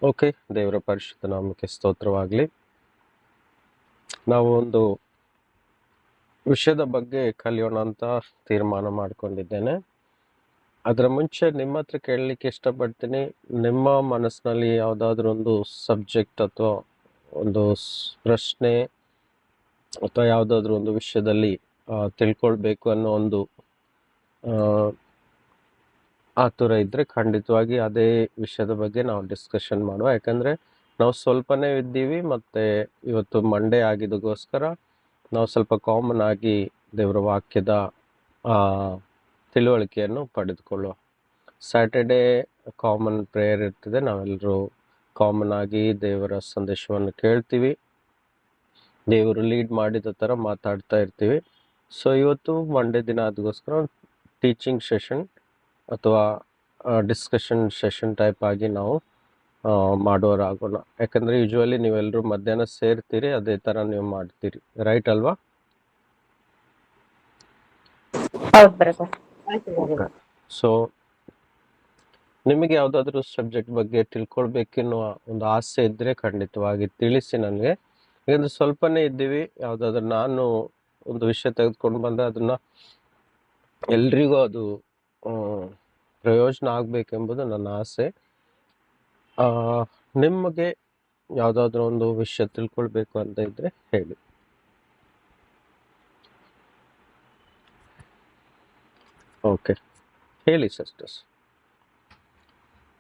Okay, ದೇವರ ಪರಿಶುದ್ಧ ನಾಮಕ್ಕೆ ಸ್ತೋತ್ರವಾಗಲಿ. ನಾವು ಒಂದು ವಿಷಯದ ಬಗ್ಗೆ ಕಲಿಯೋಣ ಅಂತ ತೀರ್ಮಾನ ಮಾಡ್ಕೊಂಡಿದ್ದೇನೆ. ಅದರ ಮುಂಚೆ ನಿಮ್ಮ ಹತ್ರ ಕೇಳಲಿಕ್ಕೆ ಇಷ್ಟಪಡ್ತೀನಿ, ನಿಮ್ಮ ಮನಸ್ಸಿನಲ್ಲಿ ಯಾವುದಾದ್ರೂ ಒಂದು ಸಬ್ಜೆಕ್ಟ್ ಅಥವಾ ಒಂದು ಪ್ರಶ್ನೆ ಅಥವಾ ಯಾವುದಾದ್ರೂ ಒಂದು ವಿಷಯದಲ್ಲಿ ತಿಳ್ಕೊಳ್ಬೇಕು ಅನ್ನೋ ಒಂದು ಆತುರ ಇದ್ದರೆ ಖಂಡಿತವಾಗಿ ಅದೇ ವಿಷಯದ ಬಗ್ಗೆ ನಾವು ಡಿಸ್ಕಷನ್ ಮಾಡುವ. ಯಾಕಂದರೆ ನಾವು ಸ್ವಲ್ಪನೇ ಇದ್ದೀವಿ ಮತ್ತು ಇವತ್ತು ಮಂಡೇ ಆಗಿದ್ದಕ್ಕೋಸ್ಕರ ನಾವು ಸ್ವಲ್ಪ ಕಾಮನ್ ಆಗಿ ದೇವರ ವಾಕ್ಯದ ತಿಳುವಳಿಕೆಯನ್ನು ಪಡೆದುಕೊಳ್ಳುವ. ಸ್ಯಾಟರ್ಡೇ ಕಾಮನ್ ಪ್ರೇಯರ್ ಇರ್ತದೆ, ನಾವೆಲ್ಲರೂ ಕಾಮನ್ ಆಗಿ ದೇವರ ಸಂದೇಶವನ್ನು ಕೇಳ್ತೀವಿ, ದೇವರು ಲೀಡ್ ಮಾಡಿದ ಥರ ಮಾತಾಡ್ತಾ ಇರ್ತೀವಿ. ಸೊ ಇವತ್ತು ಮಂಡೇ ದಿನ ಅದಕ್ಕೋಸ್ಕರ ಟೀಚಿಂಗ್ ಸೆಷನ್ ಅಥವಾ ಡಿಸ್ಕಷನ್ ಸೆಷನ್ ಟೈಪ್ ಆಗಿ ನಾವು ಮಾಡೋರಾಗೋಣ. ಯಾಕಂದರೆ ಯೂಶ್ವಲಿ ನೀವೆಲ್ಲರೂ ಮಧ್ಯಾಹ್ನ ಸೇರ್ತೀರಿ, ಅದೇ ಥರ ನೀವು ಮಾಡ್ತೀರಿ, ರೈಟ್ ಅಲ್ವಾ? ಸೊ ನಿಮಗೆ ಯಾವುದಾದ್ರೂ ಸಬ್ಜೆಕ್ಟ್ ಬಗ್ಗೆ ತಿಳ್ಕೊಳ್ಬೇಕೆನ್ನುವ ಒಂದು ಆಸೆ ಇದ್ದರೆ ಖಂಡಿತವಾಗಿ ತಿಳಿಸಿ ನನಗೆ. ಯಾಕಂದರೆ ಸ್ವಲ್ಪನೇ ಇದ್ದೀವಿ, ಯಾವುದಾದ್ರೂ ನಾನು ಒಂದು ವಿಷಯ ತೆಗೆದುಕೊಂಡು ಬಂದರೆ ಅದನ್ನು ಎಲ್ರಿಗೂ ಅದು ಪ್ರಯೋಜನ ಆಗಬೇಕೆಂಬುದು ನನ್ನ ಆಸೆ. ನಿಮಗೆ ಯಾವುದಾದ್ರೂ ಒಂದು ವಿಷಯ ತಿಳ್ಕೊಳ್ಬೇಕು ಅಂತ ಇದ್ದರೆ ಹೇಳಿ. ಓಕೆ, ಹೇಳಿ ಸಿಸ್ಟರ್ಸ್.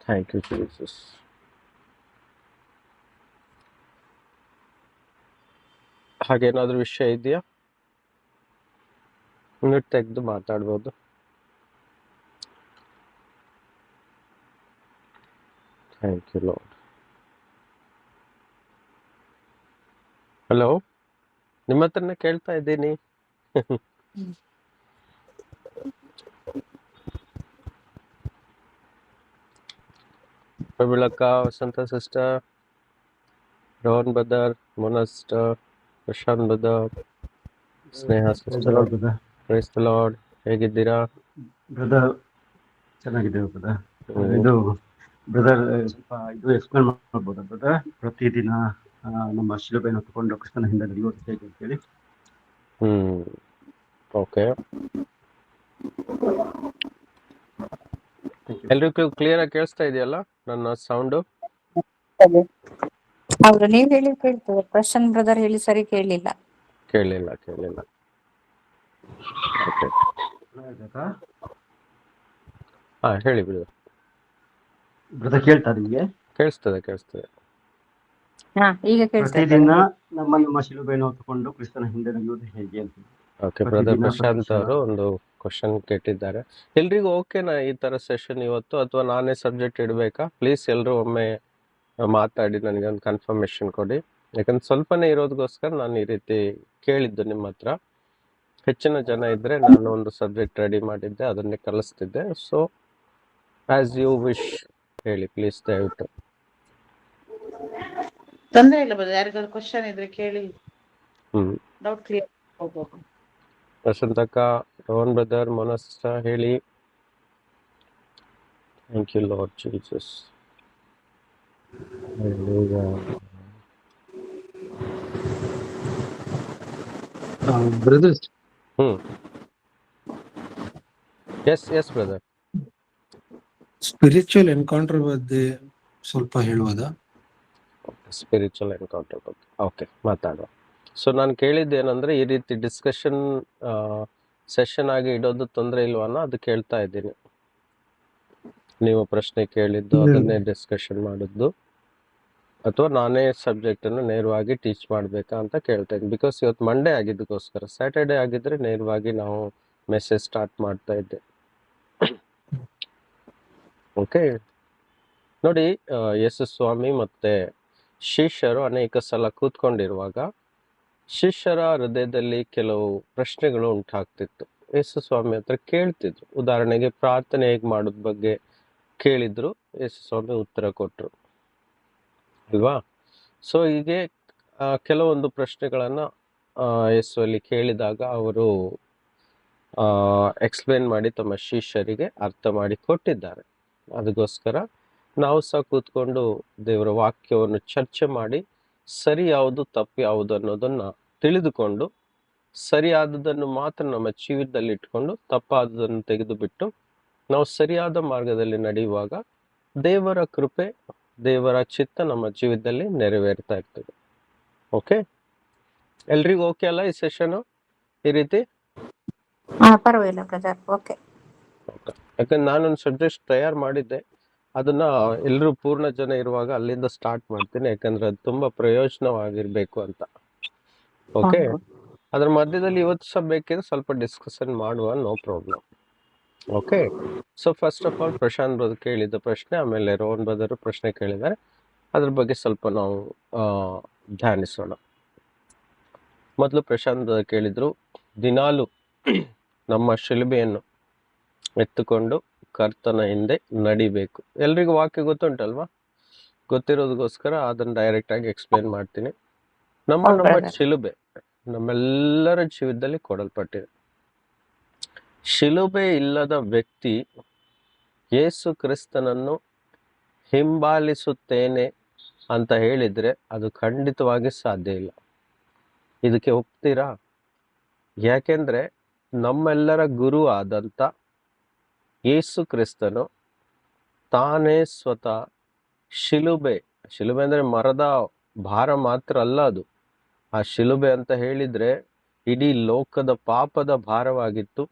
Thank you Jesus. ಹಾಗೇನಾದ್ರೂ ವಿಷಯ ಇದೆಯಾ? ಮಿನಿಟ್ ತೆಗೆದು ಮಾತಾಡ್ಬೋದು. Thank you lord. ಹಲೋ, ನಿಮ್ಮ ಹತ್ರನೇ ಕೇಳ್ತಾ ಇದ್ದೀನಿ. ಪ್ರಬೀಳಕ್ಕ, Vasantha sister, Rohan brother, Mona sister, Prashant brother, Sneha sister, praise the Lord. ಹೇಗಿದ್ದೀರಾ ಬ್ರದರ್? ಚೆನ್ನಾಗಿದ್ದೇವೆ ಬ್ರದರ್. ಇದು ಬ್ರದರ್ ಸ್ವಲ್ಪ ಇದು ಎಕ್ಸ್ಪ್ಲೇನ್ ಮಾಡ್ಬೋದಾ ಬ್ರದರ್? ಪ್ರತಿದಿನ ನಮ್ಮ ಶಿಲುಬೆಯನ್ನು ಹೊತ್ತುಕೊಂಡು ಕೃಷ್ಣನ ಹಿಂದೆ ನಡೆಯೋದು ಹೇಗೆ ಅಂತೇಳಿ. ಓಕೆ, ಎಲ್ರಿಗೂ ಕ್ಲಿಯರ್ ಆಗಿ ಕೇಳಿಸ್ತಾ ಇದೆಯಲ್ಲ ನನ್ನ ಸೌಂಡು? ಹೌದು, ನೀವ್ ಹೇಳಿ ಕೇಳ್ತದೆ, ಪ್ರಶಾಂತ್ ಬ್ರದರ್ ಹೇಳಿ ಸರಿ ಕೇಳಲಿಲ್ಲ. ಓಕೆ, ಹಾ ಹೇಳಿ ಬ್ರದರ್. ಕೇಳ್ತಾ ನಿಮಗೆ? ಕೇಳಿಸ್ತದೆ. ಹಾ, ಈಗ ಕೇಳ್ತದೆ. ಪ್ರತಿದಿನ ನಮ್ಮ ಶಿಲುಬೆಯನ್ನು ಹೊತ್ತುಕೊಂಡು ಕೃಷ್ಣನ ಹಿಂದೆ ನಡೆಯೋದು ಹೇಗೆ ಅಂತ. ಓಕೆ, ಬ್ರದರ್ ಪ್ರಶಾಂತ್ ಅವರು ಒಂದು ಕ್ವಶನ್ ಕೇಳಿದ್ದಾರೆ. ಎಲ್ರಿಗೂ ಓಕೆನಾ ಈ ತರ ಸೆಷನ್ ಇವತ್ತು, ಅಥವಾ ನಾನೇ ಸಬ್ಜೆಕ್ಟ್ ಇಡಬೇಕಾ? ಪ್ಲೀಸ್ ಎಲ್ಲರೂ ಒಮ್ಮೆ ಮಾತಾಡಿ ನನಗೆ ಒಂದು ಕನ್ಫರ್ಮೇಶನ್ ಕೊಡಿ. ಯಾಕಂದ್ರೆ ಸ್ವಲ್ಪನೇ ಇರೋದಕ್ಕೋಸ್ಕರ ನಾನು ಈ ರೀತಿ ಕೇಳಿದ್ದು ನಿಮ್ಮ ಹತ್ರ. ಹೆಚ್ಚಿನ ಜನ ಇದ್ರೆ ನಾನು ಒಂದು ಸಬ್ಜೆಕ್ಟ್ ರೆಡಿ ಮಾಡಿದ್ದೆ, ಅದನ್ನೇ ಕಲಿಸ್ತಿದ್ದೆ. ಸೊ ಆಸ್ ಯು ವಿಶ್ ಹೇಳಿ ಪ್ಲೀಸ್, ದಯವಿಟ್ಟು. ತೊಂದರೆ ಇಲ್ಲ ಬ್ರದರ್, ಯಾರಿಗಾದ್ರು ಕ್ವಶನ್ ಇದ್ರೆ ಕೇಳಿ, ಡೌಟ್ ಕ್ಲಿಯರ್ ಹೋಗ್ಬೋದು. ವಸಂತಕ್ಕ, ರೋಹನ್ ಬ್ರದರ್, ಮೋನಾ ಸಿಸ್ಟರ್ ಹೇಳಿ. Thank you Lord Jesus. Brother, yes brother. Spiritual encounter ಬಗ್ಗೆ ಸ್ವಲ್ಪ ಹೇಳುವುದಾ? ಸ್ಪಿರಿಚುವಲ್ ಎನ್ಕೌಂಟರ್ ಬಗ್ಗೆ ಓಕೆ, ಮಾತಾಡುವ. ಸೊ ನಾನು ಕೇಳಿದ್ದೇನೆಂದ್ರೆ, ಈ ರೀತಿ ಡಿಸ್ಕಷನ್ ಸೆಷನ್ ಆಗಿ ಇಡೋದು ತೊಂದರೆ ಇಲ್ವಾನ ಅದು ಕೇಳ್ತಾ ಇದ್ದೀನಿ. ನೀವು ಪ್ರಶ್ನೆ ಕೇಳಿದ್ದು ಅದನ್ನೇ ಡಿಸ್ಕಷನ್ ಮಾಡಿದ್ದು, ಅಥವಾ ನಾನೇ ಸಬ್ಜೆಕ್ಟನ್ನು ನೇರವಾಗಿ ಟೀಚ್ ಮಾಡಬೇಕಾ ಅಂತ ಕೇಳ್ತಾ ಇದ್ದೀನಿ. ಬಿಕಾಸ್ ಇವತ್ತು ಮಂಡೇ ಆಗಿದ್ದಕ್ಕೋಸ್ಕರ. ಸ್ಯಾಟರ್ಡೇ ಆಗಿದ್ರೆ ನೇರವಾಗಿ ನಾವು ಮೆಸೇಜ್ ಸ್ಟಾರ್ಟ್ ಮಾಡ್ತಾ ಇದ್ದೆ. ಓಕೆ, ನೋಡಿ, ಯೇಸು ಸ್ವಾಮಿ ಮತ್ತೆ ಶಿಷ್ಯರು ಅನೇಕ ಸಲ ಕೂತ್ಕೊಂಡಿರುವಾಗ ಶಿಷ್ಯರ ಹೃದಯದಲ್ಲಿ ಕೆಲವು ಪ್ರಶ್ನೆಗಳು ಉಂಟಾಗ್ತಿತ್ತು. ಯೇಸು ಸ್ವಾಮಿ ಹತ್ರ ಕೇಳ್ತಿದ್ರು. ಉದಾಹರಣೆಗೆ ಪ್ರಾರ್ಥನೆ ಹೇಗೆ ಮಾಡೋದ್ ಬಗ್ಗೆ ಕೇಳಿದ್ರು, ಯೇಸು ಸ್ವಾಮಿ ಉತ್ತರ ಕೊಟ್ರು ಅಲ್ವಾ? ಸೊ ಹೀಗೆ ಕೆಲವೊಂದು ಪ್ರಶ್ನೆಗಳನ್ನ ಯೇಸುವಲ್ಲಿ ಕೇಳಿದಾಗ ಅವರು ಎಕ್ಸ್ಪ್ಲೇನ್ ಮಾಡಿ ತಮ್ಮ ಶಿಷ್ಯರಿಗೆ ಅರ್ಥ ಮಾಡಿ ಕೊಟ್ಟಿದ್ದಾರೆ. ಅದಕ್ಕೋಸ್ಕರ ನಾವು ಸಹ ಕೂತ್ಕೊಂಡು ದೇವರ ವಾಕ್ಯವನ್ನು ಚರ್ಚೆ ಮಾಡಿ ಸರಿ ಯಾವುದು ತಪ್ಪು ಯಾವುದು ಅನ್ನೋದನ್ನ ತಿಳಿದುಕೊಂಡು ಸರಿಯಾದದನ್ನು ಮಾತ್ರ ನಮ್ಮ ಜೀವಿತದಲ್ಲಿ ಇಟ್ಕೊಂಡು ತಪ್ಪಾದದನ್ನು ತೆಗೆದು ಬಿಟ್ಟು ನಾವು ಸರಿಯಾದ ಮಾರ್ಗದಲ್ಲಿ ನಡೆಯುವಾಗ ದೇವರ ಕೃಪೆ ದೇವರ ಚಿತ್ತ ನಮ್ಮ ಜೀವಿತದಲ್ಲಿ ನೆರವೇರ್ತಾ ಇರ್ತದೆ. ಓಕೆ, ಎಲ್ರಿಗೂ ಓಕೆ ಅಲ್ಲ ಈ ಸೆಷನ್ ಈ ರೀತಿ? ಪರವಾಗಿಲ್ಲ ಬ್ರದರ್, ಓಕೆ. ಯಾಕಂದ್ರೆ ನಾನೊಂದು ಸಬ್ಜೆಕ್ಟ್ ತಯಾರು ಮಾಡಿದ್ದೆ, ಅದನ್ನ ಎಲ್ಲರೂ ಪೂರ್ಣ ಜನ ಇರುವಾಗ ಅಲ್ಲಿಂದ ಸ್ಟಾರ್ಟ್ ಮಾಡ್ತೀನಿ, ಯಾಕಂದ್ರೆ ಅದು ತುಂಬಾ ಪ್ರಯೋಜನವಾಗಿರ್ಬೇಕು ಅಂತ. ಓಕೆ, ಅದ್ರ ಮಧ್ಯದಲ್ಲಿ ಇವತ್ತು ಸಹ ಬೇಕಿದ್ರೆ ಸ್ವಲ್ಪ ಡಿಸ್ಕಷನ್ ಮಾಡುವ, no problem. Okay, so first of all Prashant brother ಕೇಳಿದ ಪ್ರಶ್ನೆ, ಆಮೇಲೆ ರೋಹನ್ ಬ್ರದರ್ ಪ್ರಶ್ನೆ ಕೇಳಿದ್ದಾರೆ, ಅದ್ರ ಬಗ್ಗೆ ಸ್ವಲ್ಪ ನಾವು ಧ್ಯಾನಿಸೋಣ. ಮೊದಲು ಪ್ರಶಾಂತ್ ಬ್ರದರ್ ಕೇಳಿದ್ರು, ದಿನಾಲು ನಮ್ಮ ಶಿಲುಬೆಯನ್ನು ಎತ್ತುಕೊಂಡು ಕರ್ತನ ಹಿಂದೆ ನಡಿಬೇಕು. ಎಲ್ರಿಗೂ ವಾಕ್ಯ ಗೊತ್ತುಂಟಲ್ವಾ? ಗೊತ್ತಿರೋದಕ್ಕೋಸ್ಕರ ಅದನ್ನು ಡೈರೆಕ್ಟ್ ಆಗಿ ಎಕ್ಸ್ಪ್ಲೇನ್ ಮಾಡ್ತೀನಿ. ನಮ್ಮ ಶಿಲುಬೆ ನಮ್ಮೆಲ್ಲರ ಜೀವಿತದಲ್ಲಿ ಕೊಡಲ್ಪಟ್ಟಿದೆ. ಶಿಲುಬೆ ಇಲ್ಲದ ವ್ಯಕ್ತಿ ಯೇಸು ಕ್ರಿಸ್ತನನ್ನು ಹಿಂಬಾಲಿಸುತ್ತೇನೆ ಅಂತ ಹೇಳಿದ್ರೆ ಅದು ಖಂಡಿತವಾಗಿ ಸಾಧ್ಯ ಇಲ್ಲ. ಇದಕ್ಕೆ ಒಪ್ತೀರಾ? ಯಾಕೆಂದ್ರೆ ನಮ್ಮೆಲ್ಲರ ಗುರು ಆದಂತ ಯೇಸು ಕ್ರಿಸ್ತನು ತಾನೇ ಸ್ವತಃ ಶಿಲುಬೆ ಅಂದ್ರೆ ಮರದ ಭಾರ ಮಾತ್ರ ಅಲ್ಲ, ಅದು ಆ ಶಿಲುಬೆ ಅಂತ ಹೇಳಿದ್ರೆ ಇಡೀ ಲೋಕದ ಪಾಪದ ಭಾರವಾಗಿತ್ತು,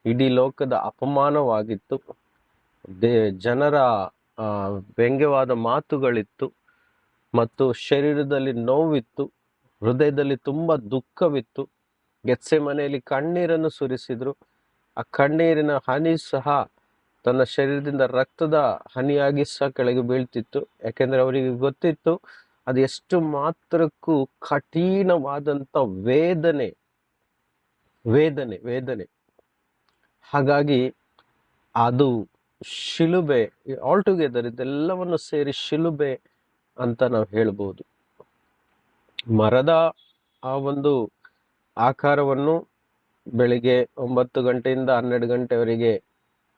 ಇಡೀ ಲೋಕದ ಅಪಮಾನವಾಗಿತ್ತು, ಜನರ ವ್ಯಂಗ್ಯವಾದ ಮಾತುಗಳಿತ್ತು, ಮತ್ತು ಶರೀರದಲ್ಲಿ ನೋವಿತ್ತು, ಹೃದಯದಲ್ಲಿ ತುಂಬಾ ದುಃಖವಿತ್ತು. ಗೆತ್ಸೆಮನೆಯಲ್ಲಿ ಕಣ್ಣೀರನ್ನು ಸುರಿಸಿದ್ರು. ಆ ಕಣ್ಣೀರಿನ ಹನಿ ಸಹ ತನ್ನ ಶರೀರದಿಂದ ರಕ್ತದ ಹನಿಯಾಗಿ ಸಹ ಕೆಳಗೆ ಬೀಳ್ತಿತ್ತು. ಯಾಕೆಂದ್ರೆ ಅವರಿಗೆ ಗೊತ್ತಿತ್ತು ಅದು ಎಷ್ಟು ಮಾತ್ರಕ್ಕೂ ಕಠಿಣವಾದಂತ ವೇದನೆ. ಹಾಗಾಗಿ ಅದು ಶಿಲುಬೆ ಆಲ್ ಟುಗೆದರ್, ಇದೆಲ್ಲವನ್ನು ಸೇರಿ ಶಿಲುಬೆ ಅಂತ ನಾವು ಹೇಳ್ಬೋದು. ಮರದ ಆ ಒಂದು ಆಕಾರವನ್ನು ಬೆಳಿಗ್ಗೆ 9 ಗಂಟೆಯಿಂದ 12 ಗಂಟೆವರೆಗೆ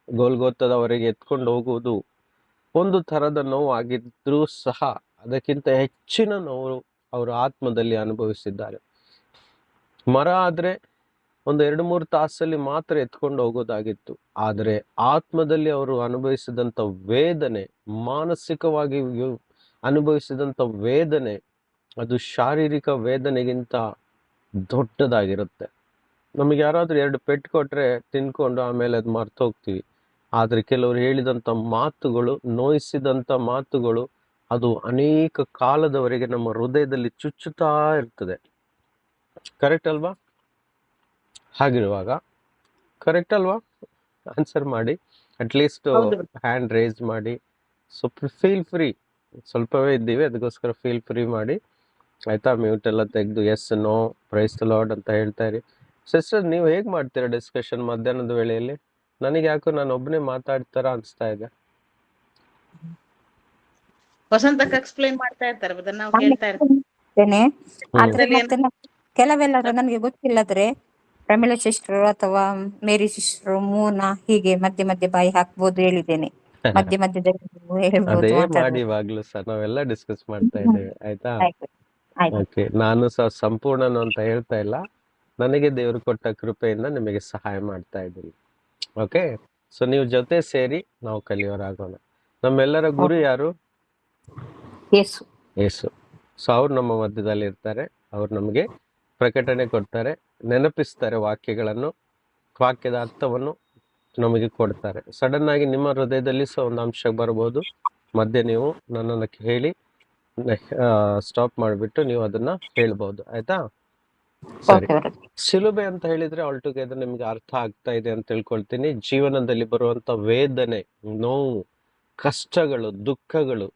ಗೋಲ್ಗೋತದವರೆಗೆ ಎತ್ಕೊಂಡು ಹೋಗುವುದು ಒಂದು ಥರದ ನೋವು ಆಗಿದ್ರೂ ಸಹ ಅದಕ್ಕಿಂತ ಹೆಚ್ಚಿನ ನೋವು ಅವರು ಆತ್ಮದಲ್ಲಿ ಅನುಭವಿಸಿದ್ದಾರೆ. ಮರ ಆದ್ರೆ ಒಂದು 2-3 ತಾಸಲ್ಲಿ ಮಾತ್ರ ಎತ್ಕೊಂಡು ಹೋಗೋದಾಗಿತ್ತು. ಆದರೆ ಆತ್ಮದಲ್ಲಿ ಅವರು ಅನುಭವಿಸಿದಂಥ ವೇದನೆ, ಮಾನಸಿಕವಾಗಿ ಅನುಭವಿಸಿದಂಥ ವೇದನೆ, ಅದು ಶಾರೀರಿಕ ವೇದನೆಗಿಂತ ದೊಡ್ಡದಾಗಿರುತ್ತೆ. ನಮಗೆ ಯಾರಾದ್ರೂ 2 ಪೆಟ್ಟು ಕೊಟ್ರೆ ತಿನ್ಕೊಂಡು ಆಮೇಲೆ ಅದು ಮರ್ತು ಹೋಗ್ತೀವಿ. ಆದ್ರೆ ಕೆಲವರು ಹೇಳಿದಂಥ ಮಾತುಗಳು, ನೋಯಿಸಿದಂಥ ಮಾತುಗಳು, ಅದು ಅನೇಕ ಕಾಲದವರೆಗೆ ನಮ್ಮ ಹೃದಯದಲ್ಲಿ ಚುಚ್ಚುತ್ತಾ ಇರ್ತದೆ. ಕರೆಕ್ಟ್ ಅಲ್ವಾ? ಹಾಗಿರುವಾಗ ಕರೆಕ್ಟ್ ಅಲ್ವಾ? ಆನ್ಸರ್ ಮಾಡಿ, ಅಟ್ಲೀಸ್ಟ್ ಹ್ಯಾಂಡ್ ರೇಸ್ ಮಾಡಿ. ಸೊ ಫೀಲ್ ಫ್ರೀ, ಸ್ವಲ್ಪವೇ ಇದ್ದೀವಿ ಅದಕ್ಕೋಸ್ಕರ ಫೀಲ್ ಫ್ರೀ ಮಾಡಿ, ಆಯ್ತಾ? ಮ್ಯೂಟ್ ಎಲ್ಲ ತೆಗೆದು yes no praise the Lord ಅಂತ ಹೇಳ್ತಾ ಇರಿ. ಸಿಸ್ಟರ್, ನೀವು ಹೇಗೆ ಮಾಡ್ತೀರಾ ಡಿಸ್ಕಷನ್ ಮಧ್ಯಾಹ್ನದ ವೇಳೆಯಲ್ಲಿ? ನನಗೆ ಯಾಕೋ ನಾನು ಒಬ್ಬನೇ ಮಾತಾಡ್ತಾರ ಅನಿಸ್ತಾ ಇದೆ. ವಸಂತಕ್ಕ ಎಕ್ಸ್ಪ್ಲೈನ್ ಮಾಡ್ತಾ ಇರ್ತಾರೆ, ನಾವು ಕೇಳ್ತಾ ಇರ್ತೇನೆ. ಆದ್ರೆ ಮತ್ತೆ ಕೆಲವೆಲ್ಲ ನನಗೆ ಗೊತ್ತಿಲ್ಲದ್ರೆ ಪ್ರಮೀಳಾ ಸಿಸ್ಟರ್ ಅಥವಾ ಮೇರಿ ಸಿಸ್ಟರ್, ಮೂನಾ, ಹೀಗೆ ಮಧ್ಯೆ ಮಧ್ಯೆ ಬಾಯಿ ಹಾಕ್ಬೋದು ಹೇಳಿದ್ದೇನೆ. ಮಧ್ಯೆ ಮಧ್ಯದಲ್ಲಿ ಹೇಳ್ಬೋದು, ಅದೇ ಮಾಡಿ ಮಾತಾಡ್ಬೋದು. ಇವಾಗ್ಲೂ ಸಹ ನಾವೆಲ್ಲ ಡಿಸ್ಕಸ್ ಮಾಡ್ತಾ ಇದ್ದೇವೆ, ಆಯ್ತಾ? ಆಯ್ತು, ಆಯ್ತು. ಓಕೆ, ನಾನು ಸಹ ಸಂಪೂರ್ಣನು ಅಂತ ಹೇಳ್ತಾ ಇಲ್ಲ, ನನಗೆ ದೇವರು ಕೊಟ್ಟ ಕೃಪೆಯಿಂದ ನಿಮಗೆ ಸಹಾಯ ಮಾಡ್ತಾ ಇದ್ದೀನಿ. ಓಕೆ, ಸೊ ನೀವು ಜೊತೆ ಸೇರಿ ನಾವು ಕಲಿಯೋರಾಗೋಣ. ನಮ್ಮೆಲ್ಲರ ಗುರು ಯಾರು? ಯೇಸು. ಸೊ ಅವ್ರು ನಮ್ಮ ಮಧ್ಯದಲ್ಲಿ ಇರ್ತಾರೆ, ಅವ್ರು ನಮಗೆ ಪ್ರಕಟಣೆ ಕೊಡ್ತಾರೆ, ನೆನಪಿಸ್ತಾರೆ, ವಾಕ್ಯಗಳನ್ನು, ವಾಕ್ಯದ ಅರ್ಥವನ್ನು ನಮಗೆ ಕೊಡ್ತಾರೆ. ಸಡನ್ ಆಗಿ ನಿಮ್ಮ ಹೃದಯದಲ್ಲಿ ಸಹ ಒಂದು ಅಂಶ ಬರ್ಬೋದು, ಮಧ್ಯೆ ನೀವು ನನ್ನನ್ನು ಹೇಳಿ ಸ್ಟಾಪ್ ಮಾಡಿಬಿಟ್ಟು ನೀವು ಅದನ್ನ ಹೇಳ್ಬೋದು, ಆಯ್ತಾ? ಸರಿ. ಶಿಲುಬೆ ಅಂತ ಹೇಳಿದ್ರೆ ಆಲ್ ಟುಗೆದರ್ ನಿಮ್ಗೆ ಅರ್ಥ ಆಗ್ತಾ ಇದೆ ಅಂತ ತಿಳ್ಕೊಳ್ತೀನಿ. ಜೀವನದಲ್ಲಿ ಬರುವಂತ ವೇದನೆ, ನೋವು, ಕಷ್ಟಗಳು, ದುಃಖಗಳು,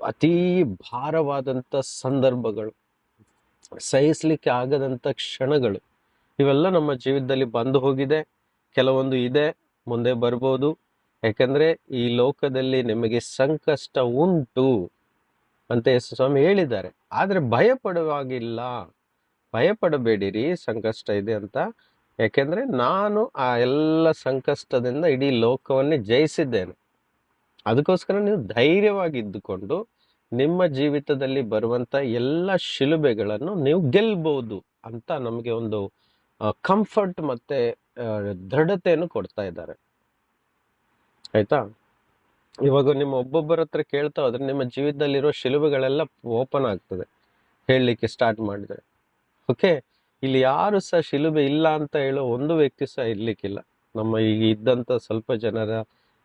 ಅತೀ ಭಾರವಾದಂತ ಸಂದರ್ಭಗಳು, ಸಹಿಸ್ಲಿಕ್ಕೆ ಆಗದಂತ ಕ್ಷಣಗಳು, ಇವೆಲ್ಲ ನಮ್ಮ ಜೀವಿತದಲ್ಲಿ ಬಂದು ಹೋಗಿದೆ. ಕೆಲವೊಂದು ಇದೆ, ಮುಂದೆ ಬರ್ಬೋದು. ಯಾಕಂದ್ರೆ ಈ ಲೋಕದಲ್ಲಿ ನಿಮಗೆ ಸಂಕಷ್ಟ ಉಂಟು ಅಂತ ಯೇಸು ಸ್ವಾಮಿ ಹೇಳಿದ್ದಾರೆ. ಆದ್ರೆ ಭಯಪಡುವಾಗಿಲ್ಲ, ಭಯಪಡಬೇಡಿರಿ ಸಂಕಷ್ಟ ಇದೆ ಅಂತ. ಯಾಕೆಂದ್ರೆ ನಾನು ಆ ಎಲ್ಲ ಸಂಕಷ್ಟದಿಂದ ಇಡೀ ಲೋಕವನ್ನೇ ಜಯಿಸಿದ್ದೇನೆ. ಅದಕ್ಕೋಸ್ಕರ ನೀವು ಧೈರ್ಯವಾಗಿದ್ದುಕೊಂಡು ನಿಮ್ಮ ಜೀವಿತದಲ್ಲಿ ಬರುವಂತ ಎಲ್ಲ ಶಿಲುಬೆಗಳನ್ನು ನೀವು ಗೆಲ್ಬಹುದು ಅಂತ ನಮಗೆ ಒಂದು ಕಂಫರ್ಟ್ ಮತ್ತೆ ದೃಢತೆಯನ್ನು ಕೊಡ್ತಾ ಇದ್ದಾರೆ. ಆಯ್ತಾ? ಇವಾಗ ನಿಮ್ಮ ಒಬ್ಬೊಬ್ಬರ ಹತ್ರ ಕೇಳ್ತಾ ಹೋದ್ರೆ ನಿಮ್ಮ ಜೀವಿತದಲ್ಲಿರೋ ಶಿಲುಬೆಗಳೆಲ್ಲ ಓಪನ್ ಆಗ್ತದೆ ಹೇಳಲಿಕ್ಕೆ ಸ್ಟಾರ್ಟ್ ಮಾಡಿದ್ರೆ. ಓಕೆ, ಇಲ್ಲಿ ಯಾರು ಸಹ ಶಿಲುಬೆ ಇಲ್ಲ ಅಂತ ಹೇಳೋ ಒಂದು ವ್ಯಕ್ತಿ ಸಹ ಇರ್ಲಿಕ್ಕಿಲ್ಲ ನಮ್ಮ ಈಗ ಇದ್ದಂತ ಸ್ವಲ್ಪ ಜನರ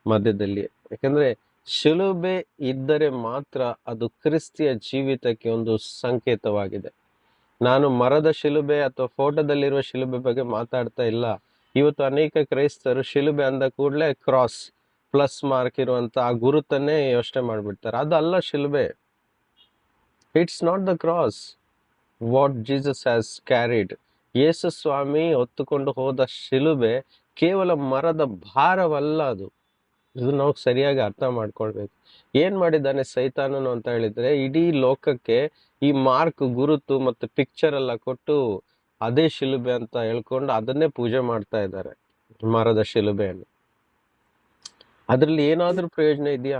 ಮಧ್ಯದಲ್ಲಿ. ಯಾಕಂದ್ರೆ ಶಿಲುಬೆ ಇದ್ದರೆ ಮಾತ್ರ ಅದು ಕ್ರಿಸ್ತಿಯ ಜೀವಿತಕ್ಕೆ ಒಂದು ಸಂಕೇತವಾಗಿದೆ. ನಾನು ಮರದ ಶಿಲುಬೆ ಅಥವಾ ಫೋಟೋದಲ್ಲಿರುವ ಶಿಲುಬೆ ಬಗ್ಗೆ ಮಾತಾಡ್ತಾ ಇಲ್ಲ. ಇವತ್ತು ಅನೇಕ ಕ್ರೈಸ್ತರು ಶಿಲುಬೆ ಅಂದ ಕೂಡಲೇ ಕ್ರಾಸ್ ಪ್ಲಸ್ ಮಾರ್ಕ್ ಇರುವಂತ ಆ ಗುರುತನ್ನೇ ಯೋಚನೆ ಮಾಡ್ಬಿಡ್ತಾರೆ. ಅದಲ್ಲ ಶಿಲುಬೆ. It's not the cross what Jesus has carried. Yesu ಸ್ವಾಮಿ ಹೊತ್ತುಕೊಂಡು ಹೋದ ಶಿಲುಬೆ ಕೇವಲ ಮರದ ಭಾರವಲ್ಲ ಅದು. ಇದು ನಾವು ಸರಿಯಾಗಿ ಅರ್ಥ ಮಾಡ್ಕೊಳ್ಬೇಕು. ಏನ್ ಮಾಡಿದ್ದಾನೆ ಸೈತಾನನು ಅಂತ ಹೇಳಿದ್ರೆ, ಇಡೀ ಲೋಕಕ್ಕೆ ಈ ಮಾರ್ಕ್ ಗುರುತು ಮತ್ತು ಪಿಕ್ಚರ್ ಎಲ್ಲ ಕೊಟ್ಟು ಅದೇ ಶಿಲುಬೆ ಅಂತ ಹೇಳ್ಕೊಂಡು ಅದನ್ನೇ ಪೂಜೆ ಮಾಡ್ತಾ ಇದ್ದಾರೆ, ಮರದ ಶಿಲುಬೆಯನ್ನು. ಅದ್ರಲ್ಲಿ ಏನಾದ್ರೂ ಪ್ರಯೋಜನ ಇದೆಯಾ?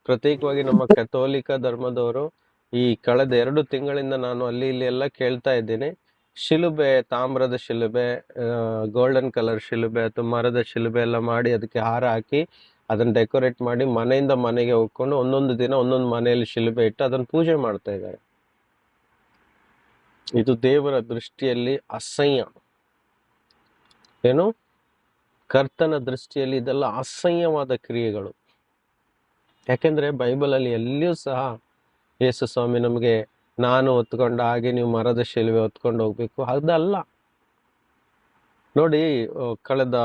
ಪ್ರತ್ಯೇಕವಾಗಿ ನಮ್ಮ ಕಥೋಲಿಕ ಧರ್ಮದವರು ಈ ಕಳೆದ 2 ತಿಂಗಳಿಂದ ನಾನು ಅಲ್ಲಿ ಇಲ್ಲಿ ಎಲ್ಲ ಕೇಳ್ತಾ ಇದ್ದೀನಿ, ಶಿಲುಬೆ, ತಾಮ್ರದ ಶಿಲುಬೆ, ಗೋಲ್ಡನ್ ಕಲರ್ ಶಿಲುಬೆ ಅಥವಾ ಮರದ ಶಿಲುಬೆ ಎಲ್ಲ ಮಾಡಿ ಅದಕ್ಕೆ ಹಾರ ಹಾಕಿ ಅದನ್ನ ಡೆಕೋರೇಟ್ ಮಾಡಿ ಮನೆಯಿಂದ ಮನೆಗೆ ಹೋಗ್ಕೊಂಡು ಒಂದೊಂದು ದಿನ ಒಂದೊಂದು ಮನೆಯಲ್ಲಿ ಶಿಲುಬೆ ಇಟ್ಟು ಅದನ್ನ ಪೂಜೆ ಮಾಡ್ತಾ ಇದ್ದಾರೆ. ಇದು ದೇವರ ದೃಷ್ಟಿಯಲ್ಲಿ ಅಸಹ್ಯ. ಏನು? ಕರ್ತನ ದೃಷ್ಟಿಯಲ್ಲಿ ಇದೆಲ್ಲ ಅಸಹ್ಯವಾದ ಕ್ರಿಯೆಗಳು. ಯಾಕೆಂದ್ರೆ ಬೈಬಲ್ ಅಲ್ಲಿ ಎಲ್ಲಿಯೂ ಸಹ ಯೇಸು ಸ್ವಾಮಿ ನಮಗೆ ನಾನು ಹೊತ್ಕೊಂಡ ಹಾಗೆ ನೀವು ಮರದ ಶಿಲುಬೆ ಹೊತ್ಕೊಂಡು ಹೋಗ್ಬೇಕು ಅದಲ್ಲ. ನೋಡಿ, ಕಳೆದ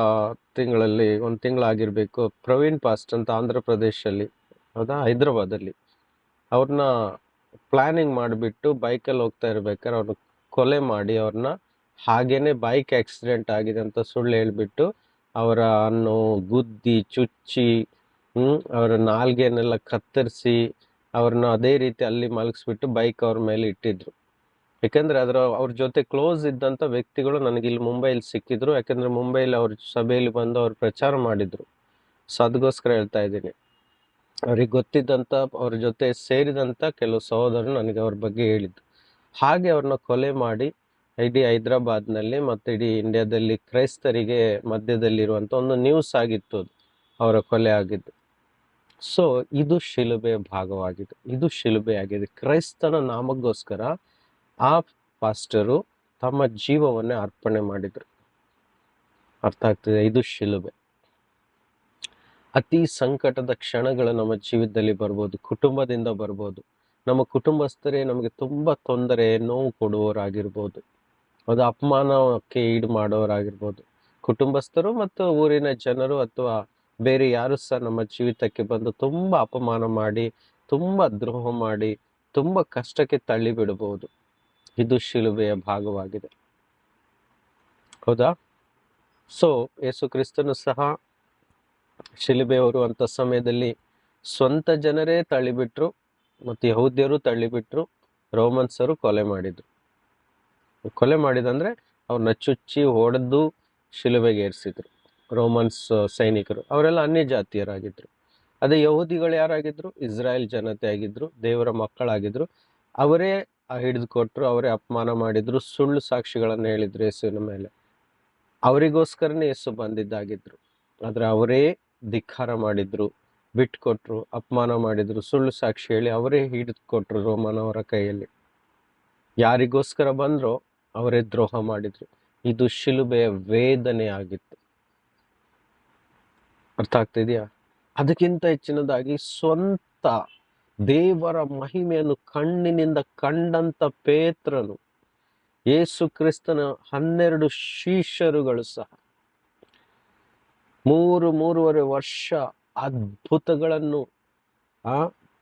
ತಿಂಗಳಲ್ಲಿ 1 ತಿಂಗಳಾಗಿರ್ಬೇಕು, ಪ್ರವೀಣ್ ಪಾಸ್ಟ್ ಅಂತ ಆಂಧ್ರ ಪ್ರದೇಶಲ್ಲಿ, ಹೌದಾ, ಹೈದ್ರಾಬಾದಲ್ಲಿ ಅವ್ರನ್ನ ಪ್ಲಾನಿಂಗ್ ಮಾಡಿಬಿಟ್ಟು ಬೈಕಲ್ಲಿ ಹೋಗ್ತಾ ಇರ್ಬೇಕಾದ್ರೆ ಅವ್ರನ್ನ ಕೊಲೆ ಮಾಡಿ ಅವ್ರನ್ನ ಹಾಗೇನೆ ಬೈಕ್ ಆಕ್ಸಿಡೆಂಟ್ ಆಗಿದೆ ಅಂತ ಸುಳ್ಳು ಹೇಳ್ಬಿಟ್ಟು ಅವರ ಅನ್ನು ಗುದ್ದಿ ಚುಚ್ಚಿ ಅವರ ನಾಲ್ಗೆನೆಲ್ಲ ಕತ್ತರಿಸಿ ಅವ್ರನ್ನ ಅದೇ ರೀತಿ ಅಲ್ಲಿ ಮಲಗಿಸ್ಬಿಟ್ಟು ಬೈಕ್ ಅವ್ರ ಮೇಲೆ ಇಟ್ಟಿದ್ರು. ಯಾಕಂದ್ರೆ ಅವ್ರ ಜೊತೆ ಕ್ಲೋಸ್ ಇದ್ದಂತ ವ್ಯಕ್ತಿಗಳು ನನಗೆ ಇಲ್ಲಿ ಮುಂಬೈಲಿ ಸಿಕ್ಕಿದ್ರು. ಯಾಕಂದ್ರೆ ಮುಂಬೈಲಿ ಅವ್ರ ಸಭೆಯಲ್ಲಿ ಬಂದು ಅವ್ರು ಪ್ರಚಾರ ಮಾಡಿದ್ರು. ಸೊ ಅದಕ್ಕೋಸ್ಕರ ಹೇಳ್ತಾ ಇದ್ದೀನಿ. ಅವ್ರಿಗೆ ಗೊತ್ತಿದ್ದಂತ ಅವ್ರ ಜೊತೆ ಸೇರಿದಂತ ಕೆಲವು ಸಹೋದರರು ನನಗೆ ಅವ್ರ ಬಗ್ಗೆ ಹೇಳಿದ್ದು. ಹಾಗೆ ಅವ್ರನ್ನ ಕೊಲೆ ಮಾಡಿ ಇಡೀ ಹೈದರಾಬಾದ್ನಲ್ಲಿ ಮತ್ತು ಇಡೀ ಇಂಡಿಯಾದಲ್ಲಿ ಕ್ರೈಸ್ತರಿಗೆ ಮಧ್ಯದಲ್ಲಿರುವಂತ ಒಂದು ನ್ಯೂಸ್ ಆಗಿತ್ತು ಅದು, ಅವರ ಕೊಲೆ ಆಗಿದ್ದು. ಸೊ ಇದು ಶಿಲುಬೆಯ ಭಾಗವಾಗಿದೆ, ಇದು ಶಿಲುಬೆ ಆಗಿದೆ. ಕ್ರೈಸ್ತನ ನಾಮಕ್ಕೋಸ್ಕರ ಆ ಪಾಸ್ಟರು ತಮ್ಮ ಜೀವವನ್ನೇ ಅರ್ಪಣೆ ಮಾಡಿದ್ರು. ಅರ್ಥ ಆಗ್ತದೆ? ಇದು ಶಿಲುಬೆ. ಅತಿ ಸಂಕಟದ ಕ್ಷಣಗಳು ನಮ್ಮ ಜೀವಿತದಲ್ಲಿ ಬರ್ಬೋದು, ಕುಟುಂಬದಿಂದ ಬರ್ಬೋದು. ನಮ್ಮ ಕುಟುಂಬಸ್ಥರೇ ನಮಗೆ ತುಂಬಾ ತೊಂದರೆ ನೋವು ಕೊಡುವವರಾಗಿರ್ಬೋದು, ಅದು ಅಪಮಾನಕ್ಕೆ ಈಡು ಮಾಡೋರಾಗಿರ್ಬೋದು. ಕುಟುಂಬಸ್ಥರು ಮತ್ತು ಊರಿನ ಜನರು ಅಥವಾ ಬೇರೆ ಯಾರು ಸಹ ನಮ್ಮ ಜೀವಿತಕ್ಕೆ ಬಂದು ತುಂಬಾ ಅಪಮಾನ ಮಾಡಿ, ತುಂಬಾ ದ್ರೋಹ ಮಾಡಿ, ತುಂಬಾ ಕಷ್ಟಕ್ಕೆ ತಳ್ಳಿ ಬಿಡಬಹುದು. ಇದು ಶಿಲುಬೆಯ ಭಾಗವಾಗಿದೆ, ಹೌದಾ? ಸೊ ಯೇಸು ಕ್ರಿಸ್ತನು ಸಹ ಶಿಲುಬೆ ಹೊರುವಂತ ಸಮಯದಲ್ಲಿ ಸ್ವಂತ ಜನರೇ ತಳ್ಳಿಬಿಟ್ರು, ಮತ್ತು ಯಹೂದ್ಯರು ತಳ್ಳಿಬಿಟ್ರು, ರೋಮನ್ಸರು ಕೊಲೆ ಮಾಡಿದ್ರು. ಕೊಲೆ ಮಾಡಿದಂದ್ರೆ ಅವ್ರನ್ನ ಚುಚ್ಚಿ ಹೊಡೆದು ಶಿಲುಬೆಗೆ ಏರಿಸಿದ್ರು. ರೋಮನ್ಸ್ ಸೈನಿಕರು ಅವರೆಲ್ಲ ಅನ್ಯ ಜಾತಿಯರಾಗಿದ್ರು. ಅದೇ ಯಹೂದಿಗಳು ಯಾರಾಗಿದ್ರು? ಇಸ್ರಾಯೇಲ್ ಜನತೆ ಆಗಿದ್ರು, ದೇವರ ಮಕ್ಕಳಾಗಿದ್ರು. ಅವರೇ ಹಿಡಿದು ಕೊಟ್ರು, ಅವರೇ ಅಪಮಾನ ಮಾಡಿದ್ರು, ಸುಳ್ಳು ಸಾಕ್ಷಿಗಳನ್ನು ಹೇಳಿದ್ರು ಯೇಸುವಿನ ಮೇಲೆ. ಅವರಿಗೋಸ್ಕರನೇ ಯೇಸು ಬಂದಿದ್ದಾಗಿದ್ರು. ಆದ್ರೆ ಅವರೇ ಧಿಕ್ಕಾರ ಮಾಡಿದ್ರು, ಬಿಟ್ಕೊಟ್ರು, ಅಪಮಾನ ಮಾಡಿದ್ರು, ಸುಳ್ಳು ಸಾಕ್ಷಿ ಹೇಳಿ ಅವರೇ ಹಿಡಿದು ಕೊಟ್ರು ರೋಮನವರ ಕೈಯಲ್ಲಿ. ಯಾರಿಗೋಸ್ಕರ ಬಂದ್ರೋ ಅವರೇ ದ್ರೋಹ ಮಾಡಿದ್ರು. ಇದು ಶಿಲುಬೆಯ ವೇದನೆ ಆಗಿತ್ತು. ಅರ್ಥ ಆಗ್ತಿದ್ಯಾ? ಅದಕ್ಕಿಂತ ಹೆಚ್ಚಿನದಾಗಿ ಸ್ವಂತ ದೇವರ ಮಹಿಮೆಯನ್ನು ಕಣ್ಣಿನಿಂದ ಕಂಡಂತ ಪೇತ್ರನು, ಯೇಸು ಕ್ರಿಸ್ತನ 12 ಶಿಷ್ಯರುಗಳು ಸಹ 3.5 ವರ್ಷ ಅದ್ಭುತಗಳನ್ನು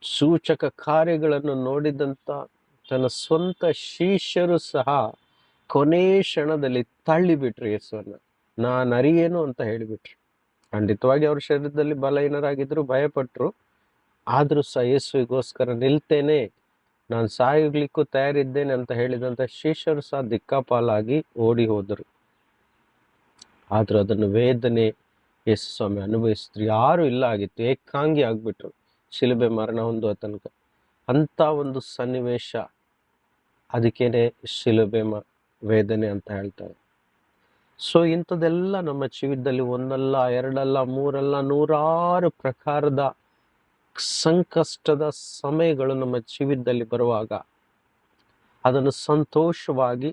ಸೂಚಕ ಕಾರ್ಯಗಳನ್ನು ನೋಡಿದಂತ ತನ್ನ ಸ್ವಂತ ಶಿಷ್ಯರು ಸಹ ಕೊನೆ ಕ್ಷಣದಲ್ಲಿ ತಳ್ಳಿಬಿಟ್ರು ಯೇಸುವನ್ನ. ನಾನು ಅರಿಯೇನು ಅಂತ ಹೇಳಿಬಿಟ್ರು. ಖಂಡಿತವಾಗಿ ಅವ್ರ ಶರೀರದಲ್ಲಿ ಬಲಹೀನರಾಗಿದ್ರು, ಭಯಪಟ್ರು. ಆದ್ರೂ ಸಹ ಯೇಸುವಿಗೋಸ್ಕರ ನಿಲ್ತೇನೆ, ನಾನು ಸಾಯಲಿಕ್ಕೂ ತಯಾರಿದ್ದೇನೆ ಅಂತ ಹೇಳಿದಂತ ಶಿಷ್ಯರು ಸಹ ದಿಕ್ಕಾಪಾಲಾಗಿ ಓಡಿ ಹೋದರು. ಆದ್ರೂ ಅದನ್ನು ವೇದನೆ ಯೇಸು ಸ್ವಾಮಿ ಅನುಭವಿಸಿದ್ರು. ಯಾರು ಇಲ್ಲ ಆಗಿತ್ತು, ಏಕಾಂಗಿ ಆಗ್ಬಿಟ್ರು ಶಿಲುಬೆ ಮರಣ ಹೊಂದುವ ತನಕ. ಅಂತ ಒಂದು ಸನ್ನಿವೇಶ, ಅದಕ್ಕೇನೆ ಶಿಲುಬೆ ವೇದನೆ ಅಂತ ಹೇಳ್ತಾರೆ. ಸೊ ಇಂಥದ್ದೆಲ್ಲ ನಮ್ಮ ಜೀವಿತದಲ್ಲಿ ಒಂದಲ್ಲ, ಎರಡಲ್ಲ, ಮೂರಲ್ಲ, ನೂರಾರು ಪ್ರಕಾರದ ಸಂಕಷ್ಟದ ಸಮಯಗಳು ನಮ್ಮ ಜೀವಿತದಲ್ಲಿ ಬರುವಾಗ ಅದನ್ನು ಸಂತೋಷವಾಗಿ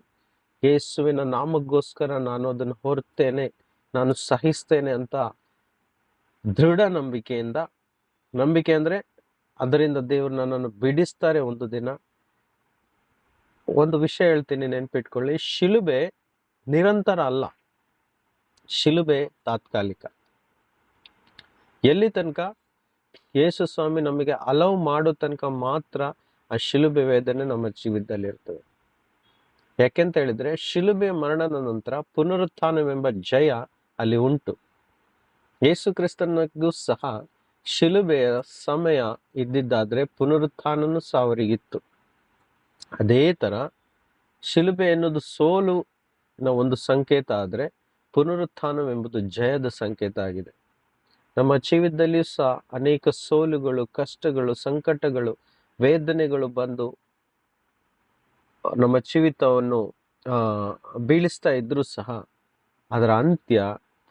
ಯೇಸುವಿನ ನಾಮಕ್ಕೋಸ್ಕರ ನಾನು ಅದನ್ನು ಹೊರ್ತೇನೆ, ನಾನು ಸಹಿಸ್ತೇನೆ ಅಂತ ದೃಢ ನಂಬಿಕೆಯಿಂದ, ನಂಬಿಕೆ ಅಂದರೆ ಅದರಿಂದ ದೇವರು ನನ್ನನ್ನು ಬಿಡಿಸ್ತಾರೆ ಒಂದು ದಿನ. ಒಂದು ವಿಷಯ ಹೇಳ್ತೀನಿ, ನೆನ್ಪಿಟ್ಕೊಳ್ಳಿ, ಶಿಲುಬೆ ನಿರಂತರ ಅಲ್ಲ, ಶಿಲುಬೆ ತಾತ್ಕಾಲಿಕ. ಎಲ್ಲಿ ತನಕ ಯೇಸು ಸ್ವಾಮಿ ನಮಗೆ ಅಲವ್ ಮಾಡೋ ತನಕ ಮಾತ್ರ ಆ ಶಿಲುಬೆ ವೇದನೆ ನಮ್ಮ ಜೀವಿತದಲ್ಲಿ ಇರ್ತದೆ. ಯಾಕೆಂತ ಹೇಳಿದ್ರೆ ಶಿಲುಬೆ ಮರಣದ ನಂತರ ಪುನರುತ್ಥಾನವೆಂಬ ಜಯ ಅಲ್ಲಿ ಉಂಟು. ಯೇಸು ಕ್ರಿಸ್ತನಿಗೂ ಸಹ ಶಿಲುಬೆಯ ಸಮಯ ಇದ್ದಿದ್ದಾದ್ರೆ ಪುನರುತ್ಥಾನನೂ ಸಹ ಅವರಿಗಿತ್ತು. ಅದೇ ತರ ಶಿಲುಬೆ ಎನ್ನುವುದು ಸೋಲುನ ಒಂದು ಸಂಕೇತ ಆದರೆ ಪುನರುತ್ಥಾನವೆಂಬುದು ಜಯದ ಸಂಕೇತ ಆಗಿದೆ. ನಮ್ಮ ಜೀವಿತದಲ್ಲಿಯೂ ಸಹ ಅನೇಕ ಸೋಲುಗಳು, ಕಷ್ಟಗಳು, ಸಂಕಟಗಳು, ವೇದನೆಗಳು ಬಂದು ನಮ್ಮ ಜೀವಿತವನ್ನು ಬೀಳಿಸ್ತಾ ಇದ್ರೂ ಸಹ ಅದರ ಅಂತ್ಯ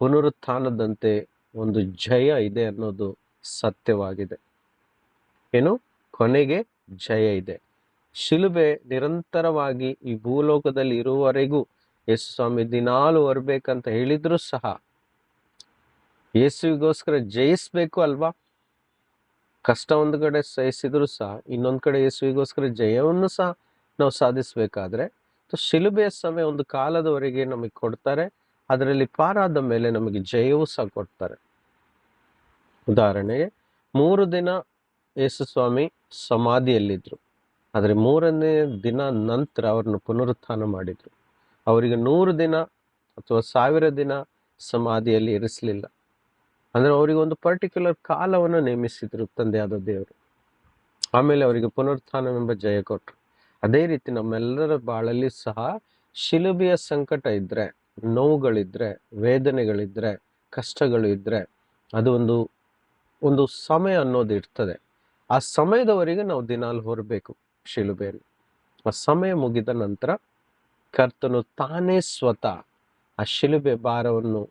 ಪುನರುತ್ಥಾನದಂತೆ ಒಂದು ಜಯ ಇದೆ ಅನ್ನೋದು ಸತ್ಯವಾಗಿದೆ. ಏನು? ಕೊನೆಗೆ ಜಯ ಇದೆ. ಶಿಲುಬೆ ನಿರಂತರವಾಗಿ ಈ ಭೂಲೋಕದಲ್ಲಿ ಇರುವವರೆಗೂ ಯೇಸು ಸ್ವಾಮಿ ದಿನಾಲು ಬರ್ಬೇಕಂತ ಹೇಳಿದ್ರು ಸಹ ಯೇಸುವಿಗೋಸ್ಕರ ಜಯಿಸ್ಬೇಕು ಅಲ್ವಾ? ಕಷ್ಟ ಒಂದು ಕಡೆ ಸಹಿಸಿದ್ರು ಸಹ ಇನ್ನೊಂದು ಕಡೆ ಯೇಸುವಿಗೋಸ್ಕರ ಜಯವನ್ನು ಸಹ ನಾವು ಸಾಧಿಸ್ಬೇಕಾದ್ರೆ ಶಿಲುಬೆಯ ಸಮಯ ಒಂದು ಕಾಲದವರೆಗೆ ನಮಗೆ ಕೊಡ್ತಾರೆ. ಅದರಲ್ಲಿ ಪಾರಾದ ಮೇಲೆ ನಮಗೆ ಜಯವೂ ಸಹ ಕೊಡ್ತಾರೆ. ಉದಾಹರಣೆಗೆ 3 ದಿನ ಯೇಸು ಸ್ವಾಮಿ ಸಮಾಧಿಯಲ್ಲಿದ್ರು, ಆದರೆ 3ನೇ ದಿನ ನಂತರ ಅವ್ರನ್ನ ಪುನರುತ್ಥಾನ ಮಾಡಿದ್ರು. ಅವರಿಗೆ 100 ದಿನ ಅಥವಾ 1000 ದಿನ ಸಮಾಧಿಯಲ್ಲಿ ಇರಿಸಲಿಲ್ಲ. ಅಂದ್ರೆ ಅವರಿಗೆ ಒಂದು ಪರ್ಟಿಕ್ಯುಲರ್ ಕಾಲವನ್ನು ನೇಮಿಸಿದ್ರು ತಂದೆಯಾದ ದೇವರು. ಆಮೇಲೆ ಅವರಿಗೆ ಪುನರುತ್ಥಾನವೆಂಬ ಜಯ ಕೊಟ್ಟರು. ಅದೇ ರೀತಿ ನಮ್ಮೆಲ್ಲರ ಬಾಳಲ್ಲಿ ಸಹ ಶಿಲುಬೆಯ ಸಂಕಟ ಇದ್ರೆ, ನೋವುಗಳಿದ್ರೆ, ವೇದನೆಗಳಿದ್ರೆ, ಕಷ್ಟಗಳು ಇದ್ರೆ ಅದು ಒಂದು ಸಮಯ ಅನ್ನೋದು ಇರ್ತದೆ. ಆ ಸಮಯದವರೆಗೆ ನಾವು ದಿನಾಲು ಹೊರಬೇಕು ಶಿಲುಬೆಯನ್ನು. ಆ ಸಮಯ ಮುಗಿದ ನಂತರ ಕರ್ತನು ತಾನೇ ಸ್ವತಃ ಆ ಶಿಲುಬೆ ಭಾರವನ್ನು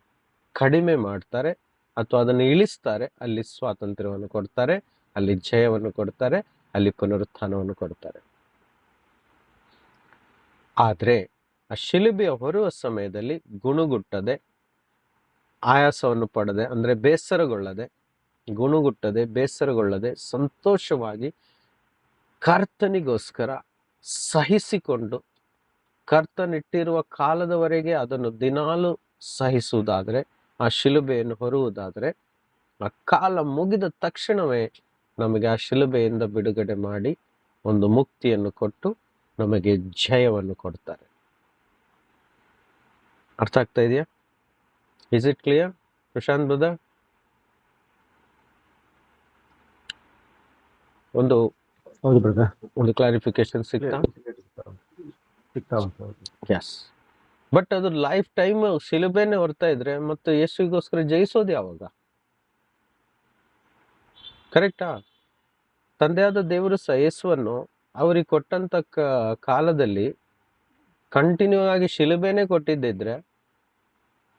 ಕಡಿಮೆ ಮಾಡ್ತಾರೆ ಅಥವಾ ಅದನ್ನು ಇಳಿಸ್ತಾರೆ. ಅಲ್ಲಿ ಸ್ವಾತಂತ್ರ್ಯವನ್ನು ಕೊಡ್ತಾರೆ, ಅಲ್ಲಿ ಜಯವನ್ನು ಕೊಡ್ತಾರೆ, ಅಲ್ಲಿ ಪುನರುತ್ಥಾನವನ್ನು ಕೊಡ್ತಾರೆ. ಆದರೆ ಆ ಶಿಲುಬೆಯ ಹೊರುವ ಸಮಯದಲ್ಲಿ ಗುಣಗುಟ್ಟದೆ, ಆಯಾಸವನ್ನು ಪಡದೆ, ಅಂದ್ರೆ ಬೇಸರಗೊಳ್ಳದೆ, ಗುಣಗುಟ್ಟದೆ, ಬೇಸರಗೊಳ್ಳದೆ, ಸಂತೋಷವಾಗಿ ಕರ್ತನಿಗೋಸ್ಕರ ಸಹಿಸಿಕೊಂಡು ಕರ್ತನಿಟ್ಟಿರುವ ಕಾಲದವರೆಗೆ ಅದನ್ನು ದಿನಾಲು ಸಹಿಸುವುದಾದರೆ, ಆ ಶಿಲುಬೆಯನ್ನು ಹೊರುವುದಾದರೆ, ಆ ಕಾಲ ಮುಗಿದ ತಕ್ಷಣವೇ ನಮಗೆ ಆ ಶಿಲುಬೆಯಿಂದ ಬಿಡುಗಡೆ ಮಾಡಿ ಒಂದು ಮುಕ್ತಿಯನ್ನು ಕೊಟ್ಟು ನಮಗೆ ಜಯವನ್ನು ಕೊಡ್ತಾರೆ. ಅರ್ಥ ಆಗ್ತಾ ಇದೆಯಾ? Is it clear Prashant brother? ಹೌದು ಬ್ರದರ್, ಒಂದು ಕ್ಲಾರಿಫಿಕೇಶನ್ ಸಿಗ್ತಾ? ಎಸ್. ಬಟ್ ಅದು ಲೈಫ್ ಟೈಮ್ ಶಿಲುಬೆನೆ ಹೊರ್ತಾ ಇದ್ರೆ ಮತ್ತೆ ಯೇಸುವಿಗೋಸ್ಕರ ಜಯಿಸೋದು ಯಾವಾಗ? ಕರೆಕ್ಟಾ? ತಂದೆಯಾದ ದೇವರು ಸಹ ಯೇಸುವನ್ನು ಅವ್ರಿಗೆ ಕೊಟ್ಟಂತ ಕಾಲದಲ್ಲಿ ಕಂಟಿನ್ಯೂ ಆಗಿ ಶಿಲುಬೆನೆ ಕೊಟ್ಟಿದ್ದಿದ್ರೆ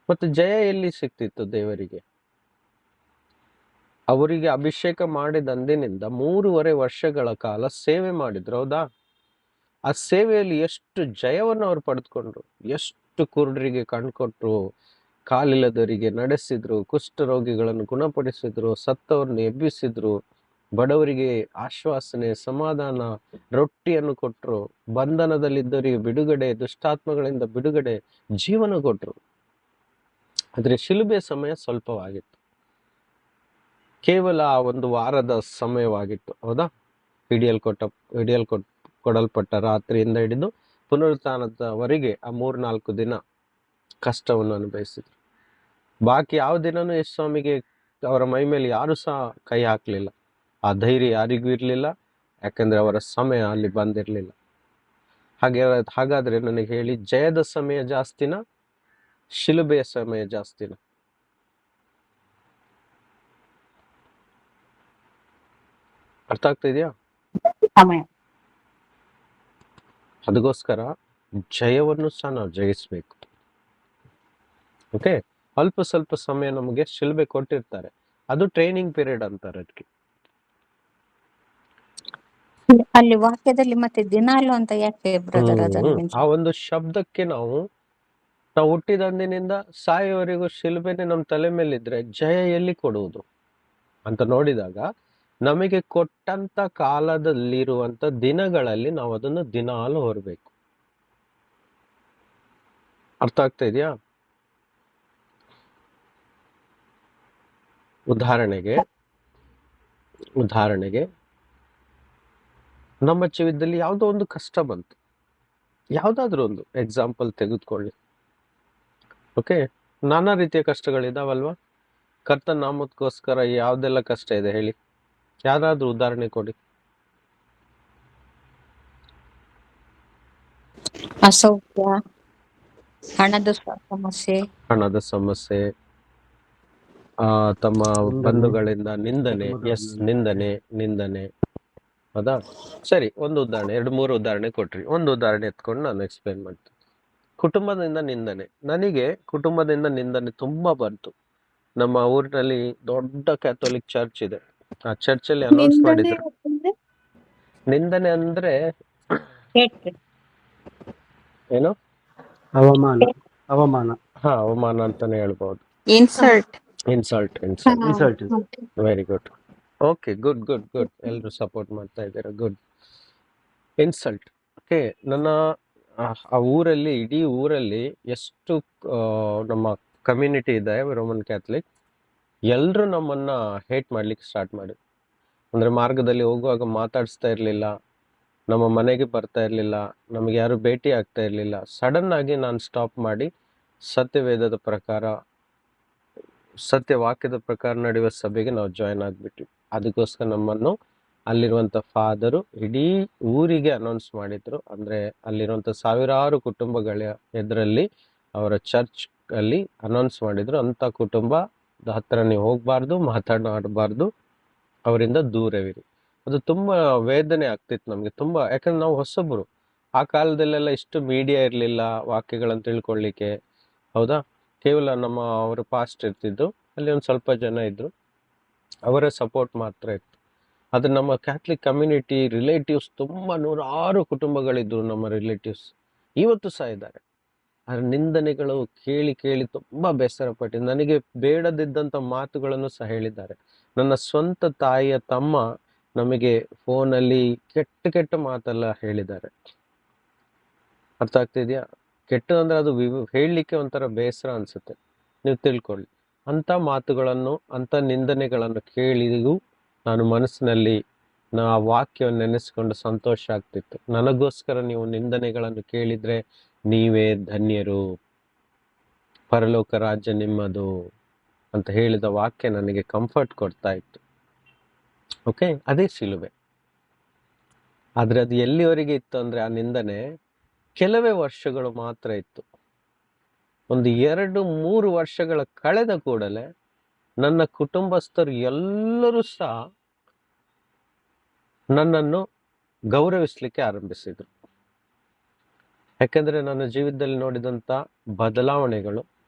ಮತ್ತೆ ಜಯ ಎಲ್ಲಿ ಸಿಕ್ತಿತ್ತು ದೇವರಿಗೆ? ಅವರಿಗೆ ಅಭಿಷೇಕ ಮಾಡಿದ ಅಂದಿನಿಂದ 3.5 ವರ್ಷಗಳ ಕಾಲ ಸೇವೆ ಮಾಡಿದ್ರು, ಹೌದಾ? ಆ ಸೇವೆಯಲ್ಲಿ ಎಷ್ಟು ಜಯವನ್ನು ಅವ್ರು ಪಡೆದುಕೊಂಡ್ರು, ಎಷ್ಟು ಕುರುಡರಿಗೆ ಕಣ್ಕೊಟ್ರು, ಕಾಲಿಲ್ಲದವರಿಗೆ ನಡೆಸಿದ್ರು, ಕುಷ್ಠರೋಗಿಗಳನ್ನು ಗುಣಪಡಿಸಿದ್ರು, ಸತ್ತವ್ರನ್ನ ಎಬ್ಬಿಸಿದ್ರು, ಬಡವರಿಗೆ ಆಶ್ವಾಸನೆ, ಸಮಾಧಾನ, ರೊಟ್ಟಿಯನ್ನು ಕೊಟ್ಟರು, ಬಂಧನದಲ್ಲಿದ್ದವರಿಗೆ ಬಿಡುಗಡೆ, ದುಷ್ಟಾತ್ಮಗಳಿಂದ ಬಿಡುಗಡೆ, ಜೀವನ ಕೊಟ್ಟರು. ಆದರೆ ಶಿಲುಬೆ ಸಮಯ ಸ್ವಲ್ಪವಾಗಿತ್ತು, ಕೇವಲ 1 ವಾರದ ಸಮಯವಾಗಿತ್ತು, ಹೌದಾ? ಕೊಡಲ್ಪಟ್ಟ ರಾತ್ರಿಯಿಂದ ಹಿಡಿದು ಪುನರುತ್ಥಾನದವರೆಗೆ ಆ 3-4 ದಿನ ಕಷ್ಟವನ್ನು ಅನುಭವಿಸಿದ್ರು. ಬಾಕಿ ಯಾವ ದಿನನೂ ಯೇಸು ಸ್ವಾಮಿಗೆ ಅವರ ಮೈ ಮೇಲೆ ಯಾರು ಸಹ ಕೈ ಹಾಕಲಿಲ್ಲ. ಆ ಧೈರ್ಯ ಯಾರಿಗೂ ಇರಲಿಲ್ಲ, ಯಾಕಂದ್ರೆ ಅವರ ಸಮಯ ಅಲ್ಲಿ ಬಂದಿರಲಿಲ್ಲ. ಹಾಗಾದ್ರೆ ನನಗೆ ಹೇಳಿ, ಜಯದ ಸಮಯ ಜಾಸ್ತಿನ ಶಿಲುಬೆಯ ಸಮಯ ಜಾಸ್ತಿನ? ಅರ್ಥ ಆಗ್ತಾ ಇದೆಯಾ? ಸಮಯ. ಅದಕ್ಕೋಸ್ಕರ ಜಯವನ್ನು ಸಹ ನಾವು ಜಯಿಸ್ಬೇಕು. ಓಕೆ, ಅಲ್ಪ ಸ್ವಲ್ಪ ಸಮಯ ನಮಗೆ ಶಿಲ್ಬೆ ಕೊಟ್ಟಿರ್ತಾರೆ, ಅದು ಟ್ರೈನಿಂಗ್ ಪೀರಿಯಡ್ ಅಂತಾರೆ ಅದಕ್ಕೆ. ಅಲ್ಲಿ ವಾಕ್ಯದಲ್ಲಿ ಮತ್ತೆ ದಿನಾಲು ಅಂತ ಯಾಕೆ ಬ್ರದರ್ ಅದನ್ನು ಆ ಒಂದು ಶಬ್ದಕ್ಕೆ ನಾವು ಹುಟ್ಟಿದಂದಿನಿಂದ ಸಾಯೋವರೆಗೂ ಶಿಲ್ಬೆನೆ ನಮ್ಮ ತಲೆ ಮೇಲಿದ್ರೆ ಜಯ ಎಲ್ಲಿ ಕೊಡುವುದು ಅಂತ ನೋಡಿದಾಗ, ನಮಗೆ ಕೊಟ್ಟಂತ ಕಾಲದಲ್ಲಿರುವಂತ ದಿನಗಳಲ್ಲಿ ನಾವು ಅದನ್ನು ದಿನಾಲು ಹೊರಬೇಕು. ಅರ್ಥ ಆಗ್ತಾ ಇದೆಯಾ? ಉದಾಹರಣೆಗೆ ನಮ್ಮ ಜೀವಿತದಲ್ಲಿ ಯಾವುದೋ ಒಂದು ಕಷ್ಟ ಬಂತು, ಯಾವುದಾದ್ರೂ ಒಂದು ಎಕ್ಸಾಂಪಲ್ ತೆಗೆದುಕೊಳ್ಳಿ. ಓಕೆ, ನಾನಾ ರೀತಿಯ ಕಷ್ಟಗಳಿದಾವಲ್ವಾ? ಕರ್ತನ ನಾಮಕ್ಕೋಸ್ಕರ ಯಾವ್ದೆಲ್ಲ ಕಷ್ಟ ಇದೆ ಹೇಳಿ, ಯಾವ್ದಾದ್ರು ಉದಾಹರಣೆ ಕೊಡಿ. ಅಸೌಖ್ಯ, ಹಣದ ಸಮಸ್ಯೆ, ತಮ್ಮ ನಿಂದನೆ. ಬಂಧುಗಳಿಂದ ನಿಂದನೆ. ಎಸ್, ನಿಂದನೆ. ಹೌದಾ? ಸರಿ, ಒಂದು ಉದಾಹರಣೆ, 2-3 ಉದಾಹರಣೆ ಕೊಟ್ರಿ. ಒಂದು ಉದಾಹರಣೆ ಎತ್ಕೊಂಡು ನಾನು ಎಕ್ಸ್ಪ್ಲೇನ್ ಮಾಡ್ತೀನಿ. ಕುಟುಂಬದಿಂದ ನಿಂದನೆ. ನನಗೆ ಕುಟುಂಬದಿಂದ ನಿಂದನೆ ತುಂಬಾ ಬಂತು. ನಮ್ಮ ಊರಿನಲ್ಲಿ ದೊಡ್ಡ ಕ್ಯಾಥೋಲಿಕ್ ಚರ್ಚ್ ಇದೆ. ಆ ಚರ್ಚಲ್ಲಿ ಅನೌನ್ಸ್ ಮಾಡಿದ್ರು. ನಿಂದನೆ ಅಂದ್ರೆ ಏನು? ಅವಮಾನ ಅವಮಾನ ಅಂತಾನೆ ಹೇಳ್ಬಹುದು. Insult. Insult. Very good. Okay, good. ಎಲ್ಲರೂ ಸಪೋರ್ಟ್ ಮಾಡ್ತಾ ಇದ್ದಾರೆ. ಗುಡ್. ಇನ್ಸಲ್ಟ್. ಓಕೆ, ನನ್ನ ಆ ಊರಲ್ಲಿ, ಇಡೀ ಊರಲ್ಲಿ ಎಷ್ಟು ನಮ್ಮ ಕಮ್ಯುನಿಟಿ ಇದೆ ರೋಮನ್ ಕ್ಯಾಥಲಿಕ್, ಎಲ್ಲರೂ ನಮ್ಮನ್ನ ಹೇಟ್ ಮಾಡ್ಲಿಕ್ಕೆ ಸ್ಟಾರ್ಟ್ ಮಾಡಿ. ಅಂದ್ರೆ ಮಾರ್ಗದಲ್ಲಿ ಹೋಗುವಾಗ ಮಾತಾಡಿಸ್ತಾ ಇರ್ಲಿಲ್ಲ, ನಮ್ಮ ಮನೆಗೆ ಬರ್ತಾ ಇರ್ಲಿಲ್ಲ, ನಮಗೆ ಯಾರು ಭೇಟಿ ಆಗ್ತಾ ಇರ್ಲಿಲ್ಲ. ಸಡನ್ ಆಗಿ ನಾನು ಸ್ಟಾಪ್ ಮಾಡಿ ಸತ್ಯವೇದದ ಪ್ರಕಾರ, ಸತ್ಯವಾಕ್ಯದ ಪ್ರಕಾರ ನಡೆಯುವ ಸಭೆಗೆ ನಾವು ಜಾಯ್ನ್ ಆಗ್ಬಿಟ್ವಿ. ಅದಕ್ಕೋಸ್ಕರ ನಮ್ಮನ್ನು ಅಲ್ಲಿರುವಂತ ಫಾದರು ಇಡೀ ಊರಿಗೆ ಅನೌನ್ಸ್ ಮಾಡಿದ್ರು. ಅಂದ್ರೆ ಅಲ್ಲಿರುವಂತ ಸಾವಿರಾರು ಕುಟುಂಬಗಳ ಎದುರಲ್ಲಿ ಅವರ ಚರ್ಚ್ ಅಲ್ಲಿ ಅನೌನ್ಸ್ ಮಾಡಿದ್ರು, ಅಂತ ಕುಟುಂಬದ ಹತ್ರ ನೀವು ಹೋಗ್ಬಾರ್ದು, ಮಾತನಾಡಬಾರ್ದು, ಅವರಿಂದ ದೂರವಿರಿ. ಅದು ತುಂಬಾ ವೇದನೆ ಆಗ್ತಿತ್ತು ನಮ್ಗೆ, ತುಂಬಾ. ಯಾಕಂದ್ರೆ ನಾವು ಹೊಸಬ್ರು. ಆ ಕಾಲದಲ್ಲೆಲ್ಲ ಇಷ್ಟು ಮೀಡಿಯಾ ಇರ್ಲಿಲ್ಲ ವಾಕ್ಯಗಳನ್ನು ತಿಳ್ಕೊಳ್ಳಿಕ್ಕೆ. ಹೌದಾ? ಕೇವಲ ಅವರ ಪಾಸ್ಟ್ ಇರ್ತಿದ್ದು, ಅಲ್ಲಿ ಒಂದು ಸ್ವಲ್ಪ ಜನ ಇದ್ರು, ಅವರ ಸಪೋರ್ಟ್ ಮಾತ್ರ ಇತ್ತು. ಆದ್ರೆ ನಮ್ಮ ಕ್ಯಾಥಲಿಕ್ ಕಮ್ಯುನಿಟಿ ರಿಲೇಟಿವ್ಸ್ ತುಂಬಾ 100 ಕುಟುಂಬಗಳಿದ್ರು. ನಮ್ಮ ರಿಲೇಟಿವ್ಸ್ ಇವತ್ತು ಸಹ ಇದ್ದಾರೆ. ಆದ್ರೆ ನಿಂದನೆಗಳು ಕೇಳಿ ತುಂಬಾ ಬೇಸರ ಪಟ್ಟಿದ್ದು. ನನಗೆ ಬೇಡದಿದ್ದಂತ ಮಾತುಗಳನ್ನು ಸಹ ಹೇಳಿದ್ದಾರೆ. ನನ್ನ ಸ್ವಂತ ತಾಯಿಯ ತಮ್ಮ ನಮಗೆ ಫೋನಲ್ಲಿ ಕೆಟ್ಟ ಮಾತೆಲ್ಲ ಹೇಳಿದ್ದಾರೆ. ಅರ್ಥ ಆಗ್ತಿದ್ಯಾ? ಕೆಟ್ಟದಂದ್ರೆ ಅದು ಹೇಳಲಿಕ್ಕೆ ಒಂಥರ ಬೇಸರ ಅನ್ಸುತ್ತೆ. ನೀವು ತಿಳ್ಕೊಳ್ಳಿ, ಅಂತ ಮಾತುಗಳನ್ನು, ಅಂತ ನಿಂದನೆಗಳನ್ನು ಕೇಳಿಗೂ ನಾನು ಮನಸ್ಸಿನಲ್ಲಿ ಆ ವಾಕ್ಯವನ್ನು ನೆನೆಸ್ಕೊಂಡು ಸಂತೋಷ ಆಗ್ತಿತ್ತು. ನನಗೋಸ್ಕರ ನೀವು ನಿಂದನೆಗಳನ್ನು ಕೇಳಿದ್ರೆ ನೀವೇ ಧನ್ಯರು, ಪರಲೋಕ ರಾಜ್ಯ ನಿಮ್ಮದು ಅಂತ ಹೇಳಿದ ವಾಕ್ಯ ನನಗೆ ಕಂಫರ್ಟ್ ಕೊಡ್ತಾ ಇತ್ತು. ಓಕೆ, ಅದೇ ಶಿಲುಬೆ. ಆದ್ರೆ ಅದು ಎಲ್ಲಿವರೆಗೆ ಇತ್ತು ಅಂದ್ರೆ, ಆ ನಿಂದನೆ ಕೆಲವೇ ವರ್ಷಗಳು ಮಾತ್ರ ಇತ್ತು. ಒಂದು 2-3 ವರ್ಷಗಳ ಕಳೆದ ಕೂಡಲೇ ನನ್ನ ಕುಟುಂಬಸ್ಥರು ಎಲ್ಲರೂ ಸಹ ನನ್ನನ್ನು ಗೌರವಿಸ್ಲಿಕ್ಕೆ ಆರಂಭಿಸಿದ್ರು. ಯಾಕಂದ್ರೆ ನನ್ನ ಜೀವಿತದಲ್ಲಿ ನೋಡಿದಂತ ಬದಲಾವಣೆಗಳು,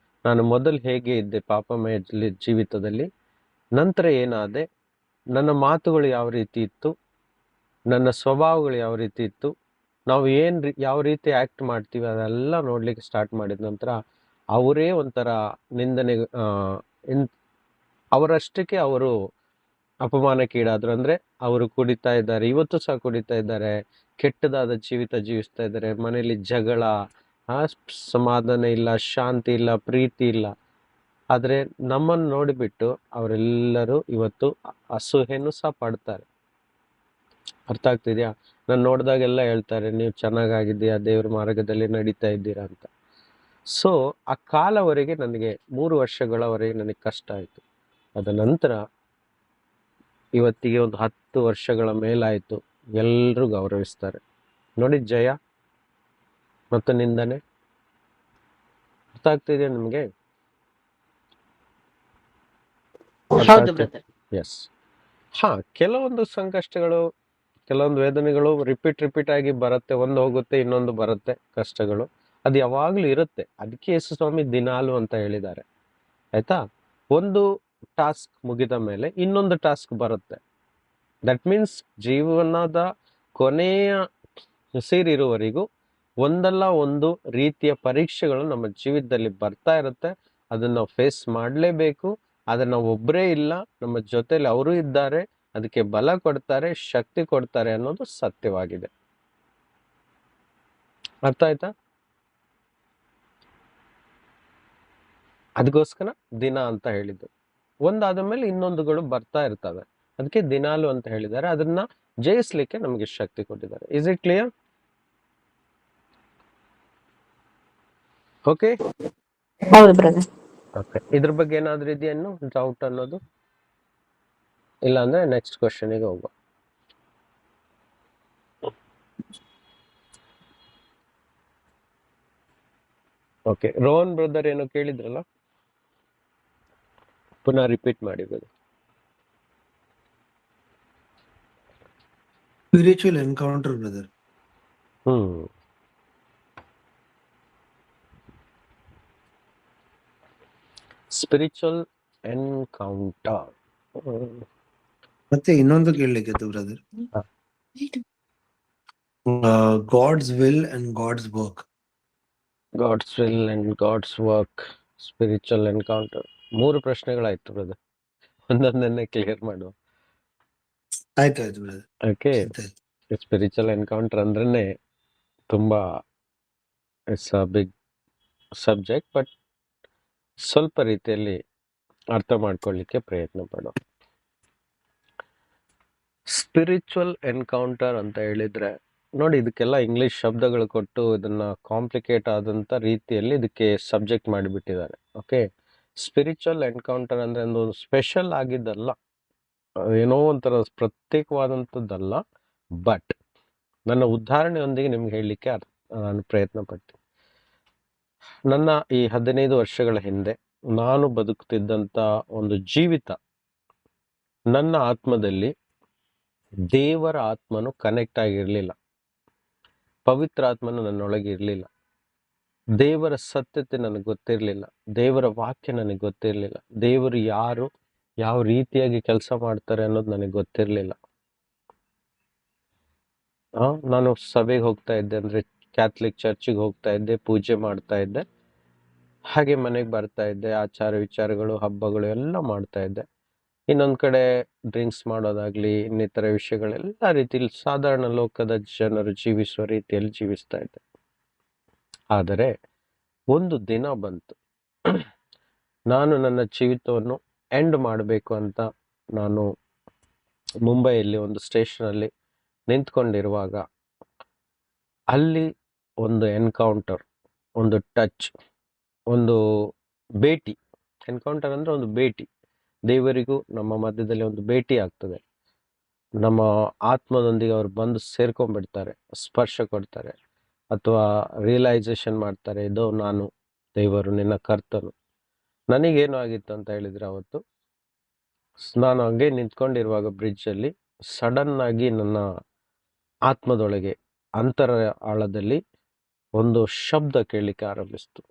ನಾನು ಮೊದಲು ಹೇಗೆ ಇದ್ದೆ ಪಾಪಮಯ ಜೀವಿತದಲ್ಲಿ, ನಂತರ ಏನಾದೆ, ನನ್ನ ಮಾತುಗಳು ಯಾವ ರೀತಿ ಇತ್ತು, ನನ್ನ ಸ್ವಭಾವಗಳು ಯಾವ ರೀತಿ ಇತ್ತು, ನಾವು ಯಾವ ರೀತಿ ಆಕ್ಟ್ ಮಾಡ್ತೀವಿ, ಅದೆಲ್ಲ ನೋಡ್ಲಿಕ್ಕೆ ಸ್ಟಾರ್ಟ್ ಮಾಡಿದ ನಂತರ ಅವರೇ ಒಂಥರ ನಿಂದನೆ, ಅವರಷ್ಟಕ್ಕೆ ಅವರು ಅಪಮಾನಕ್ಕೀಡಾದ್ರು. ಅಂದ್ರೆ ಅವರು ಕುಡಿತಾ ಇದ್ದಾರೆ, ಇವತ್ತು ಸಹ ಕುಡಿತಾ ಇದ್ದಾರೆ, ಕೆಟ್ಟದಾದ ಜೀವಿತ ಜೀವಿಸ್ತಾ ಇದ್ದಾರೆ, ಮನೆಯಲ್ಲಿ ಜಗಳ, ಸಮಾಧಾನ ಇಲ್ಲ, ಶಾಂತಿ ಇಲ್ಲ, ಪ್ರೀತಿ ಇಲ್ಲ. ಆದ್ರೆ ನಮ್ಮನ್ನು ನೋಡಿಬಿಟ್ಟು ಅವರೆಲ್ಲರೂ ಇವತ್ತು ಅಸೂಹೆಯನ್ನು ಸಹ ಪಡ್ತಾರೆ. ಅರ್ಥ ಆಗ್ತಿದ್ಯಾ? ನಾನು ನೋಡಿದಾಗೆಲ್ಲ ಹೇಳ್ತಾರೆ, ನೀವು ಚೆನ್ನಾಗಾಗಿದ್ದೀಯಾ, ದೇವ್ರ ಮಾರ್ಗದಲ್ಲಿ ನಡೀತಾ ಇದ್ದೀರಾ ಅಂತ. ಸೊ ಆ ಕಾಲವರೆಗೆ ನನಗೆ 3 ವರ್ಷಗಳವರೆಗೆ ನನಗೆ ಕಷ್ಟ ಆಯಿತು. ಅದ ನಂತರ ಇವತ್ತಿಗೆ ಒಂದು 10 ವರ್ಷಗಳ ಮೇಲಾಯಿತು, ಎಲ್ಲರೂ ಗೌರವಿಸ್ತಾರೆ. ನೋಡಿ, ಜಯ ಮತ್ತು ನಿಂದನೆ. ಅರ್ಥ ಆಗ್ತಿದೆಯಾ ನಿಮಗೆ? ಹೌದು ಬ್ರದರ್. ಎಸ್. ಕೆಲವೊಂದು ಸಂಕಷ್ಟಗಳು, ಕೆಲವೊಂದು ವೇದನೆಗಳು ರಿಪೀಟ್ ಆಗಿ ಬರುತ್ತೆ. ಒಂದು ಹೋಗುತ್ತೆ, ಇನ್ನೊಂದು ಬರುತ್ತೆ ಕಷ್ಟಗಳು. ಅದು ಯಾವಾಗ್ಲೂ ಇರುತ್ತೆ. ಅದಕ್ಕೆ ಯೇಸು ಸ್ವಾಮಿ ದಿನಾಲು ಅಂತ ಹೇಳಿದ್ದಾರೆ. ಆಯ್ತಾ? ಒಂದು ಟಾಸ್ಕ್ ಮುಗಿದ ಮೇಲೆ ಇನ್ನೊಂದು ಟಾಸ್ಕ್ ಬರುತ್ತೆ. ದಟ್ ಮೀನ್ಸ್ ಜೀವನದ ಕೊನೆಯ ಉಸಿರಿರುವವರೆಗೂ ಒಂದಲ್ಲ ಒಂದು ರೀತಿಯ ಪರೀಕ್ಷೆಗಳು ನಮ್ಮ ಜೀವಿತದಲ್ಲಿ ಬರ್ತಾ ಇರುತ್ತೆ. ಅದನ್ನ ನಾವು ಫೇಸ್ ಮಾಡಲೇಬೇಕು. ಆದ್ರೆ ನಾವು ಒಬ್ಬರೇ ಇಲ್ಲ, ನಮ್ಮ ಜೊತೆಲಿ ಅವರು ಇದ್ದಾರೆ, ಅದಕ್ಕೆ ಬಲ ಕೊಡ್ತಾರೆ, ಶಕ್ತಿ ಕೊಡ್ತಾರೆ ಅನ್ನೋದು ಸತ್ಯವಾಗಿದೆ. ಅರ್ಥ ಆಯ್ತಾ? ಅದಕ್ಕೋಸ್ಕರ ದಿನ ಅಂತ ಹೇಳಿದ್ದು. ಒಂದಾದ ಮೇಲೆ ಇನ್ನೊಂದುಗಳು ಬರ್ತಾ ಇರ್ತವೆ. ಅದಕ್ಕೆ ದಿನಾಲು ಅಂತ ಹೇಳಿದ್ದಾರೆ. ಅದನ್ನ ಜಯಿಸ್ಲಿಕ್ಕೆ ನಮಗೆ ಶಕ್ತಿ ಕೊಟ್ಟಿದ್ದಾರೆ. Is it clear? ಓಕೆ, ಹೌದು ಬ್ರದರ್. ಓಕೆ. ಇದ್ರ ಬಗ್ಗೆ ಏನಾದ್ರೂ ಇದೆಯೇನು ಡೌಟ್ ಅನ್ನೋದು? ಇಲ್ಲ ಅಂದ್ರೆ ನೆಕ್ಸ್ಟ್ ಕ್ವಶನಿಗೆ ಹೋಗುವ. ಓಕೆ, ರೋಹನ್ ಬ್ರದರ್ ಏನೋ ಕೇಳಿದ್ರಲ್ಲ, ಪುನಃ ರಿಪೀಟ್ ಮಾಡಿ brother. Spiritual encounter, brother. Spiritual encounter. ಮತ್ತೆ ಇನ್ನೊಂದು ಕೇಳಲಿಕ್ಕಿತ್ತು ಬ್ರದರ್. ಹಾ. God's will and God's work. God's will and God's work, spiritual encounter. 3 ಪ್ರಶ್ನೆಗಳಾಯ್ತು ಬ್ರದರ್. ಒಂದೊಂದನ್ನೇ ಕ್ಲಿಯರ್ ಮಾಡುವ. ಆಯ್ತಾಯ್ತು ಬ್ರದರ್. ಓಕೆ, ಸ್ಪಿರಿಚುವಲ್ ಎನ್ಕೌಂಟರ್ ಅಂದ್ರೇನೆ ತುಂಬಾ it's a big subject, but ಸ್ವಲ್ಪ ರೀತಿಯಲ್ಲಿ ಅರ್ಥ ಮಾಡ್ಕೊಳ್ಳಿಕ್ಕೆ ಪ್ರಯತ್ನ ಪಡೋ. ಸ್ಪಿರಿಚುವಲ್ ಎನ್ಕೌಂಟರ್ ಅಂತ ಹೇಳಿದ್ರೆ ನೋಡಿ, ಇದಕ್ಕೆಲ್ಲ ಇಂಗ್ಲಿಷ್ ಶಬ್ದಗಳು ಕೊಟ್ಟು ಇದನ್ನ ಕಾಂಪ್ಲಿಕೇಟ್ ಆದಂತ ರೀತಿಯಲ್ಲಿ ಇದಕ್ಕೆ ಸಬ್ಜೆಕ್ಟ್ ಮಾಡಿಬಿಟ್ಟಿದ್ದಾರೆ. ಓಕೆ, ಸ್ಪಿರಿಚುವಲ್ ಎನ್ಕೌಂಟರ್ ಅಂದ್ರೆ ಒಂದು ಸ್ಪೆಷಲ್ ಆಗಿದ್ದಲ್ಲ, ಏನೋ ಒಂಥರ ಪ್ರತ್ಯೇಕವಾದಂಥದ್ದಲ್ಲ. ಬಟ್ ನನ್ನ ಉದಾಹರಣೆಯೊಂದಿಗೆ ನಿಮ್ಗೆ ಹೇಳಲಿಕ್ಕೆ ನಾನು ಪ್ರಯತ್ನ ಪಡ್ತೀನಿ. ನನ್ನ ಈ 15 ವರ್ಷಗಳ ಹಿಂದೆ ನಾನು ಬದುಕುತ್ತಿದ್ದಂಥ ಒಂದು ಜೀವಿತ, ನನ್ನ ಆತ್ಮದಲ್ಲಿ ದೇವರ ಆತ್ಮನು ಕನೆಕ್ಟ್ ಆಗಿರಲಿಲ್ಲ. ಪವಿತ್ರ ಆತ್ಮನು ನನ್ನೊಳಗೆ ಇರಲಿಲ್ಲ. ದೇವರ ಸತ್ಯತೆ ನನಗೆ ಗೊತ್ತಿರಲಿಲ್ಲ. ದೇವರ ವಾಕ್ಯ ನನಗೆ ಗೊತ್ತಿರಲಿಲ್ಲ. ದೇವರು ಯಾರು, ಯಾವ ರೀತಿಯಾಗಿ ಕೆಲಸ ಮಾಡ್ತಾರೆ ಅನ್ನೋದು ನನಗೆ ಗೊತ್ತಿರಲಿಲ್ಲ. ನಾನು ಸಭೆಗೆ ಹೋಗ್ತಾ ಇದ್ದೆ, ಅಂದ್ರೆ ಕ್ಯಾಥಲಿಕ್ ಚರ್ಚಿಗೆ ಹೋಗ್ತಾ ಇದ್ದೆ, ಪೂಜೆ ಮಾಡ್ತಾ ಇದ್ದೆ, ಹಾಗೆ ಮನೆಗೆ ಬರ್ತಾ ಇದ್ದೆ, ಆಚಾರ ವಿಚಾರಗಳು, ಹಬ್ಬಗಳು ಎಲ್ಲ ಮಾಡ್ತಾ ಇದ್ದೆ. ಇನ್ನೊಂದು ಕಡೆ ಡ್ರಿಂಕ್ಸ್ ಮಾಡೋದಾಗ್ಲಿ, ಇನ್ನಿತರ ವಿಷಯಗಳೆಲ್ಲ ರೀತಿಯಲ್ಲಿ ಸಾಧಾರಣ ಲೋಕದ ಜನರು ಜೀವಿಸುವ ರೀತಿಯಲ್ಲಿ ಜೀವಿಸ್ತಾ ಇದ್ದೆ. ಆದರೆ ಒಂದು ದಿನ ಬಂತು, ನಾನು ನನ್ನ ಜೀವಿತವನ್ನು ಎಂಡ್ ಮಾಡಬೇಕು ಅಂತ ನಾನು ಮುಂಬೈಯಲ್ಲಿ ಒಂದು ಸ್ಟೇಷನಲ್ಲಿ ನಿಂತ್ಕೊಂಡಿರುವಾಗ ಅಲ್ಲಿ ಒಂದು ಎನ್ಕೌಂಟರ್, ಒಂದು ಟಚ್, ಒಂದು ಭೇಟಿ. ಎನ್ಕೌಂಟರ್ ಅಂದ್ರೆ ಒಂದು ಭೇಟಿ. ದೇವರಿಗೂ ನಮ್ಮ ಮಧ್ಯದಲ್ಲಿ ಒಂದು ಭೇಟಿ ಆಗ್ತದೆ. ನಮ್ಮ ಆತ್ಮದೊಂದಿಗೆ ಅವ್ರು ಬಂದು ಸೇರ್ಕೊಂಡ್ಬಿಡ್ತಾರೆ, ಸ್ಪರ್ಶ ಕೊಡ್ತಾರೆ, ಅಥವಾ ರಿಯಲೈಸೇಷನ್ ಮಾಡ್ತಾರೆ, ಇದು ನಾನು ದೇವರು ನಿನ್ನ ಕರ್ತನು. ನನಗೇನು ಆಗಿತ್ತು ಅಂತ ಹೇಳಿದ್ರೆ, ಅವತ್ತು ನಾನು ಹಂಗೆ ನಿಂತ್ಕೊಂಡಿರುವಾಗ ಬ್ರಿಡ್ಜಲ್ಲಿ ಸಡನ್ ಆಗಿ ನನ್ನ ಆತ್ಮದೊಳಗೆ ಅಂತರ ಆಳದಲ್ಲಿ ಒಂದು ಶಬ್ದ ಕೇಳಲಿಕ್ಕೆ ಆರಂಭಿಸ್ತು.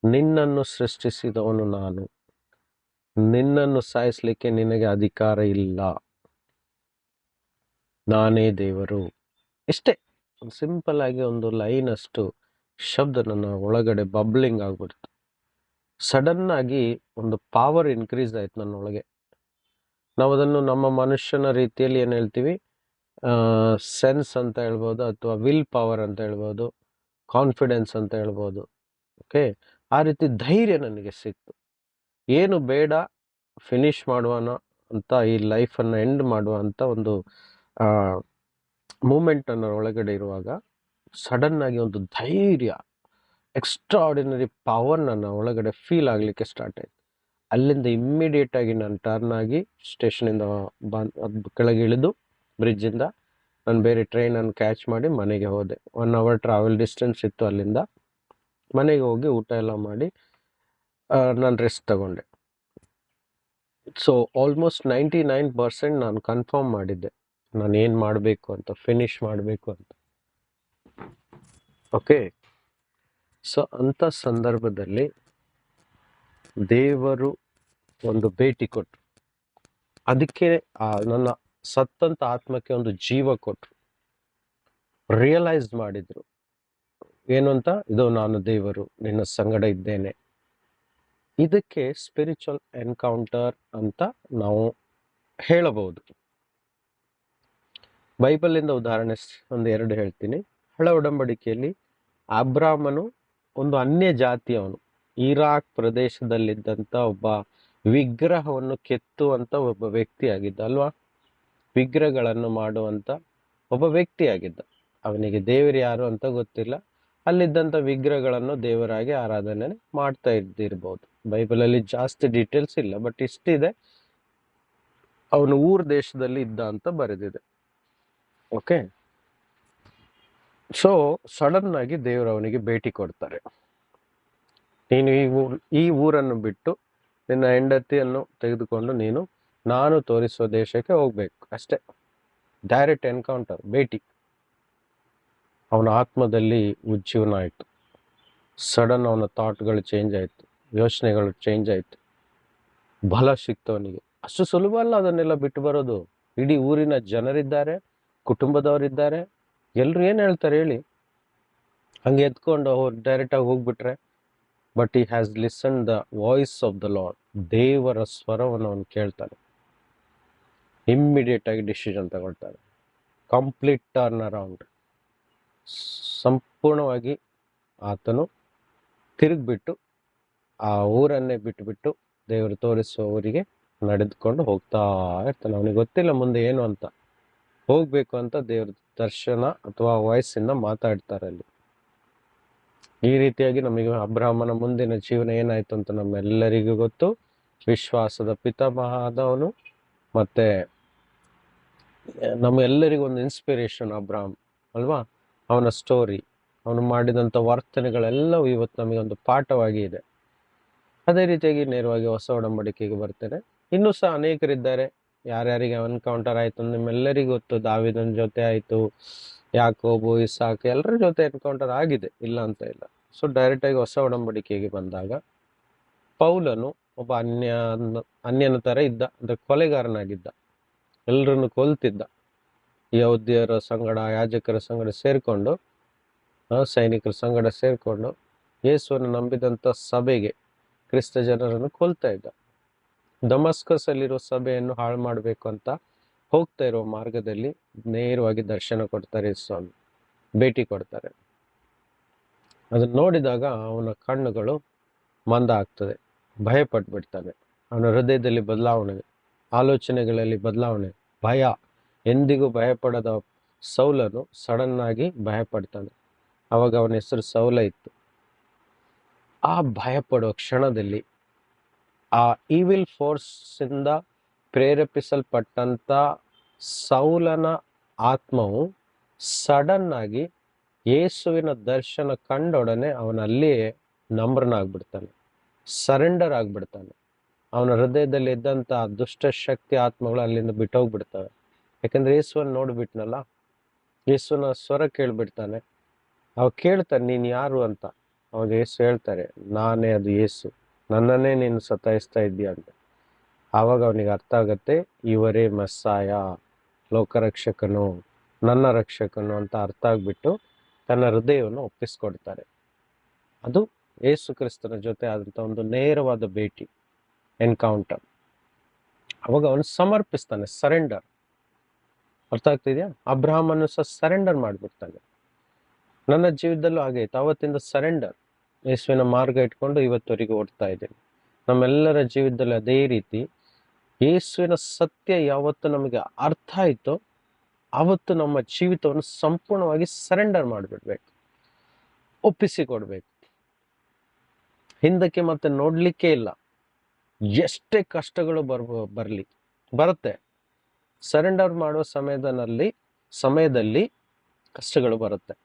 ನಿನ್ನನ್ನು ಸೃಷ್ಟಿಸಿದವನು ನಾನು, ನಿನ್ನನ್ನು ಸಾಯಿಸ್ಲಿಕ್ಕೆ ನಿನಗೆ ಅಧಿಕಾರ ಇಲ್ಲ, ನಾನೇ ದೇವರು. ಇಷ್ಟೇ ಸಿಂಪಲ್ ಆಗಿ ಒಂದು ಲೈನ್ ಅಷ್ಟು ಶಬ್ದ ನನ್ನ ಒಳಗಡೆ ಬಬ್ಲಿಂಗ್ ಆಗ್ಬಿಡ್ತು. ಸಡನ್ ಆಗಿ ಒಂದು ಪವರ್ ಇನ್ಕ್ರೀಸ್ ಆಯ್ತು ನನ್ನೊಳಗೆ. ನಾವು ಅದನ್ನು ನಮ್ಮ ಮನುಷ್ಯನ ರೀತಿಯಲ್ಲಿ ಏನು ಹೇಳ್ತೀವಿ, ಸೆನ್ಸ್ ಅಂತ ಹೇಳ್ಬೋದು, ಅಥವಾ ವಿಲ್ ಪವರ್ ಅಂತ ಹೇಳ್ಬೋದು, ಕಾನ್ಫಿಡೆನ್ಸ್ ಅಂತ ಹೇಳ್ಬೋದು. ಓಕೆ, ಆ ರೀತಿ ಧೈರ್ಯ ನನಗೆ ಸಿಕ್ತು. ಏನು ಬೇಡ, ಫಿನಿಶ್ ಮಾಡುವನ ಅಂತ, ಈ ಲೈಫನ್ನು ಎಂಡ್ ಮಾಡುವ ಅಂತ ಒಂದು ಮೂಮೆಂಟ್ ನನ್ನ ಒಳಗಡೆ ಇರುವಾಗ ಸಡನ್ ಆಗಿ ಒಂದು ಧೈರ್ಯ, ಎಕ್ಸ್ಟ್ರಾ ಆರ್ಡಿನರಿ ಪವರ್ ನನ್ನ ಒಳಗಡೆ ಫೀಲ್ ಆಗಲಿಕ್ಕೆ ಸ್ಟಾರ್ಟ್ ಆಯ್ತು. ಅಲ್ಲಿಂದ ಇಮ್ಮಿಡಿಯೇಟ್ ಆಗಿ ನಾನು ಟರ್ನ್ ಆಗಿ ಸ್ಟೇಷನಿಂದ ಕೆಳಗೆ ಇಳಿದು ಬ್ರಿಡ್ಜಿಂದ ನಾನು ಬೇರೆ ಟ್ರೈನನ್ನು ಕ್ಯಾಚ್ ಮಾಡಿ ಮನೆಗೆ ಹೋದೆ. 1 hour ಟ್ರಾವೆಲ್ ಡಿಸ್ಟೆನ್ಸ್ ಇತ್ತು ಅಲ್ಲಿಂದ. ಮನೆಗೆ ಹೋಗಿ ಊಟ ಎಲ್ಲ ಮಾಡಿ ನಾನು ರೆಸ್ಟ್ ತಗೊಂಡೆ. ಸೊ ಆಲ್ಮೋಸ್ಟ್ 99% ನಾನು ಕನ್ಫರ್ಮ್ ಮಾಡಿದ್ದೆ ನಾನು ಏನು ಮಾಡಬೇಕು ಅಂತ, ಫಿನಿಶ್ ಮಾಡಬೇಕು ಅಂತ. ಓಕೆ, ಸೊ ಅಂಥ ಸಂದರ್ಭದಲ್ಲಿ ದೇವರು ಒಂದು ಭೇಟಿ ಕೊಟ್ಟರು. ಅದಕ್ಕೆ ನನ್ನ ಸತ್ತಂತ ಆತ್ಮಕ್ಕೆ ಒಂದು ಜೀವ ಕೊಟ್ಟರು. ರಿಯಲೈಸ್ ಮಾಡಿದ್ರು ಏನು ಅಂತ, ಇದು ನಾನು ದೇವರು ನಿನ್ನ ಸಂಗಡ ಇದ್ದೇನೆ. ಇದಕ್ಕೆ ಸ್ಪಿರಿಚುವಲ್ ಎನ್ಕೌಂಟರ್ ಅಂತ ನಾವು ಹೇಳಬಹುದು. ಬೈಬಲಿಂದ ಉದಾಹರಣೆ ಒಂದು 2 ಹೇಳ್ತೀನಿ. ಹಳ ಒಡಂಬಡಿಕೆಯಲ್ಲಿ ಅಬ್ರಾಮನು ಒಂದು ಅನ್ಯ ಜಾತಿಯವನು, ಇರಾಕ್ ಪ್ರದೇಶದಲ್ಲಿದ್ದಂಥ ಒಬ್ಬ ವಿಗ್ರಹವನ್ನು ಕೆತ್ತುವಂತ ಒಬ್ಬ ವ್ಯಕ್ತಿಯಾಗಿದ್ದ ಅಲ್ವಾ. ವಿಗ್ರಹಗಳನ್ನು ಮಾಡುವಂತ ಒಬ್ಬ ವ್ಯಕ್ತಿಯಾಗಿದ್ದ. ಅವನಿಗೆ ದೇವರು ಯಾರು ಅಂತ ಗೊತ್ತಿಲ್ಲ. ಅಲ್ಲಿದ್ದಂಥ ವಿಗ್ರಹಗಳನ್ನು ದೇವರಾಗಿ ಆರಾಧನೆ ಮಾಡ್ತಾ ಇದ್ದಿರ್ಬೋದು. ಬೈಬಲಲ್ಲಿ ಜಾಸ್ತಿ ಡೀಟೇಲ್ಸ್ ಇಲ್ಲ, ಬಟ್ ಇಷ್ಟಿದೆ, ಅವನು ದೇಶದಲ್ಲಿ ಇದ್ದ ಅಂತ ಬರೆದಿದೆ. ಓಕೆ, ಸೊ ಸಡನ್ ಆಗಿ ದೇವರು ಅವನಿಗೆ ಭೇಟಿ ಕೊಡ್ತಾರೆ. ನೀನು ಈ ಊರನ್ನು ಬಿಟ್ಟು ನಿನ್ನ ಹೆಂಡತಿಯನ್ನು ತೆಗೆದುಕೊಂಡು ನೀನು ನಾನು ತೋರಿಸುವ ದೇಶಕ್ಕೆ ಹೋಗ್ಬೇಕು ಅಷ್ಟೇ. ಡೈರೆಕ್ಟ್ ಎನ್ಕೌಂಟರ್, ಭೇಟಿ. ಅವನ ಆತ್ಮದಲ್ಲಿ ಉಜ್ಜೀವನ ಆಯಿತು. ಸಡನ್ ಅವನ ಥಾಟ್ಗಳು ಚೇಂಜ್ ಆಯಿತು, ಯೋಚನೆಗಳು ಚೇಂಜ್ ಆಯಿತು, ಬಲ ಸಿಕ್ತು ಅವನಿಗೆ. ಅಷ್ಟು ಸುಲಭ ಅಲ್ಲ ಅದನ್ನೆಲ್ಲ ಬಿಟ್ಟು ಬರೋದು. ಇಡೀ ಊರಿನ ಜನರಿದ್ದಾರೆ, ಕುಟುಂಬದವರಿದ್ದಾರೆ, ಎಲ್ಲರೂ ಏನು ಹೇಳ್ತಾರೆ ಹೇಳಿ. ಹಂಗೆ ಎತ್ಕೊಂಡು ಅವ್ರು ಡೈರೆಕ್ಟಾಗಿ ಹೋಗ್ಬಿಟ್ರೆ. But he has listen the voice of the Lord. ದೇವರ ಸ್ವರವನ್ನು ಅವನು ಕೇಳ್ತಾನೆ. ಇಮ್ಮಿಡಿಯೇಟ್ ಆಗಿ ಡಿಸಿಷನ್ ತಗೊಳ್ತಾನೆ. Complete turn around. ಸಂಪೂರ್ಣವಾಗಿ ಆತನು ತಿರುಗಿಬಿಟ್ಟು ಆ ಊರನ್ನೇ ಬಿಟ್ಟುಬಿಟ್ಟು ದೇವರು ತೋರಿಸುವ ಊರಿಗೆ ನಡೆದುಕೊಂಡು ಹೋಗ್ತಾ ಇರ್ತಾನೆ. ಅವನಿಗೆ ಗೊತ್ತಿಲ್ಲ ಮುಂದೆ ಏನು ಅಂತ. ಹೋಗ್ಬೇಕು ಅಂತ ದೇವ್ರ ದರ್ಶನ ಅಥವಾ ವಾಯ್ಸಿಂದ ಮಾತಾಡ್ತಾರೆ ಅಲ್ಲಿ. ಈ ರೀತಿಯಾಗಿ ನಮಗೆ ಅಬ್ರಹಾಮನ ಮುಂದಿನ ಜೀವನ ಏನಾಯ್ತು ಅಂತ ನಮ್ಮೆಲ್ಲರಿಗೂ ಗೊತ್ತು. ವಿಶ್ವಾಸದ ಪಿತಾಮಹ ಆದವನು, ಮತ್ತೆ ನಮ್ಮೆಲ್ಲರಿಗೂ ಒಂದು ಇನ್ಸ್ಪಿರೇಷನ್ ಅಬ್ರಹಾಮ್ ಅಲ್ವಾ. ಅವನ ಸ್ಟೋರಿ, ಅವನು ಮಾಡಿದಂಥ ವರ್ತನೆಗಳೆಲ್ಲವೂ ಇವತ್ತು ನಮಗೆ ಒಂದು ಪಾಠವಾಗಿ ಇದೆ. ಅದೇ ರೀತಿಯಾಗಿ ನೇರವಾಗಿ ಹೊಸ ಒಡಂಬಡಿಕೆಗೆ ಬರ್ತೇನೆ. ಇನ್ನೂ ಸಹ ಅನೇಕರಿದ್ದಾರೆ. ಯಾರ್ಯಾರಿಗೆ ಎನ್ಕೌಂಟರ್ ಆಯಿತು ನಿಮ್ಮೆಲ್ಲರಿಗೂ ಗೊತ್ತು. ದಾವಿದನ ಜೊತೆ ಆಯಿತು, ಯಾಕೋಬು, ಇಸಾಕ್, ಎಲ್ಲರ ಜೊತೆ ಎನ್ಕೌಂಟರ್ ಆಗಿದೆ, ಇಲ್ಲ ಅಂತ ಇಲ್ಲ. ಸೊ ಡೈರೆಕ್ಟಾಗಿ ಹೊಸ ಒಡಂಬಡಿಕೆಗೆ ಬಂದಾಗ ಪೌಲನು ಒಬ್ಬ ಅನ್ಯನ ಥರ ಇದ್ದ, ಅಂದರೆ ಕೊಲೆಗಾರನಾಗಿದ್ದ, ಎಲ್ಲರನ್ನು ಕೊಲ್ತಿದ್ದ. ಯಹೂದ್ಯರ ಸಂಗಡ, ಯಾಜಕರ ಸಂಗಡ ಸೇರಿಕೊಂಡು, ಸೈನಿಕರ ಸಂಗಡ ಸೇರಿಕೊಂಡು ಯೇಸುವನ್ನು ನಂಬಿದಂಥ ಸಭೆಗೆ, ಕ್ರಿಸ್ತ ಜನರನ್ನು ಕೊಲ್ತಾ ಇದ್ದ. ದಮಸ್ಕಸ್ ಅಲ್ಲಿರೋ ಸಭೆಯನ್ನು ಹಾಳು ಮಾಡಬೇಕು ಅಂತ ಹೋಗ್ತಾ ಇರೋ ಮಾರ್ಗದಲ್ಲಿ ನೇರವಾಗಿ ದರ್ಶನ ಕೊಡ್ತಾರೆ ಸ್ವಾಮಿ, ಭೇಟಿ ಕೊಡ್ತಾರೆ. ಅದನ್ನು ನೋಡಿದಾಗ ಅವನ ಕಣ್ಣುಗಳು ಮಂದ ಆಗ್ತದೆ, ಭಯಪಟ್ಬಿಡ್ತಾನೆ. ಅವನ ಹೃದಯದಲ್ಲಿ ಬದಲಾವಣೆ, ಆಲೋಚನೆಗಳಲ್ಲಿ ಬದಲಾವಣೆ, ಭಯ. ಎಂದಿಗೂ ಭಯಪಡದ ಸೌಲನು ಸಡನ್ ಆಗಿ ಭಯಪಡ್ತಾನೆ. ಅವಾಗ ಅವನ ಹೆಸರು ಸೌಲ ಇತ್ತು. ಆ ಭಯಪಡುವ ಕ್ಷಣದಲ್ಲಿ ಆ ಈವಿಲ್ ಫೋರ್ಸಿಂದ ಪ್ರೇರೇಪಿಸಲ್ಪಟ್ಟಂಥ ಸೌಲನ ಆತ್ಮವು ಸಡನ್ ಆಗಿ ಯೇಸುವಿನ ದರ್ಶನ ಕಂಡೊಡನೆ ಅವನಲ್ಲಿಯೇ ನಮ್ರನಾಗ್ಬಿಡ್ತಾನೆ, ಸರೆಂಡರ್ ಆಗ್ಬಿಡ್ತಾನೆ. ಅವನ ಹೃದಯದಲ್ಲಿ ಇದ್ದಂಥ ದುಷ್ಟ ಶಕ್ತಿ ಆತ್ಮಗಳು ಅಲ್ಲಿಂದ ಬಿಟ್ಟೋಗ್ಬಿಡ್ತವೆ. ಯಾಕಂದ್ರೆ ಯೇಸುವನ್ನು ನೋಡ್ಬಿಟ್ನಲ್ಲ, ಯೇಸುವಿನ ಸ್ವರ ಕೇಳ್ಬಿಡ್ತಾನೆ. ಅವ ಕೇಳ್ತಾನೆ, ನೀನು ಯಾರು ಅಂತ. ಅವಾಗ ಯೇಸು ಹೇಳ್ತಾರೆ, ನಾನೇ ಅದು ಯೇಸು, ನನ್ನನ್ನೇ ನೀನು ಸತಾಯಿಸ್ತಾ ಇದ್ದೀಯ ಅಂತ. ಆವಾಗ ಅವನಿಗೆ ಅರ್ಥ ಆಗತ್ತೆ, ಇವರೇ ಮೆಸ್ಸಾಯ, ಲೋಕರಕ್ಷಕನು, ನನ್ನ ರಕ್ಷಕನು ಅಂತ ಅರ್ಥ ಆಗ್ಬಿಟ್ಟು ತನ್ನ ಹೃದಯವನ್ನು ಒಪ್ಪಿಸ್ಕೊಡ್ತಾರೆ. ಅದು ಯೇಸು ಕ್ರಿಸ್ತನ ಜೊತೆ ಆದಂಥ ಒಂದು ನೇರವಾದ ಭೇಟಿ, ಎನ್ಕೌಂಟರ್. ಅವಾಗ ಅವನು ಸಮರ್ಪಿಸ್ತಾನೆ, ಸರೆಂಡರ್. ಅರ್ಥ ಆಗ್ತಿದ್ಯಾ? ಅಬ್ರಹಾಮನ್ನು ಸಹ ಸರೆಂಡರ್ ಮಾಡಿಬಿಡ್ತಾನೆ. ನನ್ನ ಜೀವಿತದಲ್ಲೂ ಆಗೈತೆ. ಅವತ್ತಿಂದ ಸರೆಂಡರ್, ಯೇಸುವಿನ ಮಾರ್ಗ ಇಟ್ಕೊಂಡು ಇವತ್ತವರೆಗೆ ಓಡ್ತಾ ಇದ್ದೀನಿ. ನಮ್ಮೆಲ್ಲರ ಜೀವಿತದಲ್ಲಿ ಅದೇ ರೀತಿ ಯೇಸುವಿನ ಸತ್ಯ ಯಾವತ್ತು ನಮಗೆ ಅರ್ಥ ಆಯಿತೋ ಆವತ್ತು ನಮ್ಮ ಜೀವಿತವನ್ನು ಸಂಪೂರ್ಣವಾಗಿ ಸರೆಂಡರ್ ಮಾಡಿಬಿಡ್ಬೇಕು, ಒಪ್ಪಿಸಿಕೊಡ್ಬೇಕು. ಹಿಂದಕ್ಕೆ ಮತ್ತೆ ನೋಡ್ಲಿಕ್ಕೆ ಇಲ್ಲ. ಎಷ್ಟೇ ಕಷ್ಟಗಳು ಬರುತ್ತೆ, ಸರೆಂಡರ್ ಮಾಡುವ ಸಮಯದಲ್ಲಿ ಕಷ್ಟಗಳು ಬರುತ್ತೆ.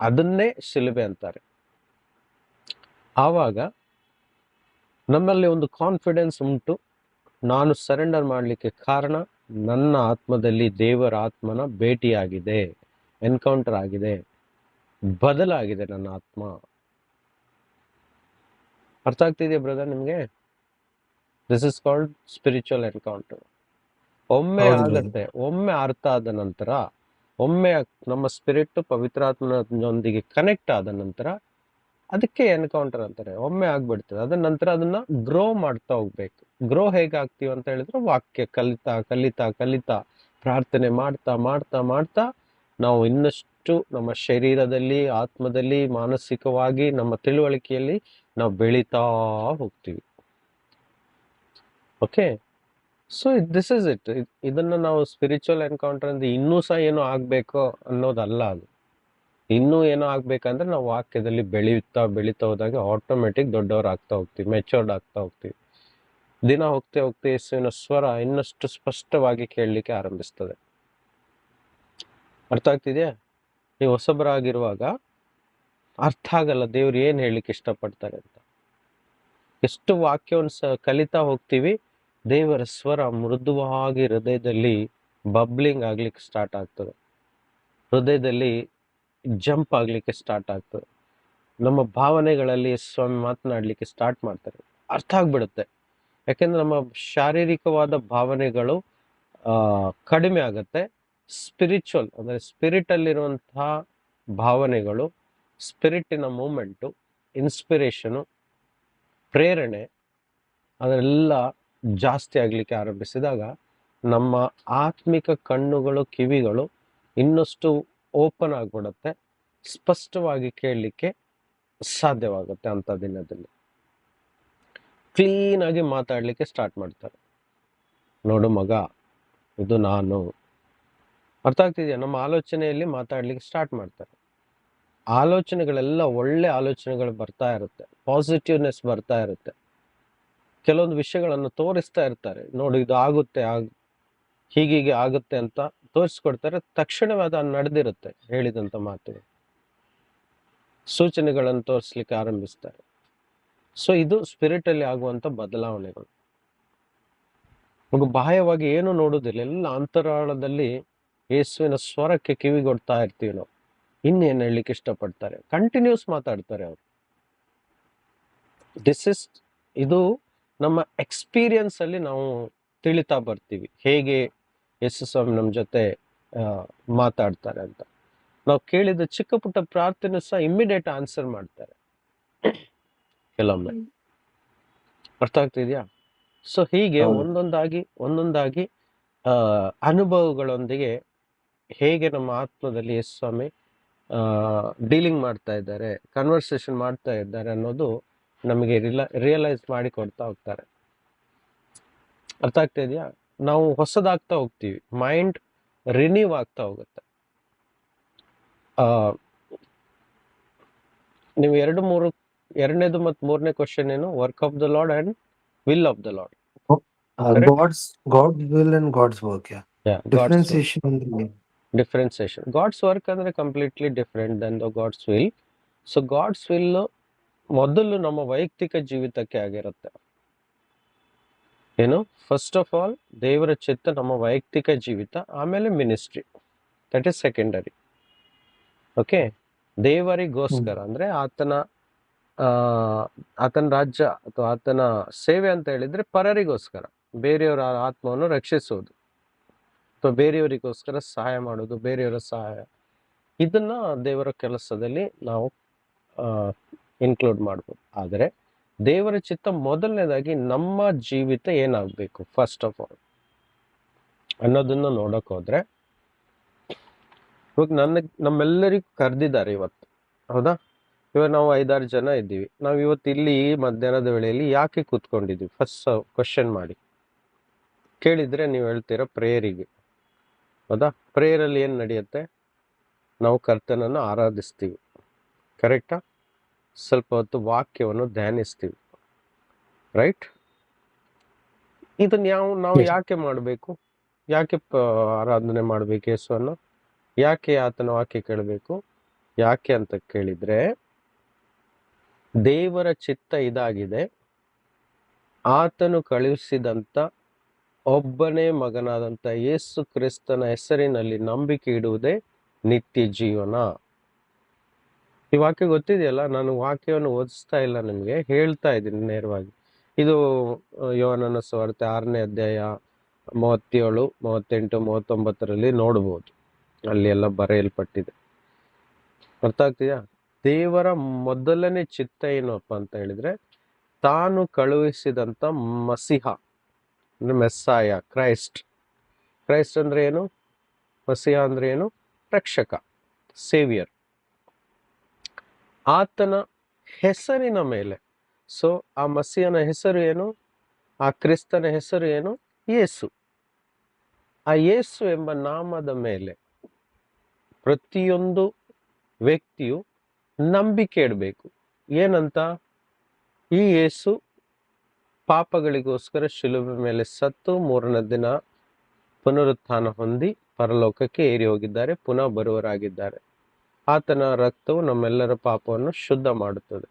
ಅದನ್ನೇ ಶಿಲುಬೆ ಅಂತಾರೆ. ಆವಾಗ ನಮ್ಮಲ್ಲಿ ಒಂದು ಕಾನ್ಫಿಡೆನ್ಸ್ ಉಂಟು, ನಾನು ಸರೆಂಡರ್ ಮಾಡಲಿಕ್ಕೆ ಕಾರಣ ನನ್ನ ಆತ್ಮದಲ್ಲಿ ದೇವರ ಆತ್ಮನ ಭೇಟಿಯಾಗಿದೆ, ಎನ್ಕೌಂಟರ್ ಆಗಿದೆ, ಬದಲಾಗಿದೆ ನನ್ನ ಆತ್ಮ. ಅರ್ಥ ಆಗ್ತಿದೆಯಾ ಬ್ರದರ್ ನಿಮ್ಗೆ? This is called spiritual encounter. ಒಮ್ಮೆ ಹೌದು brother. ಆಗತ್ತೆ, ಒಮ್ಮೆ ಅರ್ಥ ಆದ ನಂತರ, ಒಮ್ಮೆ ನಮ್ಮ ಸ್ಪಿರಿಟ್ ಪವಿತ್ರಾತ್ಮನೊಂದಿಗೆ ಕನೆಕ್ಟ್ ಆದ ನಂತರ ಅದಕ್ಕೆ ಎನ್ಕೌಂಟರ್ ಅಂತಾರೆ. ಒಮ್ಮೆ ಆಗ್ಬಿಡ್ತದೆ. ಅದ ನಂತರ ಅದನ್ನ ಗ್ರೋ ಮಾಡ್ತಾ ಹೋಗ್ಬೇಕು. ಗ್ರೋ ಹೇಗೆ ಆಗ್ತೀವಿ ಅಂತ ಹೇಳಿದ್ರೆ ವಾಕ್ಯ ಕಲಿತಾ ಕಲಿತಾ ಕಲಿತಾ ಪ್ರಾರ್ಥನೆ ಮಾಡ್ತಾ ಮಾಡ್ತಾ ಮಾಡ್ತಾ ನಾವು ಇನ್ನಷ್ಟು ನಮ್ಮ ಶರೀರದಲ್ಲಿ, ಆತ್ಮದಲ್ಲಿ, ಮಾನಸಿಕವಾಗಿ, ನಮ್ಮ ತಿಳುವಳಿಕೆಯಲ್ಲಿ ನಾವು ಬೆಳೀತಾ ಹೋಗ್ತೀವಿ. Okay, so this is it. ಇದನ್ನ ನಾವು ಸ್ಪಿರಿಚುವಲ್ ಎನ್ಕೌಂಟರ್ ಅಂದ್ರೆ ಇನ್ನೂ ಸಹ ಏನೋ ಆಗ್ಬೇಕು ಅನ್ನೋದಲ್ಲ. ಅದು ಇನ್ನೂ ಏನೋ ಆಗ್ಬೇಕಂದ್ರೆ ನಾವು ವಾಕ್ಯದಲ್ಲಿ ಬೆಳೀತಾ ಬೆಳೀತಾ ಹೋದಾಗ ಆಟೋಮೆಟಿಕ್ ದೊಡ್ಡವರು ಆಗ್ತಾ ಹೋಗ್ತೀವಿ, ಮೆಚೂರ್ಡ್ ಆಗ್ತಾ ಹೋಗ್ತೀವಿ. ದಿನ ಹೋಗ್ತಾ ಹೋಗ್ತಾ ಯೇಸುವಿನ ಸ್ವರ ಇನ್ನಷ್ಟು ಸ್ಪಷ್ಟವಾಗಿ ಕೇಳಲಿಕ್ಕೆ ಆರಂಭಿಸ್ತದೆ. ಅರ್ಥ ಆಗ್ತಿದೆಯಾ? ನೀವು ಹೊಸಬರಾಗಿರುವಾಗ ಅರ್ಥ ಆಗಲ್ಲ ದೇವ್ರು ಏನ್ ಹೇಳಲಿಕ್ಕೆ ಇಷ್ಟಪಡ್ತಾರೆ ಅಂತ. ಎಷ್ಟು ವಾಕ್ಯವನ್ನು ಕಲಿತಾ ಹೋಗ್ತೀವಿ, ದೇವರ ಸ್ವರ ಮೃದುವಾಗಿ ಹೃದಯದಲ್ಲಿ ಬಬ್ಲಿಂಗ್ ಆಗ್ಲಿಕ್ಕೆ ಸ್ಟಾರ್ಟ್ ಆಗ್ತದೆ, ಹೃದಯದಲ್ಲಿ ಜಂಪ್ ಆಗ್ಲಿಕ್ಕೆ ಸ್ಟಾರ್ಟ್ ಆಗ್ತದೆ. ನಮ್ಮ ಭಾವನೆಗಳಲ್ಲಿ ಸ್ವಾಮಿ ಮಾತನಾಡ್ಲಿಕ್ಕೆ ಸ್ಟಾರ್ಟ್ ಮಾಡ್ತಾರೆ. ಅರ್ಥ ಆಗ್ಬಿಡುತ್ತೆ. ಯಾಕೆಂದ್ರೆ ನಮ್ಮ ಶಾರೀರಿಕವಾದ ಭಾವನೆಗಳು ಕಡಿಮೆ ಆಗತ್ತೆ. ಸ್ಪಿರಿಚುವಲ್ ಅಂದ್ರೆ ಸ್ಪಿರಿಟ್ ಅಲ್ಲಿರುವಂತಹ ಭಾವನೆಗಳು, ಸ್ಪಿರಿಟಿನ ಮೂಮೆಂಟು, ಇನ್ಸ್ಪಿರೇಷನು, ಪ್ರೇರಣೆ ಅದೆಲ್ಲ ಜಾಸ್ತಿ ಆಗ್ಲಿಕ್ಕೆ ಆರಂಭಿಸಿದಾಗ ನಮ್ಮ ಆತ್ಮಿಕ ಕಣ್ಣುಗಳು, ಕಿವಿಗಳು ಇನ್ನಷ್ಟು ಓಪನ್ ಆಗ್ಬಿಡುತ್ತೆ, ಸ್ಪಷ್ಟವಾಗಿ ಕೇಳಲಿಕ್ಕೆ ಸಾಧ್ಯವಾಗುತ್ತೆ. ಅಂತ ದಿನದಲ್ಲಿ ಕ್ಲೀನ್ ಆಗಿ ಮಾತಾಡ್ಲಿಕ್ಕೆ ಸ್ಟಾರ್ಟ್ ಮಾಡ್ತಾರೆ. ನೋಡು ಮಗ, ಇದು ನಾನು. ಅರ್ಥ ಆಗ್ತಿದೆಯಾ? ನಮ್ಮ ಆಲೋಚನೆಯಲ್ಲಿ ಮಾತಾಡ್ಲಿಕ್ಕೆ ಸ್ಟಾರ್ಟ್ ಮಾಡ್ತಾರೆ. ಆಲೋಚನೆಗಳೆಲ್ಲ ಒಳ್ಳೆ ಆಲೋಚನೆಗಳು ಬರ್ತಾ ಇರುತ್ತೆ, ಪಾಸಿಟಿವ್ನೆಸ್ ಬರ್ತಾ ಇರುತ್ತೆ. ಕೆಲವೊಂದು ವಿಷಯಗಳನ್ನು ತೋರಿಸ್ತಾ ಇರ್ತಾರೆ. ನೋಡಿ ಇದು ಆಗುತ್ತೆ, ಹೀಗೀಗೆ ಆಗುತ್ತೆ ಅಂತ ತೋರಿಸ್ಕೊಡ್ತಾರೆ. ತಕ್ಷಣವೇ ಅದು ನಡೆದಿರುತ್ತೆ. ಹೇಳಿದಂತ ಮಾತು ಸೂಚನೆಗಳನ್ನು ತೋರಿಸ್ಲಿಕ್ಕೆ ಆರಂಭಿಸ್ತಾರೆ. ಸೊ ಇದು ಸ್ಪಿರಿಟ್ ಅಲ್ಲಿ ಆಗುವಂತ ಬದಲಾವಣೆಗಳು. ಬಾಹ್ಯವಾಗಿ ಏನು ನೋಡುವುದಿಲ್ಲ, ಎಲ್ಲ ಅಂತರಾಳದಲ್ಲಿ ಯೇಸುವಿನ ಸ್ವರಕ್ಕೆ ಕಿವಿಗೊಡ್ತಾ ಇರ್ತೀವಿ ನಾವು. ಇನ್ನೇನು ಹೇಳಲಿಕ್ಕೆ ಇಷ್ಟಪಡ್ತಾರೆ, ಕಂಟಿನ್ಯೂಸ್ ಮಾತಾಡ್ತಾರೆ ಅವರು. ಇದು ನಮ್ಮ ಎಕ್ಸ್ಪೀರಿಯನ್ಸ್ ಅಲ್ಲಿ ನಾವು ತಿಳಿತಾ ಬರ್ತೀವಿ ಹೇಗೆ ಯೇಸು ಸ್ವಾಮಿ ನಮ್ಮ ಜೊತೆ ಮಾತಾಡ್ತಾರೆ ಅಂತ. ನಾವು ಕೇಳಿದ ಚಿಕ್ಕ ಪುಟ್ಟ ಪ್ರಾರ್ಥನೆ ಸಹ ಇಮ್ಮಿಡಿಯೇಟ್ ಆನ್ಸರ್ ಮಾಡ್ತಾರೆ ಕೆಲವೊಮ್ಮೆ. ಅರ್ಥ ಆಗ್ತಿದ್ಯಾ? ಸೊ ಹೀಗೆ ಒಂದೊಂದಾಗಿ ಅನುಭವಗಳೊಂದಿಗೆ ಹೇಗೆ ನಮ್ಮ ಆತ್ಮದಲ್ಲಿ ಯೇಸು ಸ್ವಾಮಿ ಡೀಲಿಂಗ್ ಮಾಡ್ತಾ ಇದ್ದಾರೆ, ಕನ್ವರ್ಸೇಷನ್ ಮಾಡ್ತಾ ಇದ್ದಾರೆ ಅನ್ನೋದು ನಮಗೆ ರಿಯಲೈಸ್ ಮಾಡಿ ಕೊಡ್ತಾ ಹೋಗ್ತಾರೆ. ಅರ್ಥ ಆಗ್ತಾ ಇದೆಯಾ? ನಾವು ಹೊಸದಾಗ್ತಾ ಹೋಗ್ತೀವಿ, ಮೈಂಡ್ ರಿನ್ಯೂ ಆಗ್ತಾ ಹೋಗುತ್ತೆ. ನೀವು ಎರಡನೇದು ಮತ್ತು ಮೂರನೇ ಕ್ವಶನ್ ಏನು? Work of the lord and will of the lord. God's will and God's work. Yeah. Differentiation. God's work ಅಂದ್ರೆ completely different than the God's will. So God's will ಮೊದಲು ನಮ್ಮ ವೈಯಕ್ತಿಕ ಜೀವಿತಕ್ಕೆ ಆಗಿರುತ್ತೆ. ಏನು? ಫಸ್ಟ್ ಆಫ್ ಆಲ್ ದೇವರ ಚಿತ್ತ ನಮ್ಮ ವೈಯಕ್ತಿಕ ಜೀವಿತ, ಆಮೇಲೆ ministry, that is secondary. Okay, ದೇವರಿಗೋಸ್ಕರ ಅಂದ್ರೆ ಆತನ ರಾಜ್ಯ ಅಥವಾ ಆತನ ಸೇವೆ ಅಂತ ಹೇಳಿದ್ರೆ ಪರರಿಗೋಸ್ಕರ, ಬೇರೆಯವರ ಆತ್ಮವನ್ನು ರಕ್ಷಿಸುವುದು ಅಥವಾ ಬೇರೆಯವರಿಗೋಸ್ಕರ ಸಹಾಯ ಮಾಡೋದು, ಬೇರೆಯವರ ಸಹಾಯ, ಇದನ್ನ ದೇವರ ಕೆಲಸದಲ್ಲಿ ನಾವು ಇನ್ಕ್ಲೂಡ್ ಮಾಡ್ಬೋದು. ಆದರೆ ದೇವರ ಚಿತ್ತ ಮೊದಲನೇದಾಗಿ ನಮ್ಮ ಜೀವಿತ ಏನಾಗಬೇಕು ಫಸ್ಟ್ ಆಫ್ ಆಲ್ ಅನ್ನೋದನ್ನ ನೋಡಕ್ ಹೋದ್ರೆ, ಇವಾಗ ನಮ್ಮೆಲ್ಲರಿಗೂ ಕರೆದಿದ್ದಾರೆ ಇವತ್ತು, ಹೌದಾ? ಇವಾಗ ನಾವು 5-6 ಜನ ಇದ್ದೀವಿ. ನಾವು ಇವತ್ತು ಇಲ್ಲಿ ಮಧ್ಯಾಹ್ನದ ವೇಳೆಯಲ್ಲಿ ಯಾಕೆ ಕೂತ್ಕೊಂಡಿದ್ದೀವಿ? ಫಸ್ಟ್ ಕ್ವಶನ್ ಮಾಡಿ ಕೇಳಿದ್ರೆ ನೀವು ಹೇಳ್ತೀರಾ ಪ್ರೇಯರಿಗೆ, ಹೌದಾ? ಪ್ರೇಯರಲ್ಲಿ ಏನು ನಡೆಯುತ್ತೆ? ನಾವು ಕರ್ತನನ್ನು ಆರಾಧಿಸ್ತೀವಿ, ಕರೆಕ್ಟಾ? ಸ್ವಲ್ಪ ಹೊತ್ತು ವಾಕ್ಯವನ್ನು ಧ್ಯಾನಿಸ್ತೀವಿ, ರೈಟ್? ಇದನ್ನ ನಾವು ಯಾಕೆ ಮಾಡಬೇಕು? ಯಾಕೆ ಆರಾಧನೆ ಮಾಡಬೇಕು ಯೇಸುವನ್ನು? ಯಾಕೆ ಆತನ ವಾಕ್ಯ ಕೇಳಬೇಕು? ಯಾಕೆ ಅಂತ ಕೇಳಿದ್ರೆ, ದೇವರ ಚಿತ್ತ ಇದಾಗಿದೆ, ಆತನು ಕಳುಹಿಸಿದಂತ ಒಬ್ಬನೇ ಮಗನಾದಂಥ ಯೇಸು ಕ್ರಿಸ್ತನ ಹೆಸರಿನಲ್ಲಿ ನಂಬಿಕೆ ಇಡುವುದೇ ನಿತ್ಯ ಜೀವನ. ಈ ವಾಕ್ಯ ಗೊತ್ತಿದೆಯಲ್ಲ, ನಾನು ವಾಕ್ಯವನ್ನು ಓದಿಸ್ತಾ ಇಲ್ಲ, ನಿಮಗೆ ಹೇಳ್ತಾ ಇದ್ದೀನಿ ನೇರವಾಗಿ. ಇದು ಯೋಹಾನನ ಸುವಾರ್ತೆ 6ನೇ ಅಧ್ಯಾಯ 37, 38, 39ರಲ್ಲಿ ನೋಡ್ಬೋದು. ಅಲ್ಲಿ ಎಲ್ಲ ಬರೆಯಲ್ಪಟ್ಟಿದೆ. ಅರ್ಥ ಆಗ್ತಿದೆಯಾ? ದೇವರ ಮೊದಲನೇ ಚಿತ್ತ ಏನಪ್ಪ ಅಂತ ಹೇಳಿದ್ರೆ, ತಾನು ಕಳುಹಿಸಿದಂಥ ಮಸಿಹ ಅಂದ್ರೆ ಮೆಸ್ಸಾಯ, ಕ್ರೈಸ್ಟ್ ಅಂದ್ರೆ ಏನು? ಮಸಿಹ ಅಂದ್ರೆ ಏನು? ರಕ್ಷಕ, ಸೇವಿಯರ್. ಆತನ ಹೆಸರಿನ ಮೇಲೆ, ಸೊ ಆ ಮಸಿಹನ ಹೆಸರು ಏನು? ಆ ಕ್ರಿಸ್ತನ ಹೆಸರು ಏನು? ಯೇಸು. ಆ ಯೇಸು ಎಂಬ ನಾಮದ ಮೇಲೆ ಪ್ರತಿಯೊಂದು ವ್ಯಕ್ತಿಯು ನಂಬಿಕೆ ಇಡಬೇಕು. ಏನಂತ? ಈ ಯೇಸು ಪಾಪಗಳಿಗೋಸ್ಕರ ಶಿಲುಬೆ ಮೇಲೆ ಸತ್ತು 3ನೇ ದಿನ ಪುನರುತ್ಥಾನ ಹೊಂದಿ ಪರಲೋಕಕ್ಕೆ ಏರಿ ಹೋಗಿದ್ದಾರೆ, ಪುನಃ ಬರುವರಾಗಿದ್ದಾರೆ. ಆತನ ರಕ್ತವು ನಮ್ಮೆಲ್ಲರ ಪಾಪವನ್ನು ಶುದ್ಧ ಮಾಡುತ್ತದೆ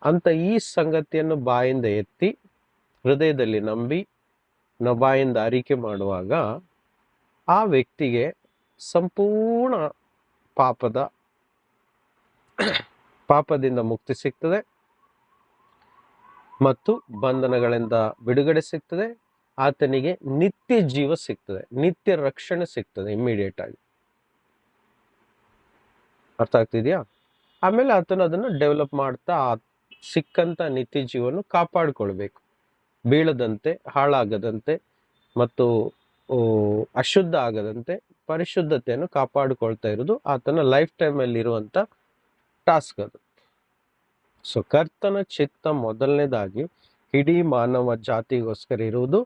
ಅಂತ ಈ ಸಂಗತಿಯನ್ನು ಬಾಯಿಂದ ಎತ್ತಿ ಹೃದಯದಲ್ಲಿ ನಂಬಿ ಬಾಯಿಂದ ಅರಿಕೆ ಮಾಡುವಾಗ ಆ ವ್ಯಕ್ತಿಗೆ ಸಂಪೂರ್ಣ ಪಾಪದಿಂದ ಮುಕ್ತಿ ಸಿಗ್ತದೆ ಮತ್ತು ಬಂಧನಗಳಿಂದ ಬಿಡುಗಡೆ ಸಿಗ್ತದೆ. ಆತನಿಗೆ ನಿತ್ಯ ಜೀವ ಸಿಗ್ತದೆ, ನಿತ್ಯ ರಕ್ಷಣೆ ಸಿಗ್ತದೆ ಇಮ್ಮಿಡಿಯೇಟ್ ಆಗಿ. ಅರ್ಥ ಆಗ್ತಿದ್ಯಾ? ಆಮೇಲೆ ಆತನು ಅದನ್ನು ಡೆವಲಪ್ ಮಾಡ್ತಾ ಸಿಕ್ಕಂತ ನಿತ್ಯ ಜೀವನ ಕಾಪಾಡಿಕೊಳ್ಬೇಕು, ಬೀಳದಂತೆ, ಹಾಳಾಗದಂತೆ ಮತ್ತು ಅಶುದ್ಧ ಆಗದಂತೆ ಪರಿಶುದ್ಧತೆಯನ್ನು ಕಾಪಾಡಿಕೊಳ್ತಾ ಇರೋದು ಆತನ ಲೈಫ್ ಟೈಮಲ್ಲಿ ಇರುವಂತ ಟಾಸ್ಕ್ ಅದು. ಸೊ ಕರ್ತನ ಚಿತ್ತ ಮೊದಲನೇದಾಗಿ ಇಡೀ ಮಾನವ ಜಾತಿಗೋಸ್ಕರ ಇರುವುದು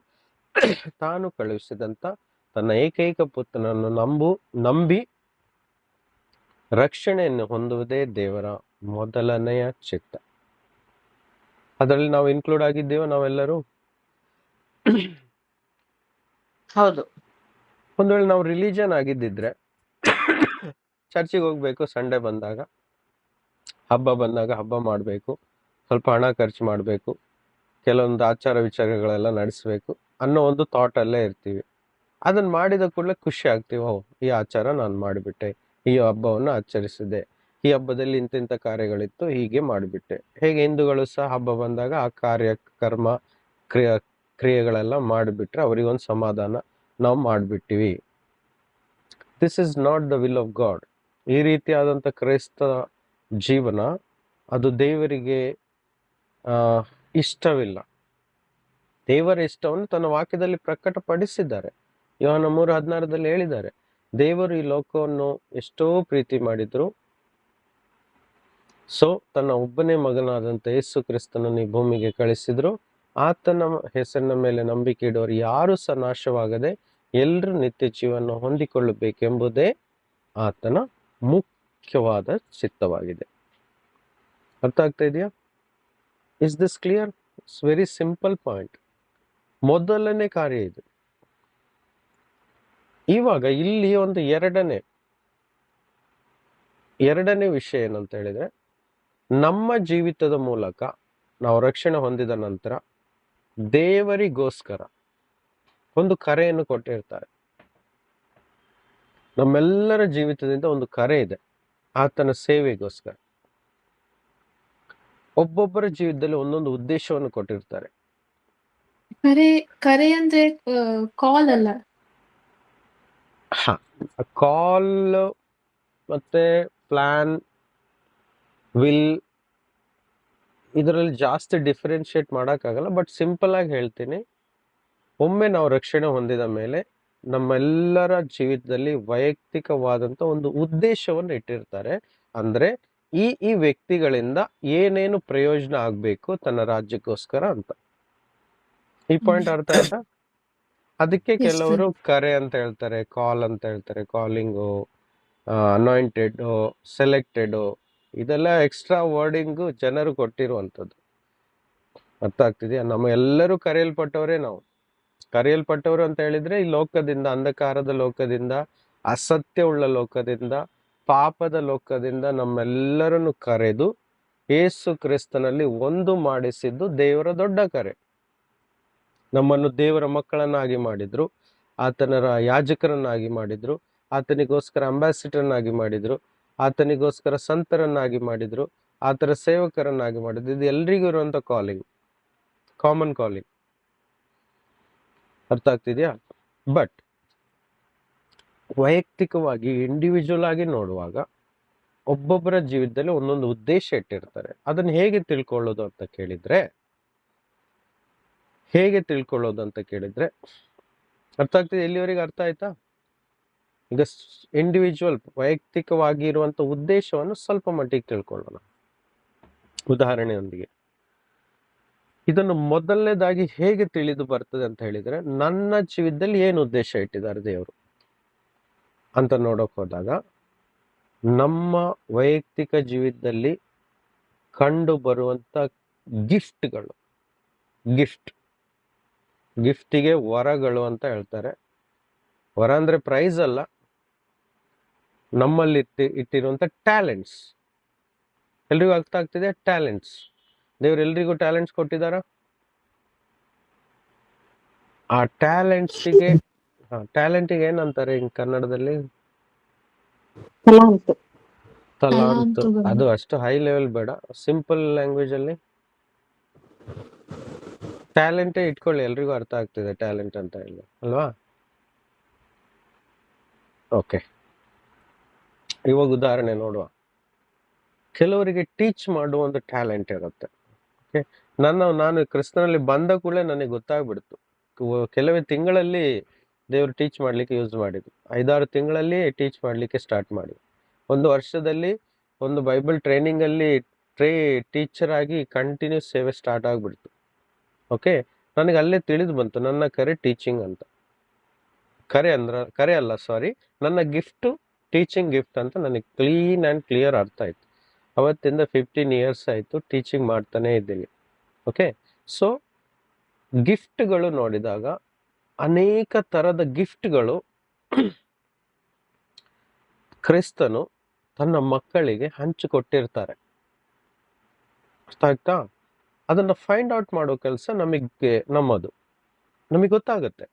ತಾನು ಕಳುಹಿಸಿದಂತ ತನ್ನ ಏಕೈಕ ಪುತ್ರನನ್ನು ನಂಬಿ ರಕ್ಷಣೆಯನ್ನು ಹೊಂದುವುದೇ ದೇವರ ಮೊದಲನೆಯ ಚಿತ್ತ. ಅದರಲ್ಲಿ ನಾವು ಇನ್ಕ್ಲೂಡ್ ಆಗಿದ್ದೇವೆ ನಾವೆಲ್ಲರೂ. ಹೌದು. ಒಂದ್ ವೇಳೆ ನಾವು ರಿಲಿಜನ್ ಆಗಿದ್ದಿದ್ರೆ ಚರ್ಚಿಗೆ ಹೋಗ್ಬೇಕು, ಸಂಡೇ ಬಂದಾಗ, ಹಬ್ಬ ಬಂದಾಗ ಹಬ್ಬ ಮಾಡಬೇಕು, ಸ್ವಲ್ಪ ಹಣ ಖರ್ಚು ಮಾಡಬೇಕು, ಕೆಲವೊಂದು ಆಚಾರ ವಿಚಾರಗಳೆಲ್ಲ ನಡೆಸಬೇಕು ಅನ್ನೋ ಒಂದು ಥಾಟ್ ಅಲ್ಲೇ ಇರ್ತೀವಿ. ಅದನ್ನ ಮಾಡಿದ ಕೂಡಲೇ ಖುಷಿ ಆಗ್ತೀವಿ, ಓ ಈ ಆಚಾರ ನಾನು ಮಾಡಿಬಿಟ್ಟೆ, ಈ ಹಬ್ಬವನ್ನು ಆಚರಿಸಿದೆ, ಈ ಹಬ್ಬದಲ್ಲಿ ಇಂತಿಂಥ ಕಾರ್ಯಗಳಿತ್ತು, ಹೀಗೆ ಮಾಡಿಬಿಟ್ಟೆ. ಹೇಗೆ ಹಿಂದೂಗಳು ಸಹ ಹಬ್ಬ ಬಂದಾಗ ಆ ಕರ್ಮ ಕ್ರಿಯೆಗಳೆಲ್ಲ ಮಾಡಿಬಿಟ್ರೆ ಅವರಿಗೊಂದು ಸಮಾಧಾನ, ನಾವು ಮಾಡಿಬಿಟ್ಟಿವಿ. This is not the will of God. ಈ ರೀತಿಯಾದಂಥ ಕ್ರೈಸ್ತ ಜೀವನ ಅದು ದೇವರಿಗೆ ಇಷ್ಟವಿಲ್ಲ. ದೇವರ ಇಷ್ಟವನ್ನು ತನ್ನ ವಾಕ್ಯದಲ್ಲಿ ಪ್ರಕಟಪಡಿಸಿದ್ದಾರೆ. ಯೋಹಾನ 3:16 ಹೇಳಿದ್ದಾರೆ, ದೇವರು ಈ ಲೋಕವನ್ನು ಎಷ್ಟೋ ಪ್ರೀತಿ ಮಾಡಿದ್ರು, ಸೊ ತನ್ನ ಒಬ್ಬನೇ ಮಗನಾದಂಥ ಯೇಸು ಕ್ರಿಸ್ತನನ್ನು ಈ ಭೂಮಿಗೆ ಕಳಿಸಿದ್ರು. ಆತನ ಹೆಸರಿನ ಮೇಲೆ ನಂಬಿಕೆ ಇಡುವವರು ಯಾರು ಸಹ ನಾಶವಾಗದೆ ಎಲ್ಲರೂ ನಿತ್ಯ ಜೀವನ ಹೊಂದಿಕೊಳ್ಳಬೇಕೆಂಬುದೇ ಆತನ ಮುಖ್ಯವಾದ ಚಿತ್ತವಾಗಿದೆ. ಅರ್ಥ ಆಗ್ತಾ ಇದೆಯಾ? Is this clear? It's very simple point. ಮೊದಲನೇ ಕಾರ್ಯ ಇದು. ಇವಾಗ ಇಲ್ಲಿ ಒಂದು ಎರಡನೇ ವಿಷಯ ಏನಂತ ಹೇಳಿದ್ರೆ, ನಮ್ಮ ಜೀವಿತದ ಮೂಲಕ ನಾವು ರಕ್ಷಣೆ ಹೊಂದಿದ ನಂತರ ದೇವರಿಗೋಸ್ಕರ ಒಂದು ಕರೆಯನ್ನು ಕೊಟ್ಟಿರ್ತಾರೆ. ನಮ್ಮೆಲ್ಲರ ಜೀವಿತದಿಂದ ಒಂದು ಕರೆ ಇದೆ, ಆತನ ಸೇವೆಗೋಸ್ಕರ. ಒಬ್ಬೊಬ್ಬರ ಜೀವಿತದಲ್ಲಿ ಒಂದೊಂದು ಉದ್ದೇಶವನ್ನು ಕೊಟ್ಟಿರ್ತಾರೆ. ಕರೆ ಅಂದ್ರೆ ಕಾಲ್ ಅಲ್ಲ. ಕಾಲ್ ಮತ್ತೆ ಪ್ಲಾನ್, ವಿಲ್, ಇದರಲ್ಲಿ ಜಾಸ್ತಿ ಡಿಫ್ರೆನ್ಶಿಯೇಟ್ ಮಾಡೋಕ್ಕಾಗಲ್ಲ. ಬಟ್ ಸಿಂಪಲ್ ಆಗಿ ಹೇಳ್ತೀನಿ, ಒಮ್ಮೆ ನಾವು ರಕ್ಷಣೆ ಹೊಂದಿದ ಮೇಲೆ ನಮ್ಮೆಲ್ಲರ ಜೀವಿತದಲ್ಲಿ ವೈಯಕ್ತಿಕವಾದಂಥ ಒಂದು ಉದ್ದೇಶವನ್ನು ಇಟ್ಟಿರ್ತಾರೆ. ಅಂದ್ರೆ ಈ ವ್ಯಕ್ತಿಗಳಿಂದ ಏನೇನು ಪ್ರಯೋಜನ ಆಗ್ಬೇಕು ತನ್ನ ರಾಜ್ಯಕ್ಕೋಸ್ಕರ ಅಂತ. ಈ ಪಾಯಿಂಟ್ ಅರ್ಥ ಆಯ್ತಾ? ಅದಕ್ಕೆ ಕೆಲವರು ಕರೆ ಅಂತ ಹೇಳ್ತಾರೆ, ಕಾಲ್ ಅಂತ ಹೇಳ್ತಾರೆ, ಕಾಲಿಂಗು, ಅನಾಯಿಂಟೆಡ್, ಸೆಲೆಕ್ಟೆಡ್, ಇದೆಲ್ಲ ಎಕ್ಸ್ಟ್ರಾ ವರ್ಡಿಂಗು ಜನರು ಕೊಟ್ಟಿರುವಂಥದ್ದು. ಅರ್ಥ ಆಗ್ತಿದೆಯಾ? ನಮ್ಮ ಎಲ್ಲರೂ ಕರೆಯಲ್ಪಟ್ಟವರೇ. ನಾವು ಕರೆಯಲ್ಪಟ್ಟವರು ಅಂತ ಹೇಳಿದ್ರೆ ಈ ಲೋಕದಿಂದ, ಅಂಧಕಾರದ ಲೋಕದಿಂದ, ಅಸತ್ಯವುಳ್ಳ ಲೋಕದಿಂದ, ಪಾಪದ ಲೋಕದಿಂದ ನಮ್ಮೆಲ್ಲರನ್ನು ಕರೆದು ಯೇಸು ಕ್ರಿಸ್ತನಲ್ಲಿ ಒಂದು ಮಾಡಿಸಿದ್ದು ದೇವರ ದೊಡ್ಡ ಕರೆ. ನಮ್ಮನ್ನು ದೇವರ ಮಕ್ಕಳನ್ನಾಗಿ ಮಾಡಿದ್ರು, ಆತನ ಯಾಜಕರನ್ನಾಗಿ ಮಾಡಿದ್ರು, ಆತನಿಗೋಸ್ಕರ ಅಂಬಾಸಿಡರ್ನಾಗಿ ಮಾಡಿದ್ರು, ಆತನಿಗೋಸ್ಕರ ಸಂತರನ್ನಾಗಿ ಮಾಡಿದ್ರು, ಆತರ ಸೇವಕರನ್ನಾಗಿ ಮಾಡಿದ್ರು. ಇದು ಎಲ್ರಿಗೂ ಇರುವಂತ ಕಾಲಿಂಗ್, ಕಾಮನ್ ಕಾಲಿಂಗ್. ಅರ್ಥ ಆಗ್ತಿದ್ಯಾ? ಬಟ್ ವೈಯಕ್ತಿಕವಾಗಿ ಇಂಡಿವಿಜುವಲ್ ಆಗಿ ನೋಡುವಾಗ ಒಬ್ಬೊಬ್ಬರ ಜೀವಿತದಲ್ಲಿ ಒಂದೊಂದು ಉದ್ದೇಶ ಇಟ್ಟಿರ್ತಾರೆ. ಅದನ್ನ ಹೇಗೆ ತಿಳ್ಕೊಳ್ಳೋದು ಅಂತ ಕೇಳಿದ್ರೆ ಅರ್ಥ ಆಗ್ತಿದೆ? ಎಲ್ಲಿವರೆಗೆ ಅರ್ಥ ಆಯ್ತಾ? ಈಗ ಇಂಡಿವಿಜುವಲ್ ವೈಯಕ್ತಿಕವಾಗಿ ಇರುವಂತ ಉದ್ದೇಶವನ್ನು ಸ್ವಲ್ಪ ಮಟ್ಟಿಗೆ ತಿಳ್ಕೊಳ್ಳೋಣ ಉದಾಹರಣೆಯೊಂದಿಗೆ. ಇದನ್ನು ಮೊದಲನೇದಾಗಿ ಹೇಗೆ ತಿಳಿದು ಬರ್ತದೆ ಅಂತ ಹೇಳಿದ್ರೆ, ನನ್ನ ಜೀವಿತದಲ್ಲಿ ಏನು ಉದ್ದೇಶ ಇಟ್ಟಿದ್ದಾರೆ ದೇವರು ಅಂತ ನೋಡಕ್ ಹೋದಾಗ, ನಮ್ಮ ವೈಯಕ್ತಿಕ ಜೀವಿತದಲ್ಲಿ ಕಂಡು ಬರುವಂತ ಗಿಫ್ಟ್ಗಳು, ಗಿಫ್ಟಿಗೆ ವರಗಳು ಅಂತ ಹೇಳ್ತಾರೆ. ವರ ಅಂದ್ರೆ ಪ್ರೈಸ್ ಅಲ್ಲ, ನಮ್ಮಲ್ಲಿ ಇಟ್ಟಿರುವಂತ ಟ್ಯಾಲೆಂಟ್ಸ್. ಎಲ್ರಿಗೂ ಅರ್ಥ ಆಗ್ತಿದೆ? ಟ್ಯಾಲೆಂಟ್ಸ್. ದೇವ್ರು ಎಲ್ರಿಗೂ ಟ್ಯಾಲೆಂಟ್ಸ್ ಕೊಟ್ಟಿದಾರ. ಆ ಟ್ಯಾಲೆಂಟ್ಸಿಗೆ ಏನಂತಾರೆ ಕನ್ನಡದಲ್ಲಿ? ತಲಾಂತು. ಅದು ಅಷ್ಟು ಹೈ ಲೆವೆಲ್ ಬೇಡ, ಸಿಂಪಲ್ ಲ್ಯಾಂಗ್ವೇಜ್ ಅಲ್ಲಿ ಟ್ಯಾಲೆಂಟೇ ಇಟ್ಕೊಳ್ಳಿ, ಎಲ್ರಿಗೂ ಅರ್ಥ ಆಗ್ತಿದೆ ಟ್ಯಾಲೆಂಟ್ ಅಂತ ಹೇಳಿ ಅಲ್ವಾ? ಓಕೆ, ಇವಾಗ ಉದಾಹರಣೆ ನೋಡುವ. ಕೆಲವರಿಗೆ ಟೀಚ್ ಮಾಡುವ ಒಂದು ಟ್ಯಾಲೆಂಟ್ ಇರುತ್ತೆ. ಓಕೆ, ನಾನು ಕ್ರಿಸ್ತನಲ್ಲಿ ಬಂದ ಕೂಡಲೇ ನನಗೆ ಗೊತ್ತಾಗ್ಬಿಡ್ತು. ಕೆಲವೇ ತಿಂಗಳಲ್ಲಿ ದೇವರು ಟೀಚ್ ಮಾಡ್ಲಿಕ್ಕೆ ಯೂಸ್ ಮಾಡಿದ್ರು. 5-6 ತಿಂಗಳಲ್ಲಿ ಟೀಚ್ ಮಾಡ್ಲಿಕ್ಕೆ ಸ್ಟಾರ್ಟ್ ಮಾಡಿದ್ರು. 1 ವರ್ಷದಲ್ಲಿ ಒಂದು ಬೈಬಲ್ ಟ್ರೈನಿಂಗ್ ಅಲ್ಲಿ ಟೀಚರ್ ಆಗಿ ಕಂಟಿನ್ಯೂಸ್ ಸೇವೆ ಸ್ಟಾರ್ಟ್ ಆಗ್ಬಿಡ್ತು. ಓಕೆ, ನನಗೆ ಅಲ್ಲೇ ತಿಳಿದು ಬಂತು ನನ್ನ ಕರೆ ಟೀಚಿಂಗ್ ಅಂತ. ಕರೆ ಅಲ್ಲ, ಸಾರಿ, ನನ್ನ ಗಿಫ್ಟ್ ಟೀಚಿಂಗ್ ಗಿಫ್ಟ್ ಅಂತ ನನಗೆ ಕ್ಲೀನ್ ಆ್ಯಂಡ್ ಕ್ಲಿಯರ್ ಅರ್ಥ ಆಯ್ತು. ಅವತ್ತಿಂದ 15 ಇಯರ್ಸ್ ಆಯಿತು ಟೀಚಿಂಗ್ ಮಾಡ್ತಾನೆ ಇದ್ದೀನಿ. ಓಕೆ, ಸೊ ಗಿಫ್ಟ್ಗಳು ನೋಡಿದಾಗ ಅನೇಕ ಥರದ ಗಿಫ್ಟ್ಗಳು ಕ್ರಿಸ್ತನು ತನ್ನ ಮಕ್ಕಳಿಗೆ ಹಂಚಿಕೊಟ್ಟಿರ್ತಾರೆ. ಅರ್ಥ ಆಯ್ತಾ? ಅದನ್ನು ಫೈಂಡ್ ಔಟ್ ಮಾಡೋ ಕೆಲಸ ನಮಗೆ ಗೊತ್ತಾಗುತ್ತೆ.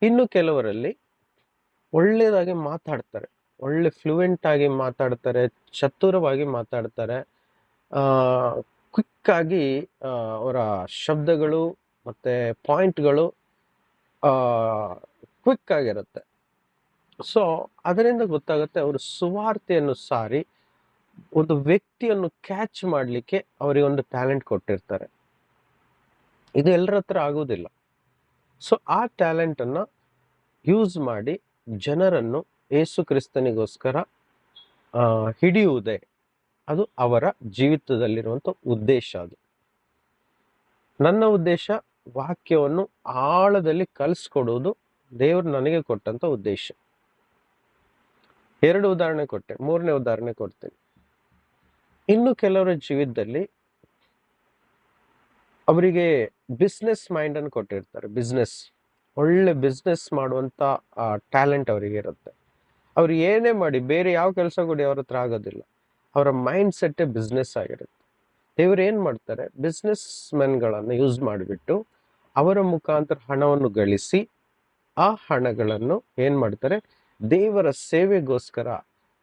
ಇನ್ನು ಕೆಲವರಲ್ಲಿ ಒಳ್ಳೆಯದಾಗಿ ಮಾತಾಡ್ತಾರೆ, ಒಳ್ಳೆ ಫ್ಲೂಯೆಂಟ್ ಆಗಿ ಮಾತಾಡ್ತಾರೆ, ಚತುರವಾಗಿ ಮಾತಾಡ್ತಾರೆ, ಕ್ವಿಕ್ ಆಗಿ ಅವರ ಶಬ್ದಗಳು ಮತ್ತೆ ಪಾಯಿಂಟ್ಗಳು ಕ್ವಿಕ್ ಆಗಿರುತ್ತೆ. ಸೊ ಅದರಿಂದ ಗೊತ್ತಾಗುತ್ತೆ ಅವರು ಸುವಾರ್ತೆಯನ್ನು ಸಾರಿ ಒಂದು ವ್ಯಕ್ತಿಯನ್ನು ಕ್ಯಾಚ್ ಮಾಡಲಿಕ್ಕೆ ಅವರಿಗೆ ಒಂದು ಟ್ಯಾಲೆಂಟ್ ಕೊಟ್ಟಿರ್ತಾರೆ. ಇದು ಎಲ್ಲರ ಹತ್ರ ಆಗೋದಿಲ್ಲ. ಸೊ ಆ ಟ್ಯಾಲೆಂಟನ್ನು ಯೂಸ್ ಮಾಡಿ ಜನರನ್ನು ಯೇಸು ಕ್ರಿಸ್ತನಿಗೋಸ್ಕರ ಹಿಡಿಯುವುದೇ ಅದು ಅವರ ಜೀವಿತದಲ್ಲಿರುವಂಥ ಉದ್ದೇಶ. ಅದು ನನ್ನ ಉದ್ದೇಶ ವಾಕ್ಯವನ್ನು ಆಳದಲ್ಲಿ ಕಲಿಸ್ಕೊಡುವುದು ದೇವರು ನನಗೆ ಕೊಟ್ಟಂತ ಉದ್ದೇಶ. 2 ಉದಾಹರಣೆ ಕೊಟ್ಟೆ, 3ನೇ ಉದಾಹರಣೆ ಕೊಡ್ತೇನೆ. ಇನ್ನು ಕೆಲವರ ಜೀವಿತದಲ್ಲಿ ಅವರಿಗೆ ಬಿಸ್ನೆಸ್ ಮೈಂಡ್ ಅನ್ನು ಕೊಟ್ಟಿರ್ತಾರೆ. ಒಳ್ಳೆ ಬಿಸ್ನೆಸ್ ಮಾಡುವಂತ ಟ್ಯಾಲೆಂಟ್ ಅವರಿಗೆ ಇರುತ್ತೆ. ಅವ್ರು ಏನೇ ಮಾಡಿ, ಬೇರೆ ಯಾವ ಕೆಲಸ ಕೊಡಿ ಅವ್ರ ಹತ್ರ ಆಗೋದಿಲ್ಲ. ಅವರ ಮೈಂಡ್ ಸೆಟ್ಟೇ ಬಿಸ್ನೆಸ್ ಆಗಿರುತ್ತೆ. ದೇವರು ಏನ್ ಮಾಡ್ತಾರೆ, ಬಿಸ್ನೆಸ್ ಮೆನ್ಗಳನ್ನು ಯೂಸ್ ಮಾಡಿಬಿಟ್ಟು ಅವರ ಮುಖಾಂತರ ಹಣವನ್ನು ಗಳಿಸಿ ಆ ಹಣಗಳನ್ನು ಏನ್ ಮಾಡ್ತಾರೆ, ದೇವರ ಸೇವೆಗೋಸ್ಕರ,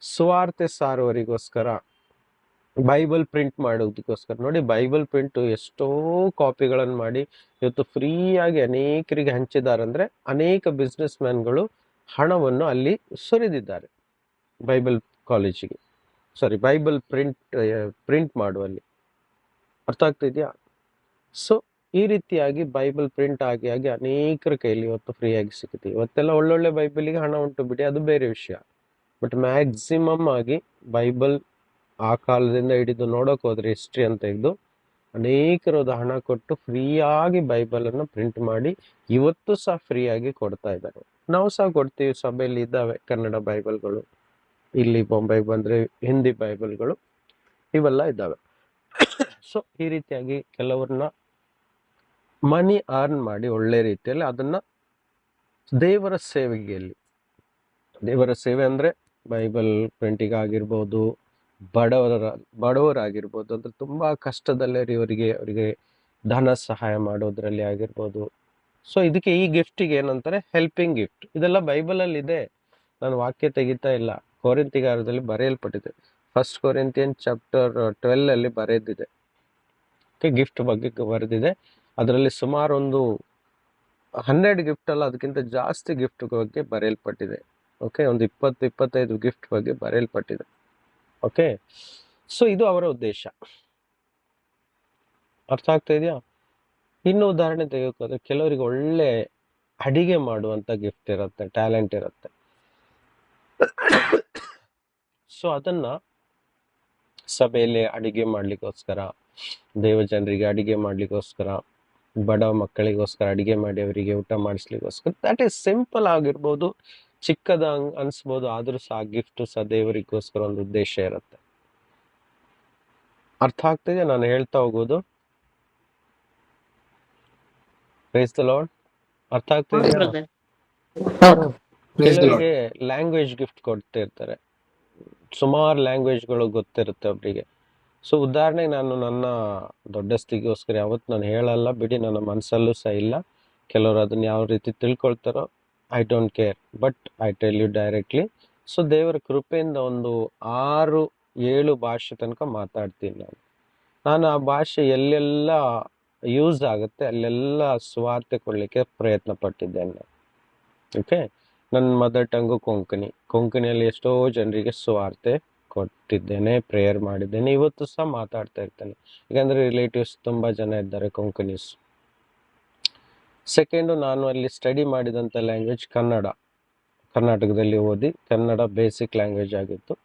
ಸುವಾರ್ತೆ ಸಾರುವರಿಗೋಸ್ಕರ, ಬೈಬಲ್ ಪ್ರಿಂಟ್ ಮಾಡೋದಕ್ಕೋಸ್ಕರ. ನೋಡಿ, ಬೈಬಲ್ ಪ್ರಿಂಟ್ ಎಷ್ಟೋ ಕಾಪಿಗಳನ್ನು ಮಾಡಿ ಇವತ್ತು ಫ್ರೀಯಾಗಿ ಅನೇಕರಿಗೆ ಹಂಚಿದ್ದಾರೆ. ಅಂದ್ರೆ ಅನೇಕ ಬಿಸ್ನೆಸ್ ಮ್ಯಾನ್ಗಳು ಹಣವನ್ನು ಅಲ್ಲಿ ಸುರಿದಿದ್ದಾರೆ ಬೈಬಲ್ ಕಾಲೇಜಿಗೆ, ಬೈಬಲ್ ಪ್ರಿಂಟ್ ಮಾಡುವಲ್ಲಿ. ಅರ್ಥ ಆಗ್ತಿದ್ಯಾ? ಸೊ ಈ ರೀತಿಯಾಗಿ ಬೈಬಲ್ ಪ್ರಿಂಟ್ ಆಗಿ ಅನೇಕರ ಕೈಲಿ ಇವತ್ತು ಫ್ರೀಯಾಗಿ ಸಿಗುತ್ತೆ. ಇವತ್ತೆಲ್ಲ ಒಳ್ಳೊಳ್ಳೆ ಬೈಬಲಿಗೆ ಹಣ ಉಂಟು ಬಿಡಿ, ಅದು ಬೇರೆ ವಿಷಯ. ಬಟ್ ಮ್ಯಾಕ್ಸಿಮಮ್ ಆಗಿ ಬೈಬಲ್ ಆ ಕಾಲದಿಂದ ಹಿಡಿದು ನೋಡೋಕೆ ಹೋದ್ರೆ ಹಿಸ್ಟ್ರಿ ಅಂತ ತೆಗೆದು ಅನೇಕರದ ಹಣ ಕೊಟ್ಟು ಫ್ರೀಯಾಗಿ ಬೈಬಲನ್ನು ಪ್ರಿಂಟ್ ಮಾಡಿ ಇವತ್ತು ಸಹ ಫ್ರೀಯಾಗಿ ಕೊಡ್ತಾ ಇದ್ದಾರೆ. ನಾವು ಸಹ ಕೊಡ್ತೀವಿ, ಸಭೆಯಲ್ಲಿ ಇದ್ದಾವೆ ಕನ್ನಡ ಬೈಬಲ್ಗಳು, ಇಲ್ಲಿ ಬೊಂಬೈ ಬಂದ್ರೆ ಹಿಂದಿ ಬೈಬಲ್ಗಳು ಇವೆಲ್ಲ ಇದ್ದಾವೆ. ಸೊ ಈ ರೀತಿಯಾಗಿ ಕೆಲವ್ರನ್ನ ಮನಿ ಅರ್ನ್ ಮಾಡಿ ಒಳ್ಳೆ ರೀತಿಯಲ್ಲಿ ಅದನ್ನ ದೇವರ ಸೇವೆ ಅಂದ್ರೆ ಬೈಬಲ್ ಪ್ರಿಂಟಿಂಗ್ ಆಗಿರ್ಬೋದು, ಬಡವರಾಗಿರ್ಬೋದು, ಅಂದ್ರೆ ತುಂಬಾ ಕಷ್ಟದಲ್ಲೇ ಅವರಿಗೆ ಧನ ಸಹಾಯ ಮಾಡೋದ್ರಲ್ಲಿ ಆಗಿರ್ಬೋದು, ಸೊ ಇದಕ್ಕೆ ಈ ಗಿಫ್ಟಿಗೆ ಏನಂತಾರೆ? Helping gift. ಇದೆಲ್ಲ ಬೈಬಲಲ್ಲಿ ಇದೆ, ನಾನು ವಾಕ್ಯ ತೆಗಿತಾ ಇಲ್ಲ. ಕೊರಿಂಥಿಗಾರದಲ್ಲಿ ಬರೆಯಲ್ಪಟ್ಟಿದೆ. 1 ಕೊರಿಂಥಿಯನ್ ಚಾಪ್ಟರ್ 12 ಅಲ್ಲಿ ಬರೆದಿದೆ. ಗಿಫ್ಟ್ ಬಗ್ಗೆ ಬರೆದಿದೆ. ಅದರಲ್ಲಿ ಸುಮಾರು ಒಂದು 12 ಗಿಫ್ಟ್ ಅಲ್ಲ, ಅದಕ್ಕಿಂತ ಜಾಸ್ತಿ ಗಿಫ್ಟ್ ಬಗ್ಗೆ ಬರೆಯಲ್ಪಟ್ಟಿದೆ. ಓಕೆ, ಒಂದು 20-25 ಗಿಫ್ಟ್ ಬಗ್ಗೆ ಬರೆಯಲ್ಪಟ್ಟಿದೆ. ಓಕೆ, ಸೊ ಇದು ಅವರ ಉದ್ದೇಶ. ಅರ್ಥ ಆಗ್ತಾ ಇದೆಯಾ? ಇನ್ನು ಉದಾಹರಣೆ ತೆಗೆದುಕೋದ್ರೆ, ಕೆಲವರಿಗೆ ಒಳ್ಳೆ ಅಡಿಗೆ ಮಾಡುವಂತ ಗಿಫ್ಟ್ ಇರುತ್ತೆ, ಟ್ಯಾಲೆಂಟ್ ಇರುತ್ತೆ. ಸೊ ಅದನ್ನ ಸಭೆಯಲ್ಲಿ ಅಡಿಗೆ ಮಾಡ್ಲಿಕ್ಕೋಸ್ಕರ, ದೇವ ಜನರಿಗೆ ಅಡಿಗೆ ಮಾಡ್ಲಿಕ್ಕೋಸ್ಕರ, ಬಡ ಮಕ್ಕಳಿಗೋಸ್ಕರ ಅಡಿಗೆ ಮಾಡಿ ಅವರಿಗೆ ಊಟ ಮಾಡಿಸ್ಲಿಕ್ಕೋಸ್ಕರ, ದಟ್ ಈಸ್ ಸಿಂಪಲ್ ಆಗಿರ್ಬೋದು, ಚಿಕ್ಕದ ಅನ್ಸ್ಬೋದು, ಆದ್ರೂ ಸಹ ಗಿಫ್ಟ್ ಸಹ ದೇವರಿಗೋಸ್ಕರ ಒಂದು ಉದ್ದೇಶ ಇರುತ್ತೆ. ಅರ್ಥ ಆಗ್ತಿದೆ ನಾನು ಹೇಳ್ತಾ ಹೋಗೋದು? Price the lord. ಅರ್ಥ ಆಗ್ತಿದೆಯಾ? ಬ್ರದರ್. ಕೆಲವರಿಗೆ ಲ್ಯಾಂಗ್ವೇಜ್ ಗಿಫ್ಟ್ ಕೊಡ್ತಿರ್ತಾರೆ, ಸುಮಾರು ಲ್ಯಾಂಗ್ವೇಜ್ಗಳು ಗೊತ್ತಿರುತ್ತೆ ಒಬ್ಬರಿಗೆ. ಸೊ ಉದಾಹರಣೆಗೆ ನಾನು ನನ್ನ ದೊಡ್ಡಸ್ತಿಗೋಸ್ಕರ ಯಾವತ್ತು ನಾನು ಹೇಳಲ್ಲ ಬಿಡಿ, ನನ್ನ ಮನಸ್ಸಲ್ಲೂ ಸಹ ಇಲ್ಲ. ಕೆಲವರು ಅದನ್ನ ಯಾವ ರೀತಿ ತಿಳ್ಕೊಳ್ತಾರೋ I don't care, but I tell you directly. So ದೇವರ ಕೃಪೆಯಿಂದ ಒಂದು 6-7 ಭಾಷೆ ತನಕ ಮಾತಾಡ್ತೀನಿ ನಾನು. ಆ ಭಾಷೆ ಎಲ್ಲೆಲ್ಲ ಯೂಸ್ ಆಗುತ್ತೆ ಅಲ್ಲೆಲ್ಲ ಸ್ವಾರ್ಥ ಕೊಡಲಿಕ್ಕೆ ಪ್ರಯತ್ನ ಪಟ್ಟಿದ್ದೇನೆ. ಓಕೆ, ನನ್ನ ಮದರ್ ಟಂಗು ಕೊಂಕಣಿಯಲ್ಲಿ ಎಷ್ಟೋ ಜನರಿಗೆ ಸ್ವಾರ್ಥ ಕೊಟ್ಟಿದ್ದೇನೆ, ಪ್ರೇಯರ್ ಮಾಡಿದ್ದೇನೆ, ಇವತ್ತು ಸಹ ಮಾತಾಡ್ತಾ ಇರ್ತೇನೆ. ಯಾಕಂದರೆ ರಿಲೇಟಿವ್ಸ್ ತುಂಬ ಜನ ಇದ್ದಾರೆ ಕೊಂಕಣೀಸ್. ಸೆಕೆಂಡು, ನಾನು ಅಲ್ಲಿ ಸ್ಟಡಿ ಮಾಡಿದಂಥ ಲ್ಯಾಂಗ್ವೇಜ್ ಕನ್ನಡ. ಕರ್ನಾಟಕದಲ್ಲಿ ಓದಿ ಕನ್ನಡ ಬೇಸಿಕ್ ಲ್ಯಾಂಗ್ವೇಜ್ ಆಗಿತ್ತು.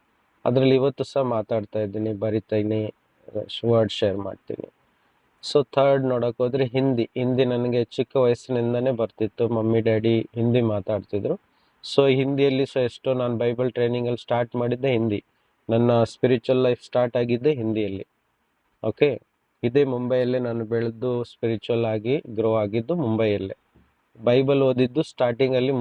ಅದರಲ್ಲಿ ಇವತ್ತು ಸಹ ಮಾತಾಡ್ತಾ ಇದ್ದೀನಿ, ಬರಿತೀನಿ, ವರ್ಡ್ ಶೇರ್ ಮಾಡ್ತೀನಿ. ಸೊ ಥರ್ಡ್ ನೋಡೋಕೆ ಹೋದರೆ ಹಿಂದಿ ನನಗೆ ಚಿಕ್ಕ ವಯಸ್ಸಿನಿಂದನೇ ಬರ್ತಿತ್ತು. ಮಮ್ಮಿ ಡ್ಯಾಡಿ ಹಿಂದಿ ಮಾತಾಡ್ತಿದ್ರು. ಸೊ ಹಿಂದಿಯಲ್ಲಿ ಸಹ ಎಷ್ಟೋ ನಾನು ಬೈಬಲ್ ಟ್ರೈನಿಂಗಲ್ಲಿ ಸ್ಟಾರ್ಟ್ ಮಾಡಿದ್ದೆ ಹಿಂದಿ. ನನ್ನ ಸ್ಪಿರಿಚುವಲ್ ಲೈಫ್ ಸ್ಟಾರ್ಟ್ ಆಗಿದ್ದೆ ಹಿಂದಿಯಲ್ಲಿ. ಓಕೆ, ಇದೇ ಮುಂಬೈಯಲ್ಲೇ ನಾನು ಬೆಳೆದು ಸ್ಪಿರಿಚುವಲ್ ಆಗಿ ಗ್ರೋ ಆಗಿದ್ದು ಮುಂಬೈಯಲ್ಲೇ. ಬೈಬಲ್ ಓದಿದ್ದು ಸ್ಟಾರ್ಟಿಂಗಲ್ಲಿ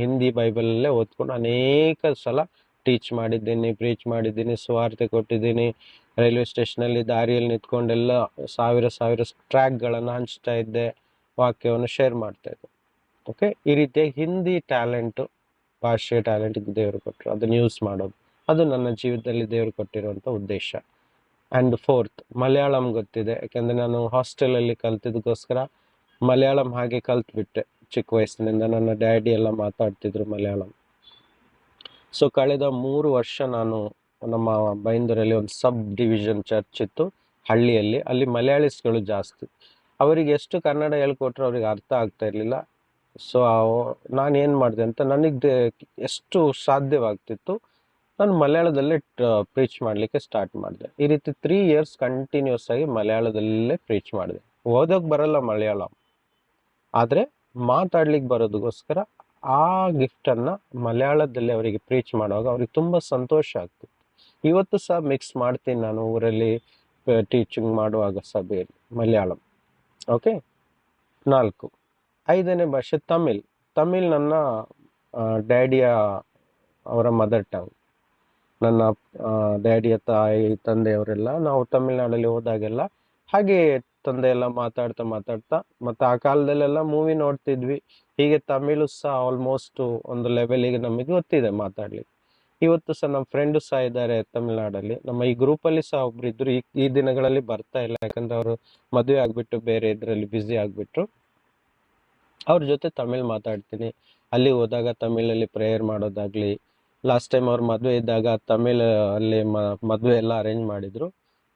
ಹಿಂದಿ ಬೈಬಲಲ್ಲೇ ಓದ್ಕೊಂಡು ಅನೇಕ ಸಲ ಟೀಚ್ ಮಾಡಿದ್ದೀನಿ, ಪ್ರೀಚ್ ಮಾಡಿದ್ದೀನಿ, ಸ್ವಾರ್ಥ ಕೊಟ್ಟಿದ್ದೀನಿ. ರೈಲ್ವೆ ಸ್ಟೇಷನಲ್ಲಿ ದಾರಿಯಲ್ಲಿ ನಿಂತ್ಕೊಂಡೆಲ್ಲ ಸಾವಿರ ಟ್ರ್ಯಾಕ್ಗಳನ್ನು ಹಂಚ್ತಾ ಇದ್ದೆ, ವಾಕ್ಯವನ್ನು ಶೇರ್ ಮಾಡ್ತಾ ಇದ್ದೆ. ಓಕೆ, ಈ ರೀತಿಯಾಗಿ ಹಿಂದಿ ಟ್ಯಾಲೆಂಟು, ಭಾಷೆ ಟ್ಯಾಲೆಂಟ್ ದೇವರು ಕೊಟ್ಟರು, ಅದನ್ನು ಯೂಸ್ ಮಾಡೋದು, ಅದು ನನ್ನ ಜೀವಿತದಲ್ಲಿ ದೇವರು ಕೊಟ್ಟಿರುವಂಥ ಉದ್ದೇಶ. ಆ್ಯಂಡ್ ಫೋರ್ತ್, ಮಲಯಾಳಂ ಗೊತ್ತಿದೆ. ಯಾಕೆಂದರೆ ನಾನು ಹಾಸ್ಟೆಲಲ್ಲಿ ಕಲ್ತಿದ್ದಕ್ಕೋಸ್ಕರ ಮಲಯಾಳಂ ಹಾಗೆ ಕಲ್ತ್ಬಿಟ್ಟೆ ಚಿಕ್ಕ ವಯಸ್ಸಿನಿಂದ. ನನ್ನ ಡ್ಯಾಡಿ ಎಲ್ಲ ಮಾತಾಡ್ತಿದ್ರು ಮಲಯಾಳಂ. ಸೊ ಕಳೆದ 3 ವರ್ಷ ನಾನು ನಮ್ಮ ಬೈಂದೂರಲ್ಲಿ ಒಂದು ಸಬ್ ಡಿವಿಷನ್ ಚರ್ಚ್ ಇತ್ತು ಹಳ್ಳಿಯಲ್ಲಿ, ಅಲ್ಲಿ ಮಲಯಾಳಿಸ್ಗಳು ಜಾಸ್ತಿ. ಅವರಿಗೆ ಎಷ್ಟು ಕನ್ನಡ ಹೇಳ್ಕೊಟ್ರು ಅವ್ರಿಗೆ ಅರ್ಥ ಆಗ್ತಾ ಇರಲಿಲ್ಲ. ಸೊ ನಾನು ಏನು ಮಾಡಿದೆ ಅಂತ, ನನಗೆ ಎಷ್ಟು ಸಾಧ್ಯವಾಗ್ತಿತ್ತು ನಾನು ಮಲಯಾಳದಲ್ಲೇ ಪ್ರೀಚ್ ಮಾಡಲಿಕ್ಕೆ ಸ್ಟಾರ್ಟ್ ಮಾಡಿದೆ. ಈ ರೀತಿ 3 years ಕಂಟಿನ್ಯೂಸ್ ಆಗಿ ಮಲಯಾಳದಲ್ಲೇ ಪ್ರೀಚ್ ಮಾಡಿದೆ. ಓದೋಕೆ ಬರಲ್ಲ ಮಲಯಾಳಂ, ಆದರೆ ಮಾತಾಡ್ಲಿಕ್ಕೆ ಬರೋದಕ್ಕೋಸ್ಕರ ಆ ಗಿಫ್ಟನ್ನು ಮಲಯಾಳದಲ್ಲಿ ಅವರಿಗೆ ಪ್ರೀಚ್ ಮಾಡುವಾಗ ಅವ್ರಿಗೆ ತುಂಬ ಸಂತೋಷ ಆಗ್ತಿತ್ತು. ಇವತ್ತು ಸಹ ಮಿಕ್ಸ್ ಮಾಡ್ತೀನಿ ನಾನು ಊರಲ್ಲಿ ಟೀಚಿಂಗ್ ಮಾಡುವಾಗ ಸಭೆಯಲ್ಲಿ ಮಲಯಾಳಂ. ಓಕೆ, 4. 5ನೇ ಭಾಷೆ ತಮಿಳ್ ನನ್ನ ಡ್ಯಾಡಿಯ ಅವರ ಮದರ್ ಟಂಗ್. ನನ್ನ ಡ್ಯಾಡಿಯ ತಾಯಿ ತಂದೆಯವರೆಲ್ಲ ನಾವು ತಮಿಳ್ನಾಡಲ್ಲಿ ಹೋದಾಗೆಲ್ಲ ಹಾಗೆ ತಂದೆ ಎಲ್ಲ ಮಾತಾಡ್ತಾ ಮತ್ತು ಆ ಕಾಲದಲ್ಲೆಲ್ಲ ಮೂವಿ ನೋಡ್ತಿದ್ವಿ. ಹೀಗೆ ತಮಿಳು ಸಹ ಆಲ್ಮೋಸ್ಟ್ ಒಂದು ಲೆವೆಲಿಗೆ ನಮಗೆ ಗೊತ್ತಿದೆ ಮಾತಾಡ್ಲಿಕ್ಕೆ. ಇವತ್ತು ಸಹ ನಮ್ಮ ಫ್ರೆಂಡು ಸಹ ಇದ್ದಾರೆ ತಮಿಳ್ನಾಡಲ್ಲಿ. ನಮ್ಮ ಈ ಗ್ರೂಪಲ್ಲಿ ಸಹ ಒಬ್ರು ಇದ್ರು, ಈ ದಿನಗಳಲ್ಲಿ ಬರ್ತಾ ಇಲ್ಲ, ಯಾಕಂದ್ರೆ ಅವರು ಮದುವೆ ಆಗಿಬಿಟ್ಟು ಬೇರೆ ಇದರಲ್ಲಿ ಬ್ಯುಸಿ ಆಗಿಬಿಟ್ರು. ಅವ್ರ ಜೊತೆ ತಮಿಳ್ ಮಾತಾಡ್ತೀನಿ. ಅಲ್ಲಿ ಹೋದಾಗ ತಮಿಳಲ್ಲಿ ಪ್ರೇಯರ್ ಮಾಡೋದಾಗ್ಲಿ, ಲಾಸ್ಟ್ ಟೈಮ್ ಅವ್ರ ಮದುವೆ ಇದ್ದಾಗ ತಮಿಳ್ ಅಲ್ಲಿ ಮದುವೆ ಎಲ್ಲ ಅರೇಂಜ್ ಮಾಡಿದ್ರು.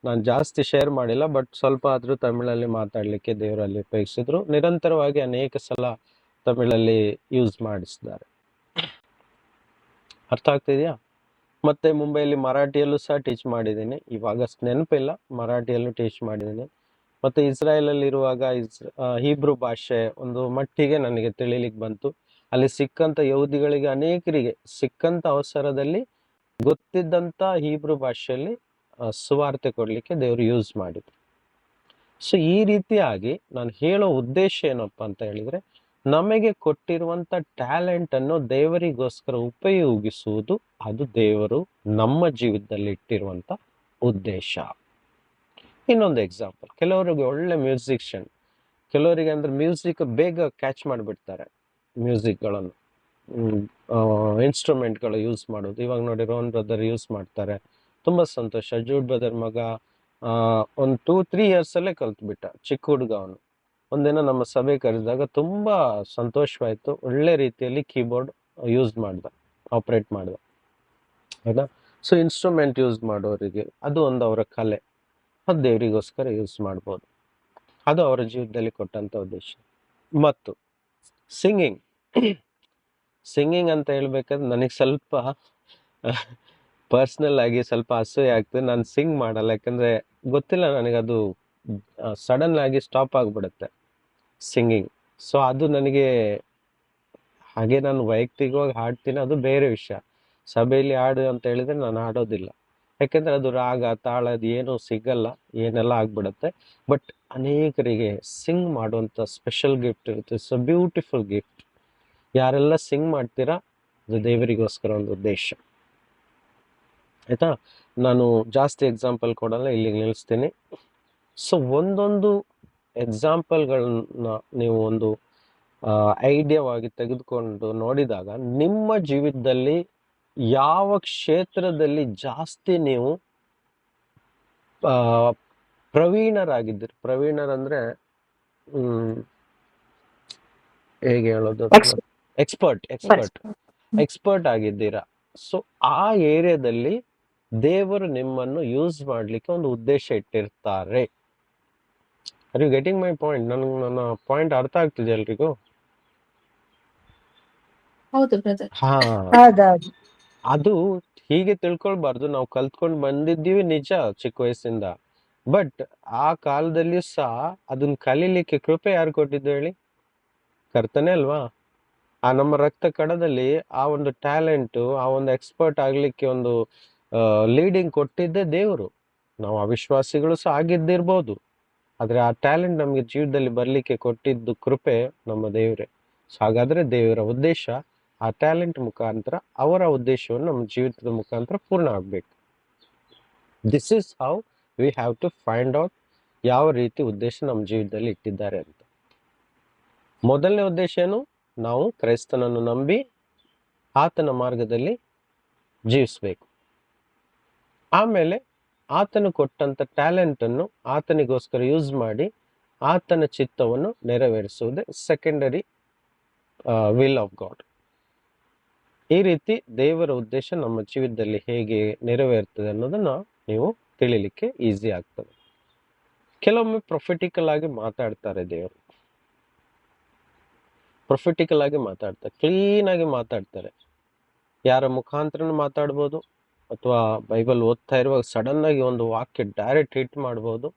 ನಾನು ಜಾಸ್ತಿ ಶೇರ್ ಮಾಡಿಲ್ಲ, ಬಟ್ ಸ್ವಲ್ಪ ಆದರೂ ತಮಿಳಲ್ಲಿ ಮಾತಾಡಲಿಕ್ಕೆ ದೇವರಲ್ಲಿ ಉಪಯೋಗಿಸಿದ್ರು. ನಿರಂತರವಾಗಿ ಅನೇಕ ಸಲ ತಮಿಳಲ್ಲಿ ಯೂಸ್ ಮಾಡಿಸಿದ್ದಾರೆ. ಅರ್ಥ ಆಗ್ತಿದೆಯಾ? ಮತ್ತು ಮುಂಬೈಯಲ್ಲಿ ಮರಾಠಿಯಲ್ಲೂ ಸಹ ಟೀಚ್ ಮಾಡಿದ್ದೀನಿ. ಇವಾಗ ನೆನಪಿಲ್ಲ, ಮರಾಠಿಯಲ್ಲೂ ಟೀಚ್ ಮಾಡಿದ್ದೀನಿ. ಮತ್ತು ಇಸ್ರಾಯೇಲಲ್ಲಿರುವಾಗ ಹೀಬ್ರೂ ಭಾಷೆ ಒಂದು ಮಟ್ಟಿಗೆ ನನಗೆ ತಿಳಿಲಿಕ್ಕೆ ಬಂತು. ಅಲ್ಲಿ ಸಿಕ್ಕಂಥ ಯಹೂದಿಗಳಿಗೆ ಅನೇಕರಿಗೆ ಸಿಕ್ಕಂಥ ಅವಸರದಲ್ಲಿ ಗೊತ್ತಿದ್ದಂಥ ಹೀಬ್ರೂ ಭಾಷೆಯಲ್ಲಿ ಸುವಾರ್ತೆ ಕೊಡಲಿಕ್ಕೆ ದೇವರು ಯೂಸ್ ಮಾಡಿದ್ರು. ಸೊ ಈ ರೀತಿಯಾಗಿ ನಾನು ಹೇಳೋ ಉದ್ದೇಶ ಏನಪ್ಪ ಅಂತ ಹೇಳಿದರೆ, ನಮಗೆ ಕೊಟ್ಟಿರುವಂಥ ಟ್ಯಾಲೆಂಟನ್ನು ದೇವರಿಗೋಸ್ಕರ ಉಪಯೋಗಿಸುವುದು, ಅದು ದೇವರು ನಮ್ಮ ಜೀವಿತದಲ್ಲಿ ಇಟ್ಟಿರುವಂಥ ಉದ್ದೇಶ. ಇನ್ನೊಂದು ಎಕ್ಸಾಂಪಲ್, ಕೆಲವರಿಗೆ ಒಳ್ಳೆ ಮ್ಯೂಸಿಷಿಯನ್, ಕೆಲವರಿಗೆ ಅಂದ್ರೆ ಮ್ಯೂಸಿಕ್ ಬೇಗ ಕ್ಯಾಚ್ ಮಾಡಿಬಿಡ್ತಾರೆ, ಮ್ಯೂಸಿಕ್ಗಳನ್ನು, ಇನ್ಸ್ಟ್ರೂಮೆಂಟ್ಗಳು ಯೂಸ್ ಮಾಡೋದು. ಇವಾಗ ನೋಡಿ ರೋಹನ್ ಬ್ರದರ್ ಯೂಸ್ ಮಾಡ್ತಾರೆ, ತುಂಬ ಸಂತೋಷ. ಜೂಡ್ ಬ್ರದರ್ ಮಗ ಒಂದು 2-3 ಇಯರ್ಸಲ್ಲೇ ಕಲ್ತ್ಬಿಟ್ಟ, ಚಿಕ್ಕ ಹುಡುಗ ಅವನು. ಒಂದಿನ ನಮ್ಮ ಸಭೆ ಕರೆದಾಗ ತುಂಬ ಸಂತೋಷವಾಯಿತು, ಒಳ್ಳೆ ರೀತಿಯಲ್ಲಿ ಕೀಬೋರ್ಡ್ ಯೂಸ್ ಮಾಡ್ದ, ಆಪ್ರೇಟ್ ಮಾಡ್ದ, ಆಯ್ತಾ. ಸೊ ಇನ್ಸ್ಟ್ರೂಮೆಂಟ್ ಯೂಸ್ ಮಾಡೋರಿಗೆ ಅದು ಒಂದು ಅವರ ಕಲೆ, ಅದು ದೇವರಿಗೋಸ್ಕರ ಯೂಸ್ ಮಾಡ್ಬೋದು. ಅದು ಅವರ ಜೀವಿತದಲ್ಲಿ ಕೊಟ್ಟಂಥ ಉದ್ದೇಶ. ಮತ್ತು ಸಿಂಗಿಂಗ್ ಅಂತ ಹೇಳ್ಬೇಕಾದ್ರೆ ನನಗೆ ಸ್ವಲ್ಪ ಪರ್ಸ್ನಲ್ ಆಗಿ ಸ್ವಲ್ಪ ಅಸೂಯೆ ಆಗ್ತದೆ. ನಾನು ಸಿಂಗ್ ಮಾಡಲ್ಲ, ಯಾಕಂದರೆ ಗೊತ್ತಿಲ್ಲ ನನಗದು ಸಡನ್ ಆಗಿ ಸ್ಟಾಪ್ ಆಗಿಬಿಡುತ್ತೆ ಸಿಂಗಿಂಗ್. ಸೊ ಅದು ನನಗೆ, ಹಾಗೆ ನಾನು ವೈಯಕ್ತಿಕವಾಗಿ ಹಾಡ್ತೀನಿ, ಅದು ಬೇರೆ ವಿಷಯ. ಸಭೆಯಲ್ಲಿ ಹಾಡು ಅಂತ ಹೇಳಿದರೆ ನಾನು ಹಾಡೋದಿಲ್ಲ, ಯಾಕೆಂದರೆ ಅದು ರಾಗ ತಾಳ ಅದು ಏನೂ ಸಿಗಲ್ಲ, ಏನೆಲ್ಲ ಆಗ್ಬಿಡುತ್ತೆ. ಬಟ್ ಅನೇಕರಿಗೆ ಸಿಂಗ್ ಮಾಡುವಂಥ ಸ್ಪೆಷಲ್ ಗಿಫ್ಟ್ ಇರುತ್ತೆ. It's a beautiful gift. ಯಾರೆಲ್ಲ ಸಿಂಗ್ ಮಾಡ್ತೀರಾ, ಅದು ದೇವರಿಗೋಸ್ಕರ ಒಂದು ಉದ್ದೇಶ, ಆಯಿತಾ. ನಾನು ಜಾಸ್ತಿ ಎಕ್ಸಾಂಪಲ್ ಕೊಡಲ್ಲ, ಇಲ್ಲಿಗೆ ನಿಲ್ಲಿಸ್ತೀನಿ. ಸೊ ಒಂದೊಂದು ಎಕ್ಸಾಂಪಲ್ಗಳನ್ನ ನೀವು ಒಂದು ಐಡಿಯಾವಾಗಿ ತೆಗೆದುಕೊಂಡು ನೋಡಿದಾಗ ನಿಮ್ಮ ಜೀವಿತದಲ್ಲಿ ಯಾವ ಕ್ಷೇತ್ರದಲ್ಲಿ ಜಾಸ್ತಿ ನೀವು ಪ್ರವೀಣರಾಗಿದ್ದೀರಿ. ಪ್ರವೀಣರಂದ್ರೆ ಹೇಗೆ ಹೇಳೋದು, ಎಕ್ಸ್ಪರ್ಟ್ ಆಗಿದ್ದೀರಾ. ಸೊ ಆ ಏರಿಯಾದಲ್ಲಿ ದೇವರು ನಿಮ್ಮನ್ನು ಯೂಸ್ ಮಾಡಲಿಕ್ಕೆ ಒಂದು ಉದ್ದೇಶ ಇಟ್ಟಿರ್ತಾರೆ. Are you getting my point? ನನ್ನ ಪಾಯಿಂಟ್ ಅರ್ಥ ಆಗ್ತಿದೆ ಎಲ್ರಿಗೂ? ಹೌದು ಬ್ರದರ್. ಹಾ, ಹೌದೌದು. ಅದು ಹೀಗೆ ತಿಳ್ಕೊಳ್ಬಾರ್ದು. ನಾವು ಕಲ್ತ್ಕೊಂಡು ಬಂದಿದ್ದೀವಿ ನಿಜ ಚಿಕ್ಕ ವಯಸ್ಸಿಂದ, ಬಟ್ ಆ ಕಾಲದಲ್ಲಿ ಸಹ ಅದನ್ನ ಕಲೀಲಿಕ್ಕೆ ಕೃಪೆ ಯಾರು ಕೊಟ್ಟಿದ್ದು ಹೇಳಿ? ಕರ್ತನೇ ಅಲ್ವಾ. ಆ ನಮ್ಮ ರಕ್ತ ಕಣದಲ್ಲಿ ಆ ಒಂದು ಟ್ಯಾಲೆಂಟು, ಆ ಒಂದು ಎಕ್ಸ್ಪರ್ಟ್ ಆಗ್ಲಿಕ್ಕೆ ಒಂದು ಲೀಡಿಂಗ್ ಕೊಟ್ಟಿದ್ದೇ ದೇವರು. ನಾವು ಅವಿಶ್ವಾಸಿಗಳು ಸಹ ಆಗಿದ್ದಿರ್ಬೋದು, ಆದರೆ ಆ ಟ್ಯಾಲೆಂಟ್ ನಮಗೆ ಜೀವನದಲ್ಲಿ ಬರಲಿಕ್ಕೆ ಕೊಟ್ಟಿದ್ದು ಕೃಪೆ ನಮ್ಮ ದೇವರೇ. ಸೊ ಹಾಗಾದರೆ ದೇವರ ಉದ್ದೇಶ ಆ ಟ್ಯಾಲೆಂಟ್ ಮುಖಾಂತರ ಅವರ ಉದ್ದೇಶವನ್ನು ನಮ್ಮ ಜೀವಿತದ ಮುಖಾಂತರ ಪೂರ್ಣ ಆಗಬೇಕು. This is how we have to find out ಯಾವ ರೀತಿ ಉದ್ದೇಶ ನಮ್ಮ ಜೀವಿತದಲ್ಲಿ ಇಟ್ಟಿದ್ದಾರೆ ಅಂತ. ಮೊದಲನೇ ಉದ್ದೇಶ ಏನು? ನಾವು ಕ್ರೈಸ್ತನನ್ನು ನಂಬಿ ಆತನ ಮಾರ್ಗದಲ್ಲಿ ಜೀವಿಸಬೇಕು. ಆಮೇಲೆ ಆತನು ಕೊಟ್ಟಂಥ ಟ್ಯಾಲೆಂಟನ್ನು ಆತನಿಗೋಸ್ಕರ ಯೂಸ್ ಮಾಡಿ ಆತನ ಚಿತ್ತವನ್ನು ನೆರವೇರಿಸುವುದೇ ಸೆಕೆಂಡರಿ ವಿಲ್ ಆಫ್ ಗಾಡ್. ಈ ರೀತಿ ದೇವರ ಉದ್ದೇಶ ನಮ್ಮ ಜೀವಿತದಲ್ಲಿ ಹೇಗೆ ನೆರವೇರ್ತದೆ ಅನ್ನೋದನ್ನು ನೀವು ತಿಳಿಲಿಕ್ಕೆ ಈಸಿ ಆಗ್ತದೆ. ಕೆಲವೊಮ್ಮೆ ಪ್ರೊಫೆಟಿಕಲ್ ಆಗಿ ಮಾತಾಡ್ತಾರೆ ದೇವರು, ಪ್ರೊಫೆಟಿಕಲ್ ಆಗಿ ಮಾತಾಡ್ತಾರೆ, ಕ್ಲೀನಾಗಿ ಮಾತಾಡ್ತಾರೆ. ಯಾರ ಮುಖಾಂತರನೂ ಮಾತಾಡ್ಬೋದು, ಅಥವಾ ಬೈಬಲ್ ಓದ್ತಾ ಇರುವಾಗ ಸಡನ್ ಆಗಿ ಒಂದು ವಾಕ್ಯ ಡೈರೆಕ್ಟ್ ಹಿಟ್ ಮಾಡ್ಬೋದು,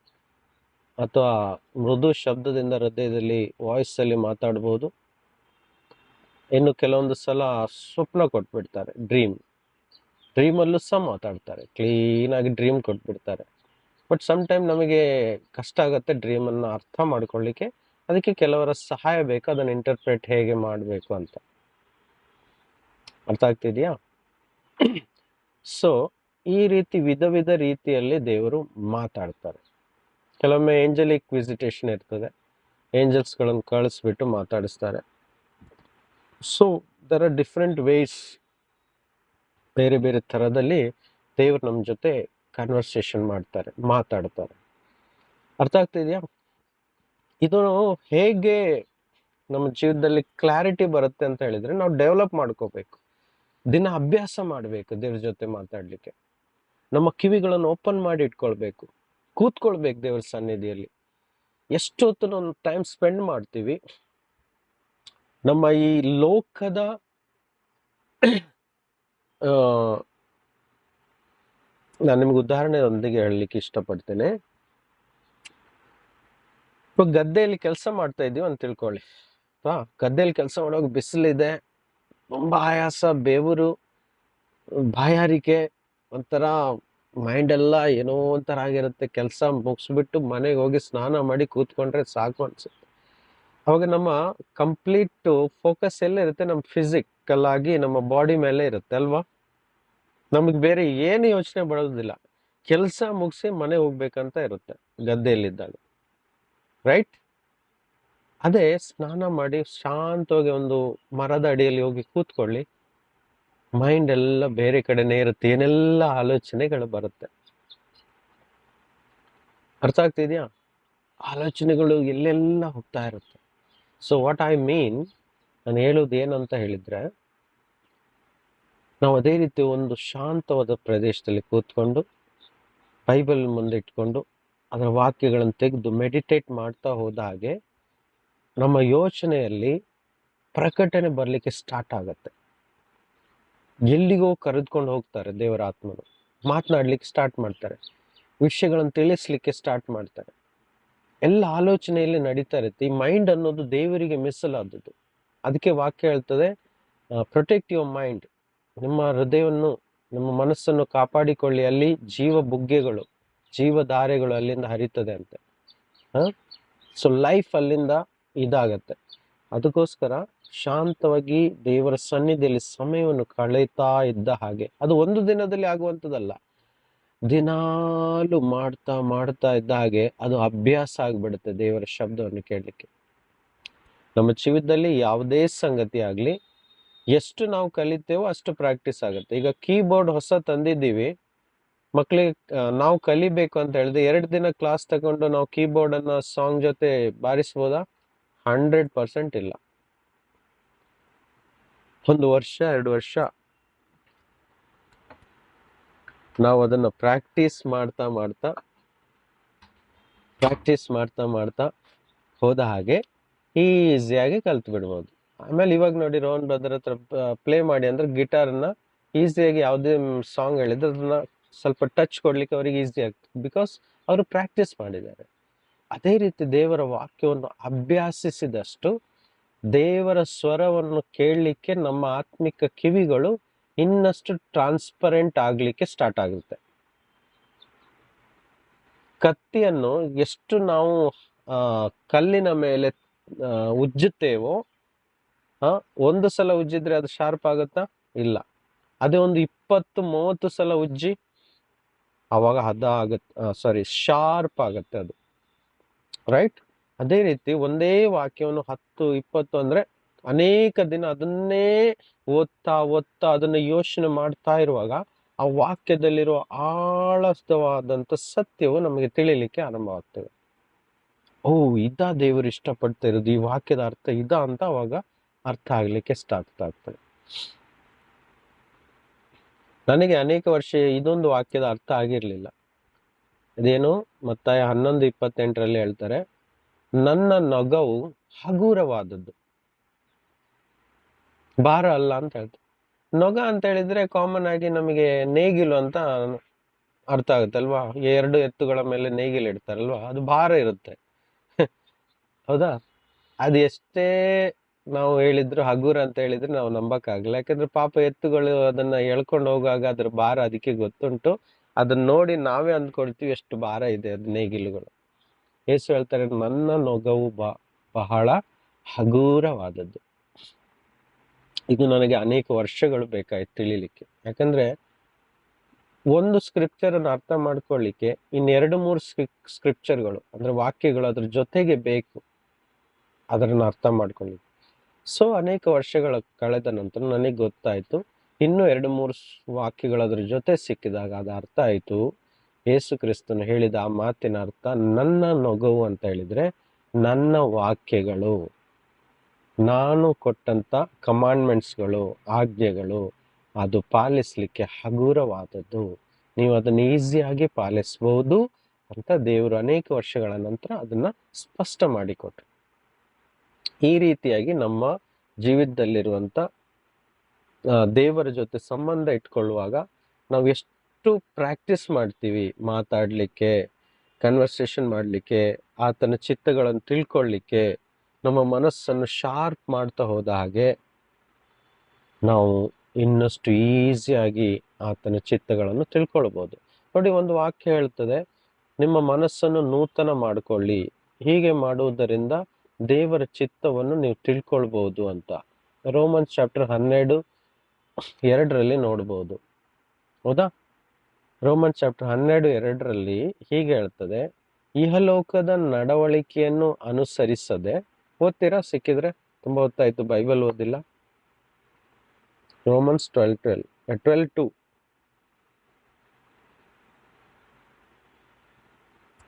ಅಥವಾ ಮೃದು ಶಬ್ದದಿಂದ ಹೃದಯದಲ್ಲಿ ವಾಯ್ಸಲ್ಲಿ ಮಾತಾಡ್ಬೋದು. ಇನ್ನು ಕೆಲವೊಂದು ಸಲ ಸ್ವಪ್ನ ಕೊಟ್ಬಿಡ್ತಾರೆ, ಡ್ರೀಮಲ್ಲೂ ಸಹ ಮಾತಾಡ್ತಾರೆ, ಕ್ಲೀನಾಗಿ ಡ್ರೀಮ್ ಕೊಟ್ಬಿಡ್ತಾರೆ. ಬಟ್ ಸಮ್ ಟೈಮ್ ನಮಗೆ ಕಷ್ಟ ಆಗುತ್ತೆ ಡ್ರೀಮನ್ನು ಅರ್ಥ ಮಾಡ್ಕೊಳ್ಳಿಕ್ಕೆ. ಅದಕ್ಕೆ ಕೆಲವರ ಸಹಾಯ ಬೇಕು, ಅದನ್ನು ಇಂಟರ್ಪ್ರೇಟ್ ಹೇಗೆ ಮಾಡಬೇಕು ಅಂತ. ಅರ್ಥ ಆಗ್ತಿದೆಯಾ? ಸೊ ಈ ರೀತಿ ವಿಧ ವಿಧ ರೀತಿಯಲ್ಲಿ ದೇವರು ಮಾತಾಡ್ತಾರೆ. ಕೆಲವೊಮ್ಮೆ ಏಂಜಲಿಕ್ ವಿಸಿಟೇಷನ್ ಇರ್ತದೆ, ಏಂಜಲ್ಸ್ಗಳನ್ನು ಕಳಿಸ್ಬಿಟ್ಟು ಮಾತಾಡಿಸ್ತಾರೆ. So there are different ways, ಬೇರೆ ಬೇರೆ ಥರದಲ್ಲಿ ದೇವರು ನಮ್ಮ ಜೊತೆ ಕನ್ವರ್ಸೇಷನ್ ಮಾಡ್ತಾರೆ, ಮಾತಾಡ್ತಾರೆ. ಅರ್ಥ ಆಗ್ತಿದೆಯಾ? ಇದು ಹೇಗೆ ನಮ್ಮ ಜೀವಿತದಲ್ಲಿ ಕ್ಲಾರಿಟಿ ಬರುತ್ತೆ ಅಂತ ಹೇಳಿದ್ರೆ, ನಾವು ಡೆವಲಪ್ ಮಾಡ್ಕೋಬೇಕು, ದಿನ ಅಭ್ಯಾಸ ಮಾಡಬೇಕು ದೇವ್ರ ಜೊತೆ ಮಾತಾಡಲಿಕ್ಕೆ. ನಮ್ಮ ಕಿವಿಗಳನ್ನು ಓಪನ್ ಮಾಡಿ ಇಟ್ಕೊಳ್ಬೇಕು, ಕೂತ್ಕೊಳ್ಬೇಕು ದೇವ್ರ ಸನ್ನಿಧಿಯಲ್ಲಿ. ಎಷ್ಟೊತ್ತು ನಾವು ಟೈಮ್ ಸ್ಪೆಂಡ್ ಮಾಡ್ತೀವಿ ನಮ್ಮ ಈ ಲೋಕದ ನಾನು ನಿಮ್ಗೆ ಉದಾಹರಣೆಯೊಂದಿಗೆ ಹೇಳಲಿಕ್ಕೆ ಇಷ್ಟಪಡ್ತೇನೆ. ಇವಾಗ ಗದ್ದೆಯಲ್ಲಿ ಕೆಲಸ ಮಾಡ್ತಾ ಇದ್ದೀವಿ ಅಂತ ತಿಳ್ಕೊಳ್ಳಿ. ಗದ್ದೆಯಲ್ಲಿ ಕೆಲಸ ಮಾಡುವಾಗ ಬಿಸಿಲಿದೆ, ತುಂಬ ಆಯಾಸ, ಬೆವರು, ಬಾಯಾರಿಕೆ, ಒಂಥರ ಮೈಂಡ್ ಎಲ್ಲ ಏನೋ ಒಂಥರ ಆಗಿರುತ್ತೆ. ಕೆಲಸ ಮುಗಿಸ್ಬಿಟ್ಟು ಮನೆಗೆ ಹೋಗಿ ಸ್ನಾನ ಮಾಡಿ ಕೂತ್ಕೊಂಡ್ರೆ ಸಾಕು ಅನ್ಸುತ್ತೆ. ಅವಾಗ ನಮ್ಮ ಕಂಪ್ಲೀಟ್ ಫೋಕಸ್ ಎಲ್ಲ ಇರುತ್ತೆ, ನಮ್ಮ ಫಿಸಿಕಲ್ ಆಗಿ ನಮ್ಮ ಬಾಡಿ ಮೇಲೆ ಇರುತ್ತೆ ಅಲ್ವಾ. ನಮಗೆ ಬೇರೆ ಏನು ಯೋಚನೆ ಬರೋದಿಲ್ಲ, ಕೆಲಸ ಮುಗಿಸಿ ಮನೆ ಹೋಗ್ಬೇಕಂತ ಇರುತ್ತೆ ಗದ್ದೆಯಲ್ಲಿದ್ದಾಗ, ರೈಟ್? ಅದೇ ಸ್ನಾನ ಮಾಡಿ ಶಾಂತವಾಗಿ ಒಂದು ಮರದ ಅಡಿಯಲ್ಲಿ ಹೋಗಿ ಕೂತ್ಕೊಳ್ಳಿ, ಮೈಂಡ್ ಎಲ್ಲ ಬೇರೆ ಕಡೆನೇ ಇರುತ್ತೆ, ಏನೆಲ್ಲ ಆಲೋಚನೆಗಳು ಬರುತ್ತೆ. ಅರ್ಥ ಆಗ್ತಿದ್ಯಾ? ಆಲೋಚನೆಗಳು ಎಲ್ಲೆಲ್ಲ ಹೋಗ್ತಾ ಇರುತ್ತೆ. ಸೊ ವಾಟ್ ಐ ಮೀನ್, ನಾನು ಹೇಳೋದು ಏನಂತ ಹೇಳಿದ್ರೆ, ನಾವು ಅದೇ ರೀತಿ ಒಂದು ಶಾಂತವಾದ ಪ್ರದೇಶದಲ್ಲಿ ಕೂತ್ಕೊಂಡು ಬೈಬಲ್ ಮುಂದೆ ಇಟ್ಕೊಂಡು ಅದರ ವಾಕ್ಯಗಳನ್ನು ತೆಗೆದು ಮೆಡಿಟೇಟ್ ಮಾಡ್ತಾ ಹೋದ ಹಾಗೆ ನಮ್ಮ ಯೋಚನೆಯಲ್ಲಿ ಪ್ರಕಟಣೆ ಬರಲಿಕ್ಕೆ ಸ್ಟಾರ್ಟ್ ಆಗತ್ತೆ. ಎಲ್ಲಿಗೋ ಕರೆದುಕೊಂಡು ಹೋಗ್ತಾರೆ ದೇವರ ಆತ್ಮನು, ಮಾತನಾಡ್ಲಿಕ್ಕೆ ಸ್ಟಾರ್ಟ್ ಮಾಡ್ತಾರೆ, ವಿಷಯಗಳನ್ನು ತಿಳಿಸ್ಲಿಕ್ಕೆ ಸ್ಟಾರ್ಟ್ ಮಾಡ್ತಾರೆ. ಎಲ್ಲ ಆಲೋಚನೆಯಲ್ಲಿ ನಡೀತಾ ಇರುತ್ತೆ. ಈ ಮೈಂಡ್ ಅನ್ನೋದು ದೇವರಿಗೆ ಮೀಸಲಾದದ್ದು. ಅದಕ್ಕೆ ವಾಕ್ಯ ಹೇಳ್ತದೆ, ಪ್ರೊಟೆಕ್ಟ್ ಯುವರ್ ಮೈಂಡ್, ನಿಮ್ಮ ಹೃದಯವನ್ನು, ನಿಮ್ಮ ಮನಸ್ಸನ್ನು ಕಾಪಾಡಿಕೊಳ್ಳಿ, ಅಲ್ಲಿ ಜೀವ ಬುಗ್ಗೆಗಳು, ಜೀವಧಾರೆಗಳು ಅಲ್ಲಿಂದ ಹರಿತದೆ ಅಂತೆ. ಸೊ ಲೈಫ್ ಅಲ್ಲಿಂದ ಇದಾಗತ್ತೆ. ಅದಕ್ಕೋಸ್ಕರ ಶಾಂತವಾಗಿ ದೇವರ ಸನ್ನಿಧಿಯಲ್ಲಿ ಸಮಯವನ್ನು ಕಳೀತಾ ಇದ್ದ ಹಾಗೆ, ಅದು ಒಂದು ದಿನದಲ್ಲಿ ಆಗುವಂಥದ್ದಲ್ಲ, ದಿನಾಲು ಮಾಡ್ತಾ ಮಾಡ್ತಾ ಇದ್ದ ಹಾಗೆ ಅದು ಅಭ್ಯಾಸ ಆಗ್ಬಿಡುತ್ತೆ ದೇವರ ಶಬ್ದವನ್ನು ಕೇಳಲಿಕ್ಕೆ. ನಮ್ಮ ಜೀವಿತದಲ್ಲಿ ಯಾವುದೇ ಸಂಗತಿ ಆಗಲಿ, ಎಷ್ಟು ನಾವು ಕಲಿತೇವೋ ಅಷ್ಟು ಪ್ರಾಕ್ಟೀಸ್ ಆಗುತ್ತೆ. ಈಗ ಕೀಬೋರ್ಡ್ ಹೊಸ ತಂದಿದ್ದೀವಿ, ಮಕ್ಕಳಿಗೆ ನಾವು ಕಲಿಬೇಕು ಅಂತ ಹೇಳಿದ್ರೆ 2 ದಿನ ಕ್ಲಾಸ್ ತಗೊಂಡು ನಾವು ಕೀಬೋರ್ಡ್ ಅನ್ನ ಸಾಂಗ್ ಜೊತೆ ಬಾರಿಸ್ಬೋದಾ? 100% ಇಲ್ಲ. 1 ವರ್ಷ 2 ವರ್ಷ ನಾವು ಅದನ್ನ ಪ್ರಾಕ್ಟೀಸ್ ಮಾಡ್ತಾ ಮಾಡ್ತಾ ಹೋದ ಹಾಗೆ ಈಸಿಯಾಗಿ ಕಲ್ತು ಬಿಡ್ಬೋದು. ಆಮೇಲೆ ಇವಾಗ ನೋಡಿ, ರೋಹನ್ ಬ್ರದರ್ ಹತ್ರ ಪ್ಲೇ ಮಾಡಿ ಅಂದ್ರೆ ಗಿಟಾರ್ನ ಈಸಿಯಾಗಿ ಯಾವುದೇ ಸಾಂಗ್ ಹೇಳಿದ್ರೆ ಅದನ್ನ ಸ್ವಲ್ಪ ಟಚ್ ಕೊಡ್ಲಿಕ್ಕೆ ಅವ್ರಿಗೆ ಈಸಿ ಆಗ್ತದೆ, ಬಿಕಾಸ್ ಅವರು ಪ್ರಾಕ್ಟೀಸ್ ಮಾಡಿದ್ದಾರೆ. ಅದೇ ರೀತಿ ದೇವರ ವಾಕ್ಯವನ್ನು ಅಭ್ಯಾಸಿಸಿದಷ್ಟು ದೇವರ ಸ್ವರವನ್ನು ಕೇಳಲಿಕ್ಕೆ ನಮ್ಮ ಆತ್ಮಿಕ ಕಿವಿಗಳು ಇನ್ನಷ್ಟು ಟ್ರಾನ್ಸ್ಪರೆಂಟ್ ಆಗ್ಲಿಕ್ಕೆ ಸ್ಟಾರ್ಟ್ ಆಗುತ್ತೆ. ಕತ್ತಿಯನ್ನು ಎಷ್ಟು ನಾವು ಕಲ್ಲಿನ ಮೇಲೆ ಉಜ್ಜುತ್ತೇವೋ, ಒಂದು ಸಲ ಉಜ್ಜಿದ್ರೆ ಅದು ಶಾರ್ಪ್ ಆಗುತ್ತಾ? ಇಲ್ಲ. ಅದೇ ಒಂದು 20-30 ಸಲ ಉಜ್ಜಿ ಅವಾಗ ಶಾರ್ಪ್ ಆಗತ್ತೆ ಅದು, ರೈಟ್? ಅದೇ ರೀತಿ ಒಂದೇ ವಾಕ್ಯವನ್ನು 10-20 ಅಂದ್ರೆ ಅನೇಕ ದಿನ ಅದನ್ನೇ ಓದ್ತಾ ಅದನ್ನ ಯೋಚನೆ ಮಾಡ್ತಾ ಇರುವಾಗ ಆ ವಾಕ್ಯದಲ್ಲಿರುವ ಆಳವಾದಂಥ ಸತ್ಯವು ನಮಗೆ ತಿಳಿಲಿಕ್ಕೆ ಆರಂಭವಾಗ್ತದೆ. ಇದಾ ದೇವರು ಇಷ್ಟಪಡ್ತಾ ಇರೋದು, ಈ ವಾಕ್ಯದ ಅರ್ಥ ಇದಾ ಅಂತ ಅವಾಗ ಅರ್ಥ ಆಗ್ಲಿಕ್ಕೆ ಸ್ಟಾರ್ಟ್ ಆಗ್ತದೆ. ನನಗೆ ಅನೇಕ ವರ್ಷ ಇದೊಂದು ವಾಕ್ಯದ ಅರ್ಥ ಆಗಿರ್ಲಿಲ್ಲ. ಇದೇನು ಮತ್ತಾಯ 11:28 ಹೇಳ್ತಾರೆ, ನನ್ನ ನೊಗವು ಹಗುರವಾದದ್ದು, ಭಾರ ಅಲ್ಲ ಅಂತ ಹೇಳ್ತಾರೆ. ನೊಗ ಅಂತ ಹೇಳಿದ್ರೆ ಕಾಮನ್ ಆಗಿ ನಮಗೆ ನೇಗಿಲು ಅಂತ ಅರ್ಥ ಆಗುತ್ತಲ್ವಾ? 2 ಎತ್ತುಗಳ ಮೇಲೆ ನೇಗಿಲು ಇಡ್ತಾರಲ್ವಾ, ಅದು ಭಾರ ಇರುತ್ತೆ. ಹೌದಾ? ಅದು ಎಷ್ಟೇ ನಾವು ಹೇಳಿದ್ರು ಹಗುರ ಅಂತ ಹೇಳಿದ್ರೆ ನಾವು ನಂಬಕ್ಕಾಗಲ್ಲ. ಯಾಕಂದ್ರೆ ಪಾಪ ಎತ್ತುಗಳು ಅದನ್ನ ಎಳ್ಕೊಂಡು ಹೋಗುವಾಗ ಅದ್ರ ಭಾರ ಅದಕ್ಕೆ ಗೊತ್ತುಂಟು. ಅದನ್ನ ನೋಡಿ ನಾವೇ ಅಂದ್ಕೊಳ್ತೀವಿ ಎಷ್ಟು ಭಾರ ಇದೆ ಅದು ನೇಗಿಲುಗಳು. ಯೇಸು ಹೇಳ್ತಾರೆ, ನನ್ನ ನೊಗವು ಬಹಳ ಹಗುರವಾದದ್ದು. ಇದು ನನಗೆ ಅನೇಕ ವರ್ಷಗಳು ಬೇಕಾಯ್ತು ತಿಳಿಲಿಕ್ಕೆ. ಯಾಕಂದ್ರೆ ಒಂದು ಸ್ಕ್ರಿಪ್ಚರ್ ಅನ್ನು ಅರ್ಥ ಮಾಡ್ಕೊಳ್ಳಿಕ್ಕೆ 2-3 ಸ್ಕ್ರಿಪ್ಚರ್ಗಳು ಅಂದ್ರೆ ವಾಕ್ಯಗಳು ಅದ್ರ ಜೊತೆಗೆ ಬೇಕು ಅದನ್ನ ಅರ್ಥ ಮಾಡ್ಕೊಳ್ಳಿಕ್ಕೆ. ಸೊ ಅನೇಕ ವರ್ಷಗಳ ಕಳೆದ ನಂತರ ನನಗೆ ಗೊತ್ತಾಯ್ತು, ಇನ್ನೂ 2-3 ವಾಕ್ಯಗಳು ಅದ್ರ ಜೊತೆ ಸಿಕ್ಕಿದಾಗ ಅದು ಅರ್ಥ ಆಯ್ತು. ಯೇಸು ಕ್ರಿಸ್ತನು ಹೇಳಿದ ಆ ಮಾತಿನ ಅರ್ಥ, ನನ್ನ ನೊಗವು ಅಂತ ಹೇಳಿದ್ರೆ ನನ್ನ ವಾಕ್ಯಗಳು, ನಾನು ಕೊಟ್ಟಂತ ಕಮಾಂಡ್ಮೆಂಟ್ಸ್ಗಳು, ಆಜ್ಞೆಗಳು, ಅದು ಪಾಲಿಸ್ಲಿಕ್ಕೆ ಹಗುರವಾದದ್ದು, ನೀವು ಅದನ್ನ ಈಸಿಯಾಗಿ ಪಾಲಿಸ್ಬಹುದು ಅಂತ ದೇವರು ಅನೇಕ ವರ್ಷಗಳ ನಂತರ ಅದನ್ನ ಸ್ಪಷ್ಟ ಮಾಡಿಕೊಟ್ರು. ಈ ರೀತಿಯಾಗಿ ನಮ್ಮ ಜೀವಿತದಲ್ಲಿರುವಂತ ದೇವರ ಜೊತೆ ಸಂಬಂಧ ಇಟ್ಕೊಳ್ಳುವಾಗ ನಾವು ಎಷ್ಟು ಪ್ರಾಕ್ಟೀಸ್ ಮಾಡ್ತೀವಿ ಮಾತಾಡ್ಲಿಕ್ಕೆ, ಕನ್ವರ್ಸೇಷನ್ ಮಾಡ್ಲಿಕ್ಕೆ, ಆತನ ಚಿತ್ತಗಳನ್ನು ತಿಳ್ಕೊಳ್ಳಿಕ್ಕೆ, ನಮ್ಮ ಮನಸ್ಸನ್ನು ಶಾರ್ಪ್ ಮಾಡ್ತಾ ಹೋದ ಹಾಗೆ ನಾವು ಇನ್ನಷ್ಟು ಈಸಿಯಾಗಿ ಆತನ ಚಿತ್ತಗಳನ್ನು ತಿಳ್ಕೊಳ್ಬಹುದು. ನೋಡಿ, ಒಂದು ವಾಕ್ಯ ಹೇಳ್ತದೆ, ನಿಮ್ಮ ಮನಸ್ಸನ್ನು ನೂತನ ಮಾಡಿಕೊಳ್ಳಿ, ಹೀಗೆ ಮಾಡುವುದರಿಂದ ದೇವರ ಚಿತ್ತವನ್ನು ನೀವು ತಿಳ್ಕೊಳ್ಬಹುದು ಅಂತ. ರೋಮನ್ಸ್ ಚಾಪ್ಟರ್ 12:2 ನೋಡ್ಬೋದು. ಹೌದಾ? ರೋಮನ್ಸ್ ಚಾಪ್ಟರ್ 12:2 ಹೀಗೆ ಹೇಳ್ತದೆ, ಇಹಲೋಕದ ನಡವಳಿಕೆಯನ್ನು ಅನುಸರಿಸದೆ ಓದ್ತೀರಾ ಸಿಕ್ಕಿದ್ರೆ? ತುಂಬ ಹೊತ್ತಾಯ್ತು ಬೈಬಲ್ ಓದಿಲ್ಲ. ರೋಮನ್ಸ್ 12:2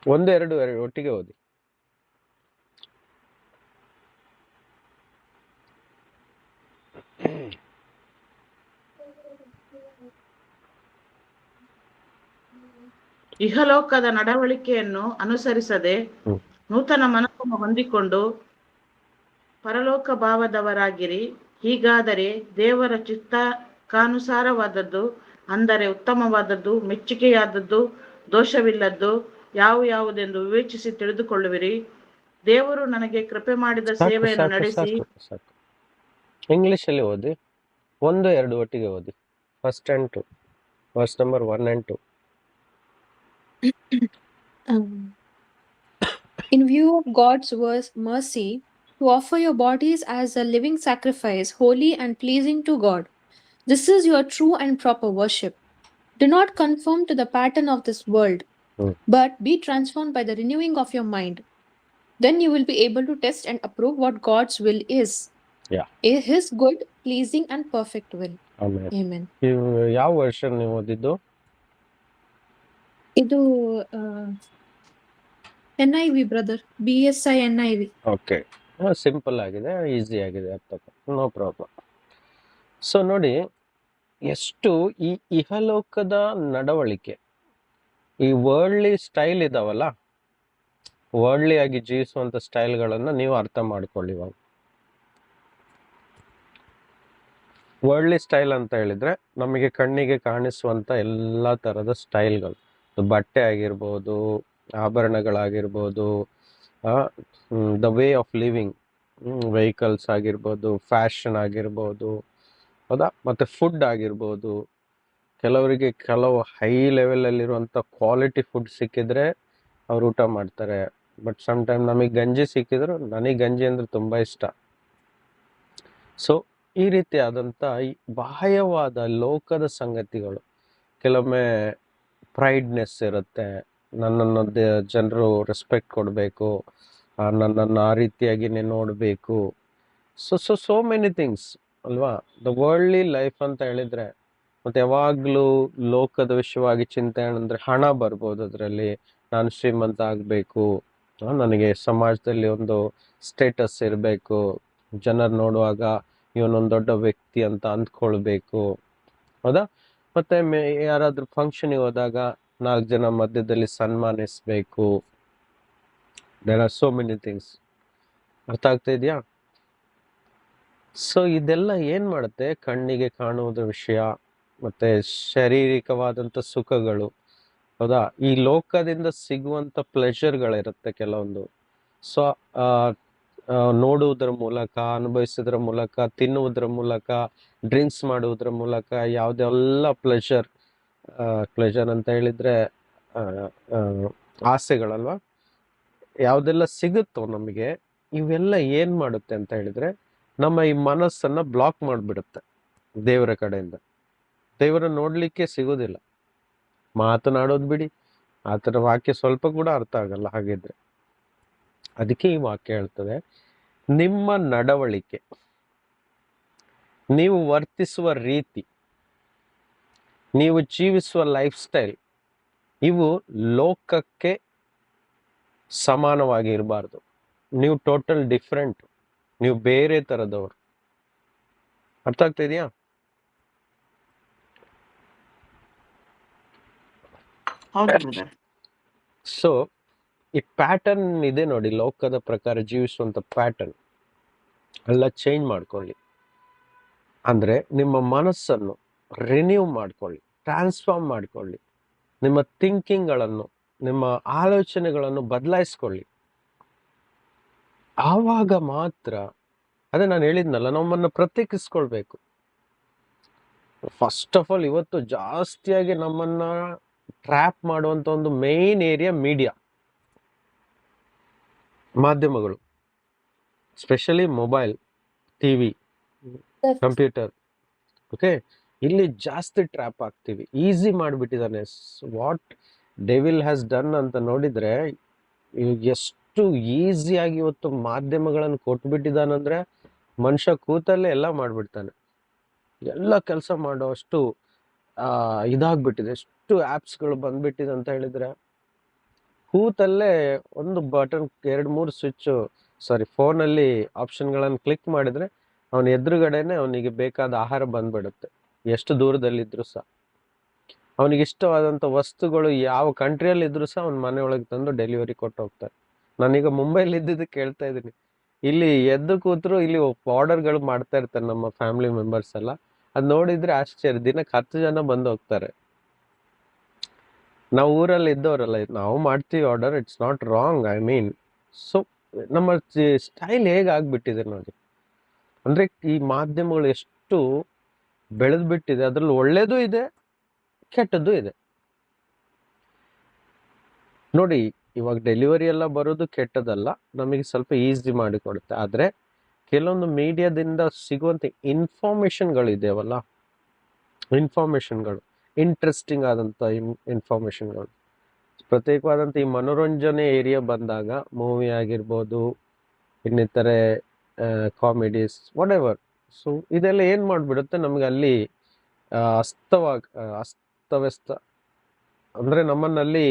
1-2 ಒಟ್ಟಿಗೆ ಓದಿ. ಇಹಲೋಕದ ನಡವಳಿಕೆಯನ್ನು ಅನುಸರಿಸದೆ ಹ್ಮ್. ನೂತನ ಮನಸ್ಸನ್ನು ಹೊಂದಿಕೊಂಡು ಪರಲೋಕ ಭಾವದವರಾಗಿರಿ. ಹೀಗಾದರೆ ದೇವರ ಚಿತ್ತಕ್ಕಾನುಸಾರವಾದದ್ದು, ಅಂದರೆ ಉತ್ತಮವಾದದ್ದು, ಮೆಚ್ಚುಗೆಯಾದದ್ದು, ದೋಷವಿಲ್ಲದ್ದು ಯಾವುದೆಂದು ವಿವೇಚಿಸಿ ತಿಳಿದುಕೊಳ್ಳುವಿರಿ. ದೇವರು ನನಗೆ ಕೃಪೆ ಮಾಡಿದ ಸಾಕು ಸೇವೆಯನ್ನು ಸಾಕು ನಡೆಸಿ. ಸಾಕು ಸಾಕು. ಇಂಗ್ಲಿಷಲ್ಲಿ ಓದಿ. 1-2 ಒಟ್ಟಿಗೆ ಓದಿ. First and 2, verse number 1 and 2. In view of God's mercy, to offer your bodies as a living sacrifice, holy and pleasing to God. This is your true and proper worship. Do not conform to the pattern of this world, but be transformed by the renewing of your mind. Then you will be able to test and approve what God's will is. Yeah. His good, pleasing, and perfect will. ಆಮೇಲೆ Amen. ಇವು ಯಾವ version ನೀವು ಓದಿದ್ದು? ಇದು NIV brother, BSI NIV. Okay, simple ಆಗಿದೆ, easy ಆಗಿದೆ ಅರ್ಥಕ್ಕೆ, no problem. So ನೋಡಿ, ಎಷ್ಟು ಈ ಇಹಲೋಕದ ನಡವಳಿಕೆ, ಈ ವರ್ಲ್ಡ್ಲಿ ಸ್ಟೈಲ್ ಇದಾವಲ್ಲ, ವರ್ಲ್ಡ್ಲಿ ಆಗಿ ಜೀವಿಸುವಂಥ ಸ್ಟೈಲ್ಗಳನ್ನು ನೀವು ಅರ್ಥ ಮಾಡ್ಕೊಳ್ಳಿ. ಇವಾಗ ವರ್ಲ್ಡ್ಲಿ ಸ್ಟೈಲ್ ಅಂತ ಹೇಳಿದ್ರೆ ನಮಗೆ ಕಣ್ಣಿಗೆ ಕಾಣಿಸುವಂಥ ಎಲ್ಲ ಥರದ ಸ್ಟೈಲ್ಗಳು, ಬಟ್ಟೆ ಆಗಿರ್ಬೋದು, ಆಭರಣಗಳಾಗಿರ್ಬೋದು, the way of living, vehicles ಆಗಿರ್ಬೋದು, ಫ್ಯಾಷನ್ ಆಗಿರ್ಬೋದು, ಹೌದಾ, ಮತ್ತು ಫುಡ್ ಆಗಿರ್ಬೋದು. ಕೆಲವರಿಗೆ ಕೆಲವು ಹೈ ಲೆವೆಲಲ್ಲಿರುವಂಥ ಕ್ವಾಲಿಟಿ ಫುಡ್ ಸಿಕ್ಕಿದ್ರೆ ಅವ್ರು ಊಟ ಮಾಡ್ತಾರೆ. ಬಟ್ ಸಮ್ ಟೈಮ್ ನಮಗೆ ಗಂಜಿ ಸಿಕ್ಕಿದ್ರು, ನನಗೆ ಗಂಜಿ ಅಂದರೆ ತುಂಬ ಇಷ್ಟ. ಸೊ ಈ ರೀತಿ ಆದಂಥ ಈ ಬಾಹ್ಯವಾದ ಲೋಕದ ಸಂಗತಿಗಳು, ಕೆಲವೊಮ್ಮೆ ಪ್ರೈಡ್ನೆಸ್ ಇರುತ್ತೆ, ನನ್ನನ್ನು ಜನರು ರೆಸ್ಪೆಕ್ಟ್ ಕೊಡಬೇಕು, ನನ್ನನ್ನು ಆ ರೀತಿಯಾಗಿನೇ ನೋಡಬೇಕು. ಸೊ ಮೆನಿ ಥಿಂಗ್ಸ್ ಅಲ್ವಾ. ದ ವರ್ಲ್ಡ್ಲಿ ಲೈಫ್ ಅಂತ ಹೇಳಿದರೆ ಮತ್ತು ಯಾವಾಗಲೂ ಲೋಕದ ವಿಷಯವಾಗಿ ಚಿಂತನೆ ಅಂದರೆ ಹಣ ಬರ್ಬೋದು ಅದರಲ್ಲಿ, ನಾನು ಶ್ರೀಮಂತ ಆಗಬೇಕು, ನನಗೆ ಸಮಾಜದಲ್ಲಿ ಒಂದು ಸ್ಟೇಟಸ್ ಇರಬೇಕು, ಜನರು ನೋಡುವಾಗ ಇವನೊಂದು ದೊಡ್ಡ ವ್ಯಕ್ತಿ ಅಂತ ಅಂದ್ಕೊಳ್ಬೇಕು, ಹೌದಾ. ಮತ್ತು ಯಾರಾದರೂ ಫಂಕ್ಷನಿಗೆ ಹೋದಾಗ 4 ಜನ ಮಧ್ಯದಲ್ಲಿ ಸನ್ಮಾನಿಸಬೇಕು. There are so many things. ಅರ್ಥ ಆಗ್ತಾ ಇದೆಯಾ? ಸೊ ಇದೆಲ್ಲ ಏನು ಮಾಡುತ್ತೆ, ಕಣ್ಣಿಗೆ ಕಾಣುವುದ್ರ ವಿಷಯ ಮತ್ತು ಶಾರೀರಿಕವಾದಂಥ ಸುಖಗಳು, ಹೌದಾ, ಈ ಲೋಕದಿಂದ ಸಿಗುವಂಥ ಪ್ಲೆಷರ್ಗಳಿರುತ್ತೆ ಕೆಲವೊಂದು. ಸೊ ನೋಡುವುದರ ಮೂಲಕ, ಅನುಭವಿಸೋದ್ರ ಮೂಲಕ, ತಿನ್ನುವುದರ ಮೂಲಕ, ಡ್ರಿಂಕ್ಸ್ ಮಾಡುವುದರ ಮೂಲಕ, ಯಾವುದೆಲ್ಲ ಪ್ಲೆಷರ್ ಅಂತ ಹೇಳಿದರೆ ಆಸೆಗಳಲ್ವ, ಯಾವುದೆಲ್ಲ ಸಿಗುತ್ತೋ ನಮಗೆ, ಇವೆಲ್ಲ ಏನು ಮಾಡುತ್ತೆ ಅಂತ ಹೇಳಿದರೆ ನಮ್ಮ ಈ ಮನಸ್ಸನ್ನು ಬ್ಲಾಕ್ ಮಾಡಿಬಿಡುತ್ತೆ ದೇವರ ಕಡೆಯಿಂದ. ದೇವರನ್ನು ನೋಡಲಿಕ್ಕೆ ಸಿಗೋದಿಲ್ಲ, ಮಾತನಾಡೋದು ಬಿಡಿ, ಆ ಥರ ವಾಕ್ಯ ಸ್ವಲ್ಪ ಕೂಡ ಅರ್ಥ ಆಗಲ್ಲ ಹಾಗಿದ್ರೆ. ಅದಕ್ಕೆ ಈ ವಾಕ್ಯ ಹೇಳ್ತದೆ, ನಿಮ್ಮ ನಡವಳಿಕೆ, ನೀವು ವರ್ತಿಸುವ ರೀತಿ, ನೀವು ಜೀವಿಸುವ ಲೈಫ್ ಸ್ಟೈಲ್, ಇವು ಲೋಕಕ್ಕೆ ಸಮಾನವಾಗಿ ಇರಬಾರ್ದು. ನೀವು ಟೋಟಲ್ ಡಿಫ್ರೆಂಟ್, ನೀವು ಬೇರೆ ಥರದವರು. ಅರ್ಥ ಆಗ್ತಾ ಇದೆಯಾ? ಸೊ ಈ ಪ್ಯಾಟರ್ನ್ ಇದೆ ನೋಡಿ, ಲೋಕದ ಪ್ರಕಾರ ಜೀವಿಸುವಂಥ ಪ್ಯಾಟರ್ನ್ ಎಲ್ಲ ಚೇಂಜ್ ಮಾಡ್ಕೊಳ್ಳಿ. ಅಂದರೆ ನಿಮ್ಮ ಮನಸ್ಸನ್ನು ರಿನ್ಯೂ ಮಾಡ್ಕೊಳ್ಳಿ, ಟ್ರಾನ್ಸ್ಫಾರ್ಮ್ ಮಾಡ್ಕೊಳ್ಳಿ, ನಿಮ್ಮ ಥಿಂಕಿಂಗ್ಗಳನ್ನು, ನಿಮ್ಮ ಆಲೋಚನೆಗಳನ್ನು ಬದಲಾಯಿಸ್ಕೊಳ್ಳಿ. ಆವಾಗ ಮಾತ್ರ, ಅದೇ ನಾನು ಹೇಳಿದ್ನಲ್ಲ, ನಮ್ಮನ್ನು ಪ್ರತ್ಯೇಕಿಸ್ಕೊಳ್ಬೇಕು. ಫಸ್ಟ್ ಆಫ್ ಆಲ್ ಇವತ್ತು ಜಾಸ್ತಿಯಾಗಿ ನಮ್ಮನ್ನು ಟ್ರ್ಯಾಪ್ ಮಾಡುವಂಥ ಒಂದು ಮೇನ್ ಏರಿಯಾ ಮೀಡಿಯಾ, ಮಾಧ್ಯಮಗಳು, specially mobile, TV, computer. Okay, ಇಲ್ಲಿ ಜಾಸ್ತಿ ಟ್ರ್ಯಾಪ್ ಆಗ್ತೀವಿ, ಈಸಿ ಮಾಡಿಬಿಟ್ಟಿದ್ದಾನೆ. ವಾಟ್ ಡೆವಿಲ್ ಹ್ಯಾಸ್ ಡನ್ ಅಂತ ನೋಡಿದರೆ, ಎಷ್ಟು ಎಷ್ಟು ಈಸಿಯಾಗಿ ಇವತ್ತು ಮಾಧ್ಯಮಗಳನ್ನು ಕೊಟ್ಬಿಟ್ಟಿದ್ದಾನಂದ್ರೆ ಮನುಷ್ಯ ಕೂತಲ್ಲೇ ಎಲ್ಲ ಮಾಡ್ಬಿಡ್ತಾನೆ. ಎಲ್ಲ ಕೆಲಸ ಮಾಡೋ ಅಷ್ಟು ಇದಾಗ್ಬಿಟ್ಟಿದೆ, ಎಷ್ಟು ಆ್ಯಪ್ಸ್ಗಳು ಬಂದ್ಬಿಟ್ಟಿದೆ ಅಂತ ಹೇಳಿದ್ರೆ ಕೂತಲ್ಲೇ ಒಂದು ಬಟನ್ 2-3 ಸ್ವಿಚ್ ಫೋನಲ್ಲಿ ಆಪ್ಷನ್ಗಳನ್ನು ಕ್ಲಿಕ್ ಮಾಡಿದ್ರೆ ಅವನ ಎದುರುಗಡೆನೆ ಅವನಿಗೆ ಬೇಕಾದ ಆಹಾರ ಬಂದ್ಬಿಡುತ್ತೆ, ಎಷ್ಟು ದೂರದಲ್ಲಿದ್ರು ಸಹ. ಅವನಿಗೆ ಇಷ್ಟವಾದಂಥ ವಸ್ತುಗಳು ಯಾವ ಕಂಟ್ರಿಯಲ್ಲಿ ಇದ್ರು ಸಹ ಅವನ ಮನೆ ಒಳಗೆ ತಂದು ಡೆಲಿವರಿ ಕೊಟ್ಟು ಹೋಗ್ತಾರೆ. ನಾನೀಗ ಮುಂಬೈಲಿ ಇದ್ದಿದ್ದಕ್ಕೆ ಕೇಳ್ತಾ ಇದ್ದೀನಿ, ಇಲ್ಲಿ ಎದ್ದು ಕೂತ್ರು ಇಲ್ಲಿ ಆರ್ಡರ್ಗಳು ಮಾಡ್ತಾ ಇರ್ತಾರೆ ನಮ್ಮ ಫ್ಯಾಮಿಲಿ ಮೆಂಬರ್ಸ್ ಎಲ್ಲ. ಅದು ನೋಡಿದ್ರೆ ಆಶ್ಚರ್ಯ, ದಿನಕ್ಕೆ 10 ಜನ ಬಂದು ಹೋಗ್ತಾರೆ. ನಾವು ಊರಲ್ಲಿ ಇದ್ದವರಲ್ಲ, ನಾವು ಮಾಡ್ತೀವಿ order, it's not wrong. I mean, so ನಮ್ಮ ಸ್ಟೈಲ್ ಹೇಗಾಗ್ಬಿಟ್ಟಿದೆ ನೋಡಿ. ಅಂದರೆ ಈ ಮಾಧ್ಯಮಗಳು ಎಷ್ಟು ಬೆಳೆದ್ಬಿಟ್ಟಿದೆ, ಅದ್ರಲ್ಲಿ ಒಳ್ಳೇದು ಇದೆ, ಕೆಟ್ಟದ್ದು ಇದೆ ನೋಡಿ. ಇವಾಗ ಡೆಲಿವರಿ ಎಲ್ಲ ಬರೋದು ಕೆಟ್ಟದಲ್ಲ, ನಮಗೆ ಸ್ವಲ್ಪ ಈಸಿ ಮಾಡಿಕೊಡುತ್ತೆ. ಆದರೆ ಕೆಲವೊಂದು ಮೀಡಿಯಾದಿಂದ ಸಿಗುವಂಥ ಇನ್ಫಾರ್ಮೇಷನ್ಗಳಿದೆಯವಲ್ಲ, ಇನ್ಫಾರ್ಮೇಷನ್ಗಳು ಇಂಟ್ರೆಸ್ಟಿಂಗ್ ಆದಂಥ ಇನ್ಫಾರ್ಮೇಷನ್ಗಳು, ಪ್ರತ್ಯೇಕವಾದಂಥ ಈ ಮನೋರಂಜನೆ ಏರಿಯಾ ಬಂದಾಗ ಮೂವಿ ಆಗಿರ್ಬೋದು, ಇನ್ನಿತರೆ ಕಾಮಿಡೀಸ್, ವಾಟ್ ಎವರ್. ಸೊ ಇದೆಲ್ಲ ಏನು ಮಾಡಿಬಿಡುತ್ತೆ ನಮಗೆ ಅಲ್ಲಿ ಅಸ್ತವ್ಯಸ್ತ, ಅಂದರೆ ನಮ್ಮನ್ನಲ್ಲಿ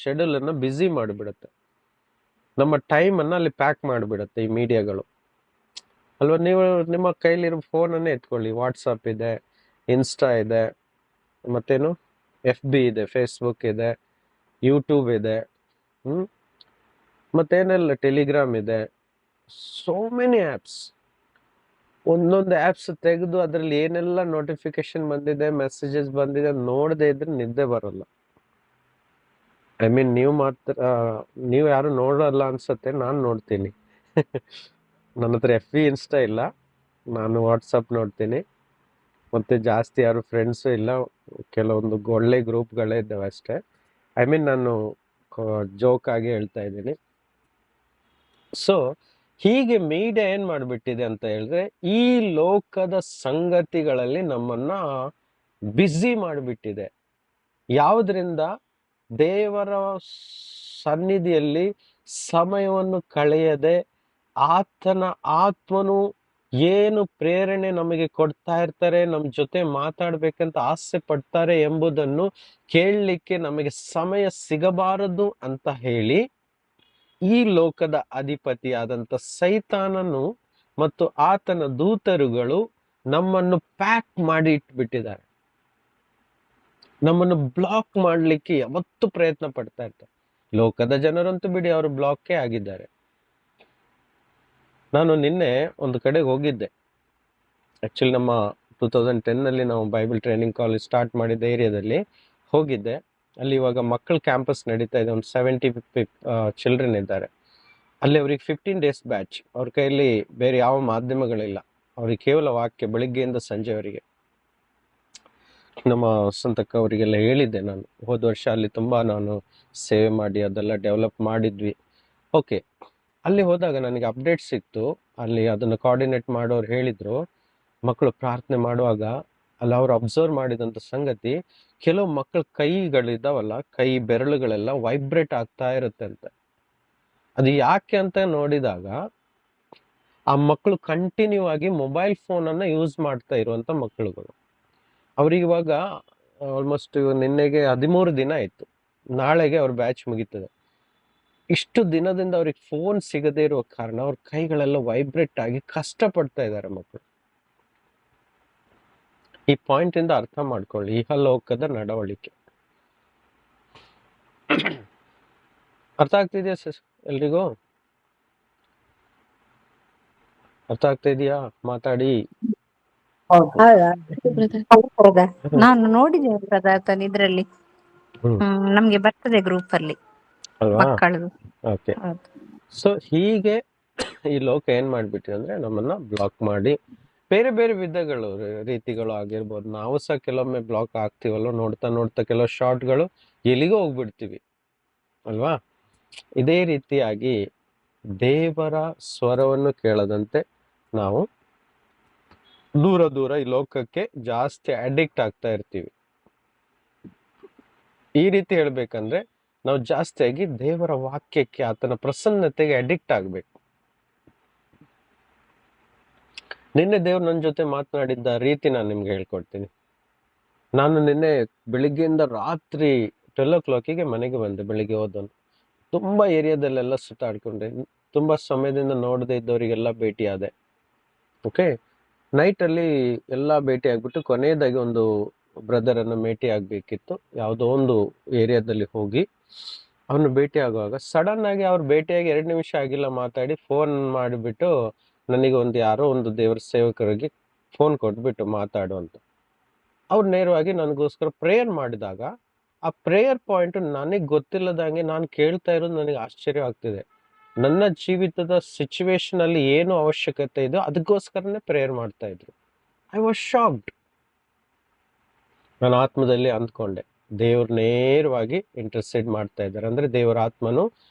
ಶೆಡ್ಯೂಲನ್ನು ಬ್ಯುಸಿ ಮಾಡಿಬಿಡುತ್ತೆ, ನಮ್ಮ ಟೈಮನ್ನು ಅಲ್ಲಿ ಪ್ಯಾಕ್ ಮಾಡಿಬಿಡುತ್ತೆ ಈ ಮೀಡಿಯಾಗಳು ಅಲ್ವಾ. ನೀವು ನಿಮ್ಮ ಕೈಲಿರೋ ಫೋನನ್ನೇ ಎತ್ಕೊಳ್ಳಿ, ವಾಟ್ಸಪ್ ಇದೆ, ಇನ್ಸ್ಟಾ ಇದೆ, ಮತ್ತೇನು FB ಇದೆ, ಫೇಸ್ಬುಕ್ ಇದೆ, ಯೂಟ್ಯೂಬ್ ಇದೆ, ಮತ್ತೇನೆಲ್ಲ ಟೆಲಿಗ್ರಾಮ್ ಇದೆ, ಸೋ ಮೆನಿ ಆ್ಯಪ್ಸ್. ಒಂದೊಂದು ಆ್ಯಪ್ಸ್ ತೆಗೆದು ಅದರಲ್ಲಿ ಏನೆಲ್ಲ ನೋಟಿಫಿಕೇಶನ್ ಬಂದಿದೆ, ಮೆಸೇಜಸ್ ಬಂದಿದೆ, ನೋಡದೇ ಇದ್ರೆ ನಿದ್ದೆ ಬರೋಲ್ಲ. ಐ ಮೀನ್, ನೀವು ಯಾರು ನೋಡಲ್ಲ ಅನ್ಸುತ್ತೆ, ನಾನು ನೋಡ್ತೀನಿ. ನನ್ನ ಹತ್ರ FB ಇನ್ಸ್ಟಾ ಇಲ್ಲ, ನಾನು ವಾಟ್ಸಪ್ ನೋಡ್ತೀನಿ. ಮತ್ತು ಜಾಸ್ತಿ ಯಾರು ಫ್ರೆಂಡ್ಸು ಇಲ್ಲ, ಕೆಲವೊಂದು ಒಳ್ಳೆ ಗ್ರೂಪ್ಗಳೇ ಇದ್ದಾವೆ ಅಷ್ಟೇ. ಐ ಮೀನ್, ನಾನು ಜೋಕ್ ಆಗಿ ಹೇಳ್ತಾ ಇದ್ದೀನಿ. ಸೊ ಹೀಗೆ ಮೀಡಿಯಾ ಏನು ಮಾಡಿಬಿಟ್ಟಿದೆ ಅಂತ ಹೇಳಿದ್ರೆ, ಈ ಲೋಕದ ಸಂಗತಿಗಳಲ್ಲಿ ನಮ್ಮನ್ನ ಬ್ಯುಸಿ ಮಾಡಿಬಿಟ್ಟಿದೆ. ಯಾವುದರಿಂದ? ದೇವರ ಸನ್ನಿಧಿಯಲ್ಲಿ ಸಮಯವನ್ನು ಕಳೆಯದೆ, ಆತನ ಆತ್ಮನು ಏನು ಪ್ರೇರಣೆ ನಮಗೆ ಕೊಡ್ತಾ ಇರ್ತಾರೆ, ನಮ್ಮ ಜೊತೆ ಮಾತಾಡ್ಬೇಕಂತ ಆಸೆ ಪಡ್ತಾರೆ ಎಂಬುದನ್ನು ಕೇಳಲಿಕ್ಕೆ ನಮಗೆ ಸಮಯ ಸಿಗಬಾರದು ಅಂತ ಹೇಳಿ, ಈ ಲೋಕದ ಅಧಿಪತಿಯಾದಂಥ ಸೈತಾನನು ಮತ್ತು ಆತನ ದೂತರುಗಳು ನಮ್ಮನ್ನು ಪ್ಯಾಕ್ ಮಾಡಿ ಇಟ್ಬಿಟ್ಟಿದ್ದಾರೆ. ನಮ್ಮನ್ನು ಬ್ಲಾಕ್ ಮಾಡಲಿಕ್ಕೆ ಯಾವತ್ತೂ ಪ್ರಯತ್ನ ಪಡ್ತಾ ಇರ್ತಾರೆ. ಲೋಕದ ಜನರಂತೂ ಬಿಡಿ, ಅವರು ಬ್ಲಾಕೇ ಆಗಿದ್ದಾರೆ. ನಾನು ನಿನ್ನೆ ಒಂದು ಕಡೆಗೆ ಹೋಗಿದ್ದೆ. ಆ್ಯಕ್ಚುಲಿ ನಮ್ಮ 2010 ನಾವು ಬೈಬಲ್ ಟ್ರೈನಿಂಗ್ ಕಾಲೇಜ್ ಸ್ಟಾರ್ಟ್ ಮಾಡಿದ್ದ ಏರಿಯಾದಲ್ಲಿ ಹೋಗಿದ್ದೆ. ಅಲ್ಲಿ ಇವಾಗ ಮಕ್ಕಳ ಕ್ಯಾಂಪಸ್ ನಡೀತಾ ಇದೆ, ಒಂದು 70 ಚಿಲ್ಡ್ರನ್ ಇದ್ದಾರೆ ಅಲ್ಲಿ. ಅವ್ರಿಗೆ 15 days ಬ್ಯಾಚ್. ಅವ್ರ ಕೈಯಲ್ಲಿ ಬೇರೆ ಯಾವ ಮಾಧ್ಯಮಗಳಿಲ್ಲ, ಅವ್ರಿಗೆ ಕೇವಲ ವಾಕ್ಯ ಬೆಳಿಗ್ಗೆಯಿಂದ ಸಂಜೆವರೆಗೆ. ನಮ್ಮ ವಸಂತಕ್ಕ ಅವರಿಗೆಲ್ಲ ಹೇಳಿದ್ದೆ ನಾನು, ಹೋದ ವರ್ಷ ಅಲ್ಲಿ ತುಂಬ ನಾನು ಸೇವೆ ಮಾಡಿ ಅದೆಲ್ಲ ಡೆವಲಪ್ ಮಾಡಿದ್ವಿ. ಓಕೆ, ಅಲ್ಲಿ ಹೋದಾಗ ನನಗೆ ಅಪ್ಡೇಟ್ ಸಿಕ್ತು. ಅಲ್ಲಿ ಅದನ್ನು ಕೋಆರ್ಡಿನೇಟ್ ಮಾಡೋರು ಹೇಳಿದರು, ಮಕ್ಕಳು ಪ್ರಾರ್ಥನೆ ಮಾಡುವಾಗ ಅಲ್ಲಿ ಅವ್ರು ಅಬ್ಸರ್ವ್ ಮಾಡಿದಂಥ ಸಂಗತಿ, ಕೆಲವು ಮಕ್ಕಳ ಕೈಗಳಿದ್ದಾವಲ್ಲ, ಕೈ ಬೆರಳುಗಳೆಲ್ಲ ವೈಬ್ರೇಟ್ ಆಗ್ತಾ ಇರುತ್ತೆ ಅಂತೆ. ಅದು ಯಾಕೆ ಅಂತ ನೋಡಿದಾಗ, ಆ ಮಕ್ಕಳು ಕಂಟಿನ್ಯೂ ಆಗಿ ಮೊಬೈಲ್ ಫೋನನ್ನು ಯೂಸ್ ಮಾಡ್ತಾ ಇರುವಂಥ ಮಕ್ಕಳುಗಳು. ಅವ್ರಿಗೆ ಇವಾಗ ಆಲ್ಮೋಸ್ಟ್ ನಿನ್ನೆಗೆ 13 ದಿನ ಆಯಿತು, ನಾಳೆಗೆ ಅವ್ರ ಬ್ಯಾಚ್ ಮುಗೀತದೆ. ಇಷ್ಟು ದಿನದಿಂದ ಅವ್ರಿಗೆ ಫೋನ್ ಸಿಗದೇ ಇರುವ ಕಾರಣ ಅವ್ರ ಕೈಗಳೆಲ್ಲ ವೈಬ್ರೇಟ್ ಆಗಿ ಕಷ್ಟಪಡ್ತಾ ಇದ್ದಾರೆ ಮಕ್ಕಳು. ಈ ಪಾಯಿಂಟಿಂದ ಅರ್ಥ ಮಾಡ್ಕೊಳ್ಳಿ ಇಹಲೋಕದ ನಡವಳಿಕೆ. ಅರ್ಥ ಆಗ್ತಿದೆಯಾ ಎಲ್ರಿಗೂ? ಅರ್ಥ ಆಗ್ತಾ ಇದೆಯಾ? ಮಾತಾಡಿ. ನಾನು ನೋಡಿದ್ದೇನೆ ಬ್ರದರ್ ಇದ್ರಲ್ಲಿ, ನಮ್ಗೆ ಬರ್ತದೆ ಗ್ರೂಪ್ ಅಲ್ಲಿ ಅಲ್ವಾ? ಮಕ್ಕಳದು. ಓಕೆ. ಸೊ ಹೀಗೆ ಈ ಲೋಕ ಏನ್ ಮಾಡ್ಬಿಟ್ಟಿದೆ ಅಂದ್ರೆ, ನಮ್ಮನ್ನ ಬ್ಲಾಕ್ ಮಾಡಿ ಬೇರೆ ಬೇರೆ ವಿಧಗಳು ರೀತಿಗಳು ಆಗಿರ್ಬೋದು. ನಾವು ಸಹ ಕೆಲವೊಮ್ಮೆ ಬ್ಲಾಕ್ ಆಗ್ತೀವಲ್ಲ, ನೋಡ್ತಾ ನೋಡ್ತಾ ಕೆಲವು ಶಾರ್ಟ್ಗಳು ಎಲ್ಲಿಗೋ ಹೋಗ್ಬಿಡ್ತೀವಿ ಅಲ್ವಾ? ಇದೇ ರೀತಿಯಾಗಿ ದೇವರ ಸ್ವರವನ್ನು ಕೇಳದಂತೆ ನಾವು ದೂರ ದೂರ ಈ ಲೋಕಕ್ಕೆ ಜಾಸ್ತಿ ಅಡಿಕ್ಟ್ ಆಗ್ತಾ ಇರ್ತೀವಿ. ಈ ರೀತಿ ಹೇಳ್ಬೇಕಂದ್ರೆ, ನಾವು ಜಾಸ್ತಿಯಾಗಿ ದೇವರ ವಾಕ್ಯಕ್ಕೆ, ಆತನ ಪ್ರಸನ್ನತೆಗೆ ಅಡಿಕ್ಟ್ ಆಗ್ಬೇಕು. ನಿನ್ನೆ ದೇವ್ರು ನನ್ನ ಜೊತೆ ಮಾತನಾಡಿದ್ದ ರೀತಿ ನಾನು ನಿಮ್ಗೆ ಹೇಳ್ಕೊಡ್ತೀನಿ. ನಾನು ನಿನ್ನೆ ಬೆಳಿಗ್ಗೆಯಿಂದ ರಾತ್ರಿ 12 o'clock ಮನೆಗೆ ಬಂದೆ. ಬೆಳಿಗ್ಗೆ ಹೋದನು ತುಂಬಾ ಏರಿಯಾದಲ್ಲೆಲ್ಲ ಸುತ್ತಾಡ್ಕೊಂಡೆ, ತುಂಬಾ ಸಮಯದಿಂದ ನೋಡದೆ ಇದ್ದವರಿಗೆಲ್ಲ ಭೇಟಿ ಆದೆ. ಓಕೆ, ನೈಟ್ ಅಲ್ಲಿ ಎಲ್ಲ ಭೇಟಿ ಆಗ್ಬಿಟ್ಟು ಕೊನೆಯದಾಗಿ ಒಂದು ಬ್ರದರ್ ಅನ್ನು ಭೇಟಿ ಆಗ್ಬೇಕಿತ್ತು. ಯಾವುದೋ ಒಂದು ಏರಿಯಾದಲ್ಲಿ ಹೋಗಿ ಅವನು ಭೇಟಿ ಆಗುವಾಗ ಸಡನ್ ಆಗಿ ಅವ್ರು ಭೇಟಿಯಾಗಿ 2 ನಿಮಿಷ ಆಗಿಲ್ಲ ಮಾತಾಡಿ ಫೋನ್ ಮಾಡಿಬಿಟ್ಟು ನನಗೆ ಯಾರೋ ಒಂದು ದೇವರ ಸೇವಕರಿಗೆ ಫೋನ್ ಕೊಟ್ಬಿಟ್ಟು ಮಾತಾಡು ಅಂತ. ಅವ್ರು ನೇರವಾಗಿ ನನಗೋಸ್ಕರ ಪ್ರೇಯರ್ ಮಾಡಿದಾಗ ಆ ಪ್ರೇಯರ್ ಪಾಯಿಂಟ್ ನನಗೆ ಗೊತ್ತಿಲ್ಲದಂಗೆ ನಾನು ಕೇಳ್ತಾ ಇರೋದು ನನಗೆ ಆಶ್ಚರ್ಯ ಆಗ್ತಿದೆ. ನನ್ನ ಜೀವಿತದ ಸಿಚುವೇಶನ್ ಅಲ್ಲಿ ಏನು ಅವಶ್ಯಕತೆ ಇದೆಯೋ ಅದಕ್ಕೋಸ್ಕರನೇ ಪ್ರೇಯರ್ ಮಾಡ್ತಾ ಇದ್ರು. I was shocked. ನಾನು ಆತ್ಮದಲ್ಲಿ ಅಂದ್ಕೊಂಡೆ, ದೇವ್ರು ನೇರವಾಗಿ ಇಂಟರ್ಸೆಡ್ ಮಾಡ್ತಾ ಇದ್ದಾರೆ. ಅಂದ್ರೆ ದೇವರ ಆತ್ಮನು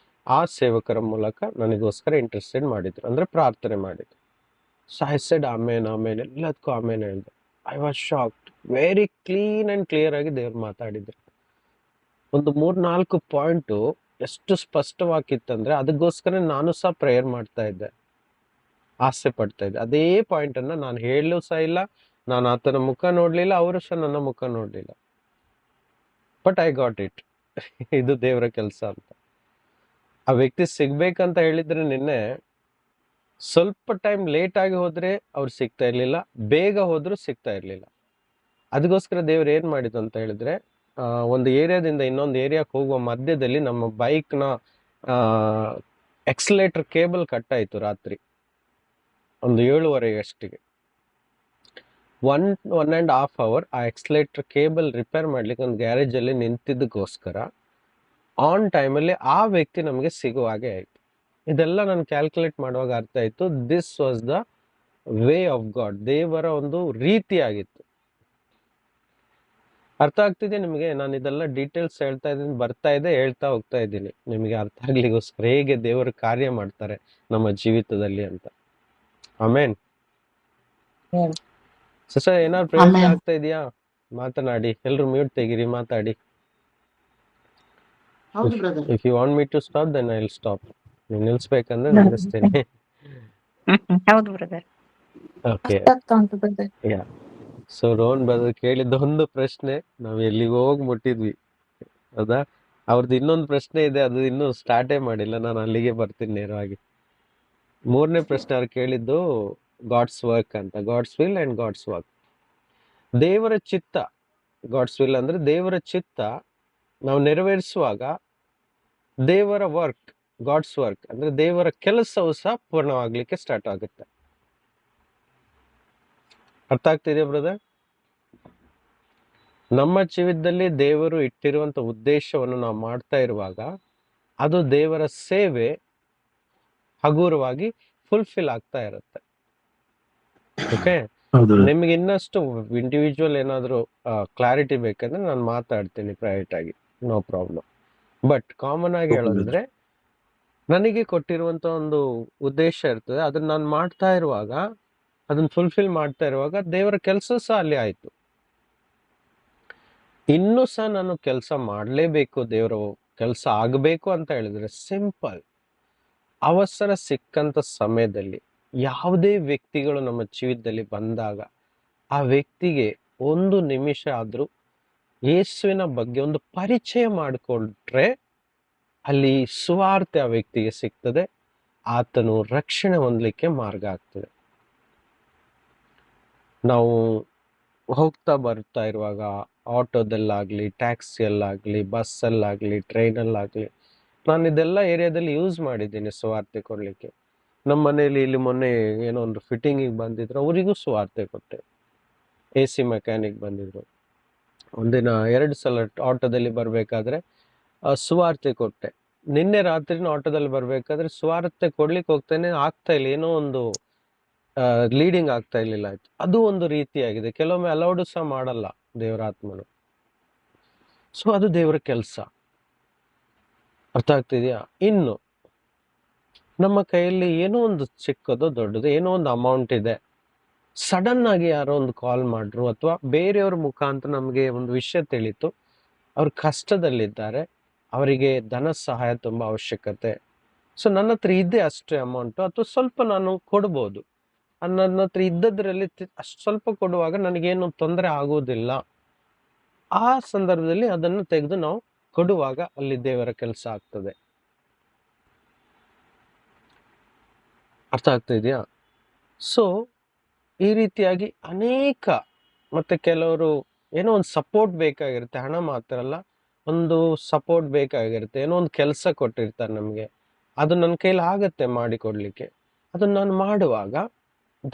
ಆ ಸೇವಕರ ಮೂಲಕ ನನಗೋಸ್ಕರ ಇಂಟರ್ಸೆಡ್ ಮಾಡಿದ್ರು, ಅಂದ್ರೆ ಪ್ರಾರ್ಥನೆ ಮಾಡಿದ್ರು. ಸೊ ಐ ಸೆಡ್ ಆಮೇನ್ ಆಮೇನ್, ಎಲ್ಲದಕ್ಕೂ ಆಮೇನ್ ಹೇಳಿದೆ. I was shocked. Very clean and clear ಆಗಿ ದೇವ್ರು ಮಾತಾಡಿದ್ರು. ಒಂದು 3-4 ಪಾಯಿಂಟು ಎಷ್ಟು ಸ್ಪಷ್ಟವಾಗಿತ್ತಂದ್ರೆ ಅದಕ್ಕೋಸ್ಕರ ನಾನು ಸಹ ಪ್ರೇಯರ್ ಮಾಡ್ತಾ ಇದ್ದೆ, ಆಸೆ ಪಡ್ತಾ ಇದ್ದೆ. ಅದೇ ಪಾಯಿಂಟ್ ಅನ್ನ ನಾನು ಹೇಳಲೂ ಸಹ ಇಲ್ಲ, ನಾನು ಆತನ ಮುಖ ನೋಡ್ಲಿಲ್ಲ, ಅವರು ಸಹ ನನ್ನ ಮುಖ ನೋಡ್ಲಿಲ್ಲ. But I got it. ಇದು ದೇವರ ಕೆಲಸ ಅಂತ. ಆ ವ್ಯಕ್ತಿ ಸಿಗ್ಬೇಕಂತ ಹೇಳಿದ್ರೆ ನಿನ್ನೆ ಸ್ವಲ್ಪ ಟೈಮ್ ಲೇಟ್ ಆಗಿ ಹೋದ್ರೆ ಅವ್ರು ಸಿಗ್ತಾ ಇರ್ಲಿಲ್ಲ, ಬೇಗ ಹೋದ್ರು ಸಿಗ್ತಾ ಇರ್ಲಿಲ್ಲ. ಅದಕ್ಕೋಸ್ಕರ ದೇವ್ರು ಏನ್ ಮಾಡಿದ್ದು ಅಂತ ಹೇಳಿದ್ರೆ, ಒಂದು ಏರಿಯಾದಿಂದ ಇನ್ನೊಂದು ಏರಿಯಾಕ್ಕೆ ಹೋಗುವ ಮಧ್ಯದಲ್ಲಿ ನಮ್ಮ ಬೈಕ್ನ ಎಕ್ಸಲೇಟರ್ ಕೇಬಲ್ ಕಟ್ ಆಯ್ತು ರಾತ್ರಿ ಒಂದು 7:30 ಅಷ್ಟಿಗೆ. 1.5 hour ಆ ಎಕ್ಸಲೇಟರ್ ಕೇಬಲ್ ರಿಪೇರ್ ಮಾಡ್ಲಿಕ್ಕೆ ಒಂದು ಗ್ಯಾರೇಜ್ ಅಲ್ಲಿ ನಿಂತಿದ್ದಕ್ಕೋಸ್ಕರ ಆನ್ ಟೈಮಲ್ಲಿ ಆ ವ್ಯಕ್ತಿ ನಮಗೆ ಸಿಗುವ ಹಾಗೆ ಆಯ್ತು. ಇದೆಲ್ಲ ನಾನು ಕ್ಯಾಲ್ಕುಲೇಟ್ ಮಾಡುವಾಗ ಅರ್ಥ ಆಯ್ತು, this was the way of god. ದೇವರ ಒಂದು ರೀತಿ ಆಗಿತ್ತು. ಅರ್ಥ ಆಗ್ತಿದೆ ನಿಮಗೆ? ನಾನು ಇದೆಲ್ಲ ಡೀಟೇಲ್ಸ್ ಹೇಳ್ತಾ ಇದ್ದೀನಿ, ಬರ್ತಾ ಇದೆ, ಹೇಳ್ತಾ ಹೋಗ್ತಾ ಇದ್ದೀನಿ ನಿಮಗೆ ಅರ್ಥ ಆಗ್ಲಿಕ್ಕೋಸ್ಕರ ಹೇಗೆ ದೇವರು ಕಾರ್ಯ ಮಾಡ್ತಾರೆ ನಮ್ಮ ಜೀವಿತದಲ್ಲಿ ಅಂತ. ಆಮೇನ್. ಸಿಸ್ಟರ್ ಏನಾದ್ರು ಪ್ರಯೋಜನ ಆಗ್ತಾ ಇದೆಯಾ? ಮಾತನಾಡಿ. ಎಲ್ರು ಮ್ಯೂಟ್ ತೆಗಿರಿ, ಮಾತಾಡಿ. ಹೌದು brother. If you want me to stop then I will stop. ನೀವು ನಿಲ್ಸ್ಬೇಕಂದ್ರೆ ನಿಲ್ಲಿಸ್ತೇನೆ. ಹೌದು brother. Okay, yeah. So Rohan brother ಕೇಳಿದ್ದ ಒಂದು ಪ್ರಶ್ನೆ ನಾವು ಎಲ್ಲಿಗೆ ಹೋಗಿ ಮುಟ್ಟಿದ್ವಿ, ಹೌದಾ? ಅವ್ರದ್ದು ಇನ್ನೊಂದು ಪ್ರಶ್ನೆ ಇದೆ, ಅದು ಇನ್ನೂ ಸ್ಟಾರ್ಟೇ ಮಾಡಿಲ್ಲ. ನಾನು ಅಲ್ಲಿಗೆ ಬರ್ತೀನಿ ನೇರವಾಗಿ. 3ನೇ ಪ್ರಶ್ನೆ ಅವ್ರು ಕೇಳಿದ್ದು ಗಾಡ್ಸ್ ವರ್ಕ್ ಅಂತ. God's will and God's work. ದೇವರ ಚಿತ್ತ, ಗಾಡ್ಸ್ ವಿಲ್ ಅಂದ್ರೆ ದೇವರ ಚಿತ್ತ ನಾವು ನೆರವೇರಿಸುವಾಗ ದೇವರ ವರ್ಕ್, ಗಾಡ್ಸ್ ವರ್ಕ್ ಅಂದ್ರೆ ದೇವರ ಕೆಲಸವು ಸಹ ಪೂರ್ಣವಾಗ್ಲಿಕ್ಕೆ ಸ್ಟಾರ್ಟ್ ಆಗುತ್ತೆ. ಅರ್ಥ ಆಗ್ತಿದೆಯಾ ಬ್ರದರ್? ನಮ್ಮ ಜೀವಿತದಲ್ಲಿ ದೇವರು ಇಟ್ಟಿರುವಂತ ಉದ್ದೇಶವನ್ನು ನಾವು ಮಾಡ್ತಾ ಇರುವಾಗ ಅದು ದೇವರ ಸೇವೆ ಹಗುರವಾಗಿ ಫುಲ್ಫಿಲ್ ಆಗ್ತಾ ಇರುತ್ತೆ. ಓಕೆ, ನಿಮ್ಗೆ ಇನ್ನಷ್ಟು ಇಂಡಿವಿಜುವಲ್ ಏನಾದ್ರು ಕ್ಲಾರಿಟಿ ಬೇಕಂದ್ರೆ ನಾನು ಮಾತಾಡ್ತೀನಿ ಪ್ರೈವೇಟ್ ಆಗಿ, ನೋ ಪ್ರಾಬ್ಲಮ್. ಬಟ್ ಕಾಮನ್ ಆಗಿ ಹೇಳೋದ್ರೆ ನನಗೆ ಕೊಟ್ಟಿರುವಂತ ಒಂದು ಉದ್ದೇಶ ಇರ್ತದೆ, ಅದನ್ನ ನಾನು ಮಾಡ್ತಾ ಇರುವಾಗ, ಅದನ್ನ ಫುಲ್ಫಿಲ್ ಮಾಡ್ತಾ ಇರುವಾಗ ದೇವರ ಕೆಲಸ ಸಹ ಅಲ್ಲಿ ಆಯ್ತು. ಇನ್ನೂ ಸಹ ನಾನು ಕೆಲಸ ಮಾಡಲೇಬೇಕು, ದೇವರ ಕೆಲಸ ಆಗಬೇಕು ಅಂತ ಹೇಳಿದ್ರೆ ಸಿಂಪಲ್. ಅವಸರ ಸಿಕ್ಕಂತ ಸಮಯದಲ್ಲಿ ಯಾವುದೇ ವ್ಯಕ್ತಿಗಳು ನಮ್ಮ ಜೀವಿತದಲ್ಲಿ ಬಂದಾಗ ಆ ವ್ಯಕ್ತಿಗೆ 1 ನಿಮಿಷ ಆದ್ರೂ ಯೇಸುವಿನ ಬಗ್ಗೆ ಒಂದು ಪರಿಚಯ ಮಾಡಿಕೊಂಡ್ರೆ ಅಲ್ಲಿ ಸುವಾರ್ತೆ ಆ ವ್ಯಕ್ತಿಗೆ ಸಿಗ್ತದೆ, ಆತನು ರಕ್ಷಣೆ ಹೊಂದಲಿಕ್ಕೆ ಮಾರ್ಗ ಆಗ್ತದೆ. ನಾವು ಹೋಗ್ತಾ ಬರ್ತಾ ಇರುವಾಗ ಆಟೋದಲ್ಲಾಗ್ಲಿ, ಟ್ಯಾಕ್ಸಿಯಲ್ಲಾಗ್ಲಿ, ಬಸ್ಸಲ್ಲಾಗ್ಲಿ, ಟ್ರೈನಲ್ಲಾಗ್ಲಿ, ನಾನು ಇದೆಲ್ಲ ಏರಿಯಾದಲ್ಲಿ ಯೂಸ್ ಮಾಡಿದ್ದೀನಿ ಸುವಾರ್ತೆ ಕೊಡ್ಲಿಕ್ಕೆ. ನಮ್ಮ ಮನೇಲಿ ಇಲ್ಲಿ ಮೊನ್ನೆ ಏನೋ ಒಂದು ಫಿಟ್ಟಿಂಗಿಗೆ ಬಂದಿದ್ರು, ಅವರಿಗೂ ಸುವಾರ್ತೆ ಕೊಟ್ಟೆ. AC ಮೆಕ್ಯಾನಿಕ್ ಬಂದಿದ್ರು, ಒಂದಿನ 2 ಸಲ ಆಟೋದಲ್ಲಿ ಬರ್ಬೇಕಾದ್ರೆ ಸುವಾರ್ತೆ ಕೊಟ್ಟೆ. ನಿನ್ನೆ ರಾತ್ರಿನ ಆಟೋದಲ್ಲಿ ಬರ್ಬೇಕಾದ್ರೆ ಸುವಾರ್ತೆ ಕೊಡ್ಲಿಕ್ಕೆ ಹೋಗ್ತೇನೆ, ಆಗ್ತಾ ಇಲ್ಲ, ಏನೋ ಒಂದು ಲೀಡಿಂಗ್ ಆಗ್ತಾ ಇರ್ಲಿಲ್ಲ. ಆಯ್ತು, ಅದು ಒಂದು ರೀತಿಯಾಗಿದೆ. ಕೆಲವೊಮ್ಮೆ ಅಲೌಡ್ ಸಹ ಮಾಡಲ್ಲ ದೇವರ ಆತ್ಮನು. ಸೊ ಅದು ದೇವರ ಕೆಲಸ. ಅರ್ಥ ಆಗ್ತಿದ್ಯಾ? ಇನ್ನು ನಮ್ಮ ಕೈಯಲ್ಲಿ ಏನೋ ಒಂದು ಚಿಕ್ಕದೋ ದೊಡ್ಡದು ಏನೋ ಒಂದು ಅಮೌಂಟ್ ಇದೆ, ಸಡನ್ ಆಗಿ ಯಾರೋ ಒಂದು ಕಾಲ್ ಮಾಡ್ರು ಅಥವಾ ಬೇರೆಯವ್ರ ಮುಖಾಂತರ ನಮಗೆ ಒಂದು ವಿಷಯ ತಿಳಿತು, ಅವ್ರು ಕಷ್ಟದಲ್ಲಿದ್ದಾರೆ, ಅವರಿಗೆ ಧನ ಸಹಾಯ ತುಂಬ ಅವಶ್ಯಕತೆ. ಸೊ ನನ್ನ ಹತ್ರ ಇದೆ ಅಷ್ಟೇ ಅಮೌಂಟು, ಅಥವಾ ಸ್ವಲ್ಪ ನಾನು ಕೊಡ್ಬೋದು. ನನ್ನ ಹತ್ರ ಇದ್ದದ್ರಲ್ಲಿ ಅಷ್ಟು ಸ್ವಲ್ಪ ಕೊಡುವಾಗ ನನಗೇನು ತೊಂದರೆ ಆಗೋದಿಲ್ಲ. ಆ ಸಂದರ್ಭದಲ್ಲಿ ಅದನ್ನು ತೆಗೆದು ನಾವು ಕೊಡುವಾಗ ಅಲ್ಲಿ ದೇವರ ಕೆಲಸ ಆಗ್ತದೆ. ಅರ್ಥ ಆಗ್ತಾ ಇದೆಯಾ? ಸೊ ಈ ರೀತಿಯಾಗಿ ಅನೇಕ, ಮತ್ತೆ ಕೆಲವರು ಏನೋ ಒಂದು ಸಪೋರ್ಟ್ ಬೇಕಾಗಿರುತ್ತೆ, ಹಣ ಮಾತ್ರ ಅಲ್ಲ, ಒಂದು ಸಪೋರ್ಟ್ ಬೇಕಾಗಿರುತ್ತೆ. ಏನೋ ಒಂದು ಕೆಲಸ ಕೊಟ್ಟಿರ್ತಾರೆ ನಮಗೆ, ಅದು ನನ್ನ ಕೈಲಿ ಆಗತ್ತೆ ಮಾಡಿಕೊಡ್ಲಿಕ್ಕೆ. ಅದನ್ನ ನಾನು ಮಾಡುವಾಗ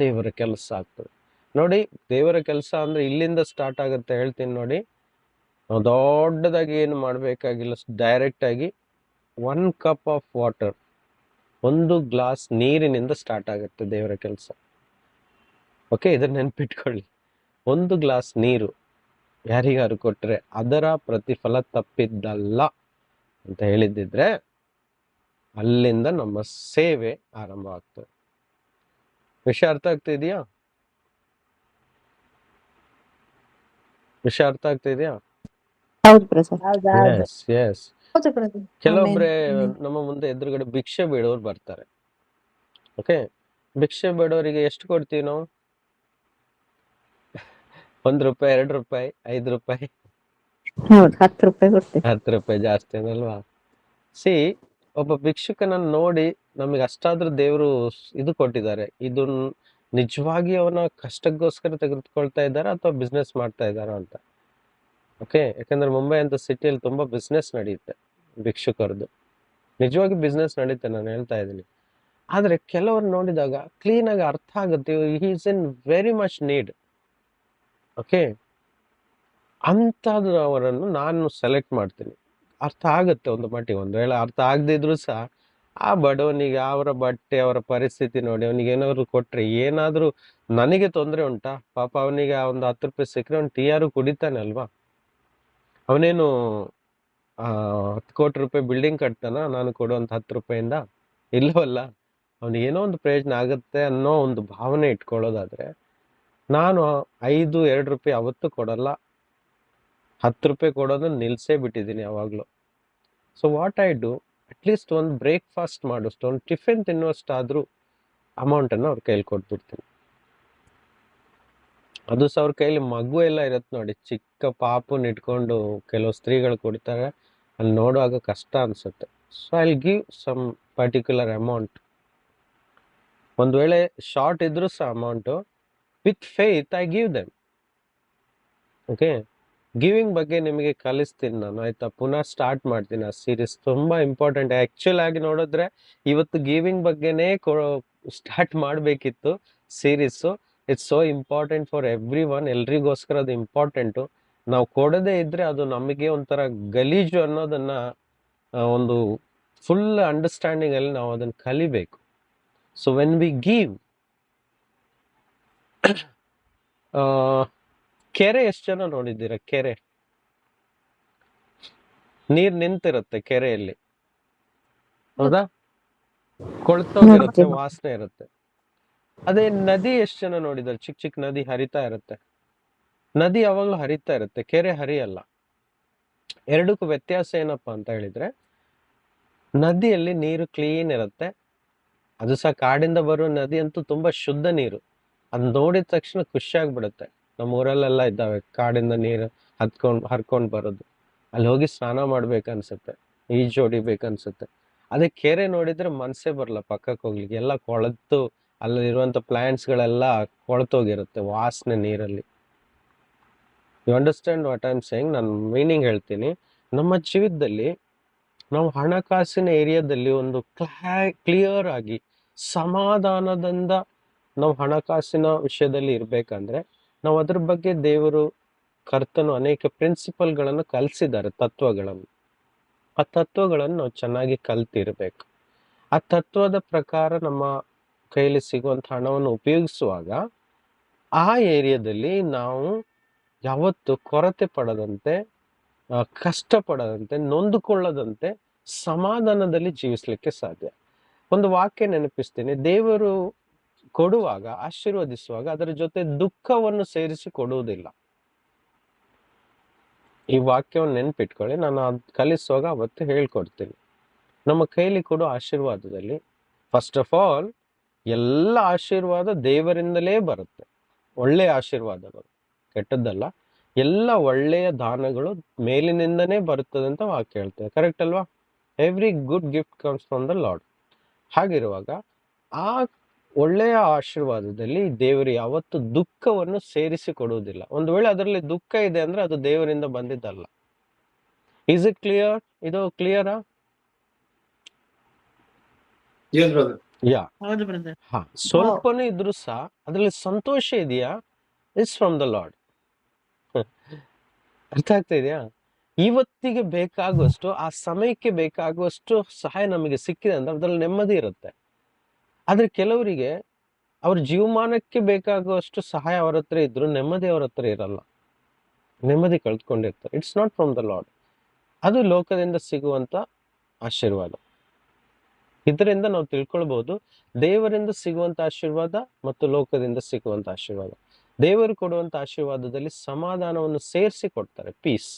ದೇವರ ಕೆಲಸ ಆಗ್ತದೆ. ನೋಡಿ, ದೇವರ ಕೆಲಸ ಅಂದ್ರೆ ಇಲ್ಲಿಂದ ಸ್ಟಾರ್ಟ್ ಆಗುತ್ತೆ. ಹೇಳ್ತೀನಿ ನೋಡಿ, ನಾವು ದೊಡ್ಡದಾಗಿ ಏನು ಮಾಡಬೇಕಾಗಿಲ್ಲ. ಡೈರೆಕ್ಟ್ ಆಗಿ 1 ಕಪ್ ಆಫ್ ವಾಟರ್, 1 ಗ್ಲಾಸ್ ನೀರಿನಿಂದ ಸ್ಟಾರ್ಟ್ ಆಗುತ್ತೆ ದೇವರ ಕೆಲಸ. ಓಕೆ, ಇದನ್ನ ನೆನ್ಪಿಟ್ಕೊಳ್ಳಿ. 1 ಗ್ಲಾಸ್ ನೀರು ಯಾರಿಗಾರು ಕೊಟ್ರೆ ಅದರ ಪ್ರತಿಫಲ ತಪ್ಪಿದ್ದಲ್ಲ ಅಂತ ಹೇಳಿದ್ದಿದ್ರೆ ಅಲ್ಲಿಂದ ನಮ್ಮ ಸೇವೆ ಆರಂಭ ಆಗ್ತದೆ. ವಿಷಯ ಅರ್ಥ ಆಗ್ತಿದ್ಯಾ? ವಿಷಯ ಅರ್ಥ ಆಗ್ತಿದ್ಯಾ? ಹೌದು ಬ್ರದರ್. Yes yes. ಹೌದು brother. ಕೆಲವೊಬ್ರೆ ಆಮೆನ್. ನಮ್ಮ ಮುಂದೆ ಎದುರುಗಡೆ ಭಿಕ್ಷೆ ಬೇಡೋರು ಬರ್ತಾರೆ. ಓಕೆ, ಭಿಕ್ಷೆ ಬೇಡೋರಿಗೆ ಎಷ್ಟು ಕೊಡ್ತೀವಿ ನಾವು? 1 ರೂಪಾಯಿ, 2 ರೂಪಾಯಿ, 5 ರೂಪಾಯಿ, ಹೌದು, 10 ರೂಪಾಯಿ ಕೊಡ್ತೇವೆ. 10 ರೂಪಾಯಿ ಜಾಸ್ತಿ ಏನಲ್ವಾ? ಸಿ, ಒಬ್ಬ ಭಿಕ್ಷುಕನನ್ನು ನೋಡಿ ನಮಗೆ ಅಷ್ಟಾದ್ರೂ ದೇವರು ಇದು ಕೊಟ್ಟಿದ್ದಾರೆ. ಇದು ನಿಜವಾಗಿ ಅವನ ಕಷ್ಟಕ್ಕೋಸ್ಕರ ತೆಗೆದುಕೊಳ್ತಾ ಇದ್ದಾರಾ ಅಥವಾ ಬಿಸ್ನೆಸ್ ಮಾಡ್ತಾ ಇದ್ದಾರಾ ಅಂತ. ಓಕೆ, ಯಾಕಂದ್ರೆ ಮುಂಬೈ ಅಂತ ಸಿಟಿಯಲ್ಲಿ ತುಂಬಾ ಬಿಸ್ನೆಸ್ ನಡೆಯುತ್ತೆ ಭಿಕ್ಷುಕರದು. ನಿಜವಾಗಿ ಬಿಸ್ನೆಸ್ ನಡೀತೆ, ನಾನು ಹೇಳ್ತಾ ಇದ್ದೀನಿ. ಆದ್ರೆ ಕೆಲವರು ನೋಡಿದಾಗ ಕ್ಲೀನ್ ಆಗಿ ಅರ್ಥ ಆಗುತ್ತೆ, he is in very much need. Okay, ಅಂಥವರನ್ನು ನಾನು ಸೆಲೆಕ್ಟ್ ಮಾಡ್ತೀನಿ. ಅರ್ಥ ಆಗುತ್ತೆ ಒಂದು ಮಟ್ಟಿಗೆ. ಒಂದು ವೇಳೆ ಅರ್ಥ ಆಗದಿದ್ರು ಸಹ ಆ ಬಡವನಿಗೆ ಅವರ ಬಟ್ಟೆ, ಅವರ ಪರಿಸ್ಥಿತಿ ನೋಡಿ ಅವನಿಗೆ ಏನಾದ್ರು ಕೊಟ್ರೆ ಏನಾದ್ರೂ ನನಗೆ ತೊಂದರೆ ಉಂಟಾ? ಪಾಪ ಅವನಿಗೆ ಆ ಒಂದು 10 ರೂಪಾಯಿ ಸಿಕ್ಕರೆ ಅವ್ನು ಟೀ ಯಾರು ಕುಡಿತಾನೆ ಅಲ್ವಾ? ಅವನೇನು 10 ಕೋಟಿ ರೂಪಾಯಿ ಬಿಲ್ಡಿಂಗ್ ಕಟ್ತಾನ ನಾನು ಕೊಡುವಂತ 10 ರೂಪಾಯಿಂದ? ಇಲ್ಲವಲ್ಲ. ಅವನಿಗೇನೋ ಒಂದು ಪ್ರಯೋಜನ ಆಗುತ್ತೆ ಅನ್ನೋ ಒಂದು ಭಾವನೆ ಇಟ್ಕೊಳ್ಳೋದಾದ್ರೆ, ನಾನು 2 ರೂಪಾಯಿ ಅವತ್ತು ಕೊಡಲ್ಲ, 10 ರೂಪಾಯಿ ಕೊಡೋದನ್ನ ನಿಲ್ಸೇ ಬಿಟ್ಟಿದ್ದೀನಿ ಯಾವಾಗ್ಲೂ. So what I do, at least ಒಂದು ಬ್ರೇಕ್ಫಾಸ್ಟ್ ಮಾಡೋಷ್ಟು, ಒಂದು ಟಿಫಿನ್ ತಿನ್ನುವಷ್ಟಾದ್ರೂ ಅಮೌಂಟನ್ನು ಅವ್ರ ಕೈಲಿ ಕೊಟ್ಬಿಡ್ತೀನಿ. ಅದು ಸಹ ಅವ್ರ ಕೈಲಿ ಮಗು ಎಲ್ಲ ಇರುತ್ತೆ ನೋಡಿ, ಚಿಕ್ಕ ಪಾಪುನ ಇಟ್ಕೊಂಡು ಕೆಲವು ಸ್ತ್ರೀಗಳು ಕೊಡ್ತಾರೆ, ಅಲ್ಲಿ ನೋಡುವಾಗ ಕಷ್ಟ ಅನ್ಸುತ್ತೆ. So I will give some particular amount. ಒಂದು ವೇಳೆ ಶಾರ್ಟ್ ಇದ್ರೂ ಸಹ amount, with faith I give them. Okay, giving ಬಗ್ಗೆ ನಿಮಗೆ ಕಲಿಸ್ತೀನಿ ನಾನು, ಆಯ್ತಾ? ಪುನಃ ಸ್ಟಾರ್ಟ್ ಮಾಡ್ತೀನಿ ಆ ಸೀರೀಸ್. ತುಂಬಾ ಇಂಪಾರ್ಟೆಂಟ್. ಆಕ್ಚುಲ್ ಆಗಿ ನೋಡಿದ್ರೆ ಇವತ್ತು ಗಿವಿಂಗ್ ಬಗ್ಗೆನೇ ಸ್ಟಾರ್ಟ್ ಮಾಡಬೇಕಿತ್ತು series. It's so important for everyone. ಎಲ್ರಿಗೋಸ್ಕರ ಅದು ಇಂಪಾರ್ಟೆಂಟು. ನಾವು ಕೊಡದೇ ಇದ್ರೆ ಅದು ನಮಗೆ ಒಂಥರ ಗಲೀಜು ಅನ್ನೋದನ್ನ ಒಂದು ಫುಲ್ ಅಂಡರ್ಸ್ಟ್ಯಾಂಡಿಂಗ್ ಅಲ್ಲಿ ನಾವು ಅದನ್ನ ಕಲಿಬೇಕು. ಸೊ ವೆನ್ ವಿ ಗಿವ್, ಕೆರೆ ಎಷ್ಟು ಜನ ನೋಡಿದ್ದೀರಾ? ಕೆರೆ ನೀರ್ ನಿಂತಿರುತ್ತೆ ಕೆರೆಯಲ್ಲಿ, ಹೌದಾ? ಕೊಳ್ತೋಗಿರುತ್ತೆ, ವಾಸನೆ ಇರುತ್ತೆ. ಅದೇ ನದಿ ಎಷ್ಟು ಜನ ನೋಡಿದ್ದಾರೆ? ಚಿಕ್ಕ ಚಿಕ್ಕ ನದಿ ಹರಿತಾ ಇರುತ್ತೆ. ನದಿ ಯಾವಾಗ್ಲೂ ಹರಿತಾ ಇರುತ್ತೆ, ಕೆರೆ ಹರಿಯಲ್ಲ. ಎರಡಕ್ಕೂ ವ್ಯತ್ಯಾಸ ಏನಪ್ಪಾ ಅಂತ ಹೇಳಿದ್ರೆ, ನದಿಯಲ್ಲಿ ನೀರು ಕ್ಲೀನ್ ಇರುತ್ತೆ. ಅದು ಸಹ ಕಾಡಿಂದ ಬರೋ ನದಿ ಅಂತೂ ತುಂಬಾ ಶುದ್ಧ ನೀರು. ಅದ್ ನೋಡಿದ ತಕ್ಷಣ ಖುಷಿ ಆಗ್ಬಿಡುತ್ತೆ. ನಮ್ಮ ಊರಲ್ಲೆಲ್ಲ ಇದ್ದಾವೆ ಕಾಡಿಂದ ನೀರು ಹರ್ಕೊಂಡ್ ಬರೋದು. ಅಲ್ಲಿ ಹೋಗಿ ಸ್ನಾನ ಮಾಡ್ಬೇಕನ್ಸುತ್ತೆ, ಈಜು ಹೊಡಿಬೇಕನ್ಸುತ್ತೆ. ಅದೇ ಕೆರೆ ನೋಡಿದ್ರೆ ಮನ್ಸೇ ಬರಲ್ಲ ಪಕ್ಕಕ್ಕೆ ಹೋಗ್ಲಿಕ್ಕೆ. ಎಲ್ಲ ಕೊಳೆತು, ಅಲ್ಲಿರುವಂತ ಪ್ಲಾಂಟ್ಸ್ ಗಳೆಲ್ಲ ಕೊಳ್ತೋಗಿರುತ್ತೆ ವಾಸನೆ ನೀರಲ್ಲಿ. You understand what I am saying? ನಾನು ಮೀನಿಂಗ್ ಹೇಳ್ತೀನಿ. ನಮ್ಮ ಜೀವಿತದಲ್ಲಿ ನಾವು ಹಣಕಾಸಿನ ಏರಿಯಾದಲ್ಲಿ ಒಂದು ಕ್ಲಿಯರ್ ಆಗಿ ಸಮಾಧಾನದಿಂದ ನಾವು ಹಣಕಾಸಿನ ವಿಷಯದಲ್ಲಿ ಇರ್ಬೇಕಂದ್ರೆ, ನಾವು ಅದ್ರ ಬಗ್ಗೆ ದೇವರು ಕರ್ತನು ಅನೇಕ ಪ್ರಿನ್ಸಿಪಲ್ಗಳನ್ನು ಕಲಿಸಿದ್ದಾರೆ, ತತ್ವಗಳನ್ನು. ಆ ತತ್ವಗಳನ್ನು ನಾವು ಚೆನ್ನಾಗಿ ಕಲ್ತಿರ್ಬೇಕು. ಆ ತತ್ವದ ಪ್ರಕಾರ ನಮ್ಮ ಕೈಲಿ ಸಿಗುವಂತ ಹಣವನ್ನು ಉಪಯೋಗಿಸುವಾಗ ಆ ಏರಿಯಾದಲ್ಲಿ ನಾವು ಯಾವತ್ತು ಕೊರತೆ ಪಡದಂತೆ, ಕಷ್ಟಪಡದಂತೆ, ನೊಂದುಕೊಳ್ಳದಂತೆ ಸಮಾಧಾನದಲ್ಲಿ ಜೀವಿಸ್ಲಿಕ್ಕೆ ಸಾಧ್ಯ. ಒಂದು ವಾಕ್ಯ ನೆನಪಿಸ್ತೀನಿ. ದೇವರು ಕೊಡುವಾಗ, ಆಶೀರ್ವದಿಸುವಾಗ ಅದರ ಜೊತೆ ದುಃಖವನ್ನು ಸೇರಿಸಿ ಕೊಡುವುದಿಲ್ಲ. ಈ ವಾಕ್ಯವನ್ನು ನೆನ್ಪಿಟ್ಕೊಳ್ಳಿ, ನಾನು ಅದು ಕಲಿಸುವಾಗ ಅವತ್ತು ಹೇಳ್ಕೊಡ್ತೀನಿ. ನಮ್ಮ ಕೈಲಿ ಕೊಡೋ ಆಶೀರ್ವಾದದಲ್ಲಿ ಫಸ್ಟ್ ಆಫ್ ಆಲ್ ಎಲ್ಲ ಆಶೀರ್ವಾದ ದೇವರಿಂದಲೇ ಬರುತ್ತೆ. ಒಳ್ಳೆಯ ಆಶೀರ್ವಾದಗಳು, ಕೆಟ್ಟದ್ದಲ್ಲ. ಎಲ್ಲ ಒಳ್ಳೆಯ ದಾನಗಳು ಮೇಲಿನಿಂದನೇ ಬರುತ್ತದೆ ಅಂತ ವಾಕ್ಯ ಹೇಳ್ತೇವೆ. ಕರೆಕ್ಟ್ ಅಲ್ವಾ? Every good gift comes from the lord. ಹಾಗಿರುವಾಗ ಆ ಒಳ್ಳೆಯ ಆಶೀರ್ವಾದದಲ್ಲಿ ದೇವರು ಯಾವತ್ತು ದುಃಖವನ್ನು ಸೇರಿಸಿ ಕೊಡುವುದಿಲ್ಲ. ಒಂದು ವೇಳೆ ಅದರಲ್ಲಿ ದುಃಖ ಇದೆ ಅಂದ್ರೆ ಅದು ದೇವರಿಂದ ಬಂದಿದ್ದಲ್ಲ. Is it clear? ಇದು ಕ್ಲಿಯರಾ? Yes, brother. ಯಾ, ಹೌದು ಬ್ರದರ್. ಸ್ವಲ್ಪನೂ ಇದ್ರೂ ಸಹ ಅದರಲ್ಲಿ ಸಂತೋಷ ಇದೆಯಾ? It's from the lord. ಅರ್ಥ ಆಗ್ತಾ ಇದೆಯಾ? ಇವತ್ತಿಗೆ ಬೇಕಾಗುವಷ್ಟು, ಆ ಸಮಯಕ್ಕೆ ಬೇಕಾಗುವಷ್ಟು ಸಹಾಯ ನಮಗೆ ಸಿಕ್ಕಿದೆ ಅಂದ್ರೆ ಅದ್ರಲ್ಲಿ ನೆಮ್ಮದಿ ಇರುತ್ತೆ. ಆದ್ರೆ ಕೆಲವರಿಗೆ ಅವ್ರ ಜೀವಮಾನಕ್ಕೆ ಬೇಕಾಗುವಷ್ಟು ಸಹಾಯ ಅವ್ರ ಹತ್ರ ಇದ್ರು ನೆಮ್ಮದಿ ಅವ್ರ ಹತ್ರ ಇರಲ್ಲ, ನೆಮ್ಮದಿ ಕಳ್ಕೊಂಡಿರ್ತಾರೆ. It's not from the Lord. ಅದು ಲೋಕದಿಂದ ಸಿಗುವಂತ ಆಶೀರ್ವಾದ. ಇದರಿಂದ ನಾವು ತಿಳ್ಕೊಳ್ಬಹುದು ದೇವರಿಂದ ಸಿಗುವಂತ ಆಶೀರ್ವಾದ ಮತ್ತು ಲೋಕದಿಂದ ಸಿಗುವಂತ ಆಶೀರ್ವಾದ. ದೇವರು ಕೊಡುವಂತ ಆಶೀರ್ವಾದದಲ್ಲಿ ಸಮಾಧಾನವನ್ನು ಸೇರಿಸಿ ಕೊಡ್ತಾರೆ, ಪೀಸ್.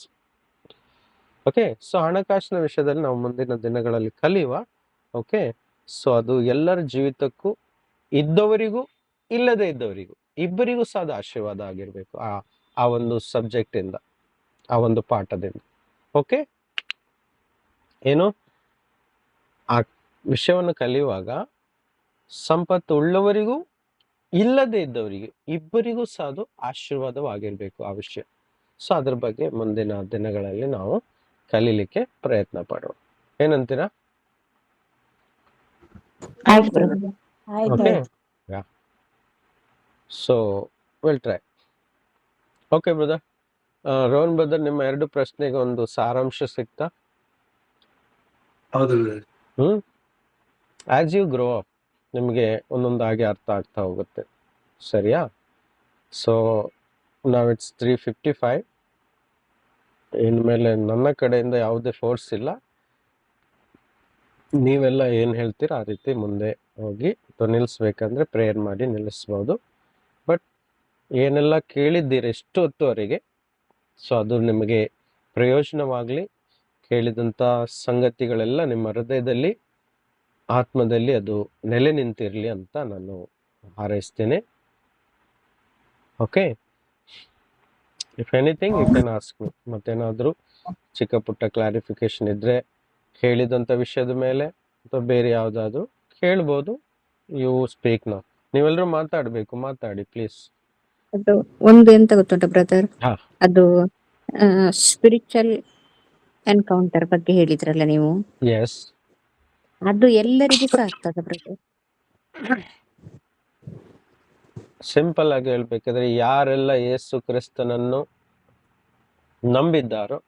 ಓಕೆ, ಸೊ ಹಣಕಾಸಿನ ವಿಷಯದಲ್ಲಿ ನಾವು ಮುಂದಿನ ದಿನಗಳಲ್ಲಿ ಕಲಿಯುವ. ಓಕೆ, ಸೊ ಅದು ಎಲ್ಲರ ಜೀವಿತಕ್ಕೂ, ಇದ್ದವರಿಗೂ ಇಲ್ಲದೆ ಇದ್ದವರಿಗೂ ಇಬ್ಬರಿಗೂ ಸಹ ಅದು ಆಶೀರ್ವಾದ ಆಗಿರ್ಬೇಕು. ಆ ಒಂದು ಸಬ್ಜೆಕ್ಟ್ ಇಂದ, ಆ ಒಂದು ಪಾಠದಿಂದ. ಓಕೆ, ಏನು ಆ ವಿಷಯವನ್ನು ಕಲಿಯುವಾಗ ಸಂಪತ್ತು ಉಳ್ಳವರಿಗೂ ಇಲ್ಲದೆ ಇದ್ದವರಿಗೂ ಇಬ್ಬರಿಗೂ ಸಹ ಅದು ಆಶೀರ್ವಾದವಾಗಿರ್ಬೇಕು ಆ ವಿಷಯ. ಸೊ ಅದ್ರ ಬಗ್ಗೆ ಮುಂದಿನ ದಿನಗಳಲ್ಲಿ ನಾವು ಕಲೀಲಿಕ್ಕೆ ಪ್ರಯತ್ನ ಪಡೋಣ. ಏನಂತೀರಾ? ಆಯ್ತು brother. Okay, so will try. Okay brother. Rohan brother, ನಿಮ್ಮ 2 ಪ್ರಶ್ನೆಗೆ ಒಂದು ಸಾರಾಂಶ ಸಿಕ್ತಾ? ಹೌದು brother. As you grow up ನಿಮಗೆ ಒಂದೊಂದಾಗಿ ಅರ್ಥ ಆಗ್ತಾ ಹೋಗುತ್ತೆ. ಸರಿಯಾ? ಸೊ ನಾವ್ ಇಟ್ಸ್ 3:55. ಇನ್ಮೇಲೆ ನನ್ನ ಕಡೆಯಿಂದ ಯಾವುದೇ ಫೋರ್ಸ್ ಇಲ್ಲ. ನೀವೆಲ್ಲ ಏನ್ ಹೇಳ್ತೀರಾ ಆ ರೀತಿ ಮುಂದೆ ಹೋಗಿ ನಿಲ್ಲಿಸ್ಬೇಕಂದ್ರೆ ಪ್ರೇಯರ್ ಮಾಡಿ ನಿಲ್ಲಿಸ್ಬೋದು. ಬಟ್ ಏನೆಲ್ಲ ಕೇಳಿದ್ದೀರಿ ಎಷ್ಟು ಹೊತ್ತುವರೆಗೆ, ಸೊ ಅದು ನಿಮಗೆ ಪ್ರಯೋಜನವಾಗಲಿ. ಕೇಳಿದಂಥ ಸಂಗತಿಗಳೆಲ್ಲ ನಿಮ್ಮ ಹೃದಯದಲ್ಲಿ, ಆತ್ಮದಲ್ಲಿ ಅದು ನೆಲೆ ನಿಂತಿರಲಿ ಅಂತ ನಾನು ಹಾರೈಸ್ತೇನೆ. Okay, if anything you can ask me. ಮತ್ತೇನಾದರೂ ಚಿಕ್ಕ ಪುಟ್ಟ ಕ್ಲಾರಿಫಿಕೇಶನ್ ಇದ್ರೆ ಹೇಳಿದಂಥ ವಿಷಯದ ಮೇಲೆ ಅಥವಾ ಬೇರೆ ಯಾವುದಾದ್ರೂ ಕೇಳ್ಬೋದು. You speak now. ನೀವೆಲ್ಲರೂ ಮಾತಾಡಬೇಕು, ಮಾತಾಡಿ ಪ್ಲೀಸ್. ಅದು ಒಂದು ಎಂತ ಗೊತ್ತುಂಟ ಬ್ರದರ್, ಹಾ. ಅದು ಸ್ಪಿರಿಚುವಲ್ ಎನ್ಕೌಂಟರ್ ಬಗ್ಗೆ ಹೇಳಿದ್ರಲ್ಲ ನೀವು, ಎಸ್, ಅದು ಎಲ್ಲರಿಗೂ ಸಹ ಆಗ್ತದ ಬ್ರದರ್? ಸಿಂಪಲ್ ಆಗಿ ಹೇಳ್ಬೇಕಾದ್ರೆ ಯಾರೆಲ್ಲ ಯೇಸು ಕ್ರಿಸ್ತನನ್ನು ನಂಬಿದ್ದಾರೋ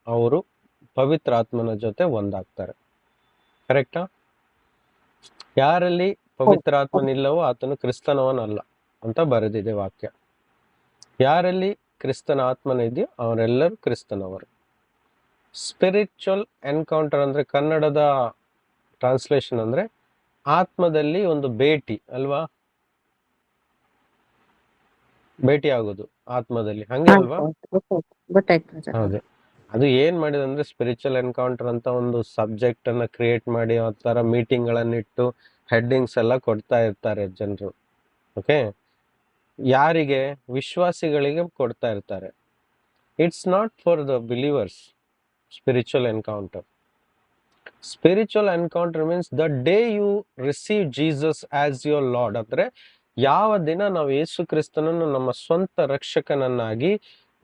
ಅವರು ಪವಿತ್ರ ಆತ್ಮನ ಜೊತೆ ಒಂದಾಗ್ತಾರೆ. ಕರೆಕ್ಟಾ? ಯಾರಲ್ಲಿ ಪವಿತ್ರ ಆತ್ಮನಿಲ್ಲವೋ ಆತನು ಕ್ರಿಸ್ತನವನಲ್ಲ ಅಂತ ಬರೆದಿದೆ ವಾಕ್ಯ. ಯಾರಲ್ಲಿ ಕ್ರಿಸ್ತನ ಆತ್ಮನ ಇದೆಯೋ ಅವರೆಲ್ಲರೂ ಕ್ರಿಸ್ತನವರು. ಸ್ಪಿರಿಚುವಲ್ ಎನ್ಕೌಂಟರ್ ಅಂದ್ರೆ ಕನ್ನಡದ ಟ್ರಾನ್ಸ್ಲೇಷನ್ ಅಂದ್ರೆ ಆತ್ಮದಲ್ಲಿ ಒಂದು ಭೇಟಿ ಅಲ್ವಾ? ಭೇಟಿ ಆಗೋದು ಆತ್ಮದಲ್ಲಿ, ಹಂಗೆ ಅಲ್ವಾ? ಗೊತ್ತಾಯ್ತು brother. ಹೌದು. ಅದು ಏನ್ ಮಾಡಿದೆ ಅಂದ್ರೆ ಸ್ಪಿರಿಚುವಲ್ ಎನ್ಕೌಂಟರ್ ಅಂತ ಒಂದು ಸಬ್ಜೆಕ್ಟ್ ಅನ್ನ ಕ್ರಿಯೇಟ್ ಮಾಡಿ ಆ ತರ ಮೀಟಿಂಗ್ ಗಳನ್ನಿಟ್ಟು ಹೆಡ್ಡಿಂಗ್ಸ್ ಎಲ್ಲ ಕೊಡ್ತಾ ಇರ್ತಾರೆ ಜನರು. ಓಕೆ, ಯಾರಿಗೆ? ವಿಶ್ವಾಸಿಗಳಿಗೆ ಕೊಡ್ತಾ ಇರ್ತಾರೆ. It's not for the believers. Spiritual encounter, spiritual encounter means the day you receive Jesus as your Lord. ಅಂದ್ರೆ ಯಾವ ದಿನ ನಾವು ಯೇಸು ಕ್ರಿಸ್ತನನ್ನು ನಮ್ಮ ಸ್ವಂತ ರಕ್ಷಕನನ್ನಾಗಿ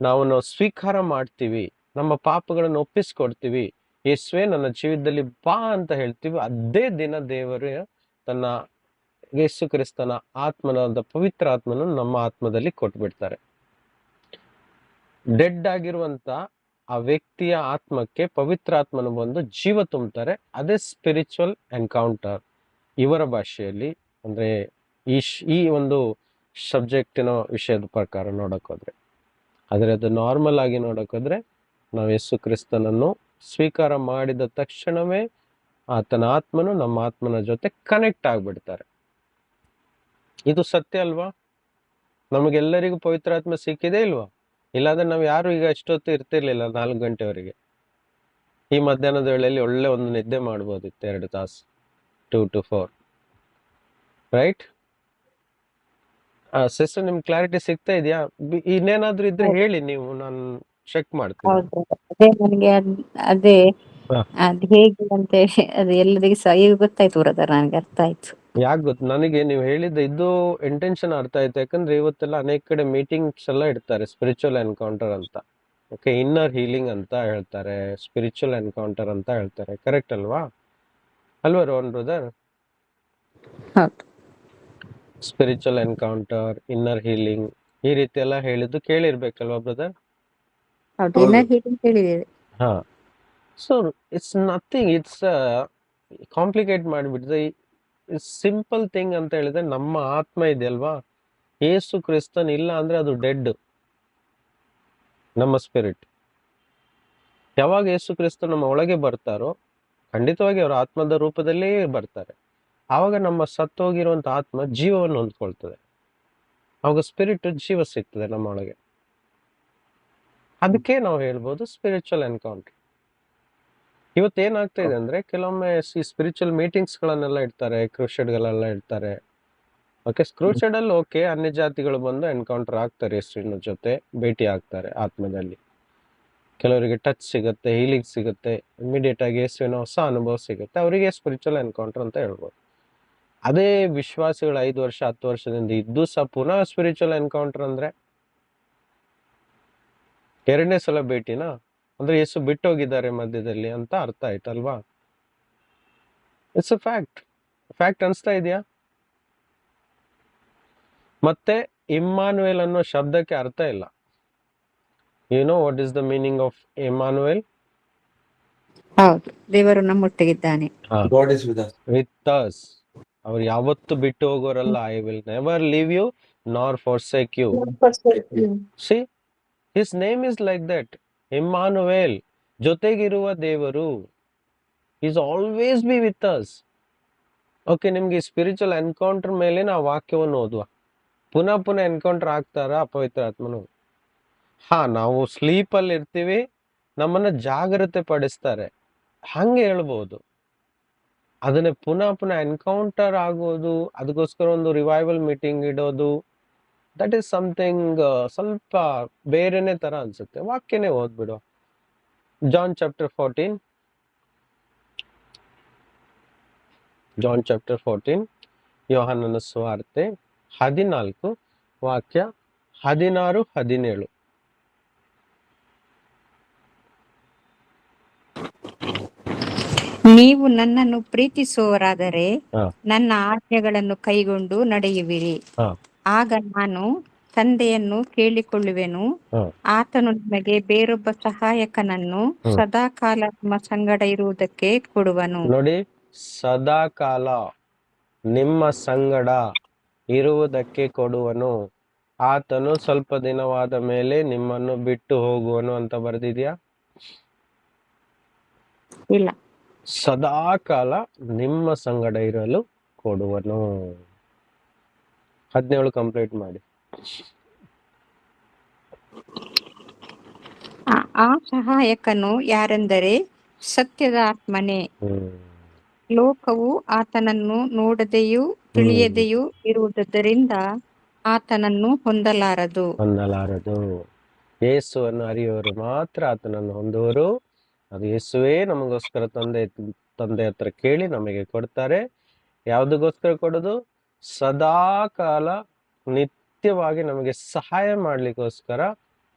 ನಾವು ಸ್ವೀಕಾರ ಮಾಡ್ತೀವಿ, ನಮ್ಮ ಪಾಪಗಳನ್ನು ಒಪ್ಪಿಸ್ಕೊಡ್ತೀವಿ, ಯೇಸುವೆ ನನ್ನ ಜೀವಿತದಲ್ಲಿ ಬಾ ಅಂತ ಹೇಳ್ತೀವಿ, ಅದೇ ದಿನ ದೇವರು ತನ್ನ ಯೇಸು ಕ್ರಿಸ್ತನ ಆತ್ಮನಾದ ಪವಿತ್ರ ಆತ್ಮನನ್ನು ನಮ್ಮ ಆತ್ಮದಲ್ಲಿ ಕೊಟ್ಬಿಡ್ತಾರೆ. ಡೆಡ್ ಆಗಿರುವಂತ ಆ ವ್ಯಕ್ತಿಯ ಆತ್ಮಕ್ಕೆ ಪವಿತ್ರ ಆತ್ಮನು ಬಂದು ಜೀವ ತುಂಬುತ್ತಾರೆ. ಅದೇ ಸ್ಪಿರಿಚುವಲ್ ಎನ್ಕೌಂಟರ್ ಇವರ ಭಾಷೆಯಲ್ಲಿ. ಅಂದ್ರೆ ಈ ಒಂದು ಸಬ್ಜೆಕ್ಟಿನ ವಿಷಯದ ಪ್ರಕಾರ ನೋಡಕ್ ಹೋದ್ರೆ. ಆದ್ರೆ ಅದು ನಾರ್ಮಲ್ ಆಗಿ ನೋಡಕ್ ಹೋದ್ರೆ ನಾವು ಯೇಸು ಕ್ರಿಸ್ತನನ್ನು ಸ್ವೀಕಾರ ಮಾಡಿದ ತಕ್ಷಣವೇ ಆತನ ಆತ್ಮನು ನಮ್ಮ ಆತ್ಮನ ಜೊತೆ ಕನೆಕ್ಟ್ ಆಗ್ಬಿಡ್ತಾರೆ. ಇದು ಸತ್ಯ ಅಲ್ವಾ? ನಮಗೆಲ್ಲರಿಗೂ ಪವಿತ್ರಾತ್ಮ ಸಿಕ್ಕಿದೆ ಇಲ್ವಾ? ಇಲ್ಲಾಂದ್ರೆ ನಾವು ಯಾರು ಈಗ ಇಷ್ಟೊತ್ತು ಇರ್ತಿರ್ಲಿಲ್ಲ 4 ಗಂಟೆವರೆಗೆ. ಈ ಮಧ್ಯಾಹ್ನದ ವೇಳೆಯಲ್ಲಿ ಒಳ್ಳೆ ಒಂದು ನಿದ್ದೆ ಮಾಡ್ಬೋದಿತ್ತು 2 ತಾಸು, 2 to 4, ರೈಟ್? ಸಿಸ್ಟರ್, ನಿಮ್ ಕ್ಲಾರಿಟಿ ಸಿಗ್ತಾ ಇದೆಯಾ? ಇನ್ನೇನಾದ್ರೂ ಇದ್ರೆ ಹೇಳಿ, ನೀವು ನಾನು ಚೆಕ್ ಮಾಡ್ತೀನಿ. ಹೌದು, ಅದೇ ನನಗೆ ಅದೇ ಹಾ. ಅದ್ ಹೇಗೆ ಅಂತ ಅದು ಎಲ್ಲರಿಗೂ ಸಹ ಈಗ ಗೊತ್ತಾಯ್ತು ಬ್ರದರ್, ನನಗೆ ಅರ್ಥ ಆಯ್ತು. ಯಾಕೆ ಗೊತ್ತು ನನಗೆ, ನೀವು ಹೇಳಿದ್ದ ಇದು ಇಂಟೆನ್ಷನ್ ಅರ್ಥ ಆಯ್ತು. ಯಾಕಂದ್ರೆ ಇವತ್ತೆಲ್ಲ ಅನೇಕ ಕಡೆ ಮೀಟಿಂಗ್ಸ್ ಎಲ್ಲ ಇಡ್ತಾರೆ, ಸ್ಪಿರಿಚುವಲ್ ಎನ್ಕೌಂಟರ್ ಅಂತ. ಓಕೆ, ಇನ್ನರ್ ಹೀಲಿಂಗ್ ಅಂತ ಹೇಳ್ತಾರೆ, ಸ್ಪಿರಿಚುವಲ್ ಎನ್ಕೌಂಟರ್ ಅಂತ ಹೇಳ್ತಾರೆ. ಕರೆಕ್ಟ್ ಅಲ್ವಾ ರೋಹನ್ ಬ್ರದರ್? ಹೌದು. ಸ್ಪಿರಿಚುವಲ್ ಎನ್ಕೌಂಟರ್, ಇನ್ನರ್ ಹೀಲಿಂಗ್, ಈ ರೀತಿ ಎಲ್ಲ ಹೇಳಿದ್ದು ಕೇಳಿರ್ಬೇಕಲ್ವಾ ಬ್ರದರ್? ಹೌದು, ಇನ್ನರ್ ಹೀಲಿಂಗ್ ಹೇಳಿದ್ದೇವೆ. ಹಾ. So it's nothing, it's complicate ಮಾಡಿಬಿಟ್ಟಿದೆ. ಸಿಂಪಲ್ ಥಿಂಗ್ ಅಂತ ಹೇಳಿದ್ರೆ, ನಮ್ಮ ಆತ್ಮ ಇದೆಯಲ್ವಾ, ಯೇಸು ಕ್ರಿಸ್ತನ್ ಇಲ್ಲ ಅಂದ್ರೆ ಅದು ಡೆಡ್. ನಮ್ಮ ಸ್ಪಿರಿಟ್ ಯಾವಾಗ ಯೇಸು ಕ್ರಿಸ್ತ ನಮ್ಮ ಒಳಗೆ ಬರ್ತಾರೋ, ಖಂಡಿತವಾಗಿ ಅವರ ಆತ್ಮದ ರೂಪದಲ್ಲೇ ಬರ್ತಾರೆ. ಆವಾಗ ನಮ್ಮ ಸತ್ತೋಗಿರುವಂತ ಆತ್ಮ ಜೀವವನ್ನು ಹೊಂದ್ಕೊಳ್ತದೆ. ಅವಾಗ ಸ್ಪಿರಿಟ್ ಜೀವ ಸಿಗ್ತದೆ ನಮ್ಮ ಒಳಗೆ. ಅದಕ್ಕೆ ನಾವು ಹೇಳ್ಬೋದು ಸ್ಪಿರಿಚುವಲ್ ಎನ್ಕೌಂಟರ್. ಇವತ್ತೇನಾಗ್ತಾ ಇದೆ ಅಂದ್ರೆ, ಕೆಲವೊಮ್ಮೆ ಈ ಸ್ಪಿರಿಚುವಲ್ ಮೀಟಿಂಗ್ಸ್ ಗಳನ್ನೆಲ್ಲ ಇಡ್ತಾರೆ, ಕ್ರೂಸೆಡ್ಗಳೆಲ್ಲ ಇಡ್ತಾರೆ. ಓಕೆ, ಕ್ರೂಸೆಡ್ ಅಲ್ಲಿ ಓಕೆ, ಅನ್ಯ ಜಾತಿಗಳು ಬಂದು ಎನ್ಕೌಂಟರ್ ಆಗ್ತಾರೆ, ಯೇಸುವಿನ ಜೊತೆ ಭೇಟಿ ಆಗ್ತಾರೆ ಆತ್ಮದಲ್ಲಿ. ಕೆಲವರಿಗೆ ಟಚ್ ಸಿಗುತ್ತೆ, ಹೀಲಿಂಗ್ ಸಿಗುತ್ತೆ, ಇಮಿಡಿಯೇಟ್ ಆಗಿ ಯೇಸುವಿನ ಹೊಸ ಅನುಭವ ಸಿಗುತ್ತೆ, ಅವರಿಗೆ ಸ್ಪಿರಿಚುವಲ್ ಎನ್ಕೌಂಟರ್ ಅಂತ ಹೇಳ್ಬೋದು. ಅದೇ ವಿಶ್ವಾಸಿಗಳು 5 ವರ್ಷ 10 ವರ್ಷದಿಂದ ಇದ್ದು ಸಹ ಪುನಃ ಸ್ಪಿರಿಚುವಲ್ ಎನ್ಕೌಂಟರ್ ಅಂದ್ರೆ 2ನೇ ಸಲ ಭೇಟಿನಾ ಅಂದ್ರೆ ಯೇಸು ಬಿಟ್ಟೋಗಿದ್ದಾರೆ ಮಧ್ಯದಲ್ಲಿ ಅಂತ ಅರ್ಥ ಆಯ್ತಲ್ವಾ? ಇಟ್ಸ್ ಅ ಫ್ಯಾಕ್ಟ್ ಅನ್ಸ್ತಾ ಇದೆಯಾ? ಮತ್ತೆ ಇಮ್ಮಾನುವೇಲ್ ಅನ್ನೋ ಶಬ್ದಕ್ಕೆ ಅರ್ಥ ಇಲ್ಲ. You know what is the meaning of Immanuel? ಹೌದು, ದೇವರು ನಮ್ಮೊಟ್ಟಿಗಿದ್ದಾನೆ. God is with us. With us. ಅವ್ರು ಯಾವತ್ತು ಬಿಟ್ಟು ಹೋಗೋರಲ್ಲ. I will never leave you nor forsake you. See, his name is like that, Immanuel, ಜೊತೆಗಿರುವ ದೇವರು. Is always be with us. Okay, ನಿಮ್ಗೆ ಸ್ಪಿರಿಚುವಲ್ ಎನ್ಕೌಂಟರ್ ಮೇಲೆ ನಾವು ವಾಕ್ಯವನ್ನು ಓದುವ. ಪುನಃ ಎನ್ಕೌಂಟರ್ ಆಗ್ತಾರ ಅಪವಿತ್ರ ಆತ್ಮನು? ಹಾ, ನಾವು ಸ್ಲೀಪಲ್ಲಿ ಇರ್ತೀವಿ, ನಮ್ಮನ್ನ ಜಾಗ್ರತೆ ಪಡಿಸ್ತಾರೆ, ಹಂಗೆ ಹೇಳ್ಬೋದು. ಅದನ್ನೇ ಪುನಃ ಎನ್ಕೌಂಟರ್ ಆಗೋದು, ಅದಕ್ಕೋಸ್ಕರ ಒಂದು ರಿವೈವಲ್ ಮೀಟಿಂಗ್ ಇಡೋದು, ದಟ್ ಈಸ್ ಸಮಥಿಂಗ್ ಸ್ವಲ್ಪ ಬೇರೆನೆ ತರ ಅನ್ಸುತ್ತೆ. ವಾಕ್ಯನೇ ಓದ್ಬಿಡು. ಜಾನ್ ಚಾಪ್ಟರ್ 14, ಯೋಹಾನನ ಸುವಾರ್ತೆ 14 ವಾಕ್ಯ 16, 17. ನೀವು ನನ್ನನ್ನು ಪ್ರೀತಿಸುವವರಾದರೆ ಹಾ. ನನ್ನ ಆಜ್ಞೆಗಳನ್ನು ಕೈಗೊಂಡು ನಡೆಯುವಿರಿ. ಹಾ. ಆಗ ನಾನು ತಂದೆಯನ್ನು ಕೇಳಿಕೊಳ್ಳುವೆನು, ಹಾ. ಆತನು ನಿಮಗೆ ಬೇರೊಬ್ಬ ಸಹಾಯಕನನ್ನು ಸದಾಕಾಲ ನಿಮ್ಮ ಸಂಗಡ ಇರುವುದಕ್ಕೆ ಕೊಡುವನು. ನೋಡಿ, ಸದಾಕಾಲ ನಿಮ್ಮ ಸಂಗಡ ಇರುವುದಕ್ಕೆ ಕೊಡುವನು. ಆತನು ಸ್ವಲ್ಪ ದಿನವಾದ ಮೇಲೆ ನಿಮ್ಮನ್ನು ಬಿಟ್ಟು ಹೋಗುವನು ಅಂತ ಬರೆದಿದ್ಯಾ? ಇಲ್ಲ, ಸದಾಕಾಲ ನಿಮ್ಮ ಸಂಗಡ ಇರಲು ಕೊಡುವನು. 17 ಕಂಪ್ಲೀಟ್ ಮಾಡಿ. ಆ ಸಹಾಯಕನು ಯಾರೆಂದರೆ ಸತ್ಯದ ಆತ್ಮನೇ. ಲೋಕವು ಆತನನ್ನು ನೋಡದೆಯೂ ತಿಳಿಯದೆಯೂ ಇರುವುದರಿಂದ ಆತನನ್ನು ಹೊಂದಲಾರದು. ಯೇಸುವನ್ನು ಅರಿಯುವವರು ಮಾತ್ರ ಆತನನ್ನು ಹೊಂದುವರು. ಅದು ಯೇಸುವೇ ನಮಗೋಸ್ಕರ ತಂದೆ ಹತ್ರ ಕೇಳಿ ನಮಗೆ ಕೊಡ್ತಾರೆ. ಯಾವುದಕ್ಕೋಸ್ಕರ ಕೊಡೋದು? ಸದಾಕಾಲ ನಿತ್ಯವಾಗಿ ನಮಗೆ ಸಹಾಯ ಮಾಡ್ಲಿಕ್ಕೋಸ್ಕರ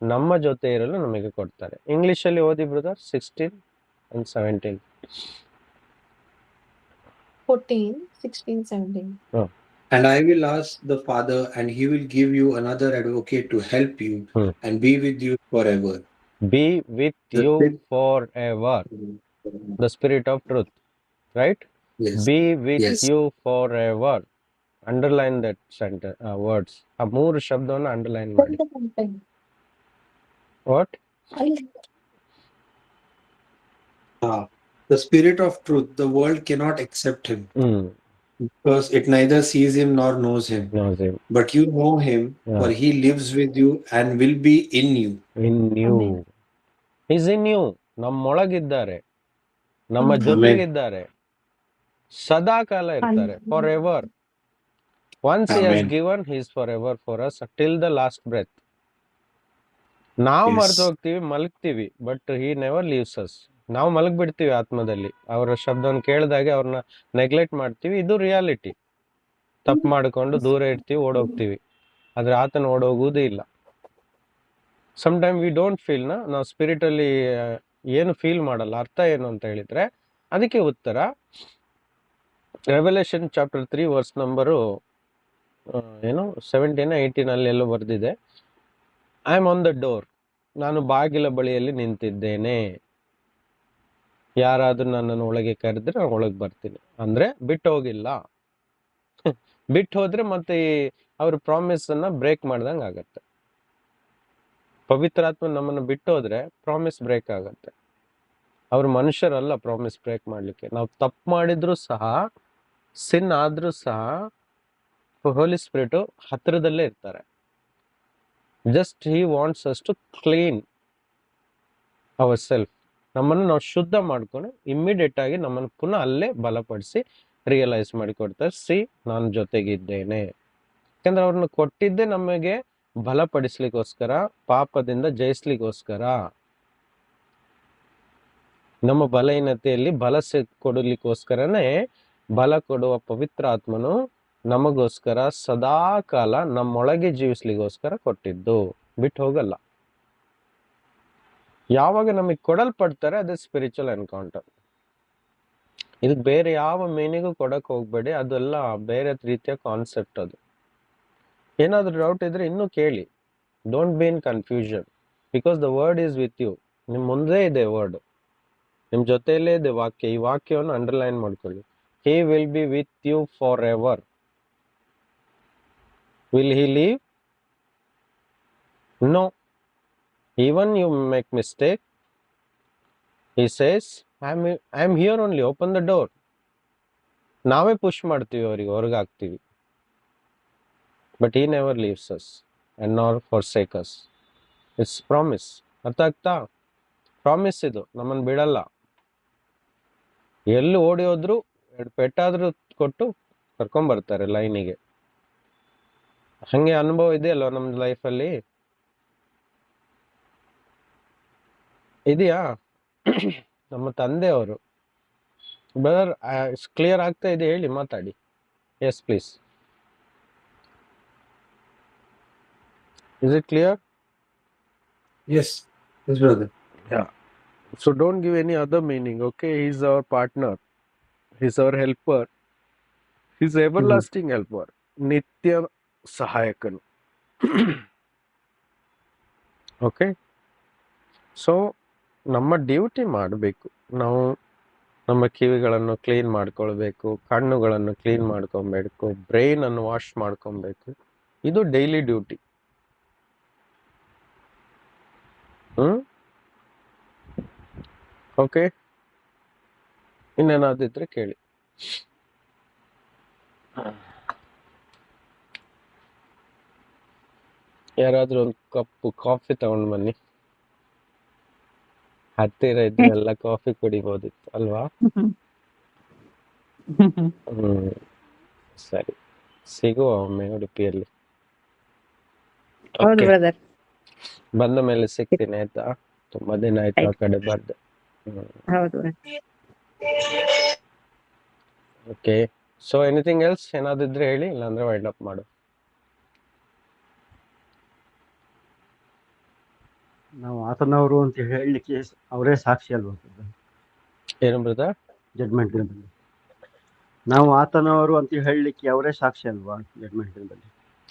ನಮ್ಮ ಜೊತೆ ಇರಲು ನಮಗೆ ಕೊಡ್ತಾರೆ. ಇಂಗ್ಲಿಷಲ್ಲಿ ಓದಿ brother, 16 and 17. 14, 16, 17. And I will ask the Father, and he will give you another advocate to help you and be with you forever. Be with you forever. The Spirit of truth, right? Yes. Be with Yes. you forever. Underline that sentence, words. ಆ 3 ಶಬ್ದವನ್ನು underline ಮಾಡಿ. What? The Spirit of truth, the world cannot accept him. Because it neither sees him nor knows him. knows him. But you know him, Yeah. for he lives with you and will be in you. In you. Amen. He's in you. ನಮ್ಮೊಳಗಿದ್ದಾರೆ, ನಮ್ಮ Amen. ಜೊತೆಗಿದ್ದಾರೆ, ಸದಾ ಕಾಲ ಇರ್ತಾರೆ. For ever. Once he has Amen. given, he is forever for us till the last breath. ನಾವು Yes. ಮರೆತು ಹೋಗ್ತೀವಿ, ಮಲಗ್ತೀವಿ, but he never leaves us. ನಾವು ಮಲಗ್ಬಿಡ್ತೀವಿ ಆತ್ಮದಲ್ಲಿ, ಅವರ ಶಬ್ದವನ್ನು ಕೇಳಿದಾಗೆ ಅವ್ರನ್ನ ನೆಗ್ಲೆಕ್ಟ್ ಮಾಡ್ತೀವಿ. ಇದು ರಿಯಾಲಿಟಿ. ತಪ್ಪು ಮಾಡಿಕೊಂಡು ದೂರ ಇರ್ತೀವಿ, ಓಡೋಗ್ತೀವಿ. ಆದ್ರೆ ಆತನ ಓಡೋಗುವುದೇ ಇಲ್ಲ. ಸಮ್ಟೈಮ್ ವಿ ಡೋಂಟ್ ಫೀಲ್ ನಾವು ಸ್ಪಿರಿಟಲ್ಲಿ ಏನು ಫೀಲ್ ಮಾಡಲ್ಲ. ಅರ್ಥ ಏನು ಅಂತ ಹೇಳಿದ್ರೆ ಅದಕ್ಕೆ ಉತ್ತರ ರೆವಲ್ಯೂಷನ್ ಚಾಪ್ಟರ್ 3 ವರ್ಸ್ ನಂಬರು ಏನು 17 18 ಅಲ್ಲಿ ಎಲ್ಲೋ ಬರ್ದಿದೆ. I am on the door. ನಾನು ಬಾಗಿಲ ಬಳಿಯಲ್ಲಿ ನಿಂತಿದ್ದೇನೆ. ಯಾರಾದ್ರೂ ನನ್ನನ್ನು ಒಳಗೆ ಕರೆದ್ರೆ ನಾನು ಒಳಗೆ ಬರ್ತೀನಿ. ಅಂದ್ರೆ ಬಿಟ್ಟು ಹೋಗಿಲ್ಲ. ಬಿಟ್ಟು ಹೋದ್ರೆ ಮತ್ತೆ ಅವ್ರ ಪ್ರಾಮಿಸ್ ಅನ್ನ ಬ್ರೇಕ್ ಮಾಡ್ದಂಗೆ ಆಗತ್ತೆ. ಪವಿತ್ರಾತ್ಮ ನಮ್ಮನ್ನು ಬಿಟ್ಟು ಹೋದ್ರೆ ಪ್ರಾಮಿಸ್ ಬ್ರೇಕ್ ಆಗತ್ತೆ. ಅವ್ರ ಮನುಷ್ಯರಲ್ಲ ಪ್ರಾಮಿಸ್ ಬ್ರೇಕ್ ಮಾಡ್ಲಿಕ್ಕೆ. ನಾವು ತಪ್ಪು ಮಾಡಿದ್ರು ಸಹ, ಸಿನ್ ಆದ್ರೂ ಸಹ ಹೋಲಿ ಸ್ಪಿರಿಟ್ ಹತ್ತಿರದಲ್ಲೇ ಇರ್ತಾರೆ. Just he wants us to clean our self. ನಮ್ಮನ್ನು ನಾವು ಶುದ್ಧ ಮಾಡ್ಕೊಂಡು ಇಮ್ಮಿಡಿಯೇಟ್ ಆಗಿ ನಮ್ಮನ್ನು ಪುನಃ ಅಲ್ಲೇ ಬಲಪಡಿಸಿ ರಿಯಲೈಸ್ ಮಾಡಿಕೊಡ್ತಾರೆ. ನಾನು ಜೊತೆಗಿದ್ದೇನೆ. ಯಾಕಂದ್ರೆ ಅವ್ರನ್ನ ಕೊಟ್ಟಿದ್ದೆ ನಮಗೆ ಬಲಪಡಿಸ್ಲಿಕ್ಕೋಸ್ಕರ, ಪಾಪದಿಂದ ಜಯಿಸ್ಲಿಕ್ಕೋಸ್ಕರ. ನಮ್ಮ ಬಲಹೀನತೆಯಲ್ಲಿ ಬಲ ಕೊಡಲಿಕ್ಕೋಸ್ಕರನೇ ಬಲ ಕೊಡುವ ಪವಿತ್ರ ಆತ್ಮನು ನಮಗೋಸ್ಕರ ಸದಾ ಕಾಲ ನಮ್ಮೊಳಗೆ ಜೀವಿಸ್ಲಿಕ್ಕೋಸ್ಕರ ಕೊಟ್ಟಿದ್ದು. ಬಿಟ್ಟು ಹೋಗಲ್ಲ. ಯಾವಾಗ ನಮಗೆ ಕೊಡಲ್ಪಡ್ತಾರೆ ಅದೇ ಸ್ಪಿರಿಚುವಲ್ ಎನ್ಕೌಂಟರ್. ಇದು ಬೇರೆ ಯಾವ ಮೀನಿಗೂ ಕೊಡಕ್ ಹೋಗ್ಬೇಡಿ. ಅದೆಲ್ಲ ಬೇರೆ ರೀತಿಯ ಕಾನ್ಸೆಪ್ಟ್. ಅದು ಏನಾದ್ರೂ ಡೌಟ್ ಇದ್ರೆ ಇನ್ನೂ ಕೇಳಿ. Don't be in confusion, because the word is with you. ನಿಮ್ ಮುಂದೆ ಇದೆ ವರ್ಡ್, ನಿಮ್ ಜೊತೆಯಲ್ಲೇ ಇದೆ ವಾಕ್ಯ. ಈ ವಾಕ್ಯವನ್ನು ಅಂಡರ್ಲೈನ್ ಮಾಡ್ಕೊಳ್ಳಿ. He will be with you forever. Will he leave? No. Even you make mistake, he says, I am here only, open the door. ನಾವೇ ಪುಷ್ ಮಾಡ್ತೀವಿ, ಅವರಿಗೆ ಹೊರಗೆ ಹಾಕ್ತೀವಿ. But he never leaves us and nor forsake us. It's promise. ಅರ್ಥ ಆಗ್ತಾ? Promise ಇದು. ನಮ್ಮನ್ನು ಬಿಡಲ್ಲ. ಎಲ್ಲಿ ಓಡಿ ಹೋದ್ರು 2 ಪೆಟ್ಟಾದ್ರೂ ಕೊಟ್ಟು ಕರ್ಕೊಂಬರ್ತಾರೆ ಲೈನಿಗೆ. ಹಂಗೆ ಅನುಭವ ಇದೆಯಲ್ವ ನಮ್ಮ ಲೈಫಲ್ಲಿ? ಇದೆಯಾ? ನಮ್ಮ ತಂದೆಯವರು. ಬ್ರದರ್ ಕ್ಲಿಯರ್ ಆಗ್ತಾ ಇದೆ? ಹೇಳಿ, ಮಾತಾಡಿ. Yes please. Is it clear? Yes. Yes, brother. Yeah. So don't give any other meaning, okay? He's our partner. He's our helper. He's everlasting helper. ನಿತ್ಯ ಸಹಾಯಕನು. ಓಕೆ. ಸೊ ನಮ್ಮ ಡ್ಯೂಟಿ ಮಾಡಬೇಕು. ನಾವು ನಮ್ಮ ಕಿವಿಗಳನ್ನು ಕ್ಲೀನ್ ಮಾಡ್ಕೊಳ್ಬೇಕು, ಕಣ್ಣುಗಳನ್ನು ಕ್ಲೀನ್ ಮಾಡ್ಕೊಬೇಕು, ಬ್ರೈನ್ ಅನ್ನು wash ಮಾಡ್ಕೊಬೇಕು. ಇದು ಡೈಲಿ ಡ್ಯೂಟಿ. ಓಕೆ. ಇನ್ನೇನಾದಿದ್ರೆ ಕೇಳಿ. ಯಾರಾದ್ರೂ ಒಂದು ಕಪ್ಪು ಕಾಫಿ ತಗೊಂಡು ಬನ್ನಿ. ಹತ್ತಿರ ಇದ್ರೆ ಎಲ್ಲ ಕಾಫಿ ಕುಡಿಬೋದಿತ್ತು ಅಲ್ವಾ? ಸರಿ, ಸಿಗುವ ಒಮ್ಮೆ ಉಡುಪಿಯಲ್ಲಿ. ಹೌದು Okay. ಬ್ರದರ್. ಬಂದ ಮೇಲೆ ಸಿಗ್ತೀನಿ ಆಯ್ತಾ? ತುಂಬಾ ದಿನ ಆಯ್ತು ಆ ಕಡೆ ಬರ್ದೆ. ಹೌದು. ಓಕೆ. ಸೊ ಎನಿಥಿಂಗ್ ಎಲ್ಸ್ ಏನಾದಿದ್ರೆ ಹೇಳಿ, ಇಲ್ಲಾಂದ್ರೆ ವೈಂಡ್ ಅಪ್ ಮಾಡು. ನಾವು ಆತನವರು ಅಂತ ಹೇಳಲಿಕ್ಕೆ ಅವರೇ ಸಾಕ್ಷಿ ಅಲ್ವಾ ಏನು ಬ್ರದರ್? ಜಡ್ಮೆಂಟ್ ದಿನದಲ್ಲಿ? ನಾವು ಆತನವರು ಅಂತ ಹೇಳಲಿಕ್ಕೆ ಅವರೇ ಸಾಕ್ಷಿ ಅಲ್ವಾ ಜಡ್ಮೆಂಟ್ ದಿನದಲ್ಲಿ?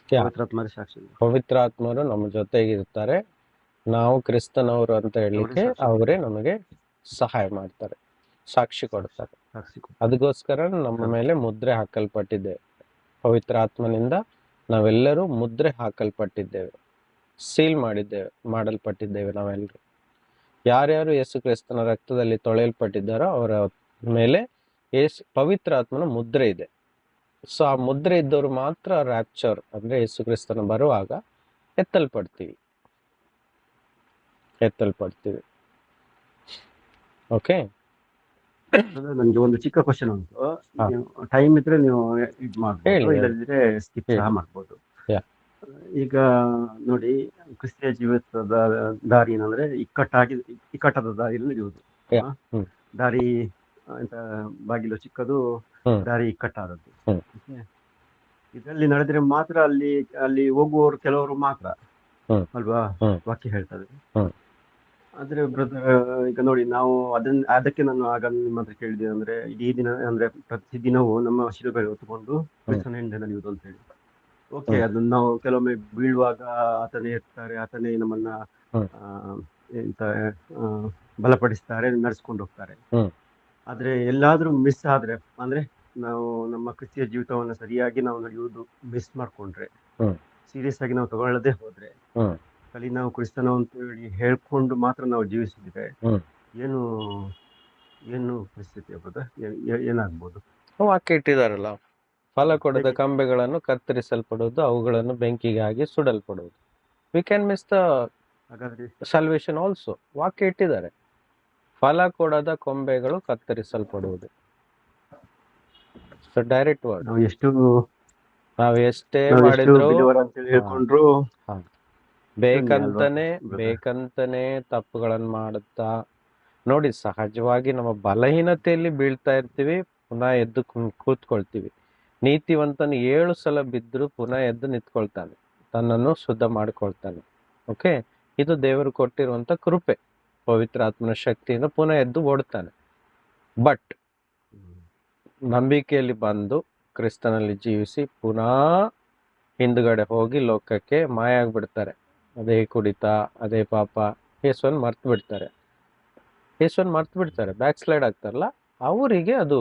ಪವಿತ್ರಾತ್ಮರೇ ಸಾಕ್ಷಿ ಅಲ್ವಾ? ಪವಿತ್ರ ಆತ್ಮರು ನಮ್ಮ ಜೊತೆಗಿರ್ತಾರೆ. ನಾವು ಕ್ರಿಸ್ತನವರು ಅಂತ ಹೇಳಲಿಕ್ಕೆ ಅವರೇ ನಮಗೆ ಸಹಾಯ ಮಾಡ್ತಾರೆ, ಸಾಕ್ಷಿ ಕೊಡ್ತಾರೆ. ಅದಕ್ಕೋಸ್ಕರ ನಮ್ಮ ಮೇಲೆ ಮುದ್ರೆ ಹಾಕಲ್ಪಟ್ಟಿದ್ದೇವೆ. ಪವಿತ್ರ ಆತ್ಮನಿಂದ ನಾವೆಲ್ಲರೂ ಮುದ್ರೆ ಹಾಕಲ್ಪಟ್ಟಿದ್ದೇವೆ, ಸೀಲ್ ಮಾಡಲ್ಪಟ್ಟಿದ್ದೇವೆ ನಾವೆಲ್ಲರೂ. ಯಾರ್ಯಾರು ಯೇಸು ಕ್ರಿಸ್ತನ ರಕ್ತದಲ್ಲಿ ತೊಳೆಯಲ್ಪಟ್ಟಿದ್ದಾರೋ ಅವರ ಮೇಲೆ ಪವಿತ್ರ ಆತ್ಮನ ಮುದ್ರೆ ಇದೆ. ಸೊ ಆ ಮುದ್ರೆ ಇದ್ದವರು ಮಾತ್ರ ರ್ಯಾಪ್ಚರ್ ಅಂದ್ರೆ ಯೇಸು ಕ್ರಿಸ್ತನ ಬರುವಾಗ ಎತ್ತಲ್ಪಡ್ತೀವಿ. ಓಕೆ. ನನಗೆ ಒಂದು ಚಿಕ್ಕ ಕ್ವಶನ್ ಉಂಟು. ಹಾ. ಟೈಮ್ ಇದ್ರೆ ನೀವು ಇದು ಹೇಳಿ, ಮಾಡ್ಬೋದು, ಹೇಳಿ. ಇಲ್ಲದಿದ್ರೆ ಸ್ಕಿಪ್ ಸಹ ಹೇಳಿ. ಮಾಡ್ಬೋದು. Yeah. ಈಗ ನೋಡಿ, ಕ್ರಿಸ್ತಿಯ ಜೀವಿತದ ದಾರಿ ಏನಂದ್ರೆ ಇಕ್ಕಟ್ಟಾದ ದಾರಿಯಲ್ಲಿ ನಡೆಯುವುದು. Yeah. ಹ್ಮ್. ದಾರಿ ಎಂತ ಬಾಗಿಲು ಚಿಕ್ಕದು, ಹ್ಮ್. ದಾರಿ ಇಕ್ಕಟ್ಟಾದದ್ದು. ಹ್ಮ್. Okay? ಇದರಲ್ಲಿ ನಡೆದ್ರೆ ಮಾತ್ರ ಅಲ್ಲಿ ಹೋಗುವವರು ಕೆಲವರು ಮಾತ್ರ ಹ್ಮ್. ಅಲ್ವಾ ಹ್ಮ್. ವಾಕ್ಯ ಹೇಳ್ತದೆ. ಹ್ಮ್. ಆದ್ರೆ ಬ್ರದರ್, ಈಗ ನೋಡಿ, ನಾವು ಅದಕ್ಕೆ ನಾನು ಆಗ ನಿಮ್ಮ ಹತ್ರ ಕೇಳಿದೆ, ಅಂದ್ರೆ ಇಡೀ ದಿನ ಅಂದ್ರೆ ಪ್ರತಿದಿನವೂ ನಮ್ಮ ಶಿಲುಬೆ ಹೊತ್ತುಕೊಂಡು ಕ್ರಿಸ್ತನ ಹಿಂದೆ ನಡೆಯುವುದು ಅಂತ ಹೇಳಿ. ಓಕೆ, ಅದನ್ನ ನಾವು ಕೆಲವೊಮ್ಮೆ ಬೀಳುವಾಗ ಆತನೇ ಇರ್ತಾರೆ, ಆತನೇ ನಮ್ಮನ್ನ ಹ್ಮ್. ಎಂತ ಬಲಪಡಿಸ್ತಾರೆ, ನಡೆಸ್ಕೊಂಡು ಹೋಗ್ತಾರೆ. ಹ್ಮ್. ಆದ್ರೆ ಎಲ್ಲಾದ್ರೂ ಮಿಸ್ ಆದ್ರೆ, ಅಂದ್ರೆ ನಾವು ನಮ್ಮ ಕ್ರಿಸ್ತಿಯ ಜೀವಿತವನ್ನ ಸರಿಯಾಗಿ ನಾವು ನಡೆಯುವುದು ಮಿಸ್ ಮಾಡ್ಕೊಂಡ್ರೆ, ಹ್ಮ್. ಸೀರಿಯಸ್ ಆಗಿ ನಾವು ತಗೊಳ್ಳದೆ ಹೋದ್ರೆ, ಹ್ಮ್. ಖಾಲಿ ನಾವು ಕ್ರಿಸ್ತನ ಅಂತ ಹೇಳಿ ಹೇಳ್ಕೊಂಡು ಮಾತ್ರ ನಾವು ಜೀವಿಸಿದ್ರೆ ಹ್ಮ್. ಏನು ಪರಿಸ್ಥಿತಿ ಆಗ್ಬೋದ, ಏನಾಗ್ಬೋದು? ವಾಕ್ಯ ಇಟ್ಟಿದಾರಲ್ಲ, ಫಲ ಕೊಡದ ಕಂಬೆಗಳನ್ನು ಕತ್ತರಿಸಲ್ಪಡುವುದು, ಅವುಗಳನ್ನು ಬೆಂಕಿಗೆ ಹಾಕಿ ಸುಡಲ್ಪಡುವುದು. ವಿ ಕ್ಯಾನ್ ಮಿಸ್ ದ ಹಾಗಾದ್ರೆ ಸಲ್ವೇಷನ್ ಆಲ್ಸೋ. ವಾಕ್ಯ ಇಟ್ಟಿದ್ದಾರೆ, ಫಲ ಕೊಡದ ಕೊಂಬೆಗಳು ಕತ್ತರಿಸಲ್ಪಡುವುದು. So direct word. ನಾವು ಎಷ್ಟೇ ಮಾಡಿದ್ರು ಹೇಳ್ಕೊಂಡ್ರು ಬೇಕಂತಾನೆ ತಪ್ಪುಗಳನ್ನು ಮಾಡುತ್ತಾ ನೋಡಿ, ಸಹಜವಾಗಿ ನಮ್ಮ ಬಲಹೀನತೆಯಲ್ಲಿ ಬೀಳ್ತಾ ಇರ್ತೀವಿ, ಪುನಃ ಎದ್ದು ಕೂತ್ಕೊಳ್ತೀವಿ. ನೀತಿವಂತನು 7 ಸಲ ಬಿದ್ದರೂ ಪುನಃ ಎದ್ದು ನಿಂತ್ಕೊಳ್ತಾನೆ, ತನ್ನನ್ನು ಶುದ್ಧ ಮಾಡ್ಕೊಳ್ತಾನೆ. ಓಕೆ, ಇದು ದೇವರು ಕೊಟ್ಟಿರುವಂತ ಕೃಪೆ. ಪವಿತ್ರ ಆತ್ಮನ ಶಕ್ತಿಯಿಂದ ಪುನಃ ಎದ್ದು ಓಡ್ತಾನೆ. ಬಟ್ ನಂಬಿಕೆಯಲ್ಲಿ ಬಂದು ಕ್ರಿಸ್ತನಲ್ಲಿ ಜೀವಿಸಿ ಪುನಃ ಹಿಂದುಗಡೆ ಹೋಗಿ ಲೋಕಕ್ಕೆ ಮಾಯ ಆಗ್ಬಿಡ್ತಾರೆ. ಅದೇ ಕುಡಿತ, ಅದೇ ಪಾಪ, ಯೇಸುವನ್ನು ಮರ್ತು ಬಿಡ್ತಾರೆ, ಬ್ಯಾಕ್ ಸ್ಲೈಡ್ ಆಗ್ತಾರಲ್ಲ, ಅವರಿಗೆ ಅದು